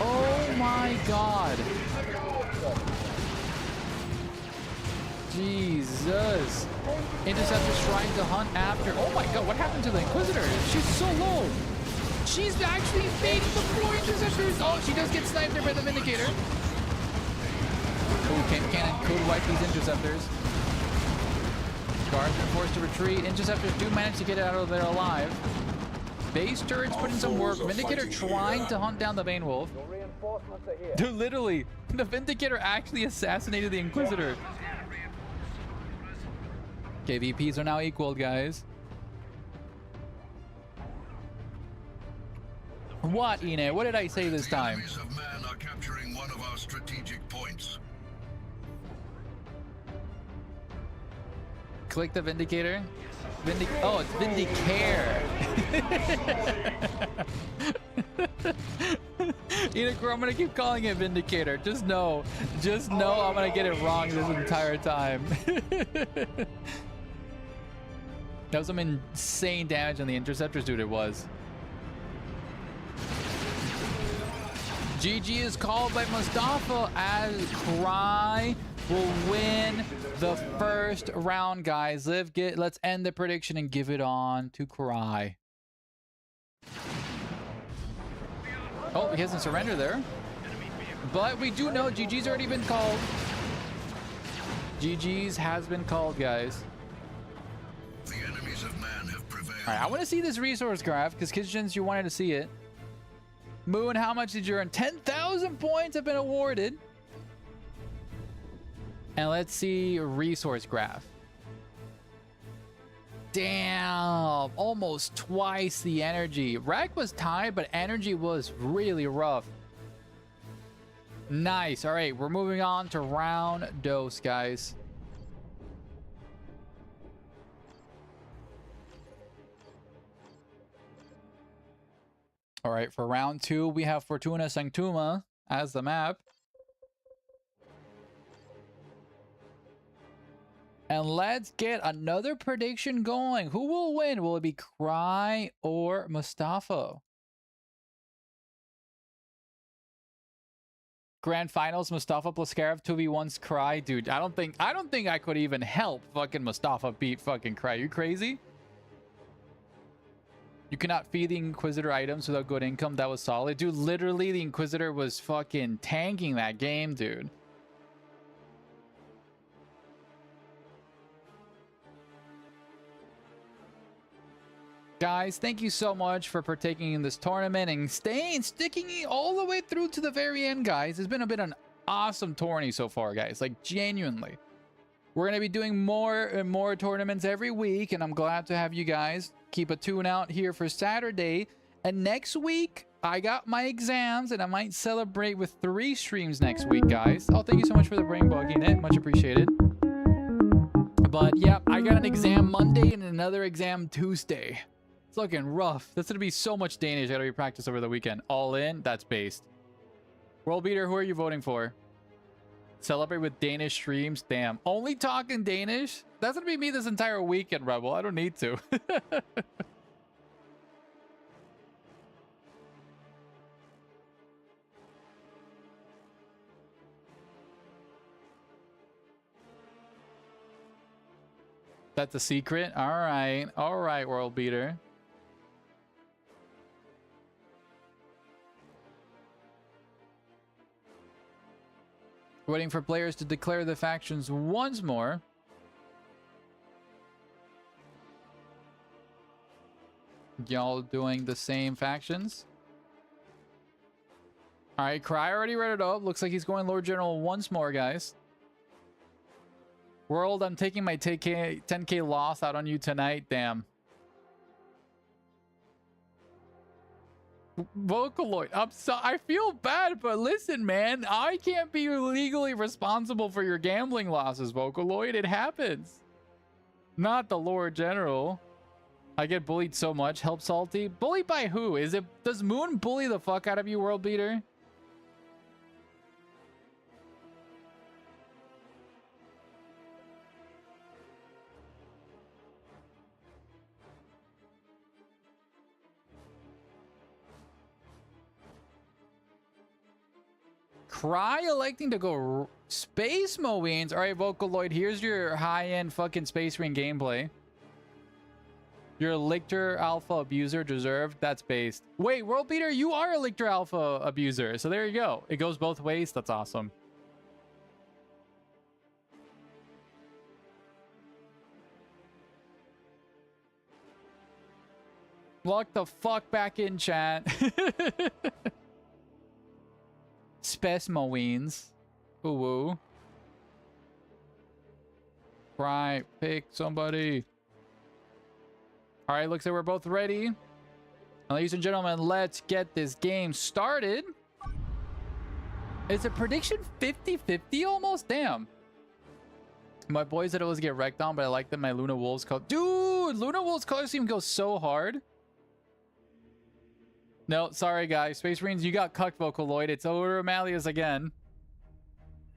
Oh my god. Jesus. Interceptor's trying to hunt after. Oh my god, what happened to the Inquisitor? She's so low. She's actually evading the 4 interceptors. Oh, she does get sniped there by the Vindicator. Oh, Cannon could wipe these interceptors. Guards are forced to retreat. Interceptors do manage to get out of there alive. Base turrets put in some work. Vindicator trying to hunt down the Bane Wolf. Dude, literally, the Vindicator actually assassinated the Inquisitor. Okay, VPs are now equal, guys. What, Ine? What did I say this time? The enemies of man are capturing one of our strategic points. Click the Vindicator. Oh, it's Vindicare. Ine, I'm gonna keep calling it Vindicator. Just know I'm gonna get it wrong this entire time. That was some insane damage on the interceptors, dude. It was. GG is called by Mustafa as Cry will win the first round, guys. Let's end the prediction and give it on to Cry. Oh, he hasn't surrendered there. But we do know GG's already been called. GG's has been called, guys. The enemies of man have prevailed. All right, I want to see this resource graph because Kitchens, you wanted to see it. Moon, how much did you earn? 10,000 points have been awarded. And let's see resource graph. Damn, almost twice the energy. Rec was tied, but energy was really rough. Nice. All right, we're moving on to round dose, guys. All right, for round 2, we have Fortuna Sanctuma as the map. And let's get another prediction going. Who will win? Will it be Cry or Mustafa? Grand Finals, Mustafa plus Scarab, 2v1's Cry. Dude, I don't think I could even help fucking Mustafa beat fucking Cry. You crazy? You cannot feed the Inquisitor items without good income. That was solid. Dude, literally the Inquisitor was fucking tanking that game, dude. Guys, thank you so much for partaking in this tournament and sticking all the way through to the very end, guys. It's been an awesome tourney so far, guys. Like, genuinely. We're going to be doing more and more tournaments every week, and I'm glad to have you guys keep a tune out here for Saturday. And next week, I got my exams, and I might celebrate with 3 streams next week, guys. Oh, thank you so much for the brain bugging it. Much appreciated. But, yeah, I got an exam Monday and another exam Tuesday. It's looking rough. That's going to be so much Danish. I got to be practiced over the weekend. All in, that's based. World Beater, who are you voting for? Celebrate with Danish streams? Damn. Only talking Danish? That's going to be me this entire weekend, Rebel. I don't need to. That's a secret? Alright. Alright, World Beater. Waiting for players to declare the factions once more. Y'all doing the same factions? Alright, Cry already read it up. Looks like he's going Lord General once more, guys. World, I'm taking my 10k loss out on you tonight. Damn. Vocaloid, I feel bad, but listen, man, I can't be legally responsible for your gambling losses, Vocaloid. It happens. Not the Lord General. I get bullied so much. Help Salty. Bullied by who? Does Moon bully the fuck out of you, World Beater? Cry electing to go Space Marines. All right, Vocaloid, here's your high-end fucking Space Marine gameplay. You're a Lictor Alpha abuser, deserved. That's based. Wait, World Beater, you are a Lictor Alpha abuser. So there you go. It goes both ways. That's awesome. Lock the fuck back in, chat. Spesmoweens. Ooh woo. Right, pick somebody. Alright, looks like we're both ready. And ladies and gentlemen, let's get this game started. Is it prediction 50-50 almost? Damn. My boys said it was get wrecked on, but I like that my Luna Wolves color. Dude, Luna Wolves color scheme goes so hard. No, sorry guys. Space Marines, you got cucked, Vocaloid. It's over Amalia's again.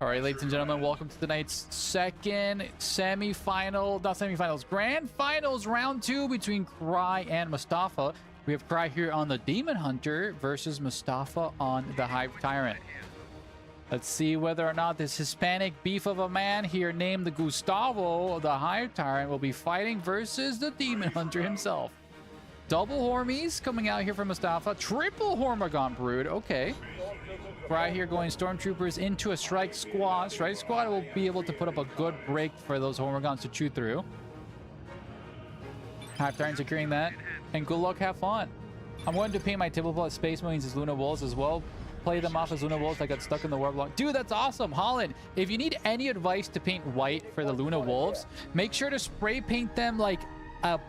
Alright, ladies and gentlemen, welcome to tonight's second semi-final, not semi-finals, grand finals, round 2 between Cry and Mustafa. We have Cry here on the Demon Hunter versus Mustafa on the Hive Tyrant. Let's see whether or not this Hispanic beef of a man here named the Gustavo, the Hive Tyrant, will be fighting versus the Demon Hunter himself. Double Hormies coming out here from Mustafa. Triple Hormagon Brood. Okay. Right here going Stormtroopers into a Strike Squad. Strike Squad will be able to put up a good break for those Hormagons to chew through. Hive Tyrant securing that. And good luck, have fun. I'm going to paint my typical Space Marines as Luna Wolves as well. Play them off as Luna Wolves that got stuck in the warp block. Dude, that's awesome. Holland, if you need any advice to paint white for the Luna Wolves, make sure to spray paint them like a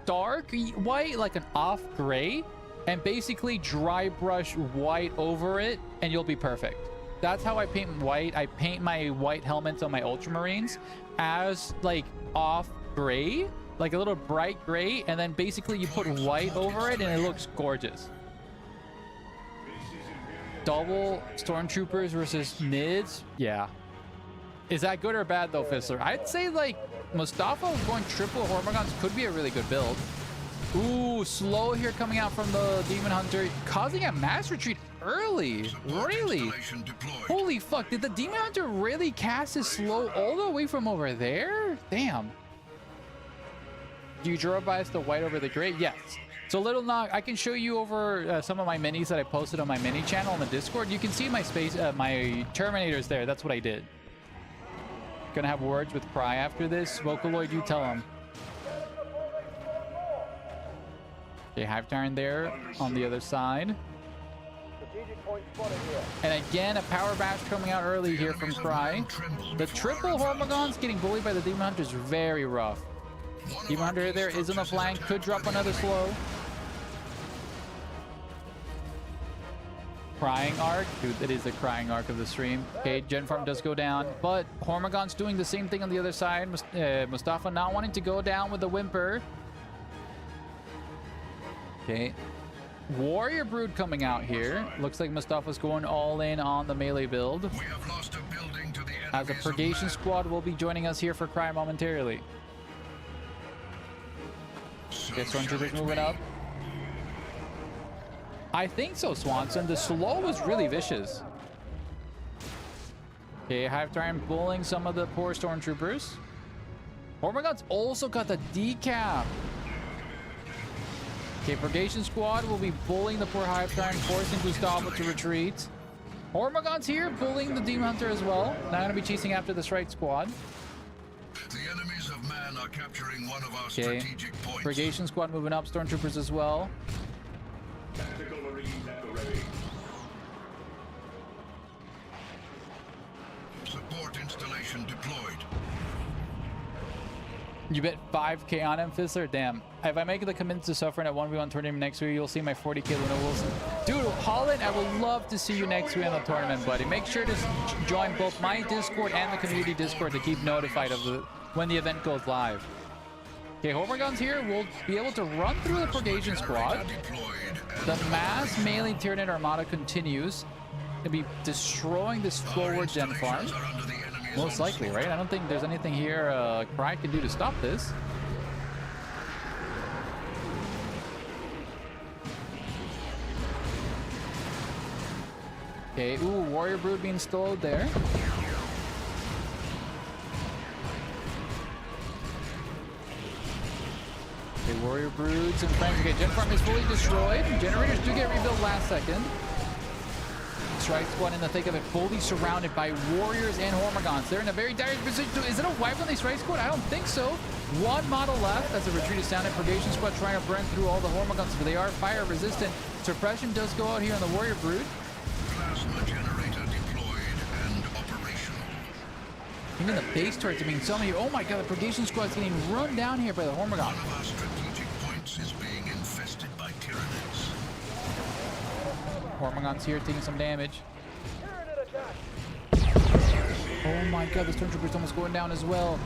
dark white, like an off gray, and basically dry brush white over it, and you'll be perfect. That's how I paint white. I paint my white helmets on my Ultramarines as like off gray, like a little bright gray, and then basically you put white over it and it looks gorgeous. Double Stormtroopers versus Nids. Yeah. Is that good or bad though, Fizzler? I'd say like Mustafa going triple Hormagons could be a really good build. Ooh, slow here coming out from the Demon Hunter, causing a mass retreat early. Really? Holy fuck, did the Demon Hunter really cast his slow all the way from over there? Damn. Do you draw bias the white over the gray? Yes. So Little Nog, I can show you over some of my minis that I posted on my mini channel on the Discord. You can see my space, my Terminators there. That's what I did. Gonna have words with Cry after this. Vocaloid, you tell him. Okay, Hive Tyrant there on the other side. And again, a Power Bash coming out early here from Cry. The triple Hormagons getting bullied by the Demon Hunter is very rough. Demon Hunter there is on the flank. Could drop another slow. Crying arc. Dude, it is the crying arc of the stream. Okay, Gen Farm does go down. But Hormagon's doing the same thing on the other side. Mustafa not wanting to go down with the Whimper. Okay. Warrior Brood coming out here. Looks like Mustafa's going all in on the melee build. We have lost a building to the as a Purgation Squad will be joining us here for Cry momentarily. Okay, Stormtroopers moving up. I think so, Swanson. The slow was really vicious. Okay, Hive Tyrant bullying some of the poor Stormtroopers. Hormagon's also got the decap. Okay, Purgation Squad will be bullying the poor Hive Tyrant, forcing Gustavo to retreat. Hormagon's here, bullying the Demon Hunter as well. Now going to be chasing after the Strike Squad. The enemies of man are capturing one of our strategic points. Purgation Squad moving up, Stormtroopers as well. Tactical Marines at the ready. Support installation deployed. You bet 5k on him, Fizzler? Damn. If I make the commitment to Suffering at 1v1 tournament next week, you'll see my 40k Luna Wilson. Dude, Holland, I would love to see you next week on the tournament, buddy. Make sure to join both my Discord and the community Discord to keep notified of when the event goes live. Okay, Hormagon's here. We'll be able to run through the Purgation Squad. The mass melee Tyranid Armada continues to be destroying this forward Gen Farm. Most likely, right? I don't think there's anything here Cry can do to stop this. Okay, ooh, Warrior Brood being slowed there. Okay, Warrior Broods and Franks. Okay, Gen Farm is fully destroyed. Generators do get rebuilt last second. Strike Squad in the thick of it, fully surrounded by Warriors and Hormagons. They're in a very dire position. Is it a wipe on the Strike Squad? I don't think so. One model left as the retreat is sounded. Purgation Squad trying to burn through all the Hormagons, but they are fire resistant. Suppression does go out here on the Warrior Brood. Plasma generator deployed and operational. Even the base turrets are being summoned here. Oh my god, the Purgation Squad is getting run down here by the Hormagon. One of our strategic points is being infested by Tyranids. Hormagon's here taking some damage. Oh my god, the Stormtrooper's almost going down as well.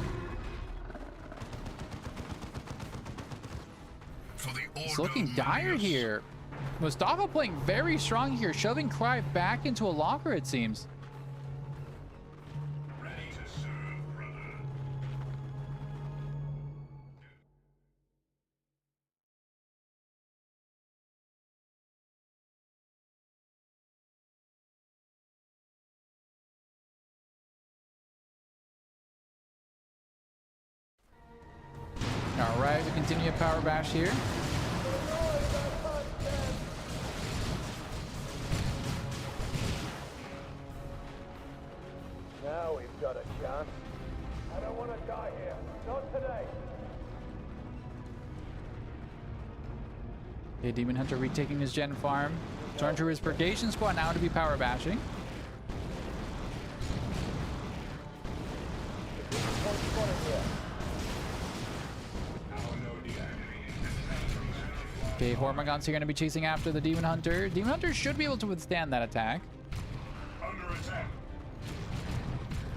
It's looking dire here. Mustafa playing very strong here, shoving Cry back into a locker, it seems. All right, we continue a power bash here. Now we've got a chance. I don't want to die here. Not today. Okay, Demon Hunter retaking his Gen Farm. Turn to his Purgation Squad now to be power bashing. Okay, Hormagons are going to be chasing after the Demon Hunter. Demon Hunter should be able to withstand that attack.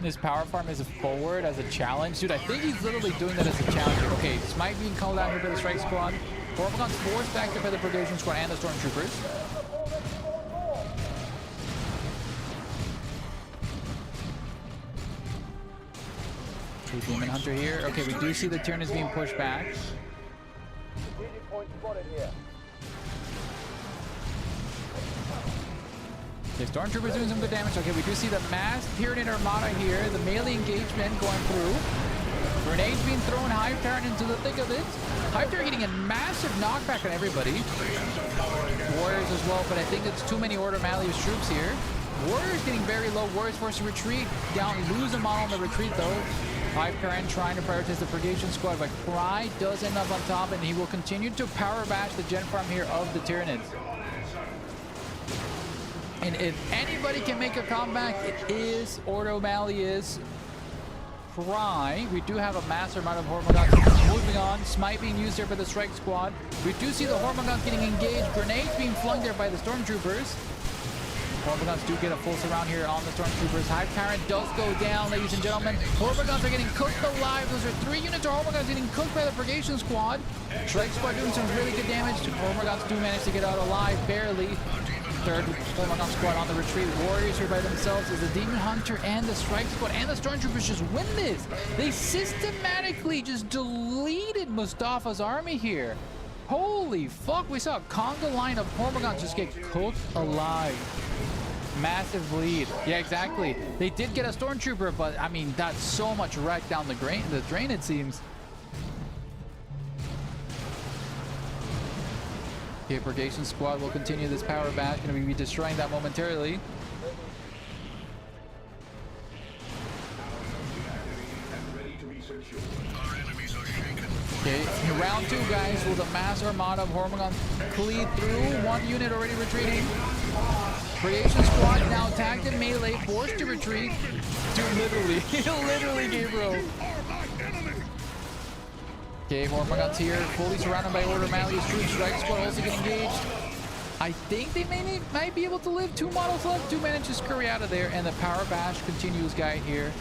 His power farm is forward as a challenge. Dude, I think he's literally doing that as a challenge. Okay, Smite being called out here by the Strike Squad. Hormagons forced back up by the Purgation Squad and the Stormtroopers. Okay, Demon Hunter here. Okay, we do see the turn is being pushed back. The Stormtroopers doing some good damage. Okay, we do see the mass Tyranid Armada here. The melee engagement going through. Grenades being thrown. Hive Tyrant into the thick of it. Hive Tyrant getting a massive knockback on everybody. Warriors as well, but I think it's too many Order Malleus troops here. Warriors getting very low. Warriors forced to retreat. Down, lose a model on the retreat though. Hive Tyrant trying to prioritize the Purgation Squad, but Cry does end up on top, and he will continue to power bash the gen farm here of the Tyranids. And if anybody can make a comeback, it is Ordo Malleus. Cry. We do have a massive amount of Hormagaunts moving on. Smite being used there by the Strike Squad. We do see the Hormagaunts getting engaged. Grenades being flung there by the Stormtroopers. Hormagaunts do get a full surround here on the Stormtroopers. Hive Tyrant does go down, ladies and gentlemen. Hormagaunts are getting cooked alive. Those are 3 units of Hormagaunts getting cooked by the Purgation Squad. Strike Squad doing some really good damage. Hormagaunts do manage to get out alive, barely. Third Hormagaun Squad on the retreat. Warriors here by themselves as the Demon Hunter and the Strike Squad and the Stormtroopers just win this. They systematically just deleted Mustafa's army here. Holy fuck, we saw a conga line of Hormagaunts just get cooked alive. Massive lead. Yeah, exactly. They did get a Stormtrooper, but I mean, that's so much wreck down the drain it seems. Okay, Purgation Squad will continue this power bash. Going to be destroying that momentarily. Okay, in round 2, guys, will the mass armada of Hormagaunts cleave through? 1 unit already retreating. Creation Squad now attacked in melee, forced to retreat. Dude, literally Gabriel. Okay, Hormagaunts here, fully surrounded by Order Malleus troops. Strike Squad also getting engaged. I think they might be able to live. 2 models left. 2 manage to scurry out of there, and the power bash continues, guy here.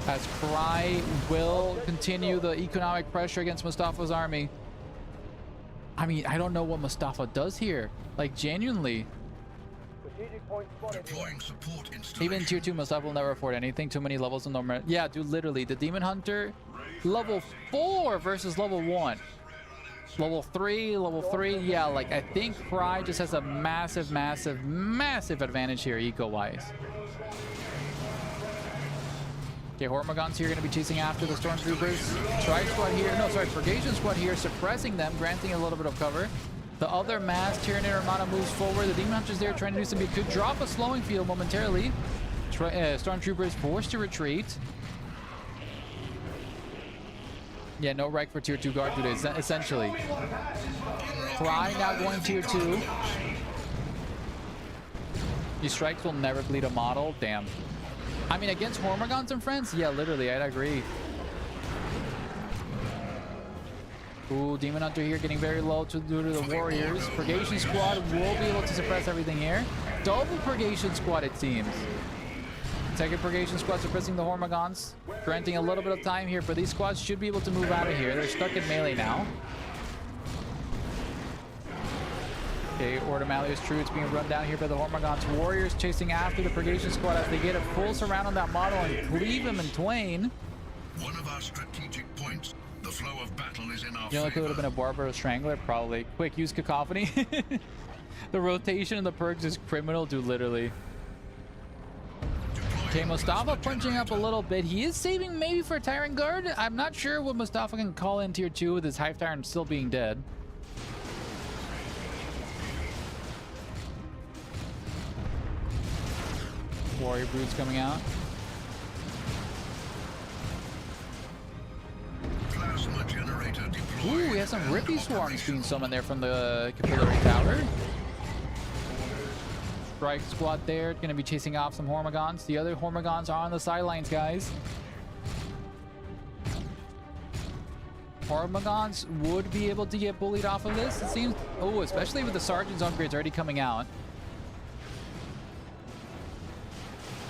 As Cry will continue the economic pressure against Mustafa's army. I mean, I don't know what Mustafa does here. Like, genuinely. Deploying support Even tier 2 Mustafa will never afford anything. Too many levels of normal. Yeah, dude, literally. The Demon Hunter, level 4 versus level 1. Level 3. Yeah, like, I think Cry just has a massive advantage here, eco-wise. Okay, Hormagaunts here going to be chasing after the Stormtroopers. Strike Squad here. No, sorry, Purgation Squad here, suppressing them, granting a little bit of cover. The other mass Tyranid Armada moves forward. The Demon Hunter's there trying to do some good. Could drop a slowing field momentarily. Stormtroopers forced to retreat. Yeah, no wreck for tier 2 guard today, essentially. Cry now going tier 2. These strikes will never bleed a model. Damn. I mean, against Hormagaunts and friends? Yeah, literally, I'd agree. Ooh, Demon Hunter here getting very low due to the Warriors. Purgation Squad will be able to suppress everything here. Double Purgation Squad, it seems. Second Purgation Squad suppressing the Hormagaunts. Granting a little bit of time here, but these squads should be able to move out of here. They're stuck in melee now. Okay, Order Malleus troops being run down here by the Hormagaunts. Warriors chasing after the Purgation Squad as they get a full surround on that model and cleave him in twain. One of our strategic points. The flow of battle is in our You know, like it would have been a Barbaros Strangler, probably. Quick, use Cacophony. The rotation in the perks is criminal, dude, literally. Okay, Mustafa punching up a little bit. He is saving maybe for Tyrant Guard. I'm not sure what Mustafa can call in tier 2 with his Hive Tyrant still being dead. Warrior Brutes coming out. Plasma generator deployed. Ooh, we have some Rippy Swarms being summoned there from the Capillary Tower. Strike Squad there, going to be chasing off some Hormagaunts. The other Hormagaunts are on the sidelines, guys. Hormagaunts would be able to get bullied off of this, it seems. Oh, especially with the Sergeant's upgrades already coming out.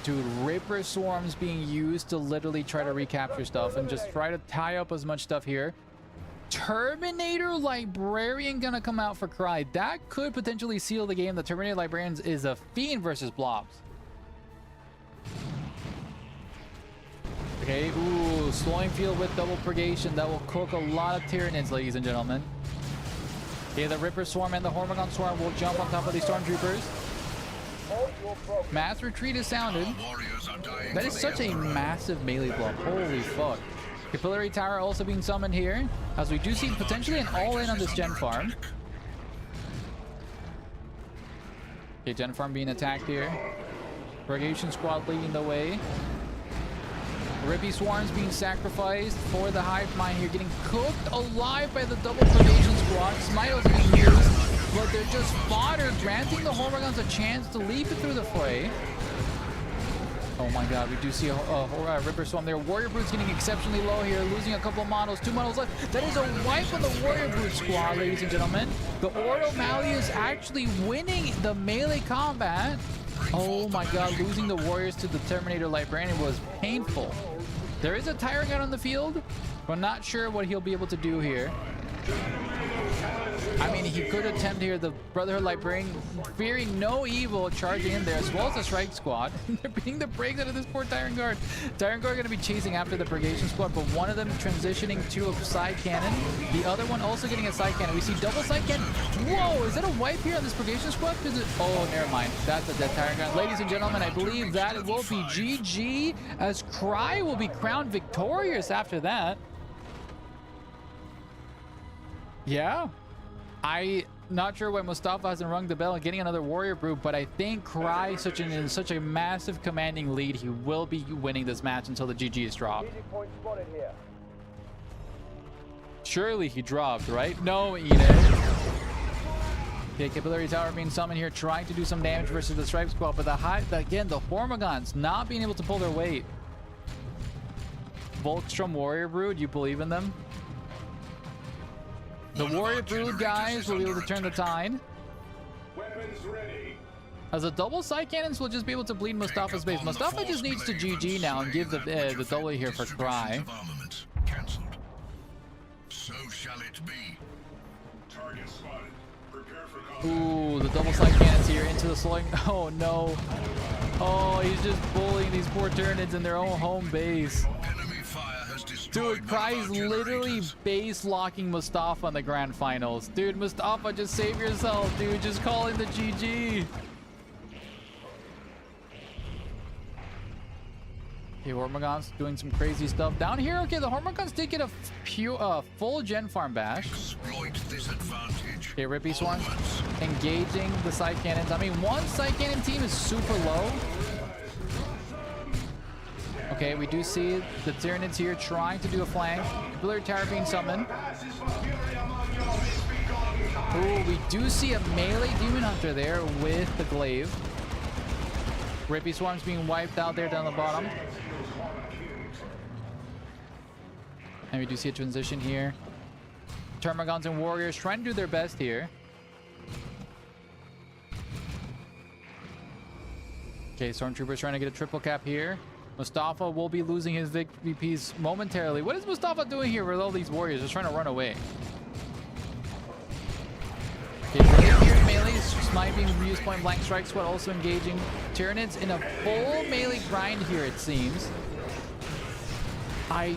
Dude, Ripper Swarms being used to literally try to recapture stuff and just try to tie up as much stuff here. Terminator Librarian gonna come out for Cry. That could potentially seal the game. The Terminator Librarian is a fiend versus blobs. Okay, ooh, slowing field with double purgation. That will cook a lot of Tyranids, ladies and gentlemen. Okay, the Ripper Swarm and the Hormagaun Swarm will jump on top of these Stormtroopers. Mass retreat is sounded. That is such a massive melee block. Holy fuck. Capillary Tower also being summoned here, as we do see potentially an all-in on this gen farm. Okay, gen farm being attacked here. Purgation Squad leading the way. Rippy Swarms being sacrificed for the hive mind here, getting cooked alive by the double Purgation Squad. Smite's being used, but they're just fodder, granting the Hormigons a chance to leap it through the fray. Oh my god, we do see a Ripper Swarm there. Warrior Brutes getting exceptionally low here, losing a couple of models. 2 models left. That is a wipe on the Warrior Brute squad, ladies and gentlemen. The Ordo Malleus actually winning the melee combat. Oh my god, losing the warriors to the Terminator Librarian was painful. There is a Tyrant Gun on the field, but I'm not sure what he'll be able to do here. I mean, he could attempt here the Brotherhood Librarian, fearing no evil, charging in there, as well as the Strike Squad. They're beating the brakes out of this poor Tyrant Guard. Tyrant Guard are going to be chasing after the Purgation Squad, but one of them transitioning to a side cannon. The other one also getting a side cannon. We see double side cannon. Whoa, is that a wipe here on this Purgation Squad? Oh, never mind. That's a dead Tyrant Guard. Ladies and gentlemen, I believe that it will be GG, as Cry will be crowned victorious after that. Yeah. I'm not sure why Mustafa hasn't rung the bell and getting another Warrior Brute, but I think Cry in such a massive commanding lead, he will be winning this match until the GG is dropped. Surely he dropped, right? No, Eden. Okay, Capillary Tower being summoned here, trying to do some damage versus the Stripe Squad, but again, the Hormigons not being able to pull their weight. Voltstrom Warrior Brood, you believe in them? The Warrior Brood guys will be able to turn the tide. As a double side cannons will just be able to bleed Mustafa's base. Mustafa just needs to GG now and give the double here for Cry. So shall it be. Target spotted. Prepare for combat. Ooh, the double side cannons here into the slowing. Oh no. Oh, he's just bullying these poor Tyranids in their own home base. Dude, Cry's literally base locking Mustafa in the grand finals. Dude, Mustafa, just save yourself, dude. Just call in the GG. Okay, Hormigons doing some crazy stuff down here. Okay, the Hormigons did get a full gen farm bash. Exploit this advantage. Okay, Rippy Swarms engaging the side cannons. I mean, one side cannon team is super low. Okay, we do see the Tyranids here trying to do a flank. Capillary Tower being summoned. Ooh, we do see a melee Demon Hunter there with the glaive. Rippy Swarms being wiped out there down the bottom. And we do see a transition here. Termagants and Warriors trying to do their best here. Okay, Stormtroopers trying to get a triple cap here. Mustafa will be losing his VPs momentarily. What is Mustafa doing here with all these warriors? Just trying to run away. Okay, here melee, Smite being used point blank. Strike Squad also engaging Tyranids in a full melee grind here, it seems. I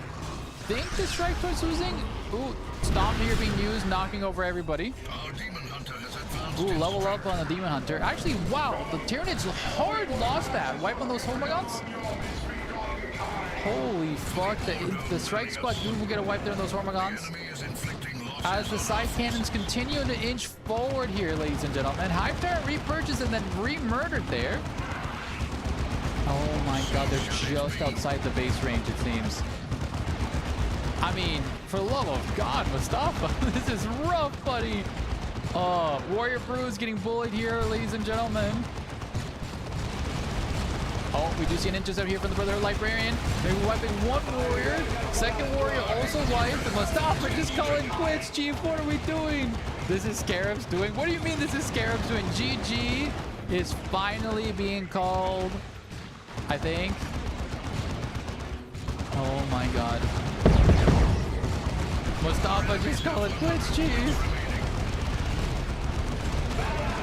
think the Strike Squad's losing. Ooh, Stomp here being used, knocking over everybody. Our Demon Hunter has advanced. Ooh, level up on the Demon Hunter. Actually, wow, the Tyranids hard lost that. Wipe on those Hormigons. Holy fuck, the Strike Squad will get a wipe there on those Hormigons. As the side cannons continue to inch forward here, ladies and gentlemen. Hive Tyrant repurchased and then re-murdered there. Oh my god, they're just outside the base range, it seems. I mean, for the love of God, Mustafa, this is rough, buddy. Warrior Brew's getting bullied here, ladies and gentlemen. Oh, we do see an intercept here from the Brotherhood Librarian. Maybe wiping one warrior. Second warrior also wiped. Mustafa just calling quits. Chief, what are we doing? This is Scarab's doing. What do you mean this is Scarab's doing? GG is finally being called, I think. Oh my god. Mustafa just calling quits, Chief.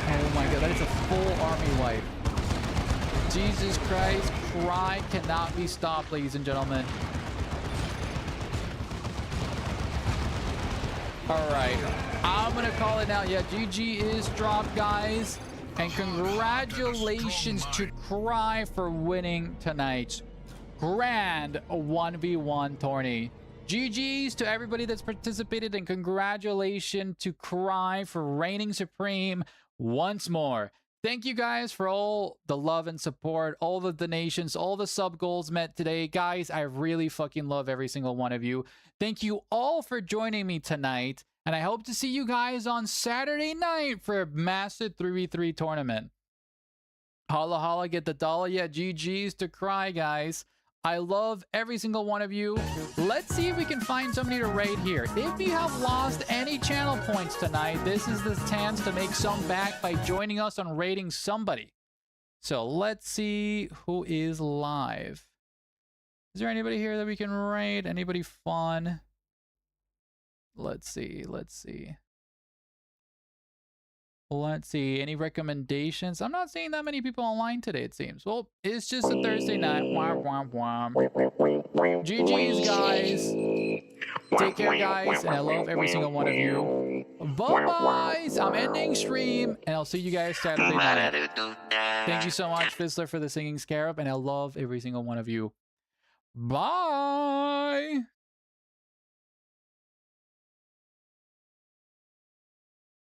Oh my god, that is a full army wipe. Jesus Christ, Cry cannot be stopped, ladies and gentlemen. All right, I'm gonna call it now. Yeah, GG is dropped, guys. And congratulations to Cry for winning tonight's grand 1v1 tourney. GG's to everybody that's participated, and congratulations to Cry for reigning supreme once more. Thank you guys for all the love and support, all the donations, all the sub goals met today. Guys, I really fucking love every single one of you. Thank you all for joining me tonight, and I hope to see you guys on Saturday night for a massive 3v3 tournament. Holla holla, get the dollar. Yeah, GG's to Cry, guys. I love every single one of you. Let's see if we can find somebody to raid here. If you have lost any channel points tonight, this is the chance to make some back by joining us on raiding somebody. So let's see who is live. Is there anybody here that we can raid? Anybody fun? Let's see. Let's see. Let's see. Any recommendations? I'm not seeing that many people online today, it seems. Well, it's just a Thursday night. Womp, womp, womp. GG's, guys. Take care, guys. And I love every single one of you. Bye-byes. I'm ending stream. And I'll see you guys Saturday night. Thank you so much, Fizzler, for the singing Scarab. And I love every single one of you. Bye.